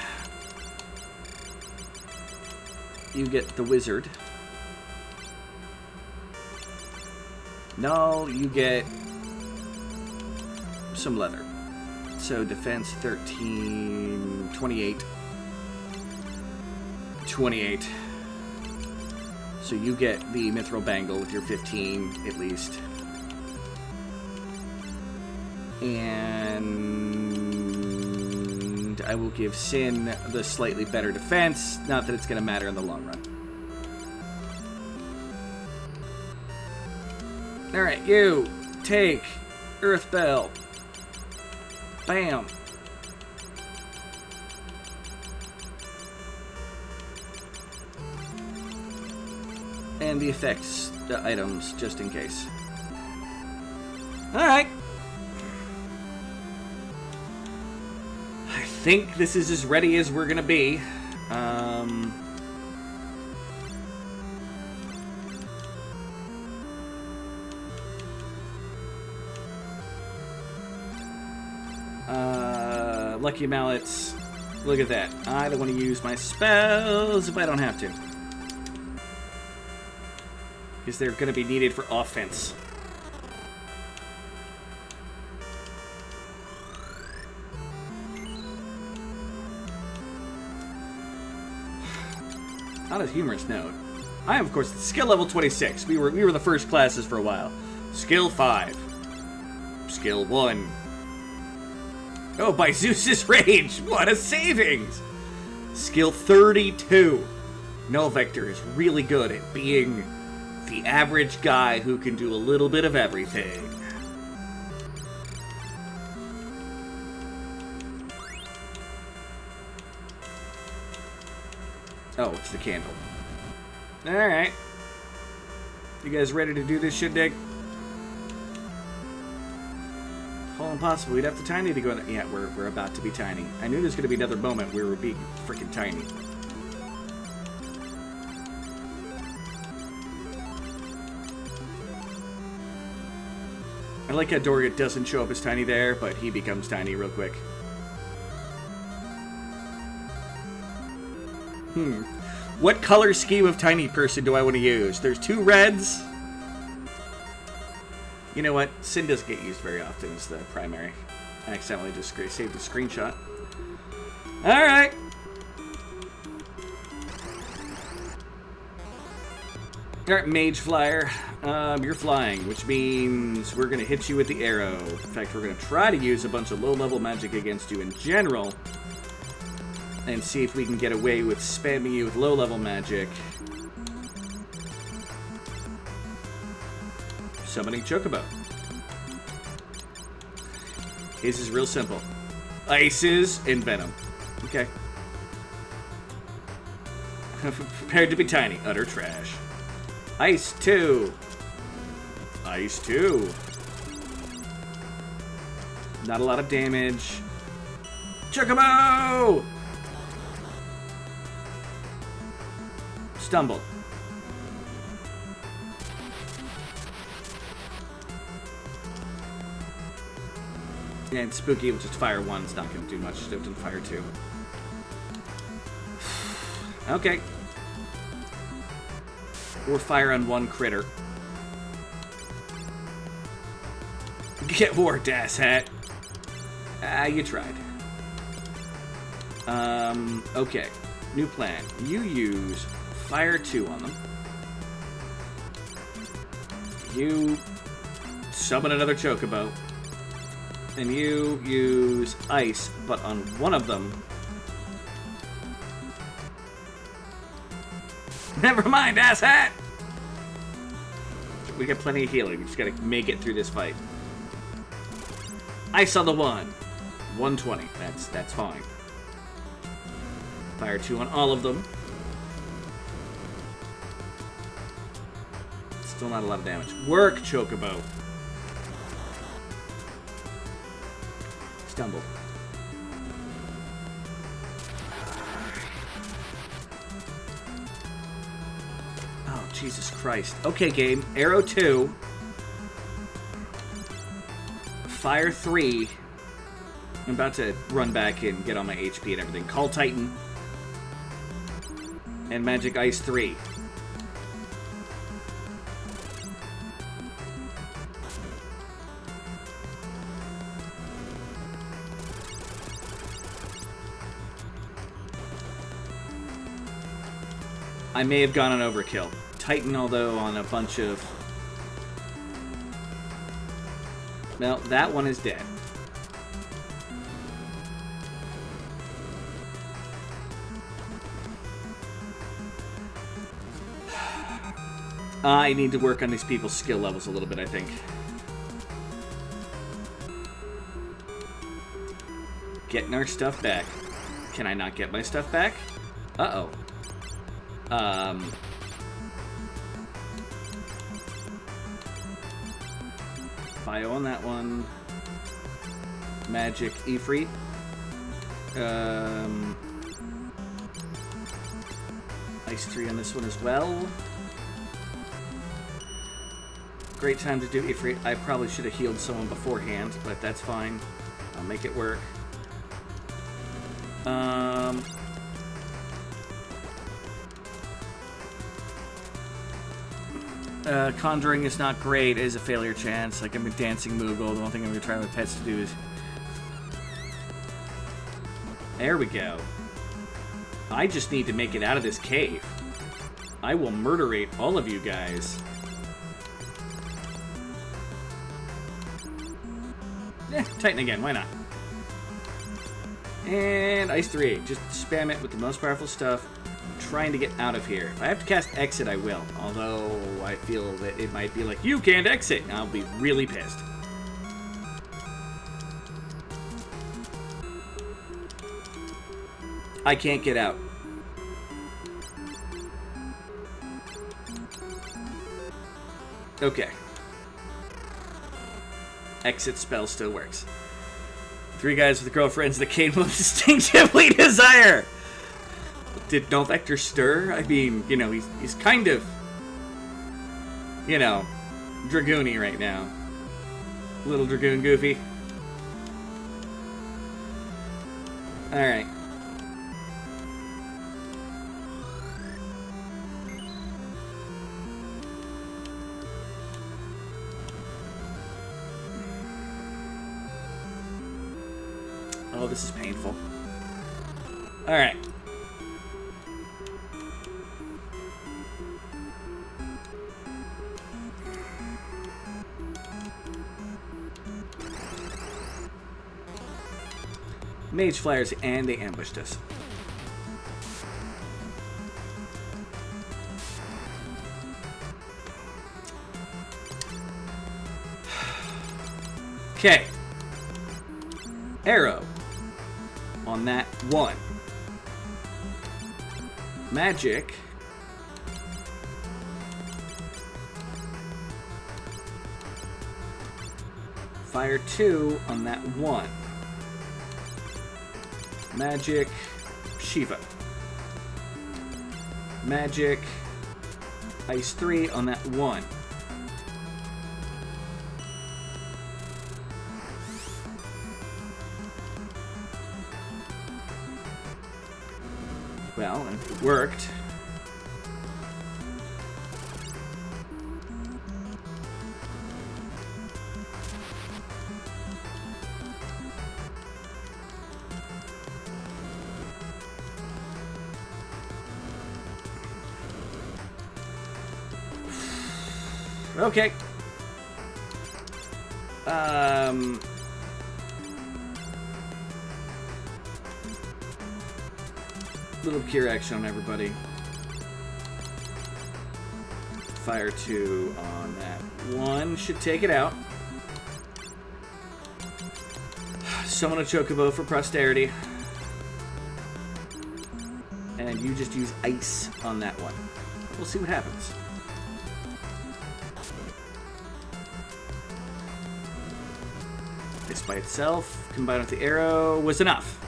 You get the Wizard. Null, you get some leather. So defense 13, 28. 28. So you get the Mithril Bangle with your 15 at least. And I will give Sin the slightly better defense. Not that it's going to matter in the long run. Alright, you take Earth Bell. Bam. And the effects, the items, just in case. Alright. I think this is as ready as we're gonna be. Lucky Mallets. Look at that. I don't want to use my spells if I don't have to. Because they're going to be needed for offense. On a humorous note, I am, of course, skill level 26. We were the first classes for a while. Skill 5. Skill 1. Oh, by Zeus's rage! What a savings! Skill 32. Null Vector is really good at being the average guy who can do a little bit of everything. Oh, it's the candle. Alright. You guys ready to do this shit, Dick? Whole impossible. We'd have to tiny to go in there. Yeah, we're about to be tiny. I knew there's going to be another moment where we're being freaking tiny. I like how Dorgat doesn't show up as tiny there, but he becomes tiny real quick. What color scheme of tiny person do I want to use? There's 2 reds. You know what? Sin doesn't get used very often as the primary. I accidentally just saved a screenshot. Alright. Alright, Mage Flyer. You're flying, which means we're going to hit you with the arrow. In fact, we're going to try to use a bunch of low-level magic against you in general. And see if we can get away with spamming you with low-level magic. Summoning Chocobo. His is real simple. Ices and Venom. Okay. Prepared to be tiny. Utter trash. Ice 2. Ice 2. Not a lot of damage. Chocobo! Stumble. And Spooky will just fire 1. It's not going to do much. It didn't fire 2. Okay. Or fire on 1 critter. Get worked, asshat. You tried. Okay. New plan. You use fire 2 on them. You summon another Chocobo. And you use ice, but on one of them. Never mind, asshat! We got plenty of healing. We just gotta make it through this fight. Ice on the 1. 120. That's fine. Fire 2 on all of them. Still not a lot of damage. Work, Chocobo. Stumble. Oh, Jesus Christ. Okay, game. Arrow 2. Fire 3. I'm about to run back and get on my HP and everything. Call Titan. And Magic Ice 3. I may have gone on overkill. Titan, although, on a bunch of... Well, that one is dead. I need to work on these people's skill levels a little bit, I think. Getting our stuff back. Can I not get my stuff back? Uh-oh. Bio on that one. Magic Afeared. Ice 3 on this one as well. Great time to do Afeared. I probably should have healed someone beforehand, but that's fine. I'll make it work. Conjuring is not great. It is a failure chance. Like, I'm a dancing Moogle. The one thing I'm going to try with pets to do is... There we go. I just need to make it out of this cave. I will murderate all of you guys. Titan again. Why not? And Ice 3. Just spam it with the most powerful stuff. Trying to get out of here. If I have to cast exit, I will. Although I feel that it might be like, you can't exit. I'll be really pissed. I can't get out. Okay. Exit spell still works. 3 guys with girlfriends that Kane will instinctively desire. Did No Vector stir? I mean, you know, he's kind of, you know, dragoony right now. Little dragoon goofy. Alright. Oh, this is painful. Alright. Mage flyers, and they ambushed us. Okay. Arrow. On that one. Magic. Fire 2 on that one. Magic Shiva. Magic Ice 3 on that one. Well, it worked. Okay. Little cure action on everybody. Fire 2 on that one. Should take it out. Summon a Chocobo for posterity. And you just use ice on that one. We'll see what happens. This by itself, combined with the arrow, was enough.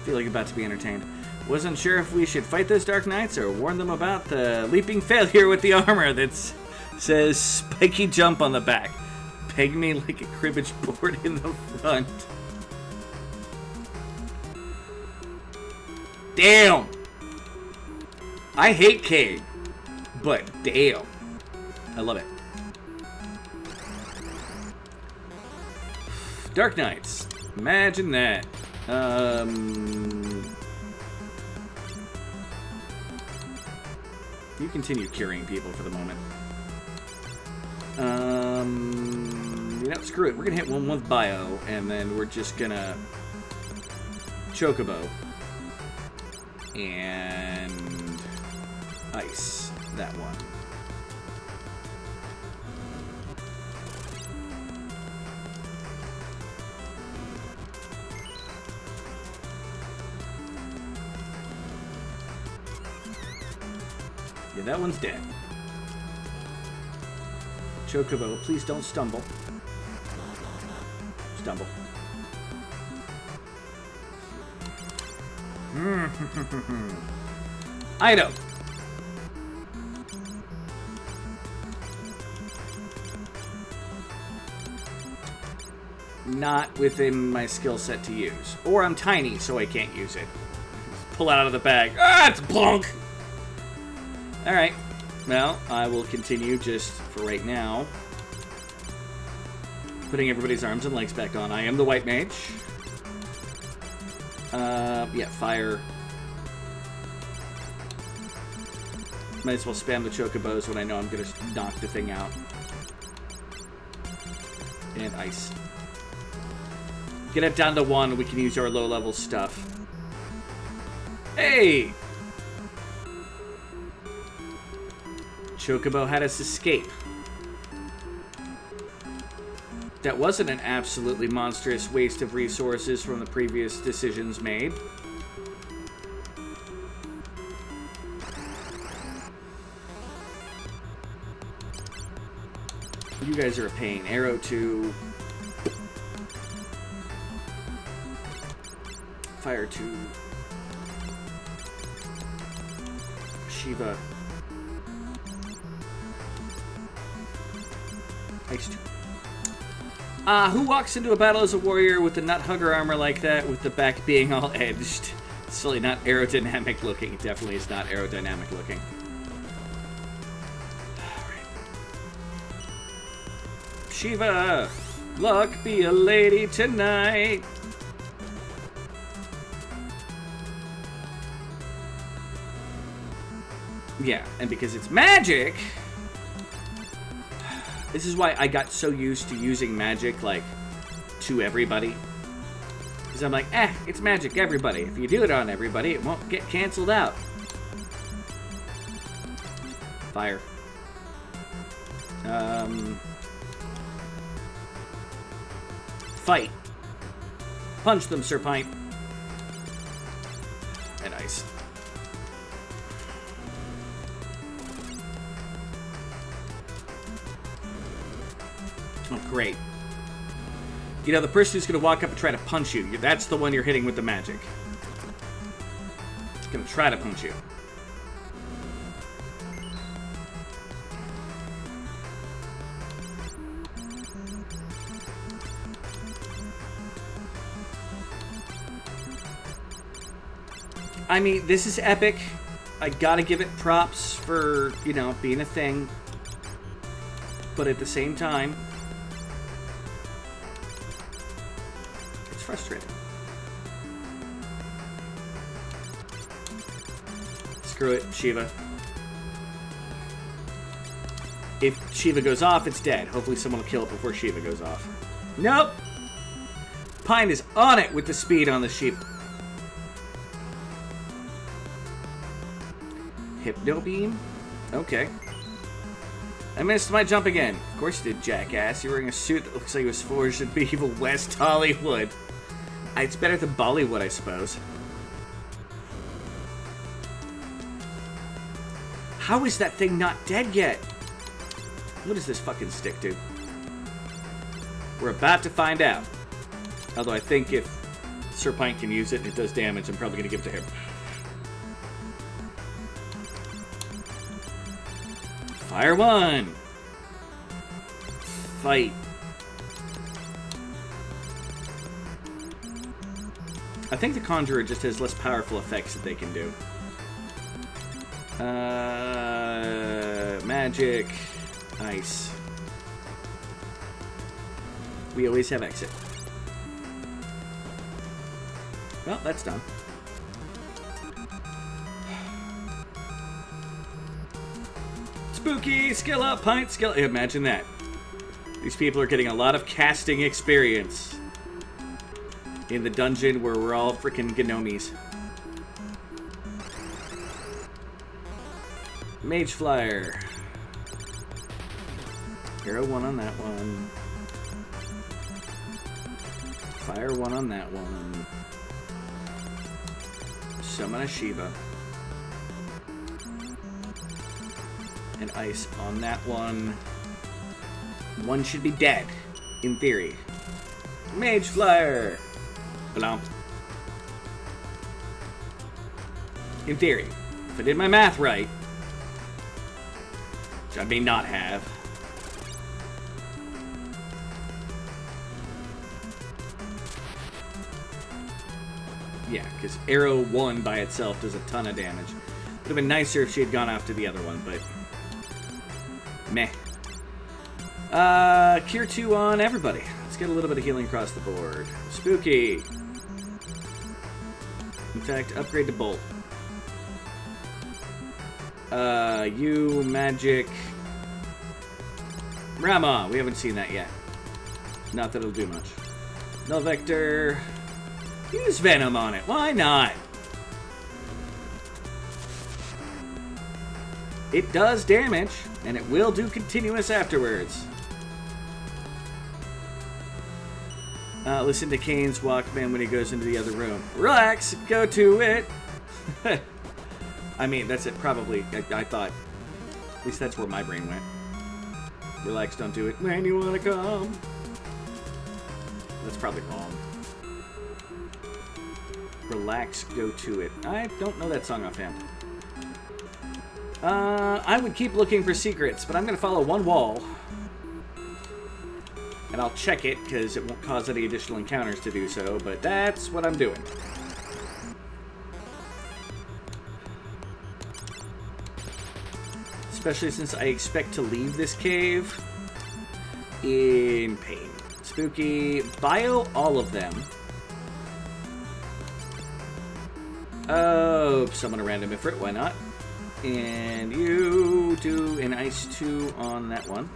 Feeling about to be entertained. Wasn't sure if we should fight those Dark Knights or warn them about the leaping failure with the armor that says spiky jump on the back. Peg me like a cribbage board in the front. Damn! I hate Cade, but damn. I love it. Dark Knights. Imagine that. You continue curing people for the moment. You know, screw it. We're gonna hit one with Bio, and then we're just gonna Chocobo and Ice that one. Yeah, that one's dead. Chocobo, please don't stumble. Stumble. Item. Not within my skill set to use. Or I'm tiny, so I can't use it. Pull it out of the bag. Ah, it's plunk! Alright. Well, I will continue just for right now. Putting everybody's arms and legs back on. I am the white mage. Yeah, fire. Might as well spam the chocobos when I know I'm going to knock the thing out. And ice. Get it down to 1, we can use our low-level stuff. Hey! Chocobo had us escape. That wasn't an absolutely monstrous waste of resources from the previous decisions made. You guys are a pain. Arrow 2. Fire 2. Shiva. Ice 2. Who walks into a battle as a warrior with the nut hugger armor like that, with the back being all edged? It's really not aerodynamic looking. It definitely is not aerodynamic looking. Alright. Shiva! Luck be a lady tonight! Yeah, and because it's magic... This is why I got so used to using magic, like, to everybody. Because I'm like, it's magic, everybody. If you do it on everybody, it won't get canceled out. Fire. Fight. Punch them, Sir Pint. And ice. Oh, great. You know, the person who's going to walk up and try to punch you, that's the one you're hitting with the magic. It's going to try to punch you. I mean, this is epic. I gotta give it props for, you know, being a thing. But at the same time... frustrating. Screw it, Shiva. If Shiva goes off, it's dead. Hopefully someone will kill it before Shiva goes off. Nope! Pine is on it with the speed on the Shiva. Hypno Beam? Okay. I missed my jump again. Of course you did, jackass. You're wearing a suit that looks like it was forged in medieval West Hollywood. It's better than Bollywood, I suppose. How is that thing not dead yet? What does this fucking stick do? We're about to find out. Although I think if Sir Pint can use it and it does damage, I'm probably going to give it to him. Fire 1! Fight. I think the Conjurer just has less powerful effects that they can do. Magic. Ice. We always have exit. Well, that's done. Spooky, skill up, Pint, skill. Imagine that. These people are getting a lot of casting experience in the dungeon where we're all freaking gnomies. Mage Flyer. Arrow 1 on that one. Fire 1 on that one. Summon a Shiva. And ice on that one. One should be dead, in theory. Mage Flyer! Blamp. In theory. If I did my math right, which I may not have. Yeah, because arrow 1 by itself does a ton of damage. Would have been nicer if she had gone after the other one, but meh. Cure 2 on everybody. Let's get a little bit of healing across the board. Spooky. In fact, upgrade to Bolt. You, Magic. Rama. We haven't seen that yet. Not that it'll do much. Null Vector. Use Venom on it. Why not? It does damage, and it will do continuous afterwards. Listen to Kane's Walkman when he goes into the other room. Relax, go to it. I mean, that's it. Probably. I thought. At least that's where my brain went. Relax, don't do it when you want to come. That's probably wrong. Relax, go to it. I don't know that song offhand. I would keep looking for secrets, but I'm going to follow one wall. And I'll check it, because it won't cause any additional encounters to do so, but that's what I'm doing. Especially since I expect to leave this cave in pain. Spooky. Bio all of them. Oh, summon a random Ifrit, why not? And you do an Ice 2 on that one.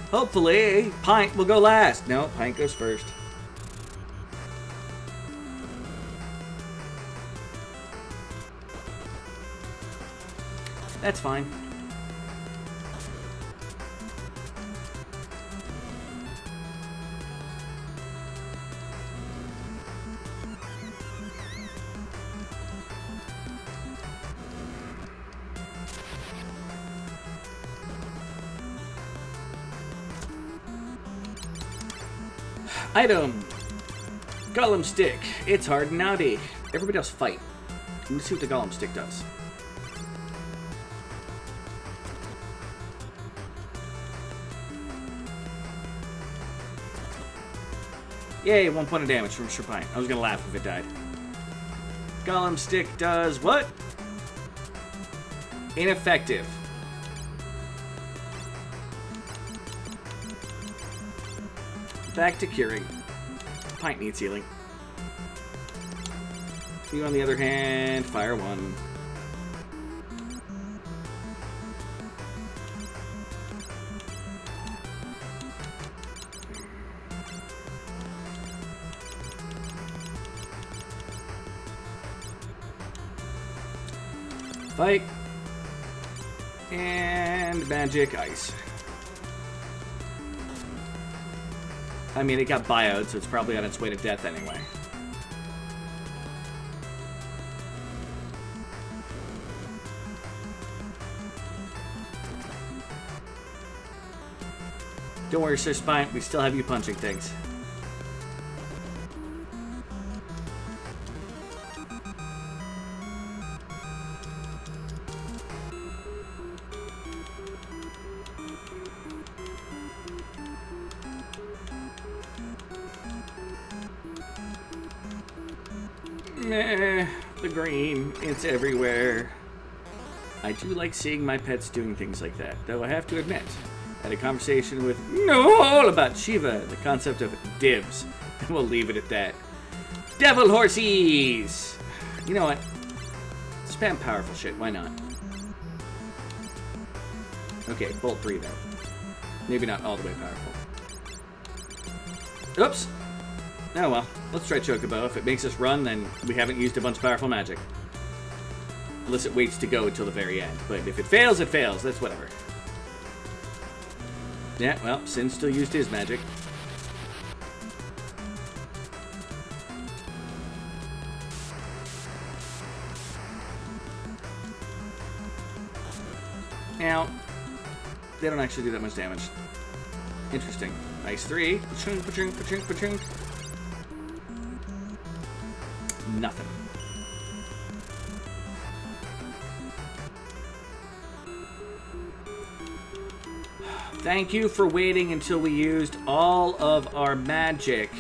Hopefully, Pint will go last. No, Pint goes first. That's fine. Item. Golem Stick. It's hard and naughty. Everybody else fight. Let's see what the Golem Stick does. Yay, 1 point of damage from Sherpine. I was gonna laugh if it died. Golem Stick does what? Ineffective. Back to curing. Pint needs healing. You, on the other hand, fire 1. Fight. And magic ice. I mean, it got bioed, so it's probably on its way to death anyway. Don't worry, Sir Spine. We still have you punching things. Meh, the green, it's everywhere. I do like seeing my pets doing things like that, though I have to admit, I had a conversation with Noel about Shiva, the concept of dibs, and we'll leave it at that. Devil horsies! You know what? Spam powerful shit, why not? Okay, Bolt 3 though. Maybe not all the way powerful. Oops! Oh well, let's try Chocobo. If it makes us run, then we haven't used a bunch of powerful magic. Unless it waits to go until the very end. But if it fails, it fails. That's whatever. Yeah, well, Sin still used his magic. Now, they don't actually do that much damage. Interesting. Nice 3. Pachunk, pachunk, pachunk, pachunk. Nothing. Thank you for waiting until we used all of our magic.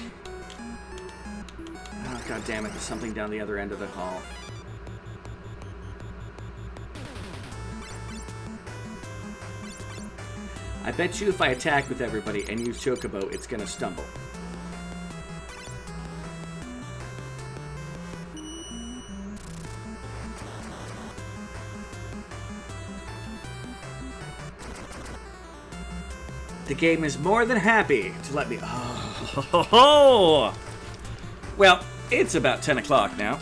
Oh, God damn it. There's something down the other end of the hall. I bet you if I attack with everybody and use Chocobo, it's gonna stumble. The game is more than happy to let me... Oh. Well, it's about 10 o'clock now.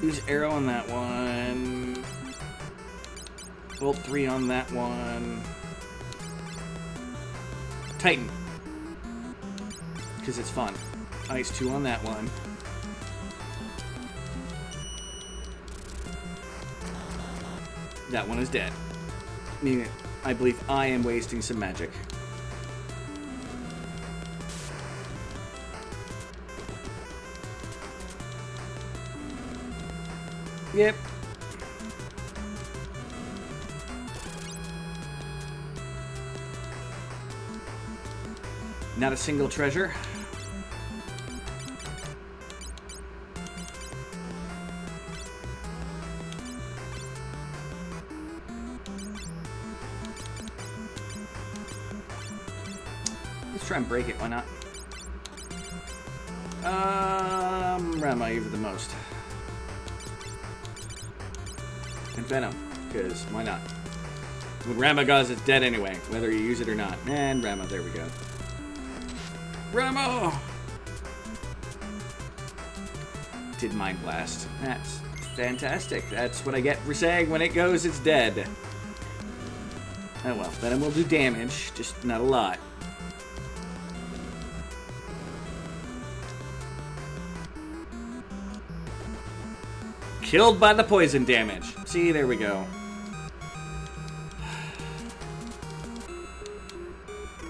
Use arrow on that one. Bolt 3 on that one. Titan. Because it's fun. Ice 2 on that one. That one is dead. Meaning, I believe I am wasting some magic. Yep. Not a single treasure. Let's try and break it, why not? Rama even the most. And Venom, because why not? When Ramagaz is dead anyway, whether you use it or not. And Rama, there we go. Ramo! Did Mind Blast. That's fantastic. That's what I get for saying when it goes, it's dead. Oh well, Venom will do damage, just not a lot. Killed by the poison damage. See, there we go.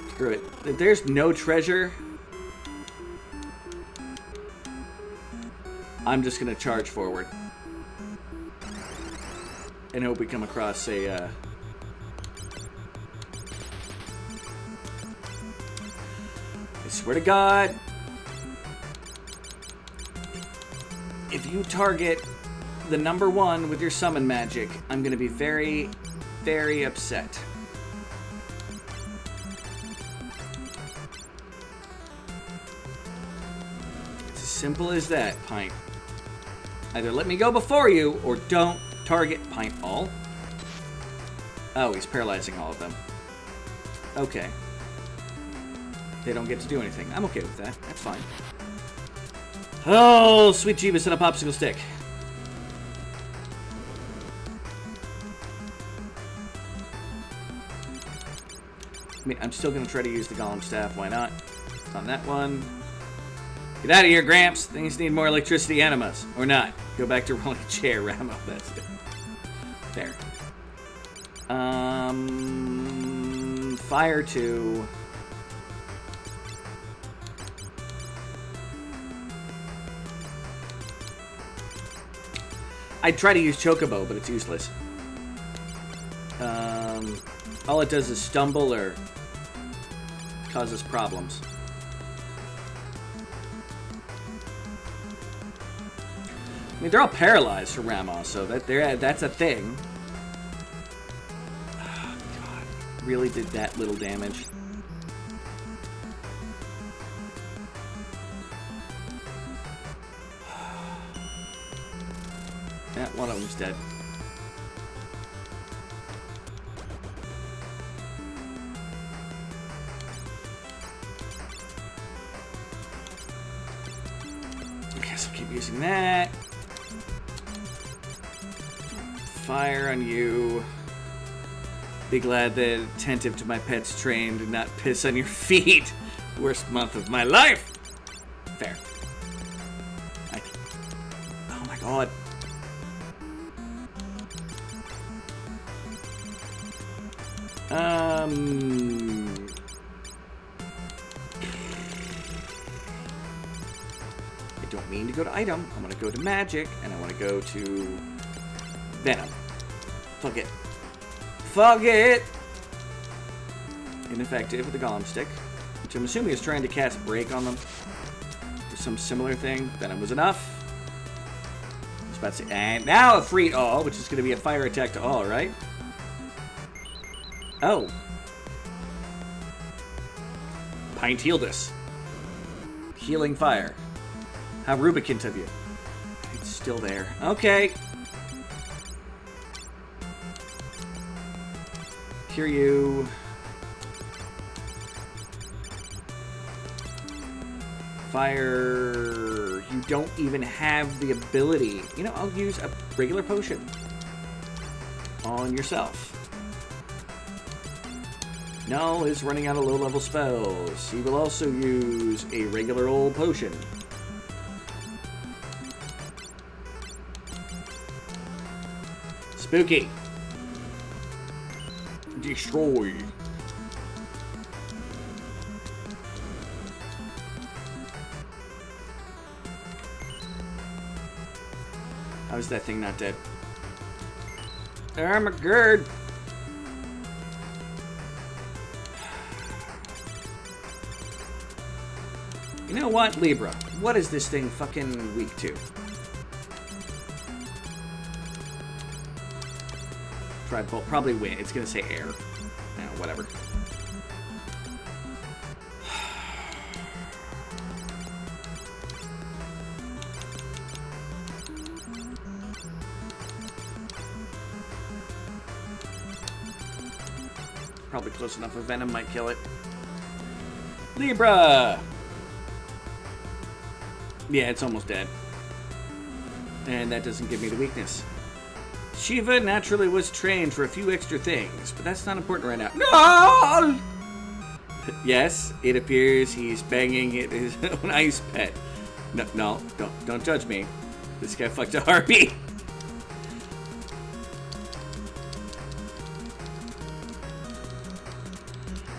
Screw it. If there's no treasure, I'm just gonna charge forward and hope we come across a I swear to God, if you target the number 1 with your summon magic, I'm gonna be very, very upset. It's as simple as that, Pint. Either let me go before you, or don't target Pint Ball. Oh, he's paralyzing all of them. Okay. They don't get to do anything. I'm okay with that. That's fine. Oh, sweet Jeebus and a popsicle stick. I mean, I'm still going to try to use the Golem Staff. Why not? On that one. Get out of here, Gramps. Things need more electricity enemas. Or not. Go back to rolling a chair, Ramo. That's it. There. Fire 2. I'd try to use Chocobo, but it's useless. All it does is stumble or causes problems. I mean, they're all paralyzed from Ramos, so that's a thing. Oh, God, really did that little damage. Yeah, one of them's dead. Okay, so keep using that. Fire on you. Be glad that attentive to my pet's train did not piss on your feet. Worst month of my life. Fair. Oh my God. I don't mean to go to item. I want to go to magic, and I want to go to Venom. Fuck it. Fuck it! Ineffective with the Golem Stick, which I'm assuming is trying to cast Break on them. Or some similar thing. Venom was enough. I was about to say, and now Afeared all, which is going to be a fire attack to all, right? Oh. Pint healed us. Healing fire. How rubicant of you. It's still there. Okay. Cure you. Fire. You don't even have the ability. You know, I'll use a regular potion on yourself. Null is running out of low-level spells. He will also use a regular old potion. Spooky. Destroy. How is that thing not dead? Armageddon. You know what, Libra? What is this thing fucking weak to? Try bolt. Probably win. It's gonna say air. No, whatever. Probably close enough. A Venom might kill it. Libra! Yeah, it's almost dead. And that doesn't give me the weakness. Shiva naturally was trained for a few extra things, but that's not important right now. No! Yes, it appears he's banging his own ice pet. No, don't judge me. This guy fucked a harpy.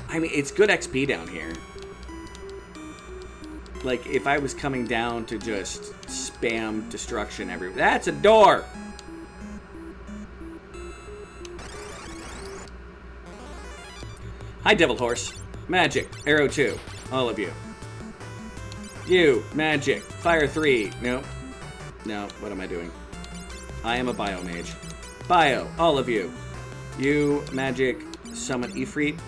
I mean, it's good XP down here. Like, if I was coming down to just spam destruction everywhere. That's a door! Hi, Devil Horse. Magic. Arrow 2. All of you. You. Magic. Fire 3. Nope. No. What am I doing? I am a Bio Mage. Bio. All of you. You. Magic. Summon Ifrit.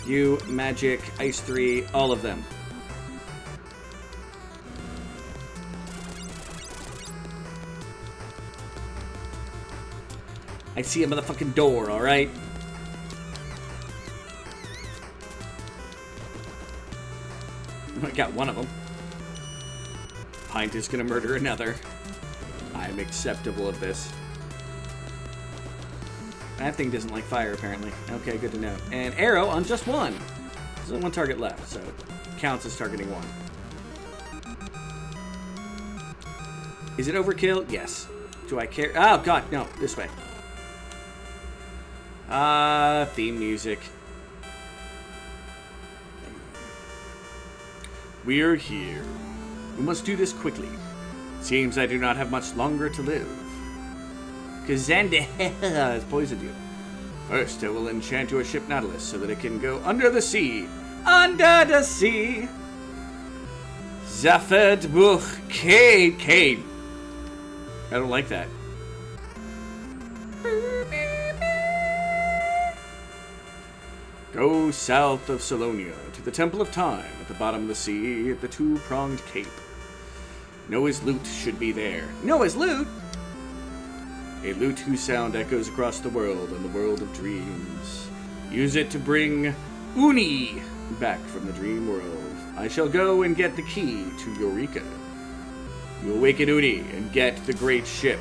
You. Magic. Ice 3. All of them. I see a motherfucking door, alright? I got one of them. Pint is gonna murder another. I'm acceptable at this. That thing doesn't like fire, apparently. Okay, good to know. And arrow on just one. There's only one target left, so it counts as targeting one. Is it overkill? Yes. Do I care? Oh, God, no. This way. Theme music. We're here. We must do this quickly. Seems I do not have much longer to live. Because Xande has poisoned you. First, I will enchant your ship Nautilus so that it can go under the sea. Under the sea! Zafed Buch Kane. I don't like that. Go south of Salonia to the Temple of Time at the bottom of the sea at the two-pronged cape. Noah's lute should be there. Noah's lute? A lute whose sound echoes across the world and the world of dreams. Use it to bring Uni back from the dream world. I shall go and get the key to Eureka. You awaken Uni and get the great ship.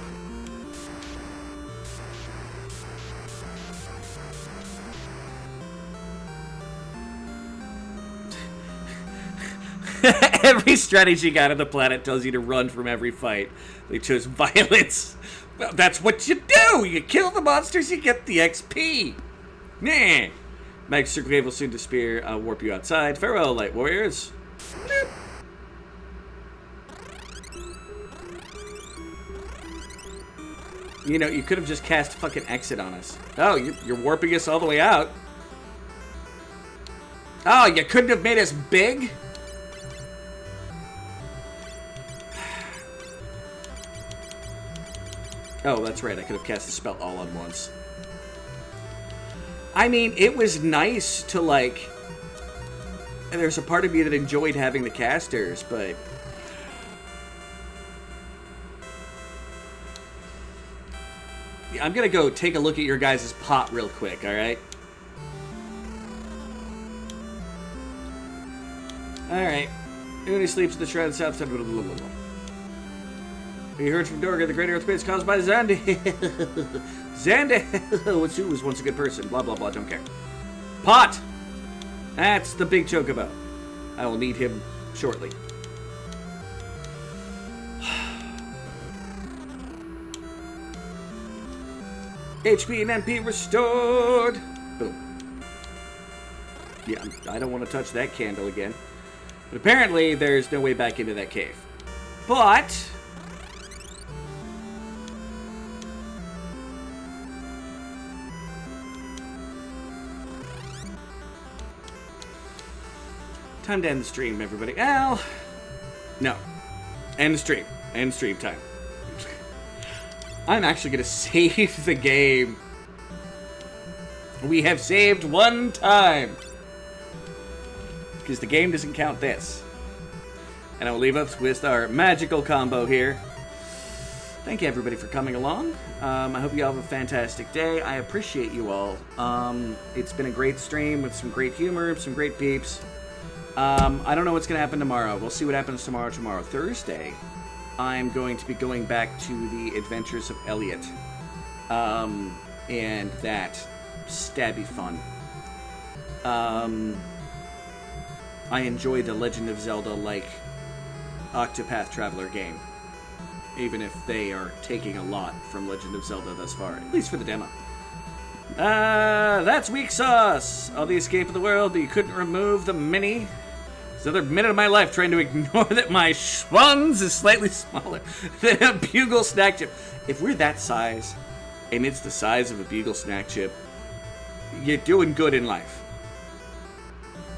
Every strategy guide on the planet tells you to run from every fight. They chose violence. Well, that's what you do! You kill the monsters, you get the XP! Nah! Mag Circle will soon disappear. I'll warp you outside. Farewell, light warriors. Nope. You know, you could have just cast fucking exit on us. Oh, you're warping us all the way out. Oh, you couldn't have made us big? Oh, that's right. I could have cast the spell all on once. I mean, it was nice to, like... There's a part of me that enjoyed having the casters, but... I'm gonna go take a look at your guys' pot real quick, alright? Alright. Uni sleeps in the shroud south side. You heard from Dorga, the great earthquake caused by Xande. Xande, which was once a good person. Blah, blah, blah, don't care. Pot! That's the big chocobo. I will need him shortly. HP and MP restored! Boom. Yeah, I don't want to touch that candle again. But apparently, there's no way back into that cave. But... time to end the stream, everybody. Well, no. End the stream. End stream time. I'm actually going to save the game. We have saved one time. Because the game doesn't count this. And I will leave us with our magical combo here. Thank you, everybody, for coming along. I hope you all have a fantastic day. I appreciate you all. It's been a great stream with some great humor, some great peeps. I don't know what's going to happen tomorrow. We'll see what happens tomorrow. Thursday, I'm going to be going back to the Adventures of Elliot. And that stabby fun. I enjoy the Legend of Zelda-like Octopath Traveler game. Even if they are taking a lot from Legend of Zelda thus far. At least for the demo. That's weak sauce! All the escape of the world, but you couldn't remove the mini. It's another minute of my life trying to ignore that my schwanz is slightly smaller than a bugle snack chip. If we're that size, and it's the size of a bugle snack chip, you're doing good in life.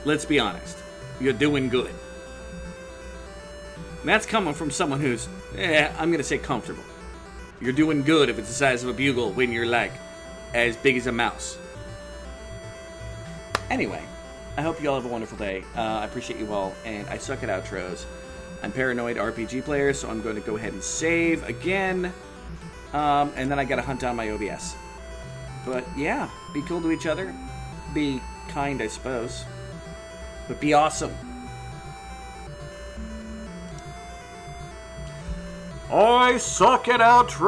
Let's be honest. You're doing good. And that's coming from someone who's, I'm gonna say comfortable. You're doing good if it's the size of a bugle when you're like, as big as a mouse. Anyway, I hope you all have a wonderful day. I appreciate you all, and I suck at outros. I'm Paranoid RPG player, so I'm going to go ahead and save again. And then I gotta hunt down my OBS. But yeah, be cool to each other. Be kind, I suppose. But be awesome. I suck at outros!